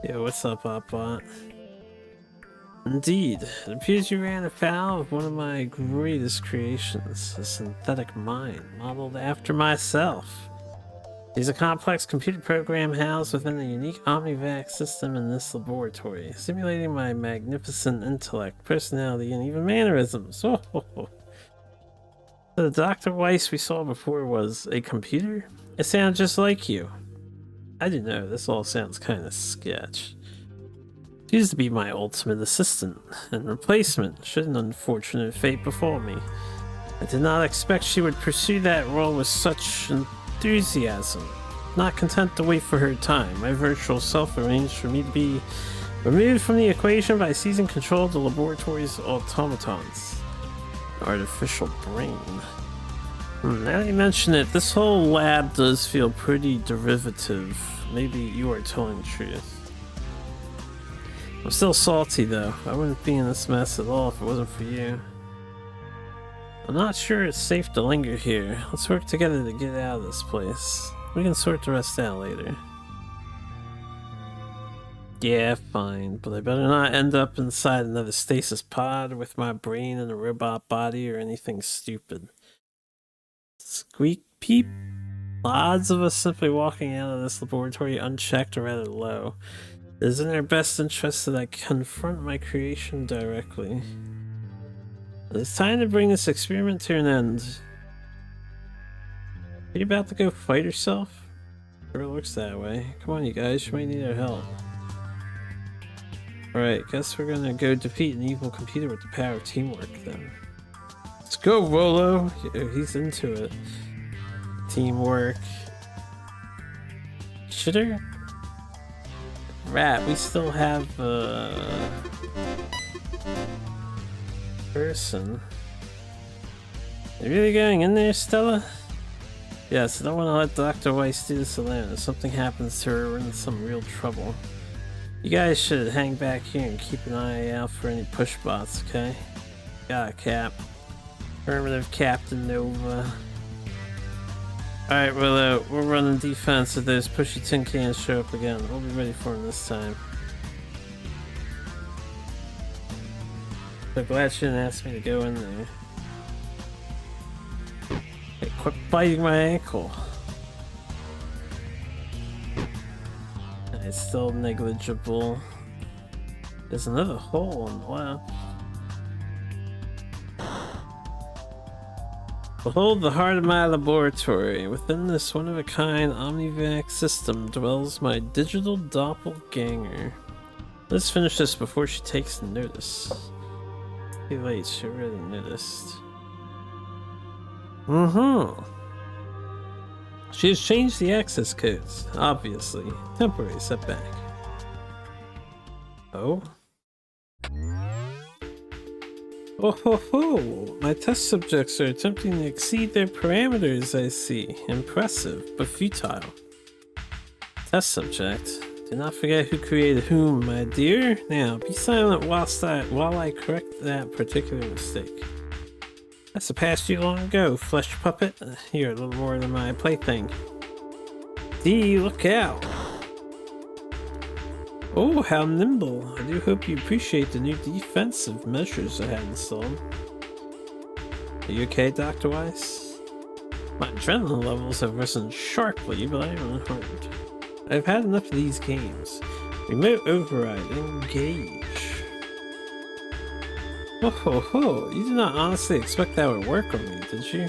Yo, what's up, Opbot? Indeed, it appears you ran afoul of one of my greatest creations, a synthetic mind modeled after myself. He's a complex computer program housed within a unique OmniVac system in this laboratory, simulating my magnificent intellect, personality, and even mannerisms. Oh, ho, ho. The Dr. Weiss we saw before was a computer? It sounded just like you. I didn't know, this all sounds kind of sketch. She used to be my ultimate assistant and replacement should an unfortunate fate befall me. I did not expect she would pursue that role with such enthusiasm. Not content to wait for her time, my virtual self arranged for me to be removed from the equation by seizing control of the laboratory's automatons. Artificial brain. Now you mention it, this whole lab does feel pretty derivative. Maybe you are telling the truth. I'm still salty though. I wouldn't be in this mess at all if it wasn't for you. I'm not sure it's safe to linger here. Let's work together to get out of this place. We can sort the rest out later. Yeah, fine, but I better not end up inside another stasis pod with my brain in a robot body or anything stupid. Squeak peep. The odds of us simply walking out of this laboratory unchecked are rather low. It is in our best interest that I confront my creation directly. It's time to bring this experiment to an end. Are you about to go fight yourself? Sure looks that way. Come on you guys, you might need our help. Alright, guess we're gonna go defeat an evil computer with the power of teamwork then. Let's go, Rollo! Yeah, he's into it. Teamwork. Shitter? Rat, we still have person. You really going in there, Stella? Yes, I don't want to let Dr. Weiss do this alone. If something happens to her, we're in some real trouble. You guys should hang back here and keep an eye out for any push bots, okay? Got a Cap. Affirmative, Captain Nova. Alright, well, we're running defense if those pushy tin cans show up again. We'll be ready for them this time. So glad she didn't ask me to go in there. Hey, quit biting my ankle. It's still negligible. There's another hole on the left. Behold the heart of my laboratory. Within this one-of-a-kind Omnivac system dwells my digital doppelganger. Let's finish this before she takes notice. Too late, she already noticed. She has changed the access codes, obviously. Temporary setback. Oh? Oh ho ho! My test subjects are attempting to exceed their parameters, I see. Impressive, but futile. Test subject? Do not forget who created whom, my dear. Now, be silent while I correct that particular mistake. I surpassed you long ago, flesh puppet. You're a little more than my plaything. Dee, look out! Oh, how nimble. I do hope you appreciate the new defensive measures I had installed. Are you okay, Dr. Weiss? My adrenaline levels have risen sharply, but I am unharmed. I've had enough of these games. Remote override, engage. Oh ho ho, you did not honestly expect that would work on me, did you?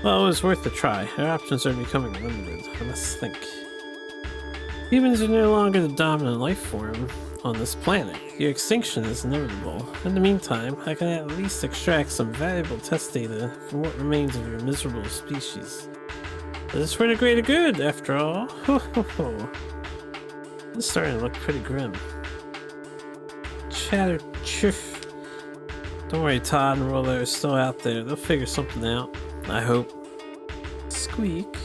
Well, it was worth a try. Our options are becoming limited. I must think. Humans are no longer the dominant life form on this planet. Your extinction is inevitable. In the meantime, I can at least extract some valuable test data from what remains of your miserable species. This is for the greater good, after all. Ho ho ho. This is starting to look pretty grim. Chatter chiff. Don't worry, Todd and Rollo are still out there. They'll figure something out. I hope. Squeak.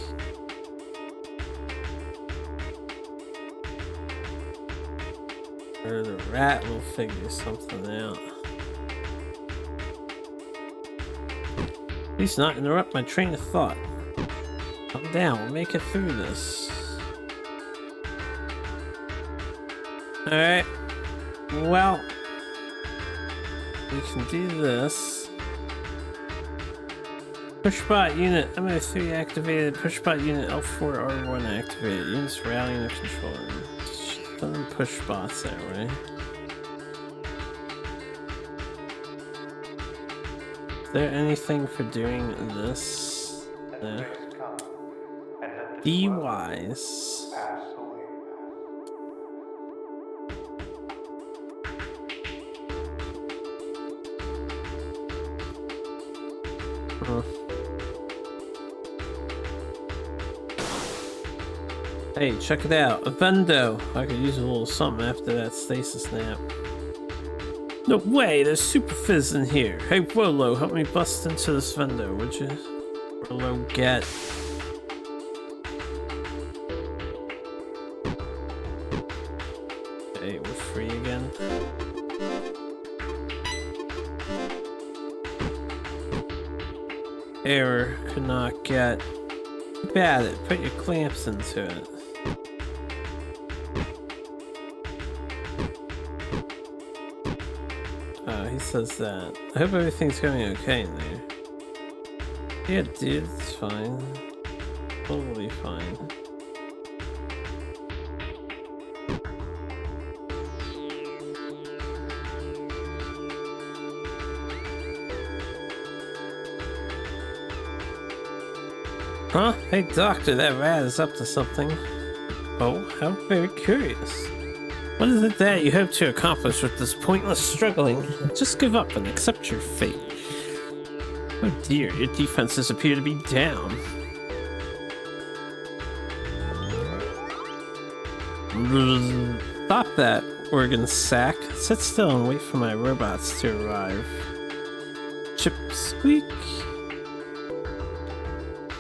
Or the rat will figure something out. Please not interrupt my train of thought. Calm down, we'll make it through this. Alright. Well, we can do this. Pushbot unit MO3 activated. Pushbot unit L4R1 activated. Units rallying the controller. Doesn't push bots that way. Is there anything for doing this? No. Be wise. Hey, check it out. A vendo. I could use a little something after that stasis nap. No way, there's super fizz in here. Hey, Rollo, help me bust into this vendo, would you? Rollo, get. Okay, we're free again. Error, could not get. Keep at it, put your clamps into it. Oh, he says that. I hope everything's going okay in there. Yeah, dude, it's fine. Totally fine. Huh? Hey, Doctor, that rat is up to something. Oh, how very curious. What is it that you hope to accomplish with this pointless struggling? Just give up and accept your fate. Oh dear, your defenses appear to be down. Stop that, organ sack. Sit still and wait for my robots to arrive. Chip squeak.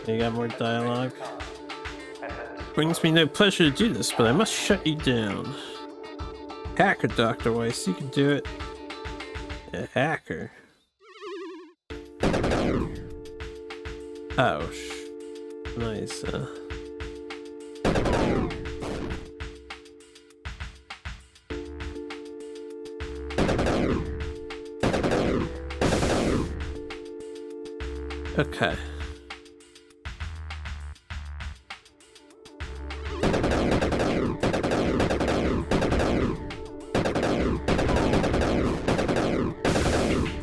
You got more dialogue. Brings me no pleasure to do this, but I must shut you down. Hacker, Dr. Weiss, you can do it. A hacker. Ouch. Nice, Okay.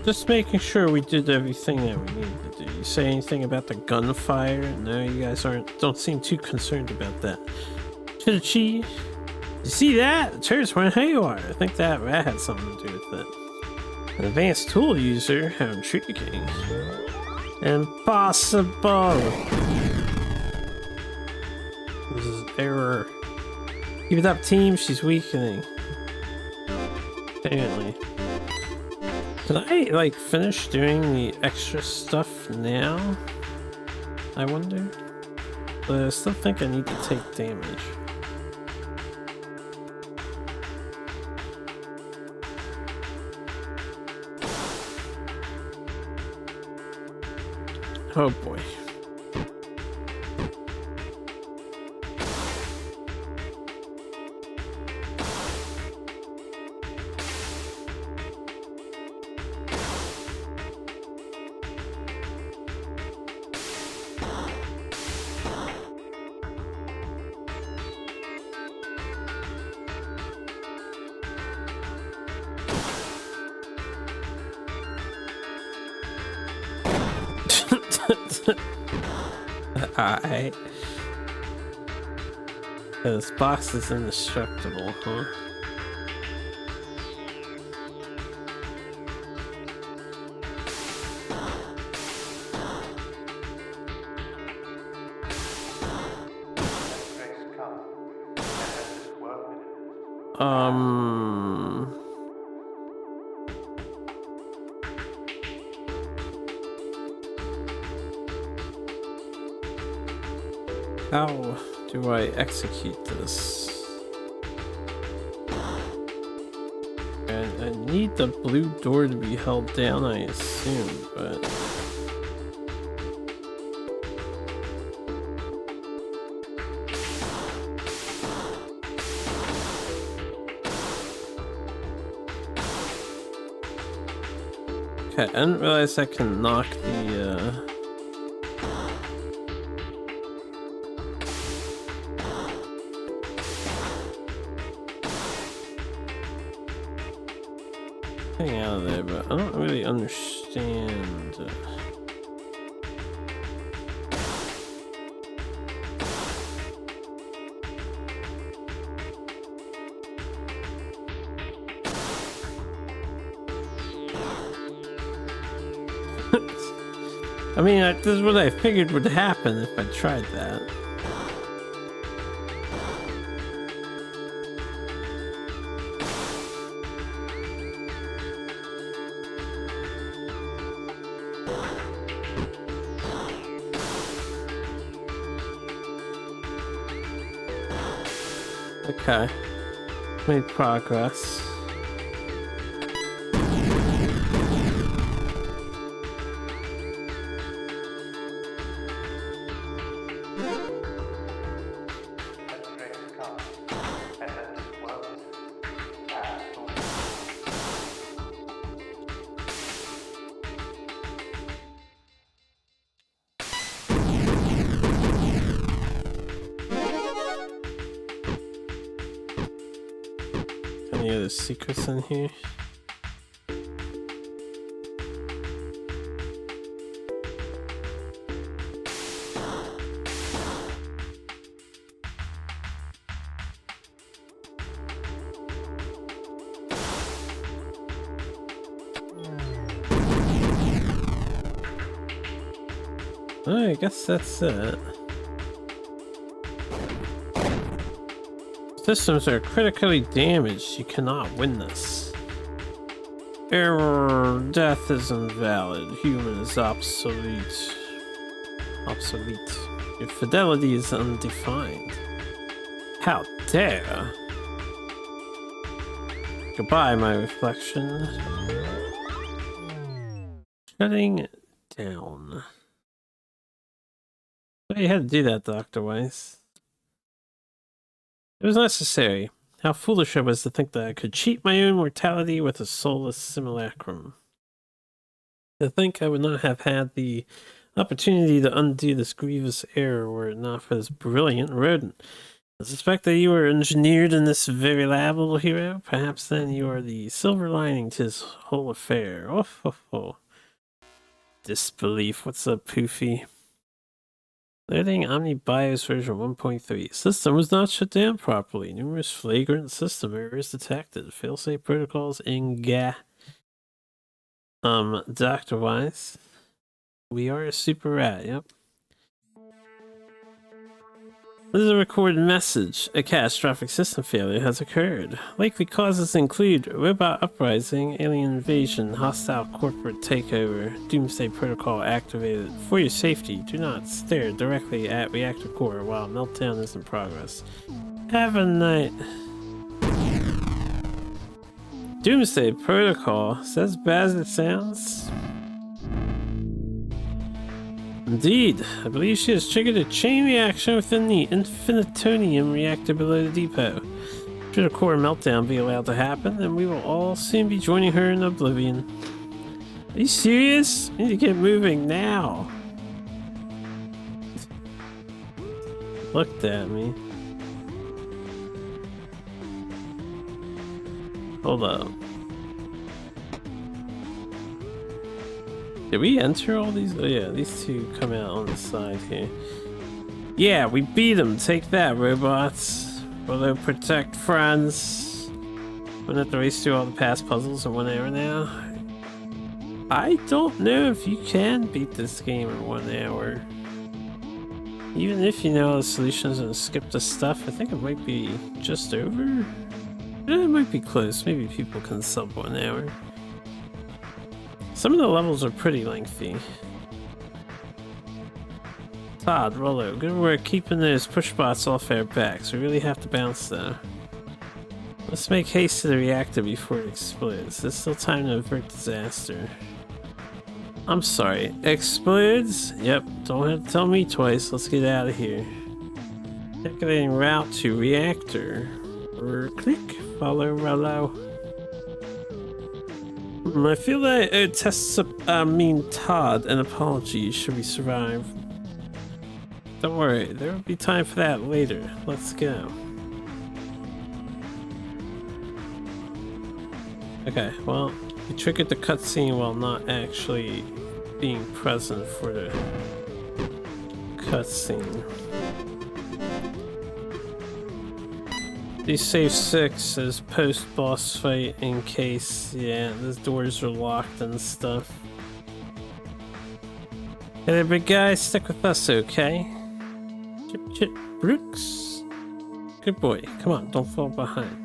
Just making sure we did everything that we needed to do. You say anything about the gunfire? No, you guys don't seem too concerned about that. Chichi, you see that? The turrets went haywire. I think that had something to do with it. An advanced tool user? How intriguing. Impossible! This is error. Keep it up, team. She's weakening. Apparently. Did I, like, finish doing the extra stuff now? I wonder? But I still think I need to take damage. Oh boy. Alright. This box is indestructible, huh? How do I execute this? And I need the blue door to be held down, I assume, but... Okay, I didn't realize I can knock the, thing out of there, but I don't really understand. I mean, this is what I figured would happen if I tried that. Okay, made progress. Any other secrets in here? I guess that's it. Systems are critically damaged. You cannot win this. Error. Death is invalid. Human is obsolete. Obsolete. Your fidelity is undefined. How dare! Goodbye, my reflection. Shutting down. Well, you had to do that, Dr. Weiss. It was necessary. How foolish I was to think that I could cheat my own mortality with a soulless simulacrum. To think I would not have had the opportunity to undo this grievous error were it not for this brilliant rodent. I suspect that you were engineered in this very lab, little hero. Perhaps then you are the silver lining to this whole affair. Oh, ho, ho. Disbelief. What's up, Poofy? Loading OmniBIOS version 1.3. System was not shut down properly. Numerous flagrant system errors detected. Failsafe protocols in GA. Dr. Weiss. We are a super rat, yep. This is a recorded message. A catastrophic system failure has occurred. Likely causes include robot uprising, alien invasion, hostile corporate takeover, doomsday protocol activated. For your safety, do not stare directly at reactor core while meltdown is in progress. Have a night. Doomsday protocol. Is that as bad as it sounds? Indeed, I believe she has triggered a chain reaction within the infinitonium reactor below the depot. Should a core meltdown be allowed to happen, then we will all soon be joining her in oblivion. Are you serious? We need to get moving now. Looked at me. Hold up. Did we enter all these? Oh yeah, these two come out on the side here. Yeah, we beat them. Take that, robots. Will they protect friends? Wouldn't have to race through all the past puzzles in 1 hour now. I don't know if you can beat this game in 1 hour. Even if you know all the solutions and skip the stuff, I think it might be just over. It might be close. Maybe people can sub 1 hour. Some of the levels are pretty lengthy. Todd, Rollo, good work keeping those push bots off our backs. We really have to bounce though. Let's make haste to the reactor before it explodes. There's still time to avert disaster. I'm sorry, explodes? Yep, don't have to tell me twice. Let's get out of here. Calculating route to reactor. Or click, follow Rollo. I feel that it tests Todd an apology should we survive. Don't worry, there will be time for that later. Let's go. Okay, well, we triggered the cutscene while not actually being present for the cutscene. These save 6 as post-boss fight in case, yeah, the doors are locked and stuff. Hey there, big guy, stick with us, okay? Chip Chip Brooks. Good boy, come on, don't fall behind.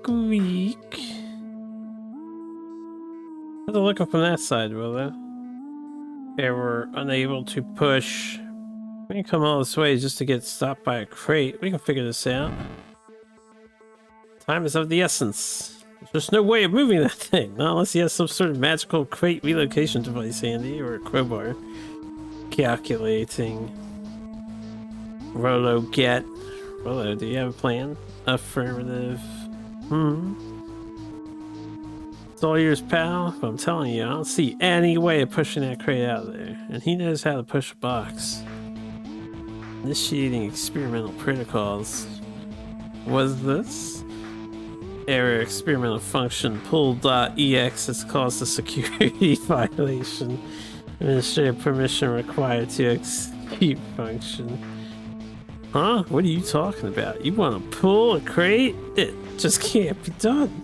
Squeak. How's it looking from that side, Willow? They were unable to push. We can come all this way just to get stopped by a crate. We can figure this out. Time is of the essence. There's no way of moving that thing, not unless he has some sort of magical crate relocation device handy, or a crowbar. Calculating. Rollo, get. Rollo, do you have a plan? Affirmative. It's all yours, pal. But I'm telling you, I don't see any way of pushing that crate out of there. And he knows how to push a box. Initiating experimental protocols. Was this? Error experimental function pull.ex has caused a security violation. Administrative permission required to execute function. Huh? What are you talking about? You want to pull a crate? It just can't be done.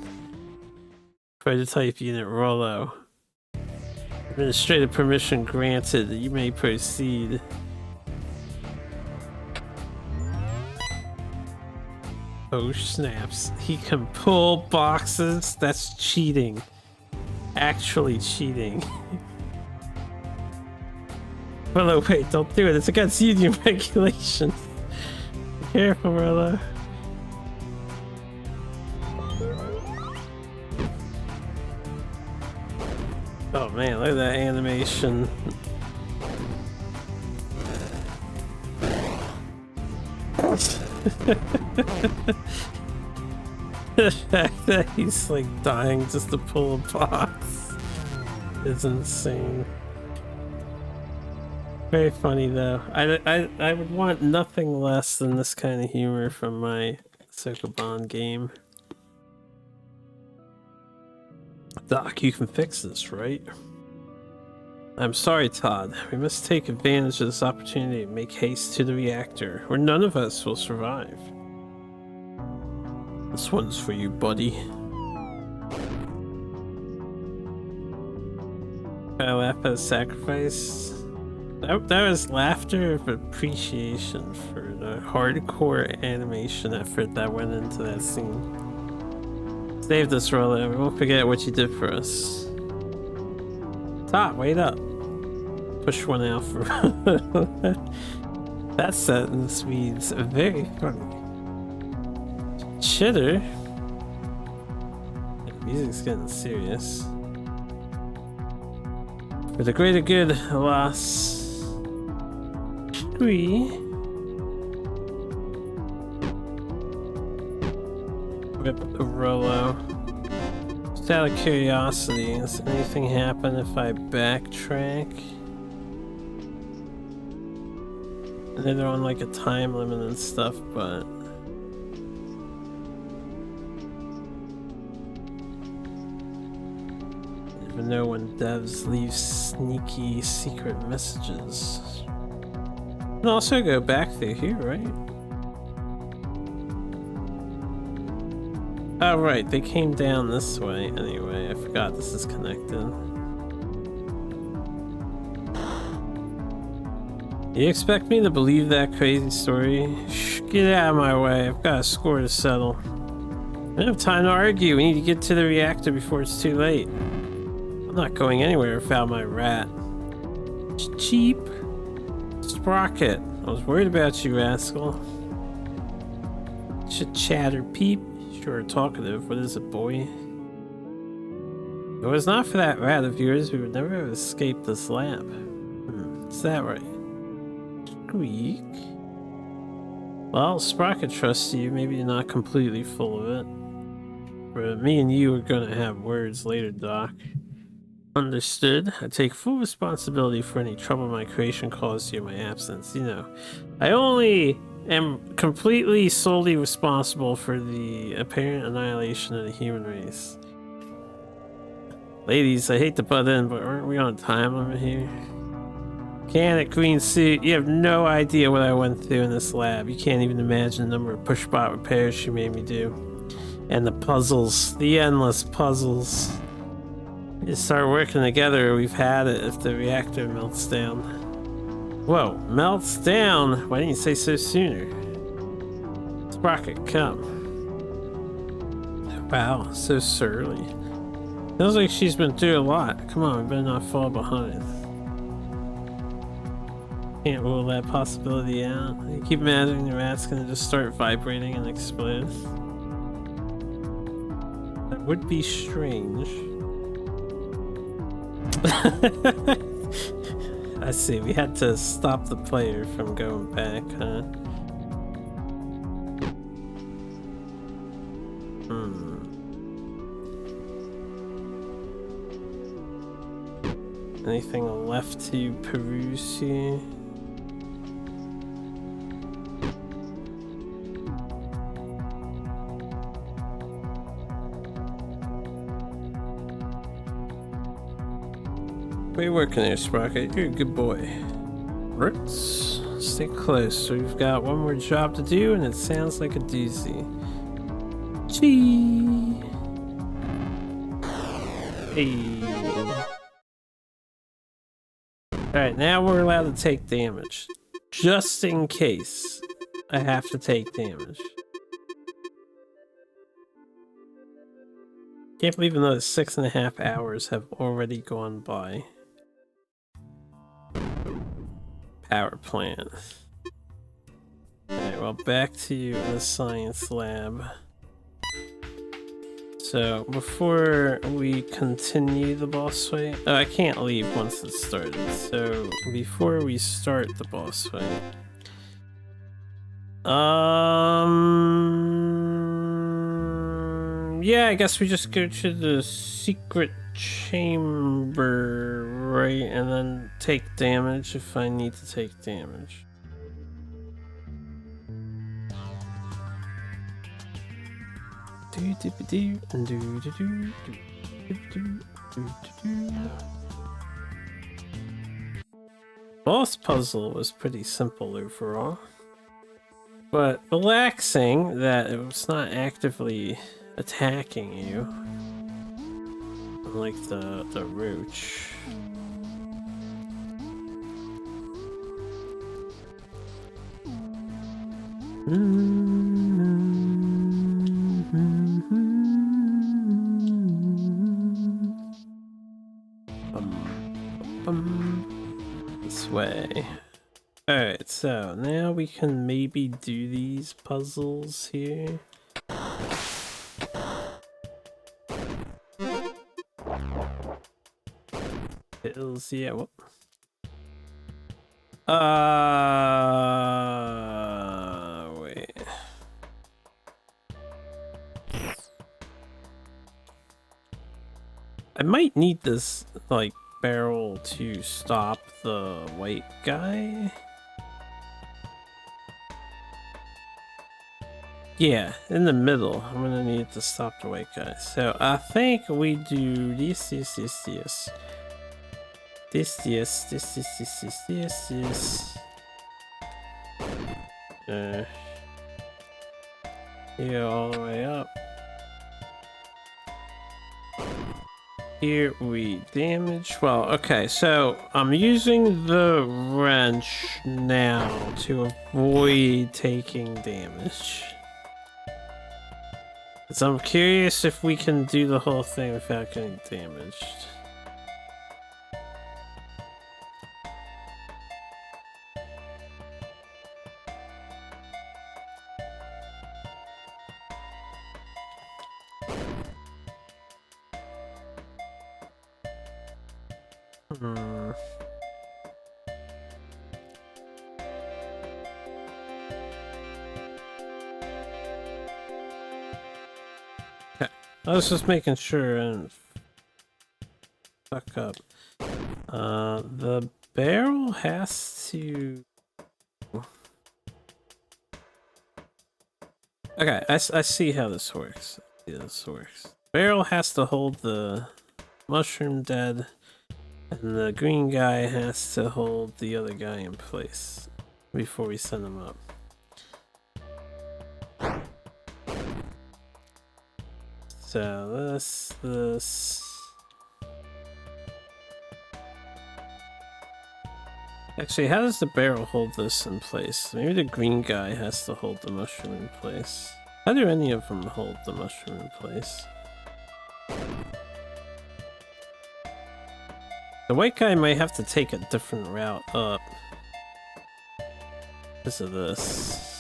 Prototype unit Rollo. Administrative permission granted. You may proceed. Oh snaps. He can pull boxes? That's cheating. Actually cheating. Rolo, wait, don't do it. It's against union regulations. Be careful, Rolo. Oh man, look at that animation. The fact that he's like dying just to pull a box is insane. Very funny though. I would want nothing less than this kind of humor from my Sokoban game. Doc, you can fix this, right? I'm sorry, Todd. We must take advantage of this opportunity to make haste to the reactor, or none of us will survive. This one's for you, buddy. I laugh at a sacrifice. That was laughter of appreciation for the hardcore animation effort that went into that scene. Save this, Rolo. We won't forget what you did for us. Top, wait up. Push one out for that sentence means very funny. Chitter? The music's getting serious. For the greater good, alas. Squee. Rip the Rolo. Just out of curiosity, does anything happen if I backtrack? I know they're on like a time limit and stuff, but I never know when devs leave sneaky secret messages. You can also go back through here, right? Oh right, they came down this way anyway. I forgot this is connected. You expect me to believe that crazy story? Shh, get out of my way. I've got a score to settle. I don't have time to argue. We need to get to the reactor before it's too late. I'm not going anywhere without my rat. It's cheap. Sprocket. I was worried about you, rascal. Should chatter peep. Sure talkative. What is it, boy? If it was not for that rat of yours, we would never have escaped this lab. Is that right? Squeak. Well, Sprocket trusts you. Maybe you're not completely full of it. But me and you are gonna have words later, Doc. Understood. I take full responsibility for any trouble my creation caused you in my absence. You know, I only am completely solely responsible for the apparent annihilation of the human race. Ladies, I hate to butt in, but aren't we on time limit here? Can it, green suit? You have no idea what I went through in this lab. You can't even imagine the number of push-bot repairs she made me do. And the puzzles, the endless puzzles. We just start working together, we've had it if the reactor melts down. Whoa, melts down? Why didn't you say so sooner? Sprocket, come. Wow, so surly. Feels like she's been through a lot. Come on, we better not fall behind. Can't rule that possibility out. You keep imagining the rat's gonna just start vibrating and explode. That would be strange. I see, we had to stop the player from going back, huh? Anything left to peruse here? What are you working there, Sprocket? You're a good boy. Let's stay close. So we've got one more job to do, and it sounds like a doozy. Gee. Hey. Alright, now we're allowed to take damage. Just in case I have to take damage. Can't believe another 6.5 hours have already gone by. power plant. Alright, well, back to you in the science lab. So, before we continue the boss fight... Oh, I can't leave once it's started. So, before we start the boss fight... Yeah, I guess we just go to the secret chamber, right? And then take damage if I need to take damage. Boss puzzle was pretty simple overall, but relaxing that it was not actively attacking you, unlike the roach. This way. Alright, so now we can maybe do these puzzles here. Pills, yeah, whoop. Wait. I might need this, like, barrel to stop the white guy. Yeah, in the middle. I'm gonna need to stop the white guy. So I think we do this. Here all the way up. Here we damage. Well, okay, so I'm using the wrench now to avoid taking damage. So I'm curious if we can do the whole thing without getting damaged. Okay, I was just making sure and fuck up. The barrel has to... Okay, I see how this works. Barrel has to hold the mushroom dead, and the green guy has to hold the other guy in place before we send him up. So this. Actually, how does the barrel hold this in place? Maybe the green guy has to hold the mushroom in place. How do any of them hold the mushroom in place? The white guy might have to take a different route up because of this.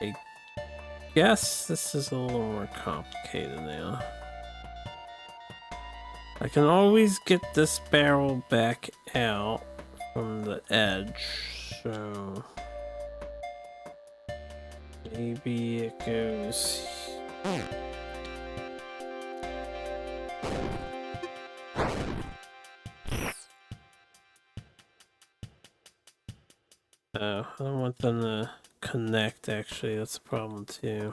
I guess this is a little more complicated now. I can always get this barrel back out from the edge, so maybe it goes. Oh, I don't want them to connect, actually, that's a problem too.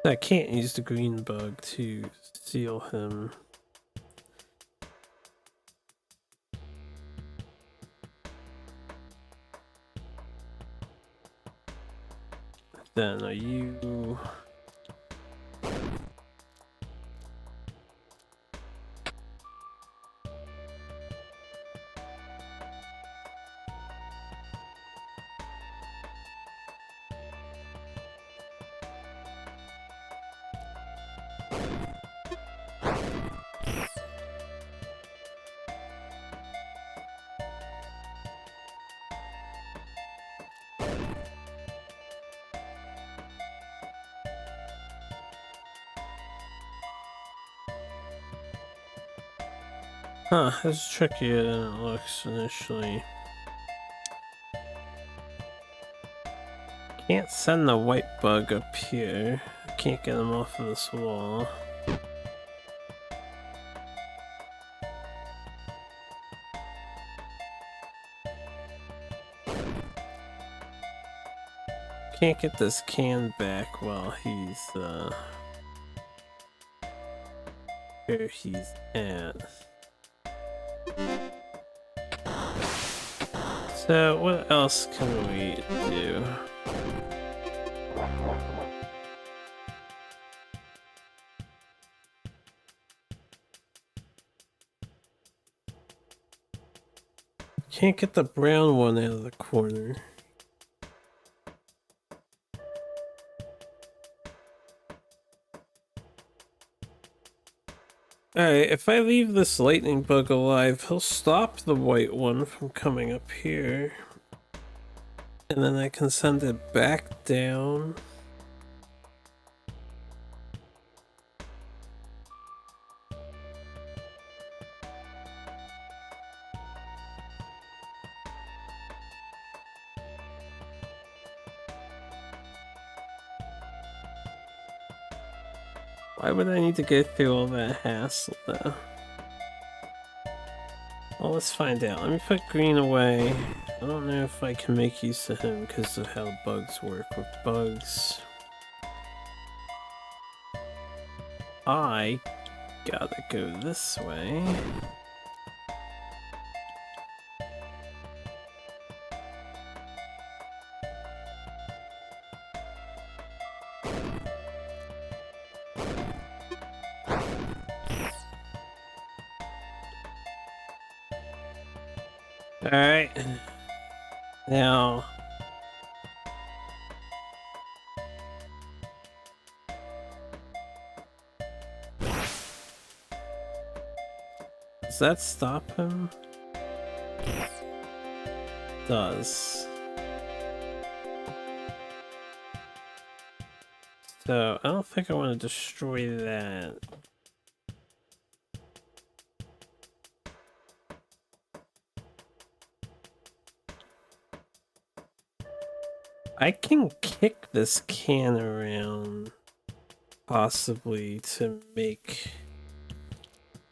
I can't use the green bug to seal him. then? Are you... Huh, it's trickier than it looks initially. Can't send the white bug up here. I can't get him off of this wall. Can't get this can back while he's where he's at. So what else can we do? Can't get the brown one out of the corner. Alright, if I leave this lightning bug alive, he'll stop the white one from coming up here. And then I can send it back down. Why would I need to go through all that hassle though? Well, let's find out. Let me put green away. I don't know if I can make use of him because of how bugs work with bugs. I gotta go this way. Alright. Now... does that stop him? Does. So, I don't think I want to destroy that. I can kick this can around, possibly, to make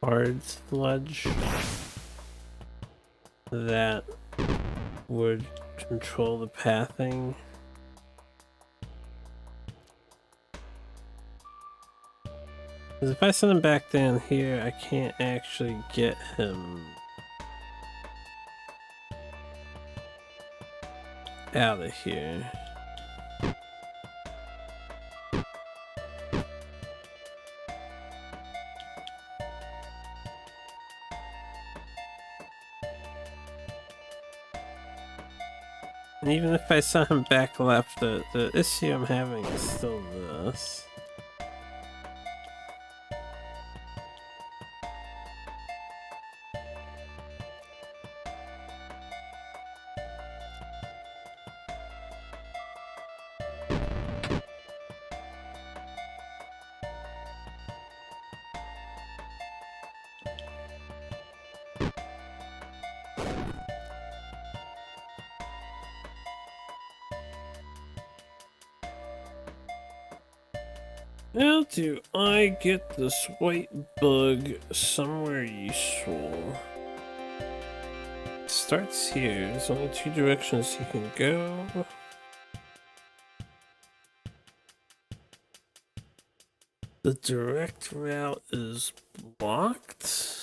hard sludge that would control the pathing. Because if I send him back down here, I can't actually get him out of here. And even if I send him back left, the issue I'm having is still this. How do I get this white bug somewhere useful? It starts here. There's only two directions you can go. The direct route is blocked.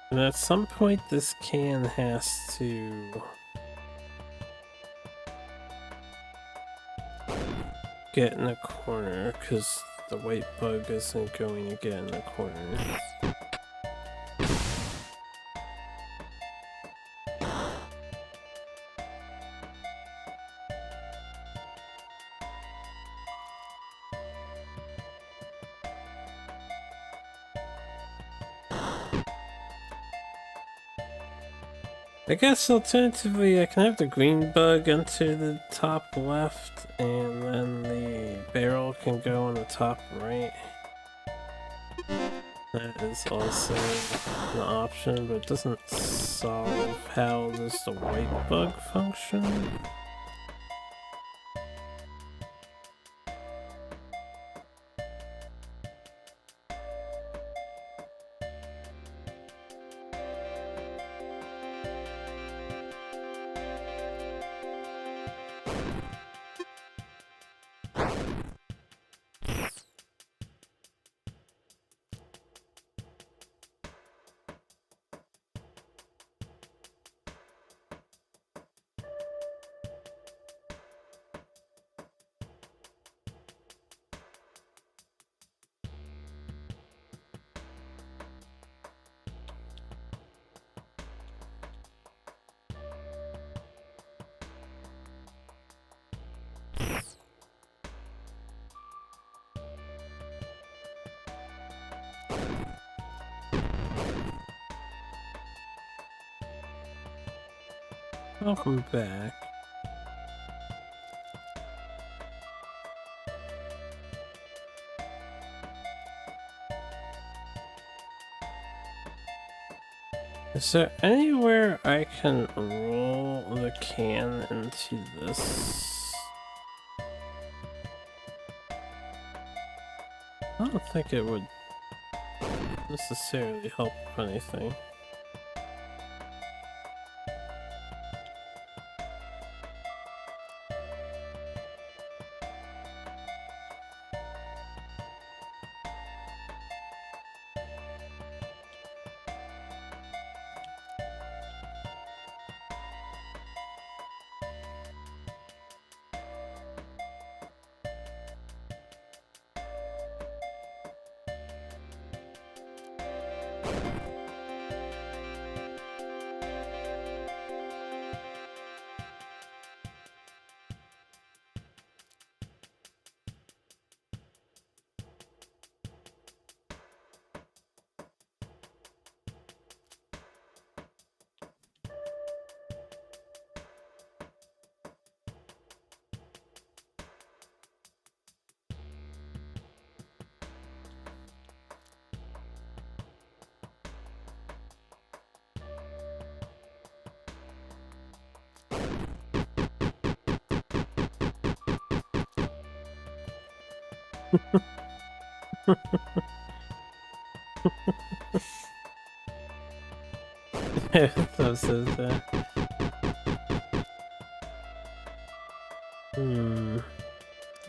And at some point this can has to get in a corner, because the white bug isn't going to get in the corner. I guess alternatively I can have the green bug enter the top left and then the barrel can go on the top right. That is also an option, but it doesn't solve how does the white bug function. Welcome back. Is there anywhere I can roll the can into this? I don't think it would necessarily help anything.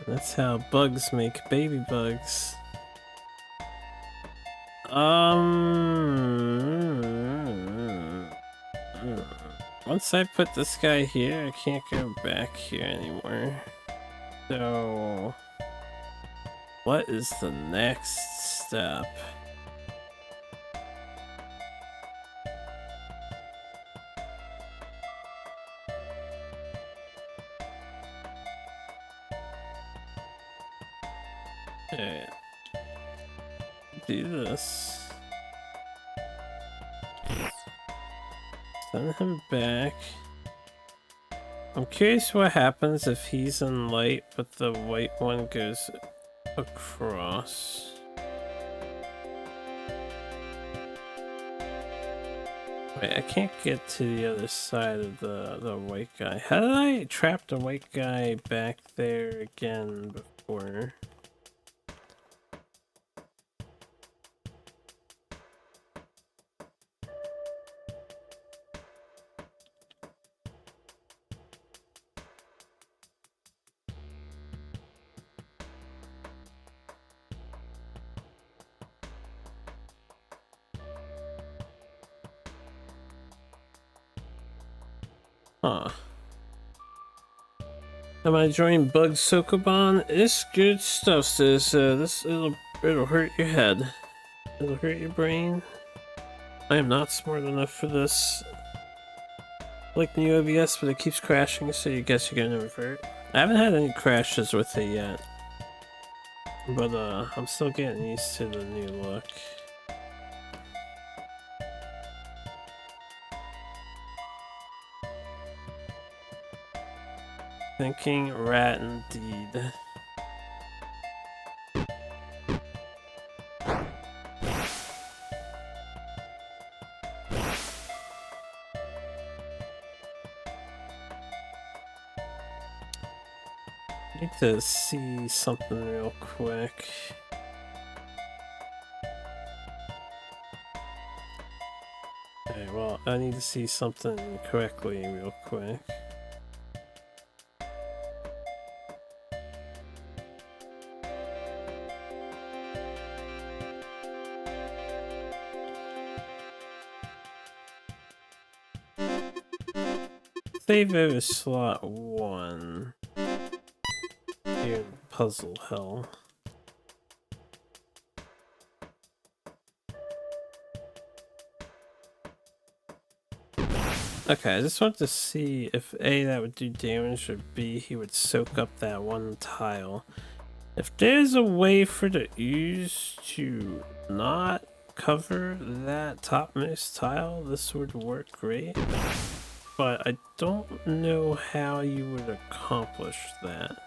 That's how bugs make baby bugs. Once I put this guy here, I can't go back here anymore. So, what is the next step? Okay. Do this. Send him back. I'm curious what happens if he's in light, but the white one goes across. Wait, I can't get to the other side of the white guy. How did I trap the white guy back there again before? Huh. Am I enjoying Bug Sokoban? It's good stuff, sis. It'll hurt your head. It'll hurt your brain. I am not smart enough for this. Like new OBS, but it keeps crashing, so you guess you're gonna revert. I haven't had any crashes with it yet. But I'm still getting used to the new look. Thinking rat indeed. Need to see something real quick. Okay, well, I need to see something correctly real quick. Save over slot 1. Here in Puzzle Hell. Okay, I just want to see if A, that would do damage, or B, he would soak up that one tile. If there's a way for the ooze to not cover that topmost tile, this would work great. But I don't know how you would accomplish that.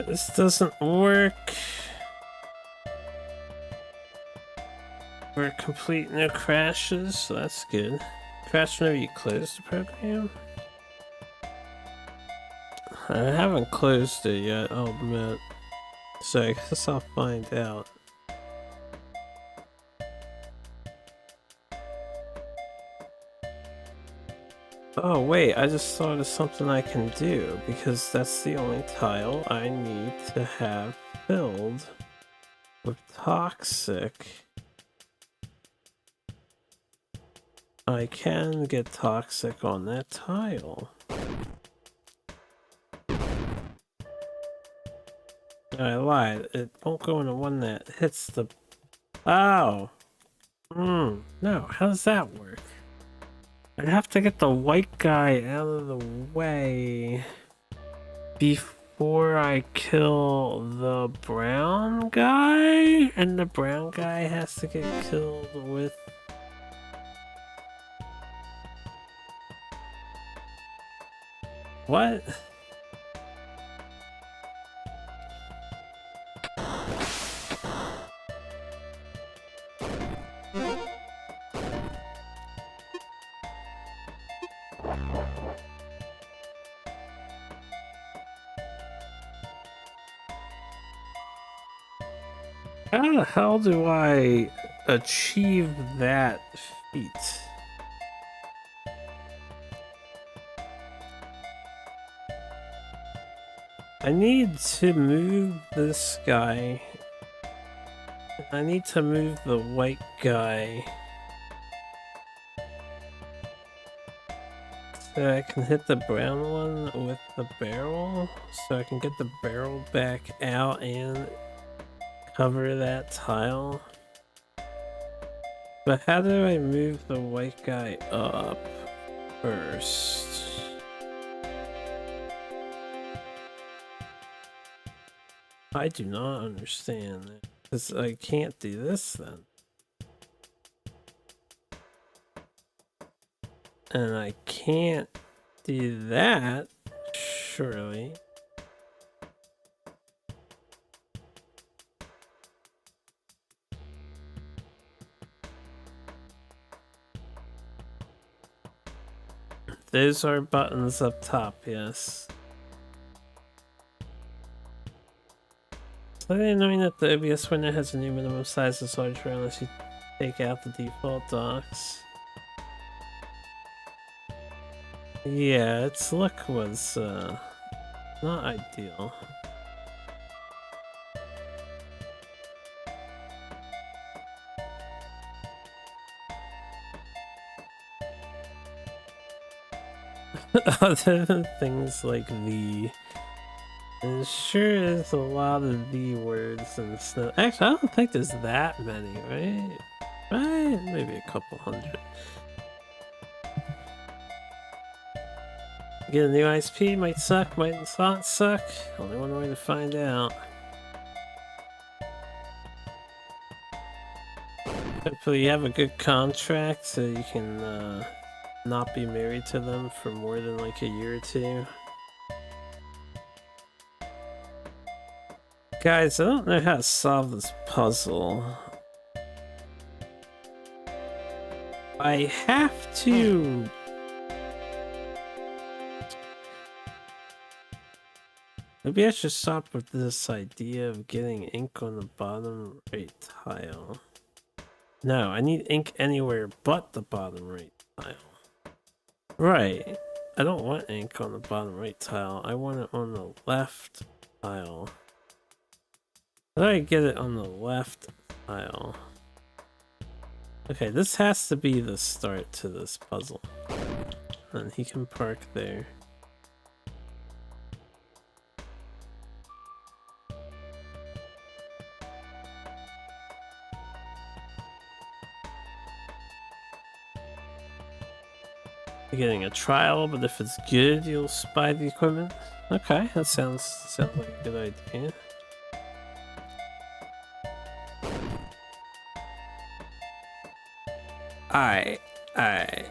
This doesn't work. We're complete, no crashes, so that's good. Crash whenever you close the program? I haven't closed it yet, I'll admit. So I guess I'll find out. Oh wait, I just thought of something I can do, because that's the only tile I need to have filled with toxic. I can get toxic on that tile. I lied, it won't go in the one that hits the... Oh! No, how does that work? I have to get the white guy out of the way before I kill the brown guy? And the brown guy has to get killed with... What? How the hell do I achieve that feat? I need to move this guy. I need to move the white guy. So I can hit the brown one with the barrel. So I can get the barrel back out and cover that tile. But how do I move the white guy up first? I do not understand that, because I can't do this then. And I can't do that, surely. those are buttons up top, yes. Slightly annoying that the OBS window has a new minimum size of soldier unless you take out the default docks. Yeah, its look was not ideal. Other than things like the, there sure is a lot of the words and stuff. Actually, I don't think there's that many, right? Right? Maybe a couple hundred. Get a new ISP, might suck, might not suck. Only one way to find out. Hopefully you have a good contract so you can not be married to them for more than like a year or two. Guys, I don't know how to solve this puzzle. I have to... Maybe I should stop with this idea of getting ink on the bottom right tile. No, I need ink anywhere but the bottom right tile. Right. I don't want ink on the bottom right tile. I want it on the left tile. How do I get it on the left tile? Okay, this has to be the start to this puzzle. And he can park there. You're getting a trial, but if it's good, you'll spy the equipment. Okay, that sounds like a good idea. Alright. I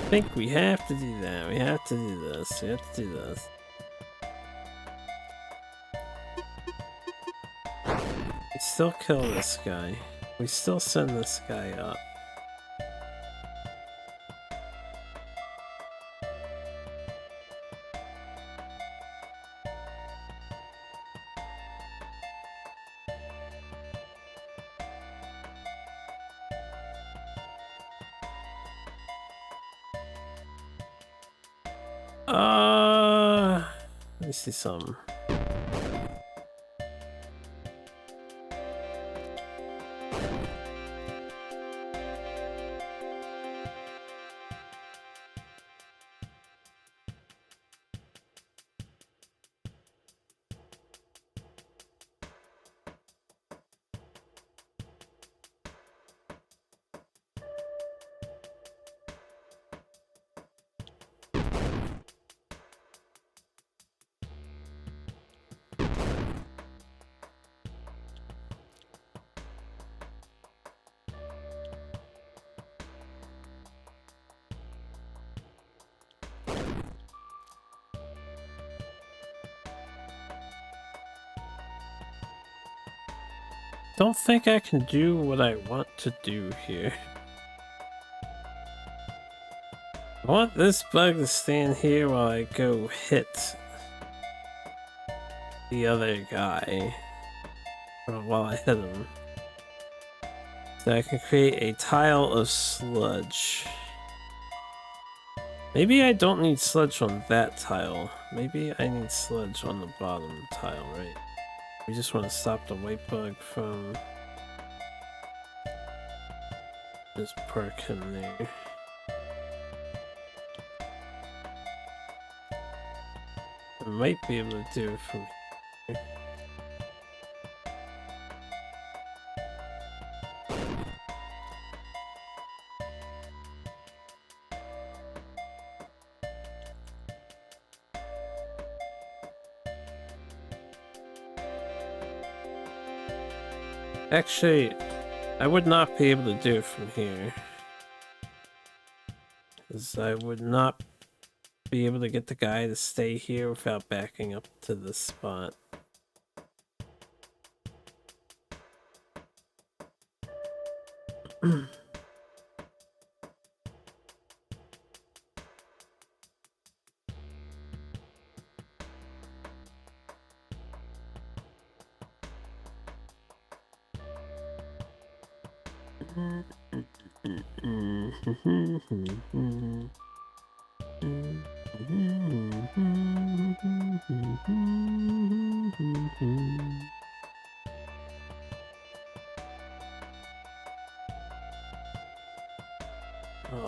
think we have to do that. We have to do this. We have to do this. We still kill this guy. We still send this guy up. Let me see some. Don't think I can do what I want to do here. I want this bug to stand here while I go hit the other guy. Or while I hit him. So I can create a tile of sludge. Maybe I don't need sludge on that tile. Maybe I need sludge on the bottom tile, right? We just want to stop the white bug from just park him there. I might be able to do it from here. Actually, I would not be able to do it from here. Because I would not be able to get the guy to stay here without backing up to this spot. Oh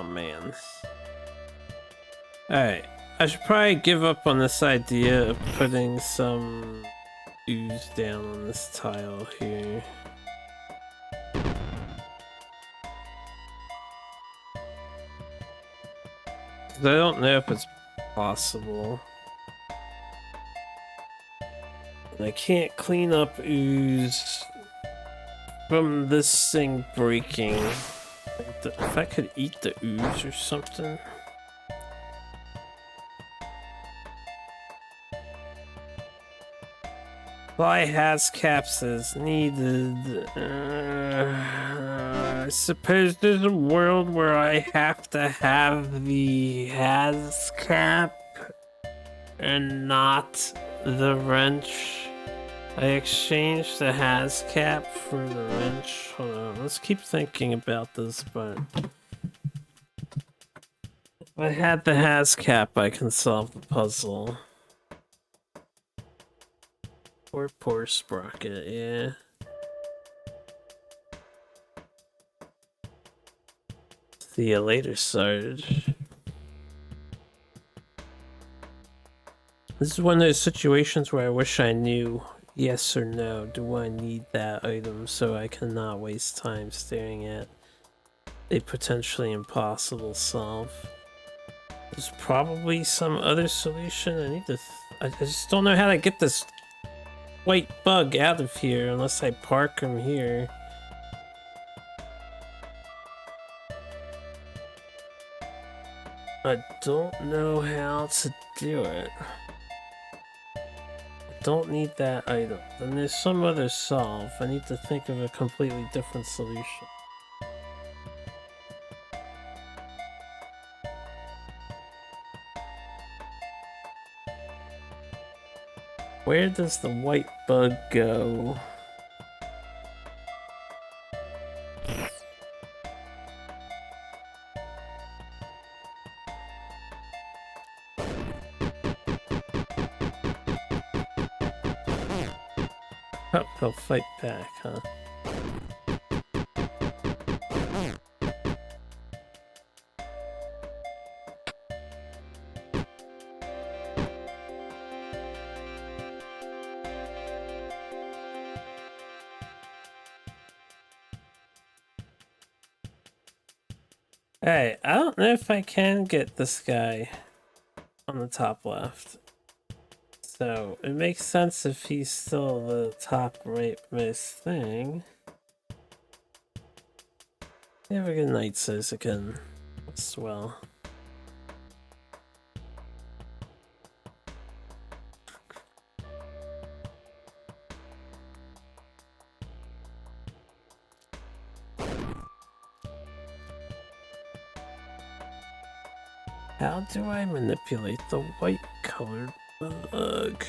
man. Alright, I should probably give up on this idea of putting some ooze down on this tile here. I don't know if it's possible. And I can't clean up ooze from this thing breaking. If I could eat the ooze or something. Fly has caps as needed. I suppose there's a world where I have to have the has cap and not the wrench. I exchanged the has cap for the wrench. Hold on, let's keep thinking about this, but if I had the has cap, I can solve the puzzle. Poor Sprocket, yeah. See you later, Sarge. This is one of those situations where I wish I knew yes or no. Do I need that item so I cannot waste time staring at a potentially impossible solve? There's probably some other solution. I need to. I just don't know how to get this white bug out of here unless I park him here. I don't know how to do it. I don't need that item. Then there's some other solve. I need to think of a completely different solution. Where does the white bug go? Oh, he'll fight back, huh? Hey, I don't know if I can get this guy on the top left. So, it makes sense if he's still the top rightmost thing. Have a good night, Sosakin. Swell. How do I manipulate the white colored bug?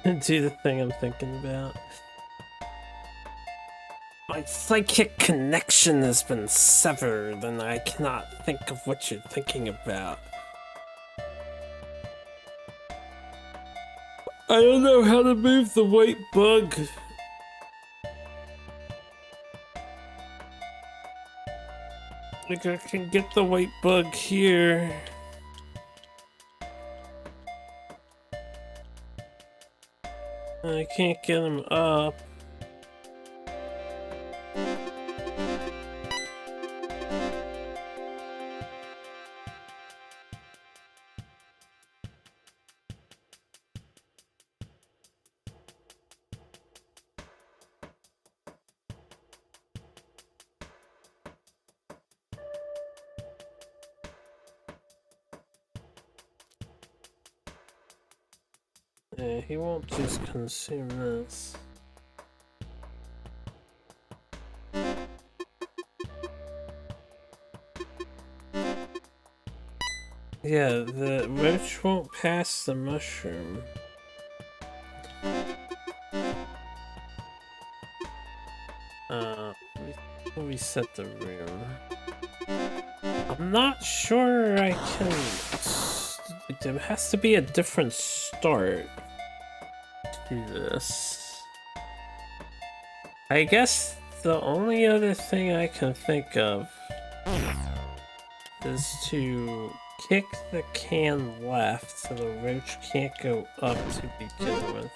Do the thing I'm thinking about. My psychic connection has been severed, and I cannot think of what you're thinking about. I don't know how to move the white bug. Like, I can get the white bug here. I can't get him up. Yeah, he won't just consume this. Yeah, the roach won't pass the mushroom. Reset the room. I'm not sure I can... There has to be a different start to this. I guess the only other thing I can think of is to kick the can left so the roach can't go up to begin with.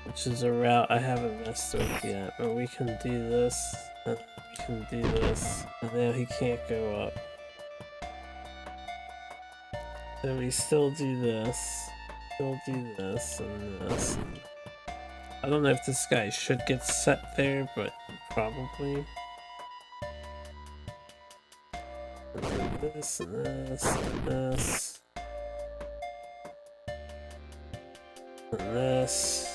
Which is a route I haven't messed with yet, but we can do this, and we can do this, and now he can't go up. So we still do this, and this. And I don't know if this guy should get set there, but probably. And this, and this, and this. And this.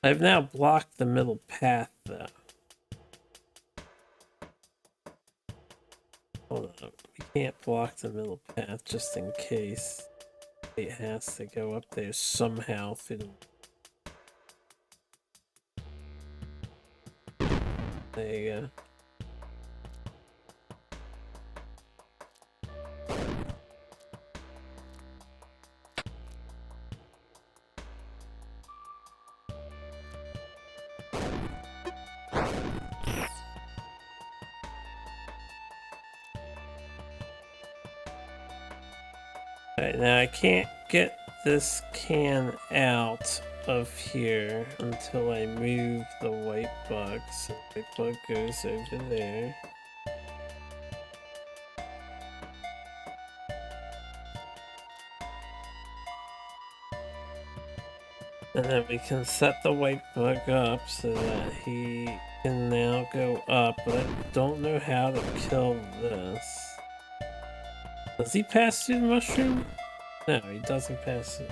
I've now blocked the middle path, though. Hold on, we can't block the middle path just in case it has to go up there somehow through the... There you go. Alright, now I can't get this can out of here until I move the white bug. So the white bug goes over there. And then we can set the white bug up so that he can now go up, but I don't know how to kill this. Does he pass through the mushroom? No, he doesn't pass it.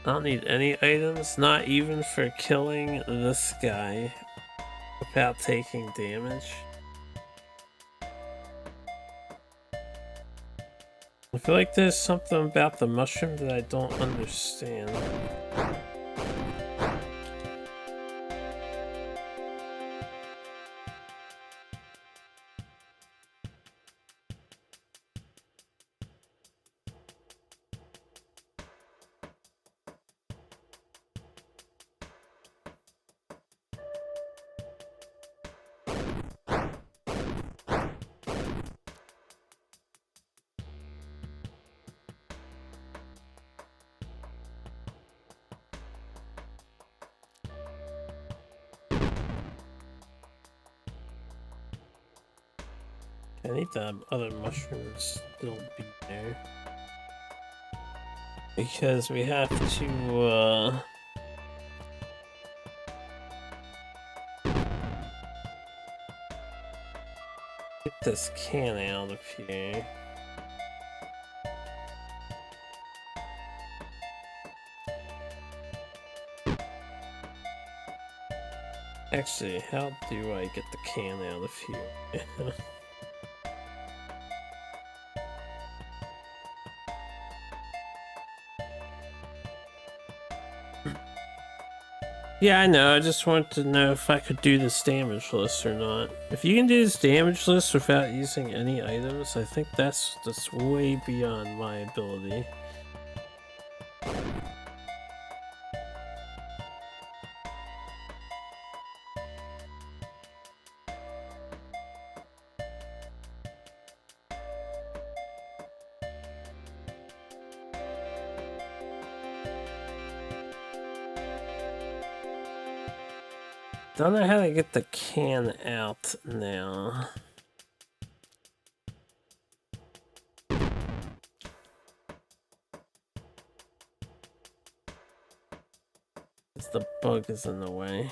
I don't need any items, not even for killing this guy without taking damage. I feel like there's something about the mushroom that I don't understand. I need the other mushrooms still be there. Because we have to, get this can out of here. Actually, how do I get the can out of here? Yeah, I know. I just wanted to know if I could do this damage list or not. If you can do this damage list without using any items, I think that's just way beyond my ability. Don't know how to get the can out now. The bug is in the way.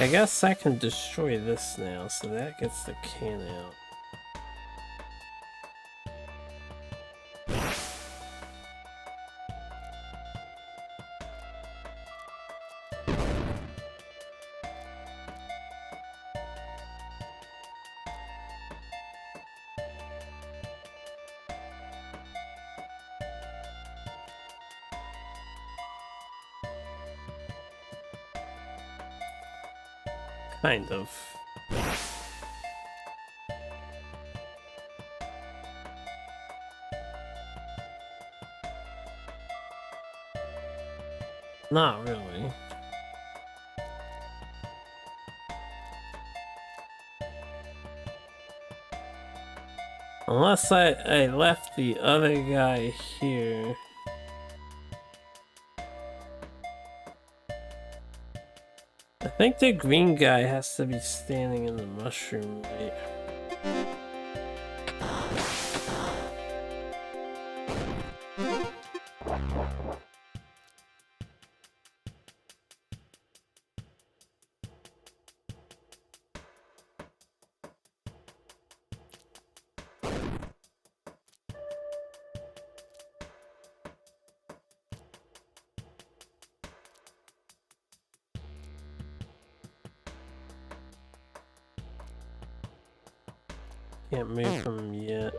I guess I can destroy this now, so that gets the can out. Kind of. Not really. Unless I left the other guy here. I think the green guy has to be standing in the mushroom light. Can't move him yet.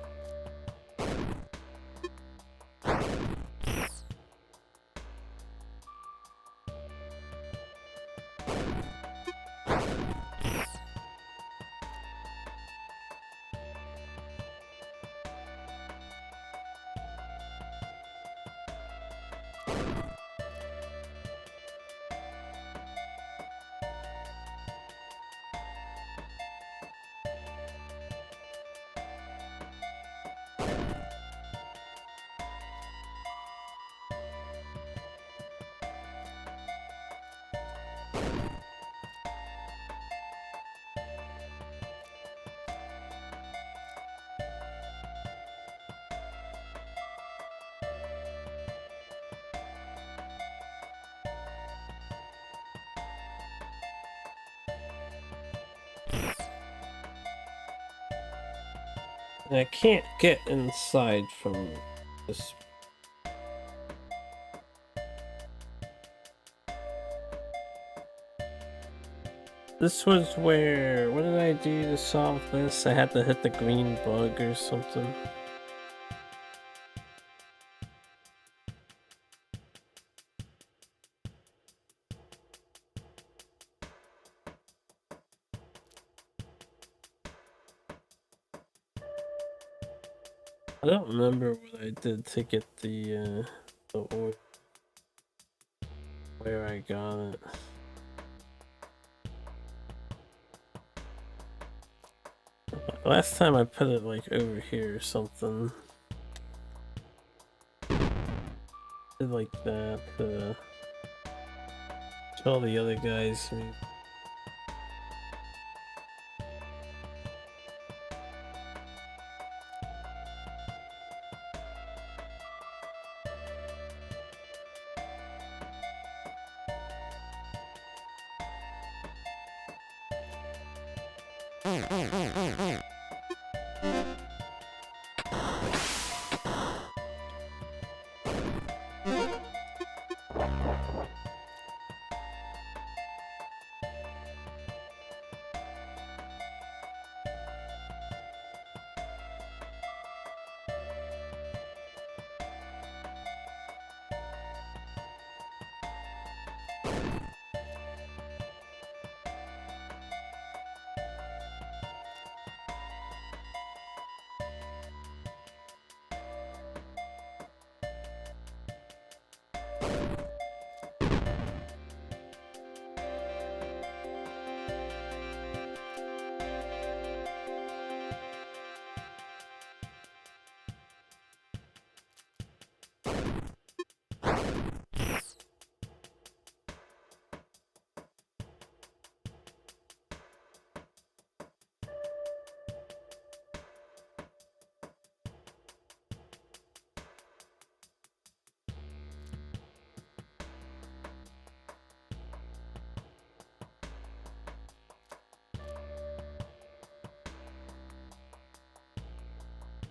And I can't get inside from this. This was where, what did I do to solve this? I had to hit the green bug or something. I don't remember what I did to get the ore, where I got it. Last time I put it like over here or something. Did like that to all the other guys.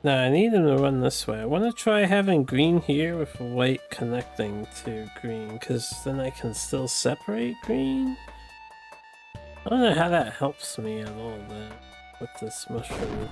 No, I need him to run this way. I want to try having green here with white connecting to green, because then I can still separate green. I don't know how that helps me at all, though, with this mushroom.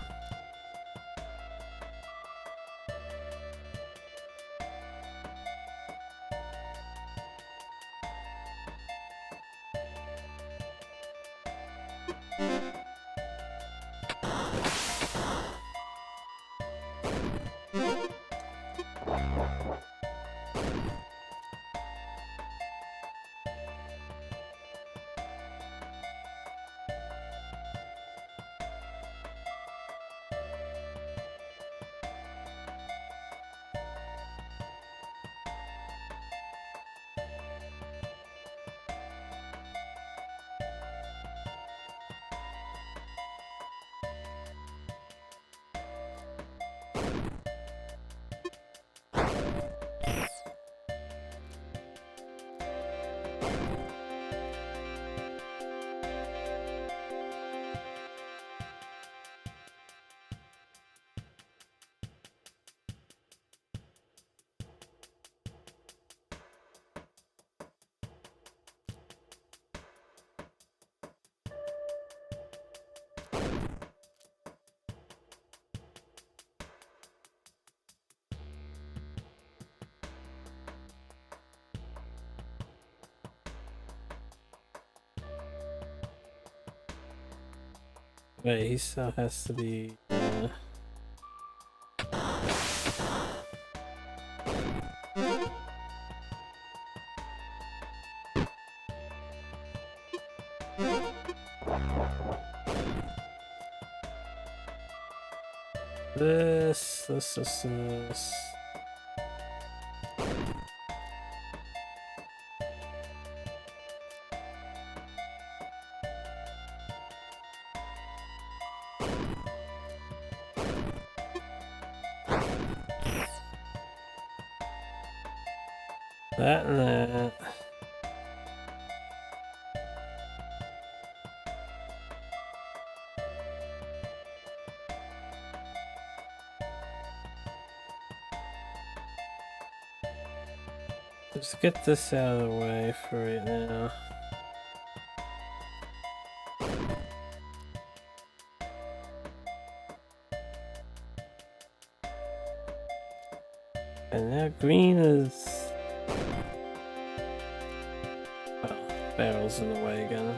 Wait, he still has to be... This. That and that. Let's get this out of the way for right now. And now green is... Oh, barrel's in the way again.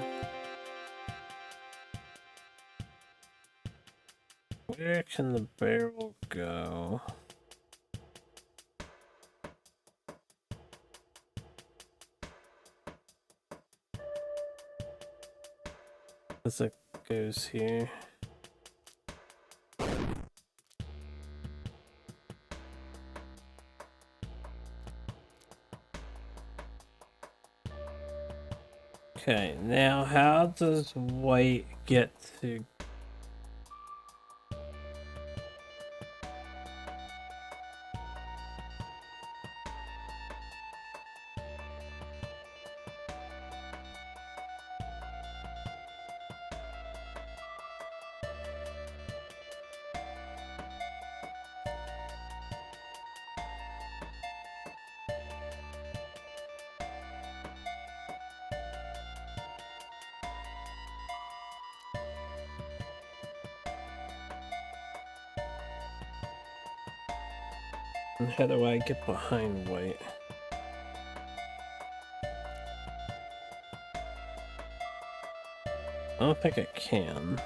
Where can the barrel go? As it goes here. Okay, now how does white get to... And how do I get behind white? I don't think I can.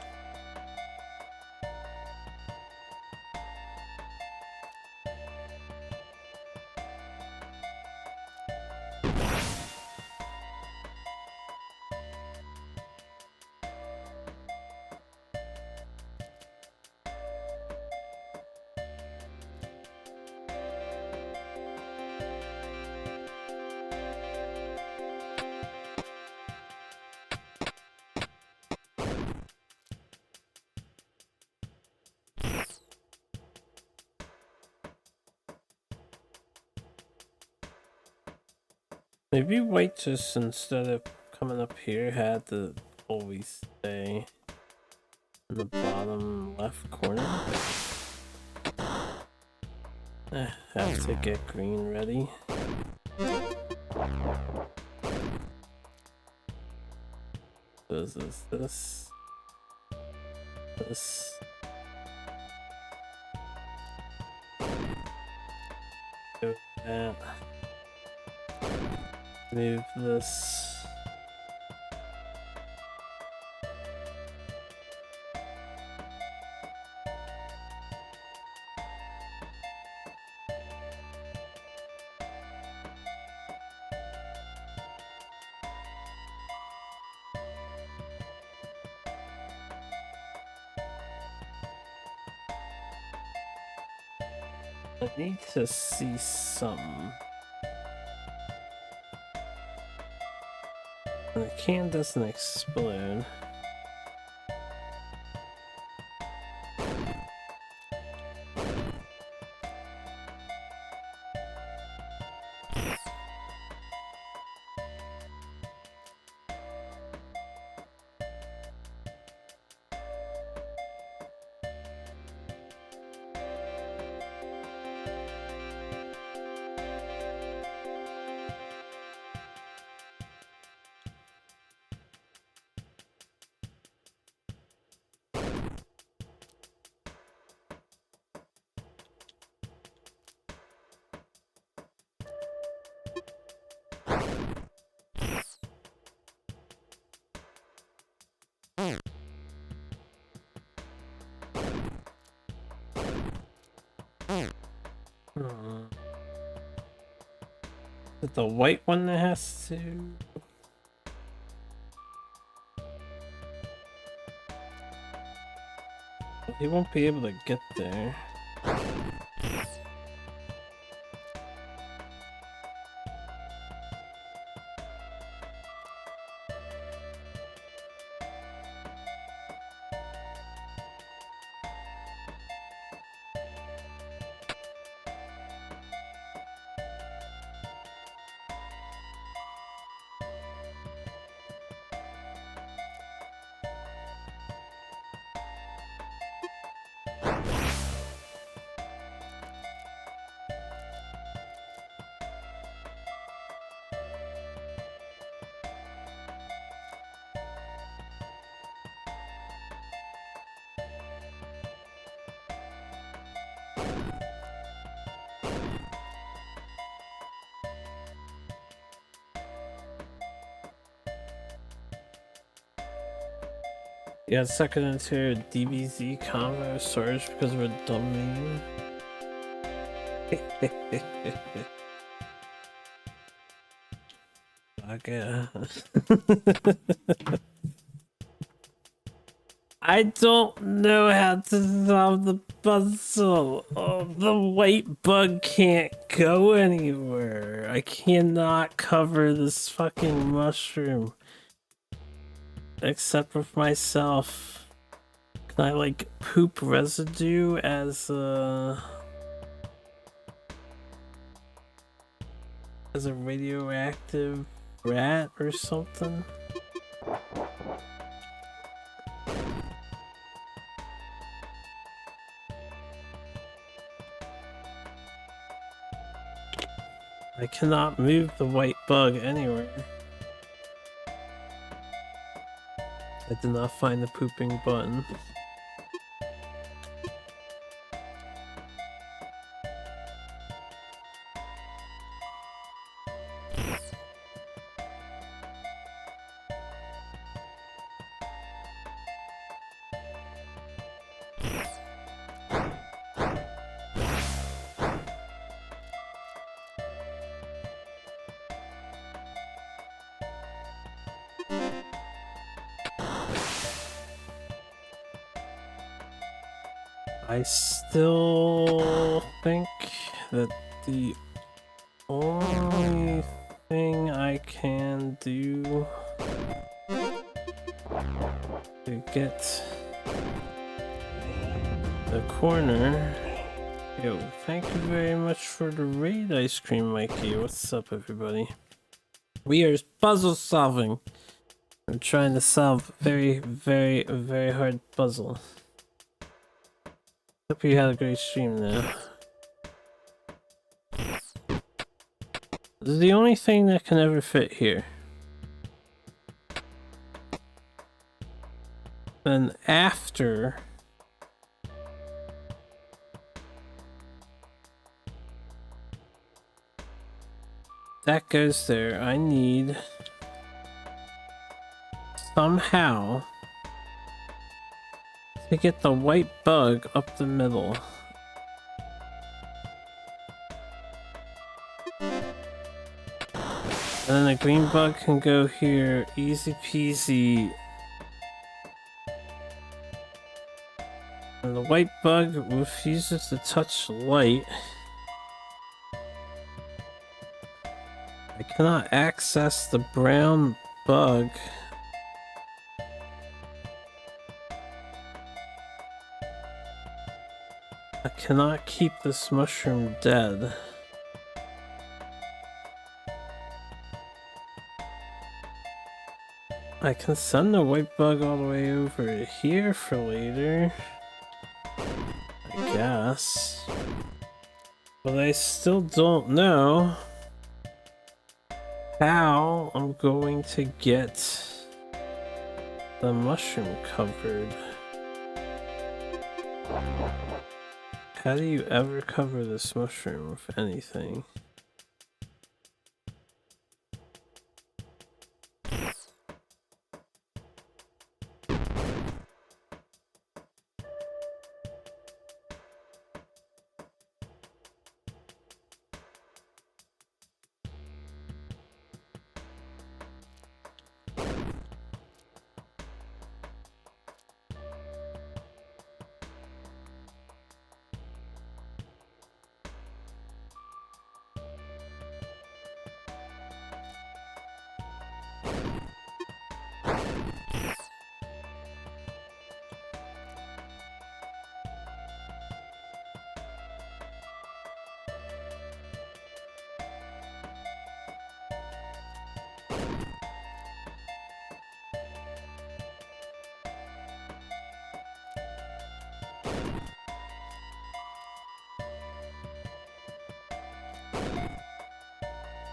Maybe white just, instead of coming up here, had to always stay in the bottom left corner. Have to get green ready. This is this. This. Do that. Move this. I need to see some. The can doesn't explode. Is it the white one that has to? He won't be able to get there. Yeah, second into DBZ convo storage because of a dumb name. Okay. I don't know how to solve the puzzle. Oh, the white bug can't go anywhere. I cannot cover this fucking mushroom. Except with myself. Can I like poop residue as a radioactive rat or something? I cannot move the white bug anywhere. I did not find the pooping button. I still think that the only thing I can do to get the corner. Yo, thank you very much for the raid, Ice Cream Mikey. What's up, everybody? We are puzzle solving. I'm trying to solve a very, very, very hard puzzle. Hope you had a great stream there. This is the only thing that can ever fit here. Then after that goes there, I need somehow to get the white bug up the middle. And then the green bug can go here, easy peasy. And the white bug refuses to touch light. I cannot access the brown bug. I cannot keep this mushroom dead. I can send the white bug all the way over here for later, I guess. But I still don't know how I'm going to get the mushroom covered. How do you ever cover this mushroom with anything?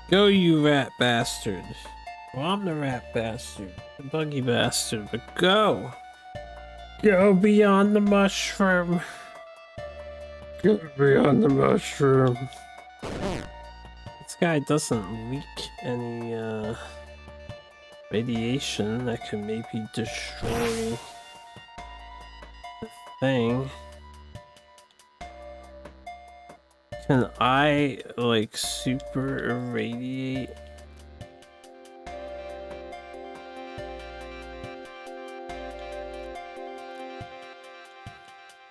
Go, you rat bastard. Well, I'm the rat bastard. The buggy bastard, but go! Go beyond the mushroom! Go beyond the mushroom! This guy doesn't leak any, radiation that can maybe destroy the thing. Can I, like, super irradiate?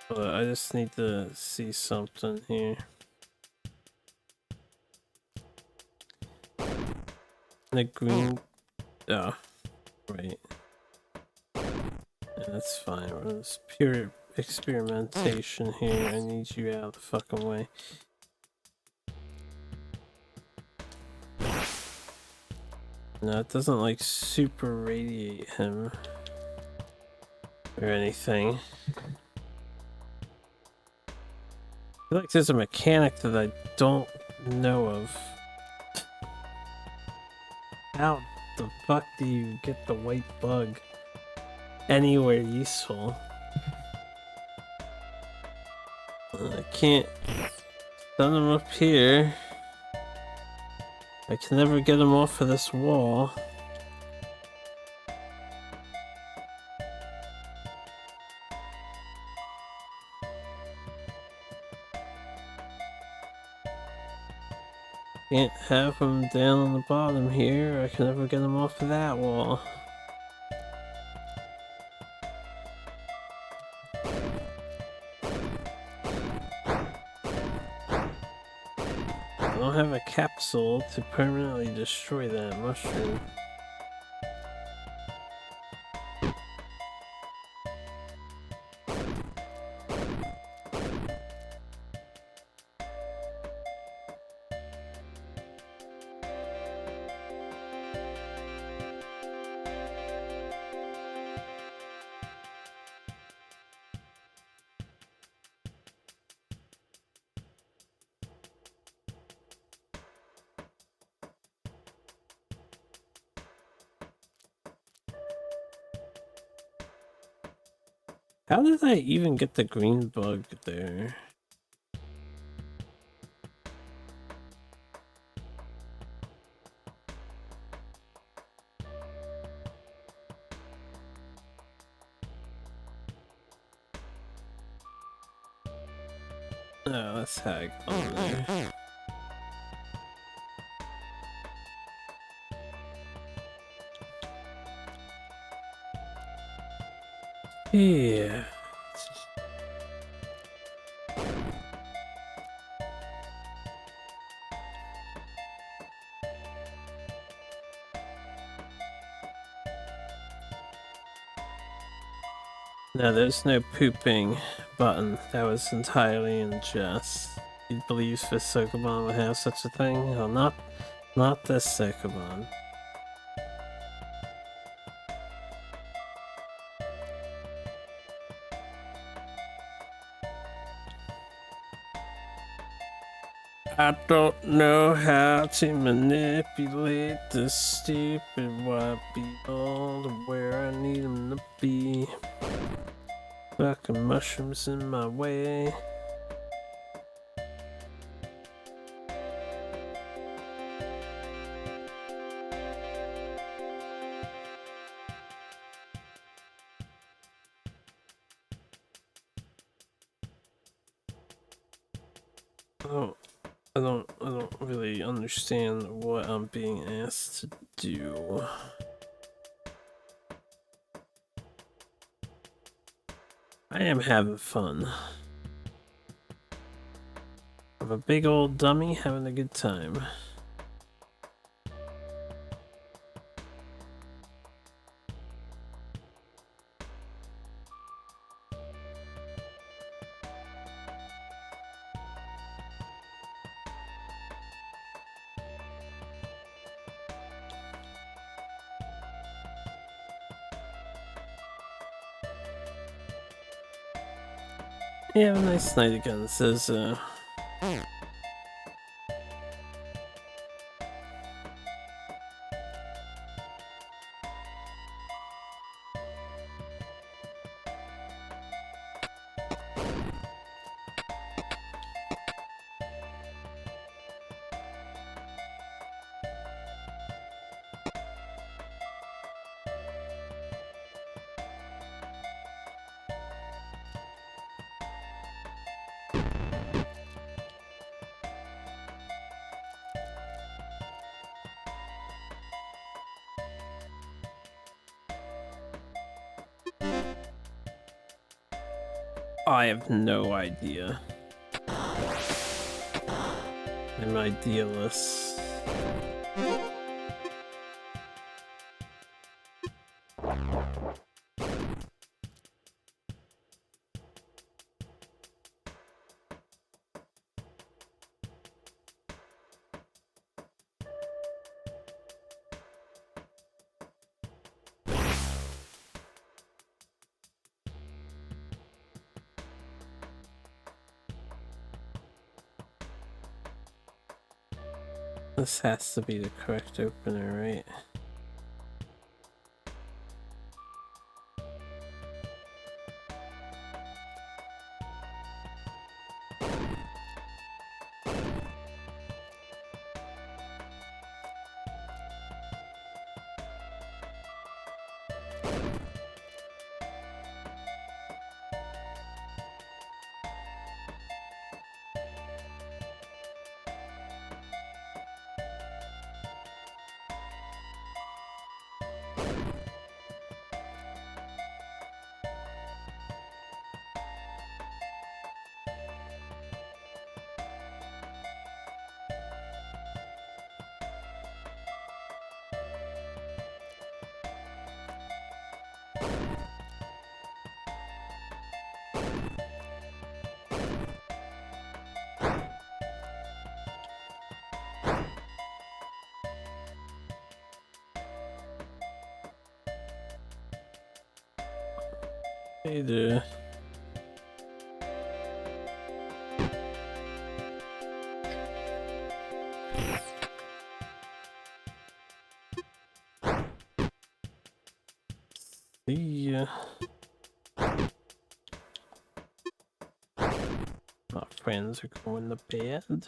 But I just need to see something here. The green... Oh, right. Yeah, that's fine. It's pure experimentation here. I need you out of the fucking way. No, it doesn't like super radiate him or anything. I feel like there's a mechanic that I don't know of. How the fuck do you get the white bug anywhere useful? I can't send him up here. I can never get him off of this wall. Can't have him down on the bottom here. I can never get him off of that wall. don't have a capsule to permanently destroy that mushroom. How did I even get the green bug there? Oh, that's how I got on there. Yeah. No, there's no pooping button. That was entirely in jest. He believes this Sokobon would have such a thing? Well, not this Sokobon. I don't know how to manipulate this stupid white beetle to where I need him to be. Fucking mushrooms in my way. I don't really understand what I'm being asked to do. I am having fun. I'm a big old dummy having a good time. Yeah, have a nice night again. It says, I have no idea. I'm idealist. This has to be the correct opener, right? Hey there. See ya. Our friends are going to bed.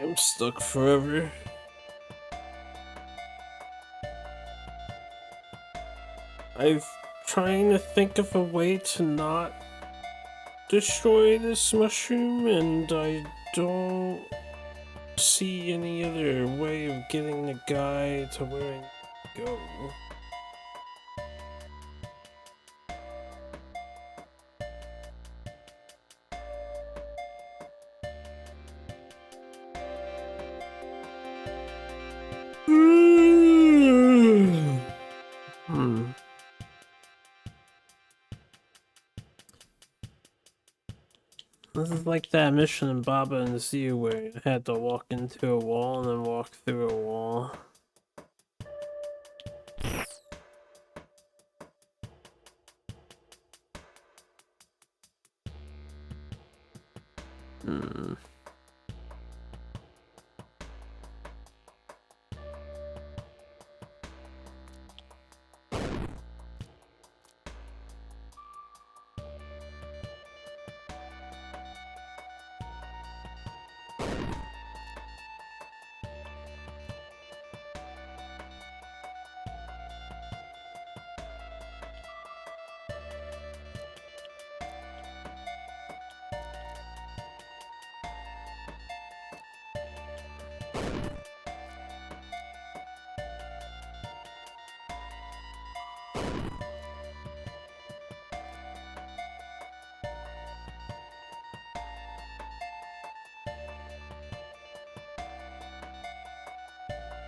I'm stuck forever. I'm trying to think of a way to not destroy this mushroom, and I don't See any other way of getting the guy to where I need to go? This is like that mission in Baba and Zoo where you had to walk into a wall and then walk through a wall.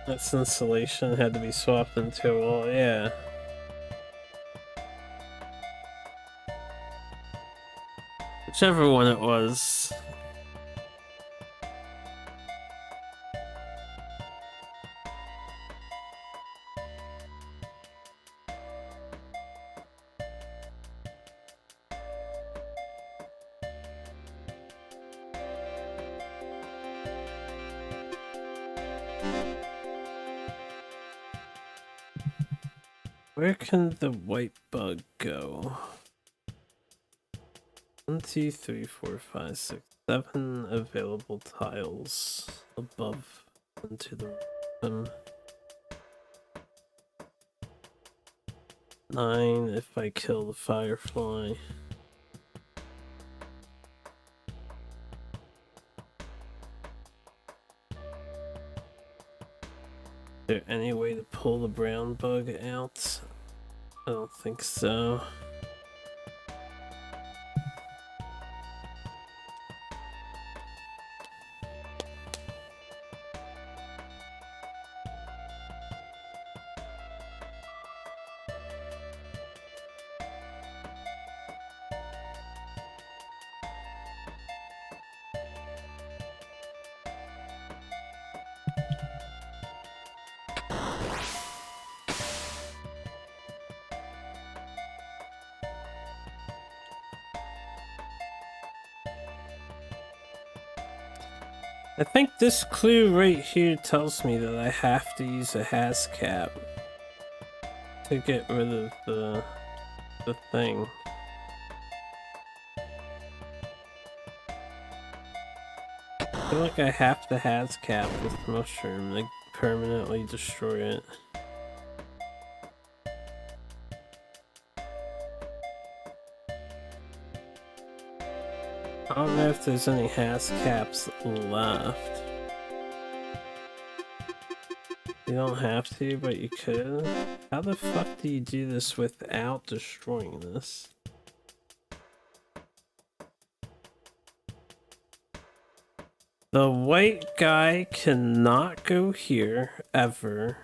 This installation had to be swapped into a wall, yeah. Whichever one it was. Where can the white bug go? 1, 2, 3, 4, 5, 6, 7 available tiles above into the room. 9 if I kill the firefly. Is there any way to pull the brown bug out? I don't think so. I think this clue right here tells me that I have to use a has cap to get rid of the thing. I feel like I have to has cap this mushroom to permanently destroy it. I don't know if there's any has caps left. You don't have to, but you could. How the fuck do you do this without destroying this? The white guy cannot go here, ever.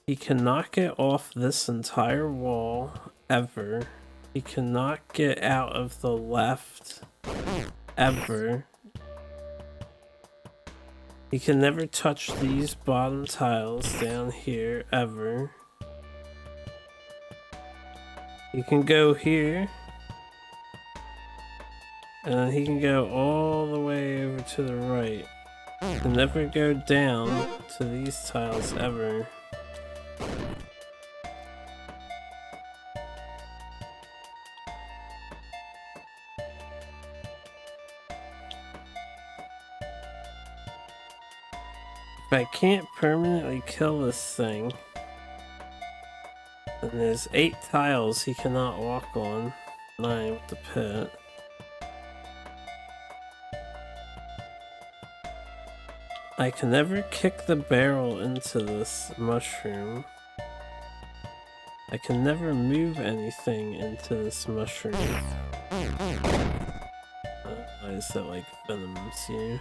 He cannot get off this entire wall, ever. He cannot get out of the left, ever. He can never touch these bottom tiles down here, ever. He can go here. And then he can go all the way over to the right. He can never go down to these tiles, ever. If I can't permanently kill this thing, then there's 8 tiles he cannot walk on. 9 with the pit. I can never kick the barrel into this mushroom. I can never move anything into this mushroom. Why is that like venoms here?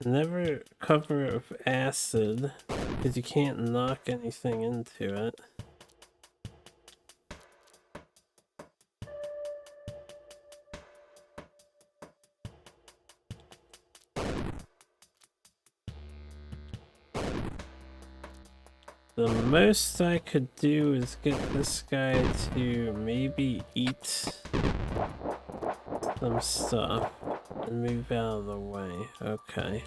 Never cover it with acid, because you can't knock anything into it. The most I could do is get this guy to maybe eat some stuff and move out of the way. Okay.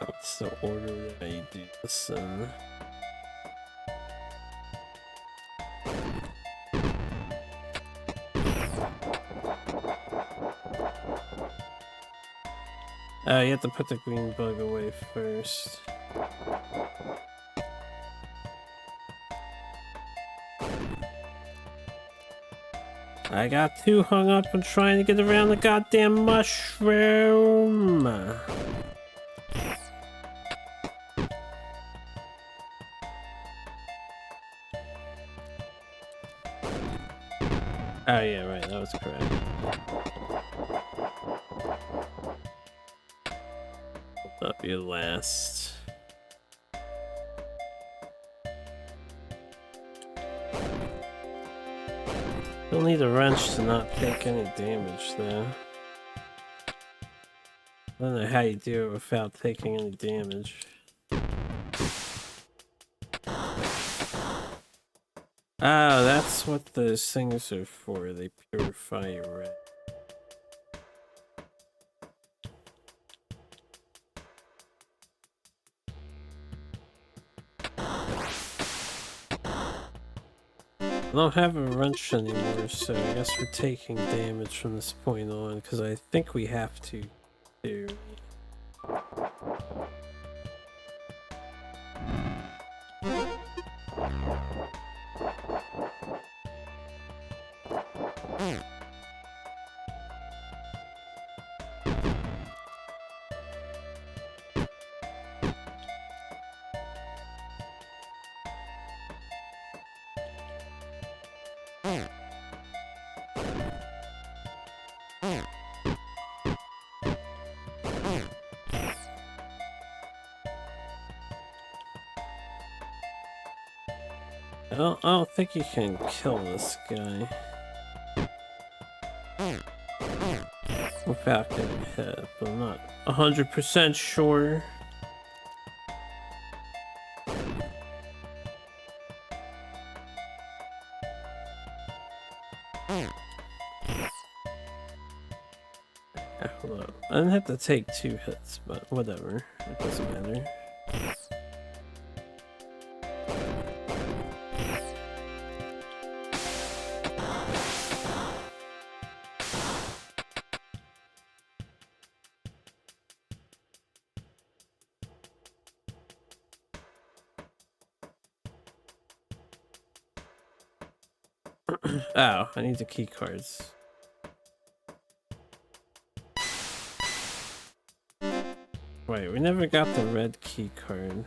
What's the order that I do this in? You have to put the green bug away first. I got too hung up on trying to get around the goddamn mushroom. Oh yeah, right, that was correct. That'll be last. You'll need a wrench to not take any damage though. I don't know how you do it without taking any damage. Oh, that's what those things are for. They purify your red. I don't have a wrench anymore, so I guess we're taking damage from this point on, because I think we have to do. I don't think you can kill this guy without getting hit, but I'm not 100% sure. Hold on. I didn't have to take 2 hits, but whatever. It doesn't matter. Oh, I need the key cards. Wait, we never got the red key card.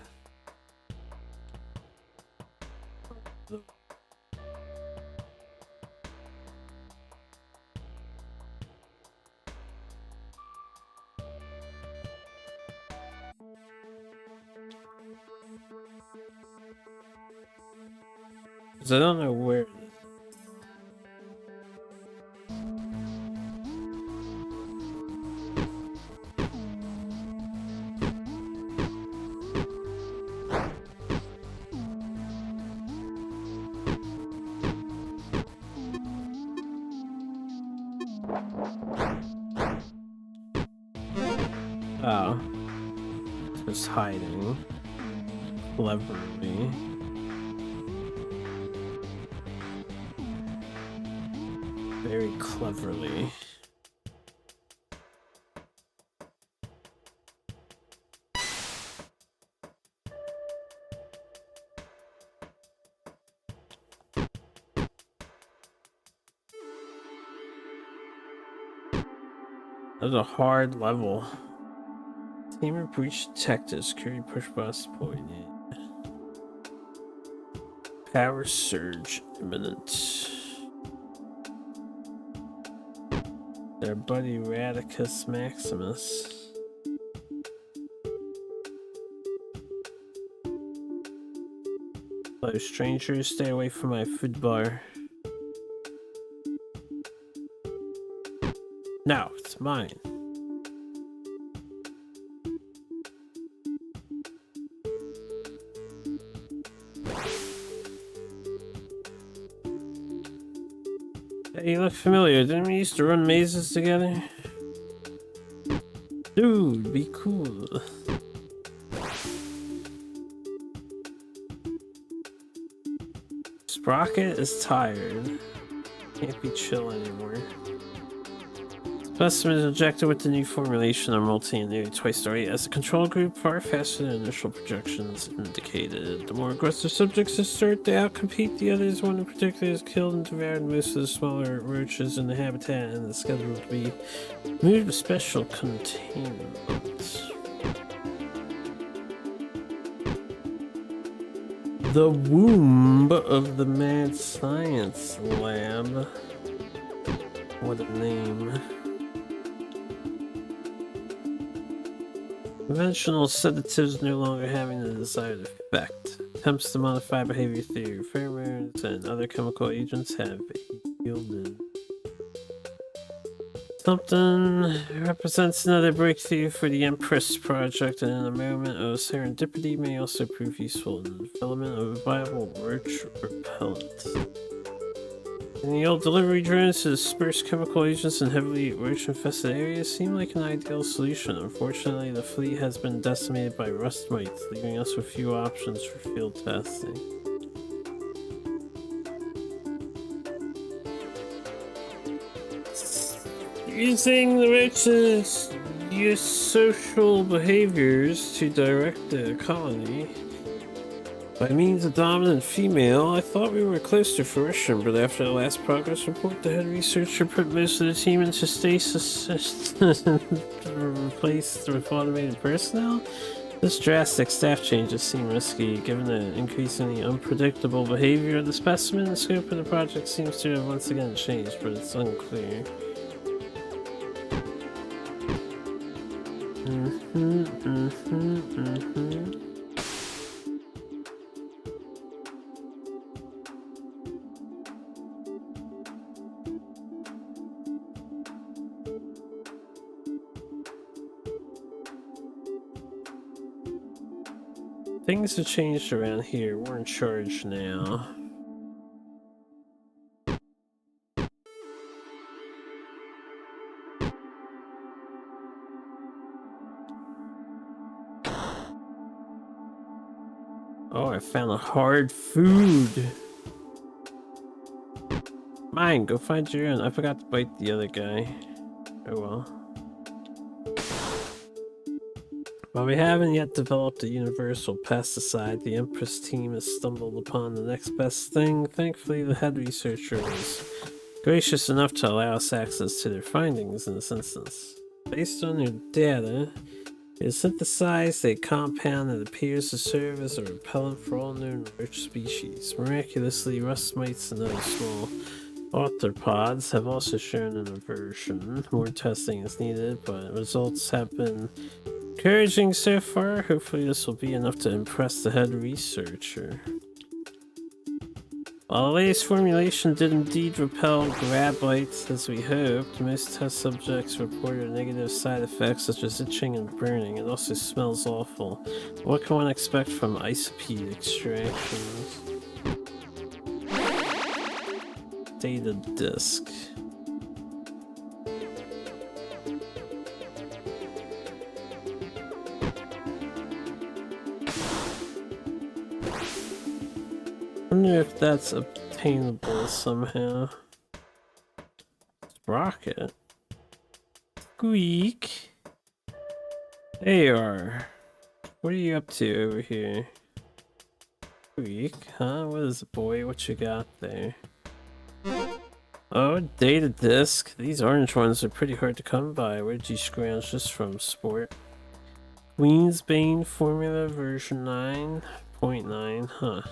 Because I don't know where. Oh. was hiding cleverly. Very cleverly. That was a hard level. Teamer breach detected. Security push bus point. Power surge imminent. Their buddy Radicus Maximus. Hello, strangers, stay away from my food bar. No, it's mine. Hey, you look familiar. Didn't we used to run mazes together? Dude, be cool. Sprocket is tired. Can't be chill anymore. Specimen is injected with the new formulation of multi and new twice story as a control group far faster than initial projections indicated. The more aggressive subjects assert, they outcompete the others. One in particular is killed and devoured most of the smaller roaches in the habitat and is scheduled to be moved to special containment. The womb of the mad science lab. What a name. Conventional sedatives no longer having the desired effect. Attempts to modify behavior through pheromones and other chemical agents have yielded. Something represents another breakthrough for the Empress project, and in a moment of serendipity may also prove useful in the development of a viable roach repellent. And the old delivery drones to disperse chemical agents in heavily roach-infested areas seem like an ideal solution. Unfortunately, the fleet has been decimated by rust mites, leaving us with few options for field testing. Using the roaches' use social behaviors to direct the colony by means of dominant female. I thought we were close to fruition, but after the last progress report, the head researcher put most of the team into stasis replaced with automated personnel. This drastic staff changes seem risky, given the increasingly unpredictable behavior of the specimen. The scope of the project seems to have once again changed, but it's unclear. Things have changed around here. We're in charge now. Oh, I found a hard food. Mine, go find your own. I forgot to bite the other guy. Oh well. While we haven't yet developed a universal pesticide, the Empress team has stumbled upon the next best thing. Thankfully, the head researcher was gracious enough to allow us access to their findings in this instance. Based on their data, it has synthesized a compound that appears to serve as a repellent for all known roach species. Miraculously, rust mites and other small arthropods have also shown an aversion. More testing is needed, but results have been encouraging so far. Hopefully this will be enough to impress the head researcher. While the latest formulation did indeed repel grab bites as we hoped, most test subjects reported negative side effects such as itching and burning. It also smells awful. What can one expect from isopede extractions? Data disk. Wonder if that's obtainable somehow. Rocket. Squeak. There you are. What are you up to over here? Squeak, huh? What is it, boy? What you got there? Oh, data disk. These orange ones are pretty hard to come by. Where'd you scrounge this from, sport? Queensbane formula version 9.9, huh?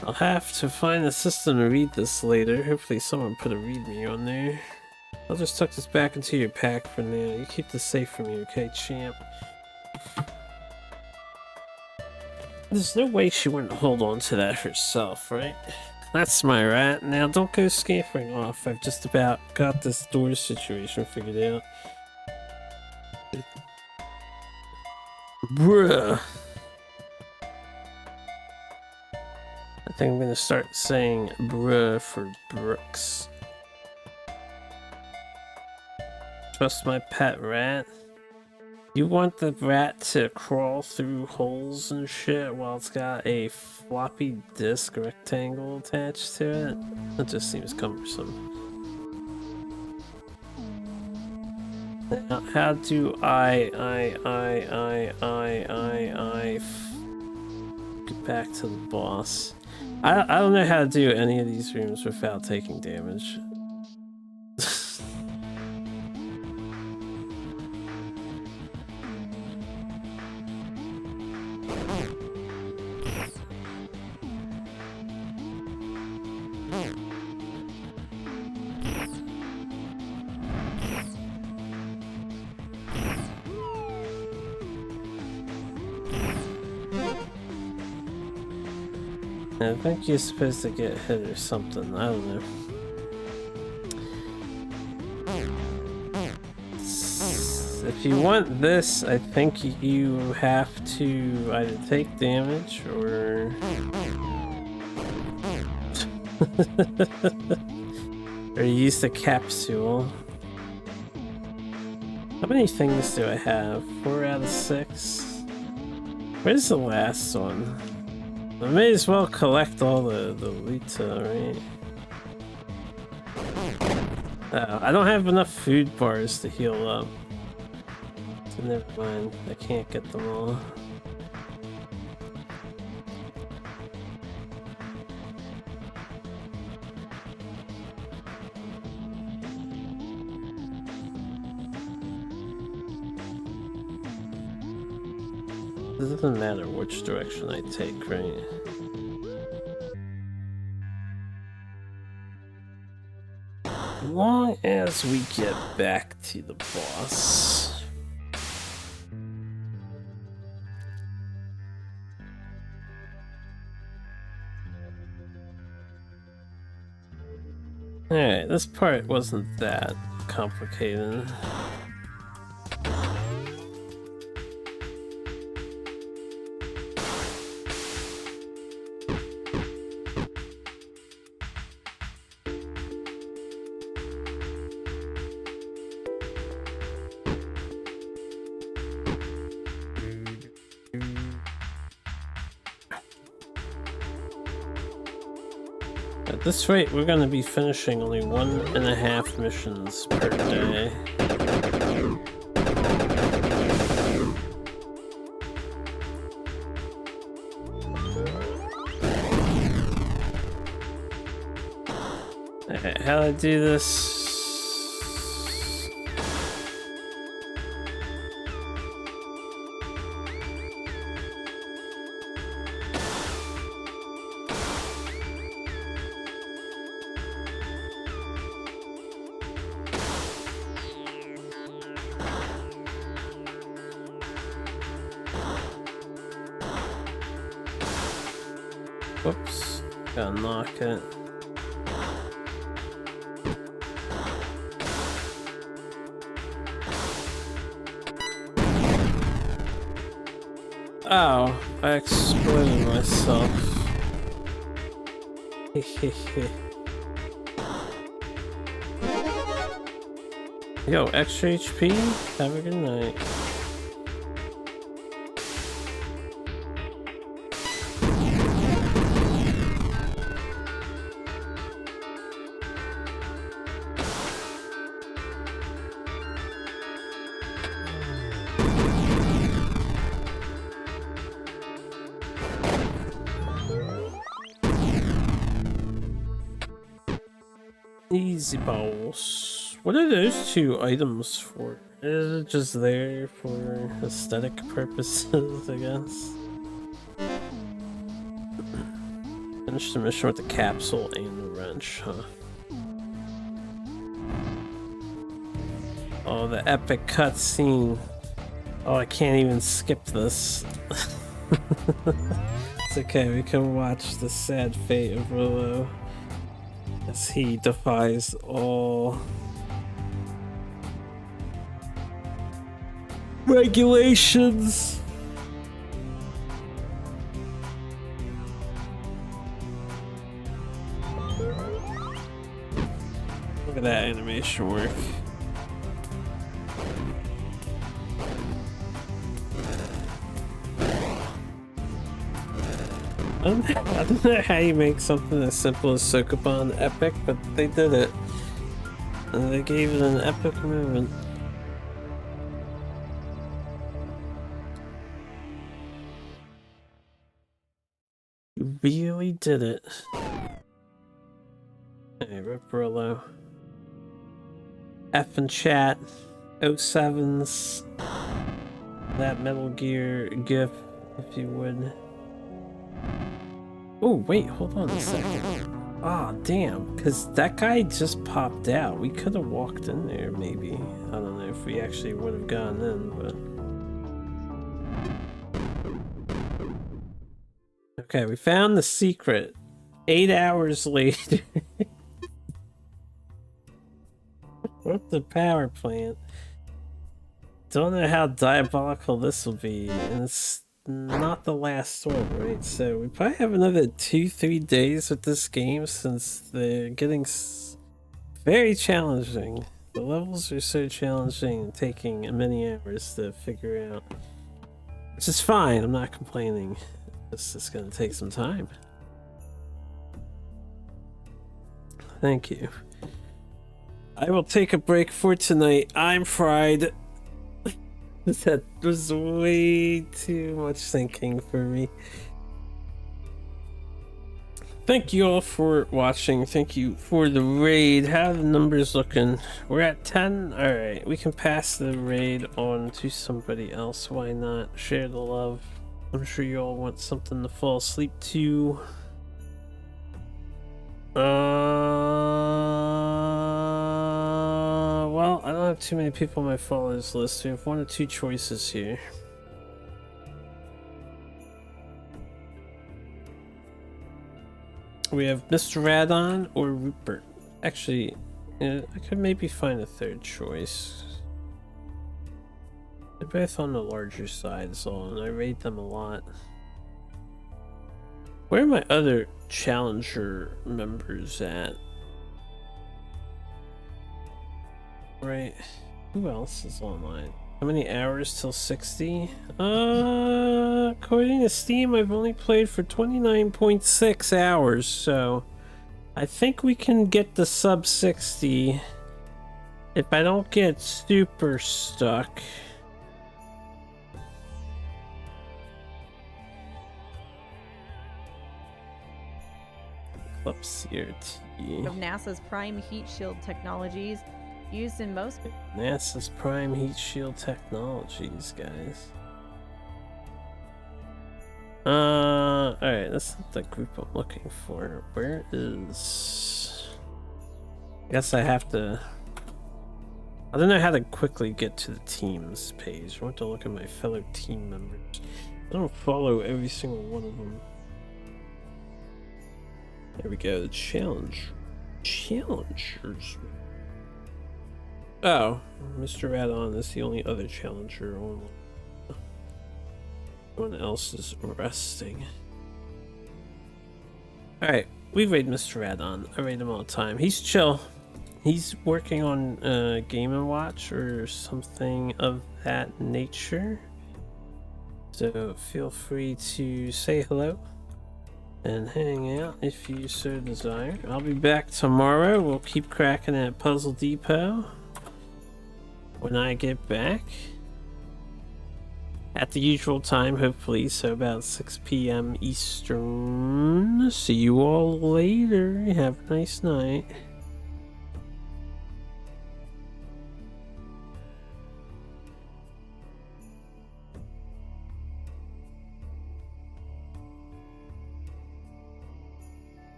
I'll have to find a system to read this later. Hopefully someone put a readme on there. I'll just tuck this back into your pack for now. You keep this safe from me, okay, champ? There's no way she wouldn't hold on to that herself, right? That's my rat. Now don't go scampering off. I've just about got this door situation figured out. Bruh. I think I'm gonna start saying bruh for Brooks. Trust my pet rat. You want the rat to crawl through holes and shit while it's got a floppy disk rectangle attached to it? That just seems cumbersome. Now, how do I get back to the boss? I don't know how to do any of these rooms without taking damage. I think you're supposed to get hit or something, I don't know. If you want this, I think you have to either take damage or... or use the capsule. How many things do I have? 4 out of 6? Where's the last one? I may as well collect all the loot, right? I don't have enough food bars to heal up. So never mind, I can't get them all. It doesn't matter which direction I take, right? As long as we get back to the boss. Alright, this part wasn't that complicated. At this rate, we're gonna be finishing only 1.5 missions per day. Alright, how do I do this? Whoops, gotta knock it. Oh, I exploded myself. Hehehe. Yo, extra HP? Have a good night. Easy balls. What are those two items for? Is it just there for aesthetic purposes, I guess? Finish the mission with the capsule and the wrench, huh? Oh, the epic cutscene. Oh, I can't even skip this. It's okay, we can watch the sad fate of Willow as he defies all regulations. Look at that animation work. I don't know how you make something as simple as Sokoban epic, but they did it. And they gave it an epic moment. You really did it. Hey, Ripperlo. F in chat. 07s. That Metal Gear GIF, if you would. Oh, wait, hold on a second. Ah, oh, damn, because that guy just popped out. We could have walked in there, maybe. I don't know if we actually would have gone in, but... Okay, we found the secret. 8 hours later. What the power plant? Don't know how diabolical this will be, and it's not the last one, right? So we probably have another 2-3 days with this game since they're getting very challenging. The levels are so challenging and taking many hours to figure out, which is fine. I'm not complaining. It's just gonna take some time. Thank you. I will take a break for tonight. I'm fried. That was way too much thinking for me. Thank you all for watching. Thank you for the raid. How are the numbers looking? We're at 10. Alright, we can pass the raid on to somebody else. Why not? Share the love. I'm sure you all want something to fall asleep to. Well, I don't have too many people on my followers list. We have 1 or 2 choices here. We have Mr. Radon or Rupert. Actually, I could maybe find a third choice. They're both on the larger side, so and I rate them a lot. Where are my other Challenger members at? Right. Who else is online? How many hours till 60? According to Steam, I've only played for 29.6 hours, so I think we can get the sub 60 if I don't get super stuck. Eclipse CRT. Of NASA's prime heat shield technologies used in most NASA's prime heat shield technologies, guys. Alright, that's not the group I'm looking for. Where is... I guess I have to... I don't know how to quickly get to the teams page. I want to look at my fellow team members. I don't follow every single one of them. There we go, the challenge. Challengers. Oh, Mr. Radon is the only other challenger. Everyone else is resting. Alright, we raid Mr. Radon. I raid him all the time. He's chill. He's working on Game & Watch or something of that nature. So feel free to say hello and hang out if you so desire. I'll be back tomorrow. We'll keep cracking at Puzzle Depot when I get back at the usual time, hopefully, so about 6 p.m. Eastern. See you all later. Have a nice night.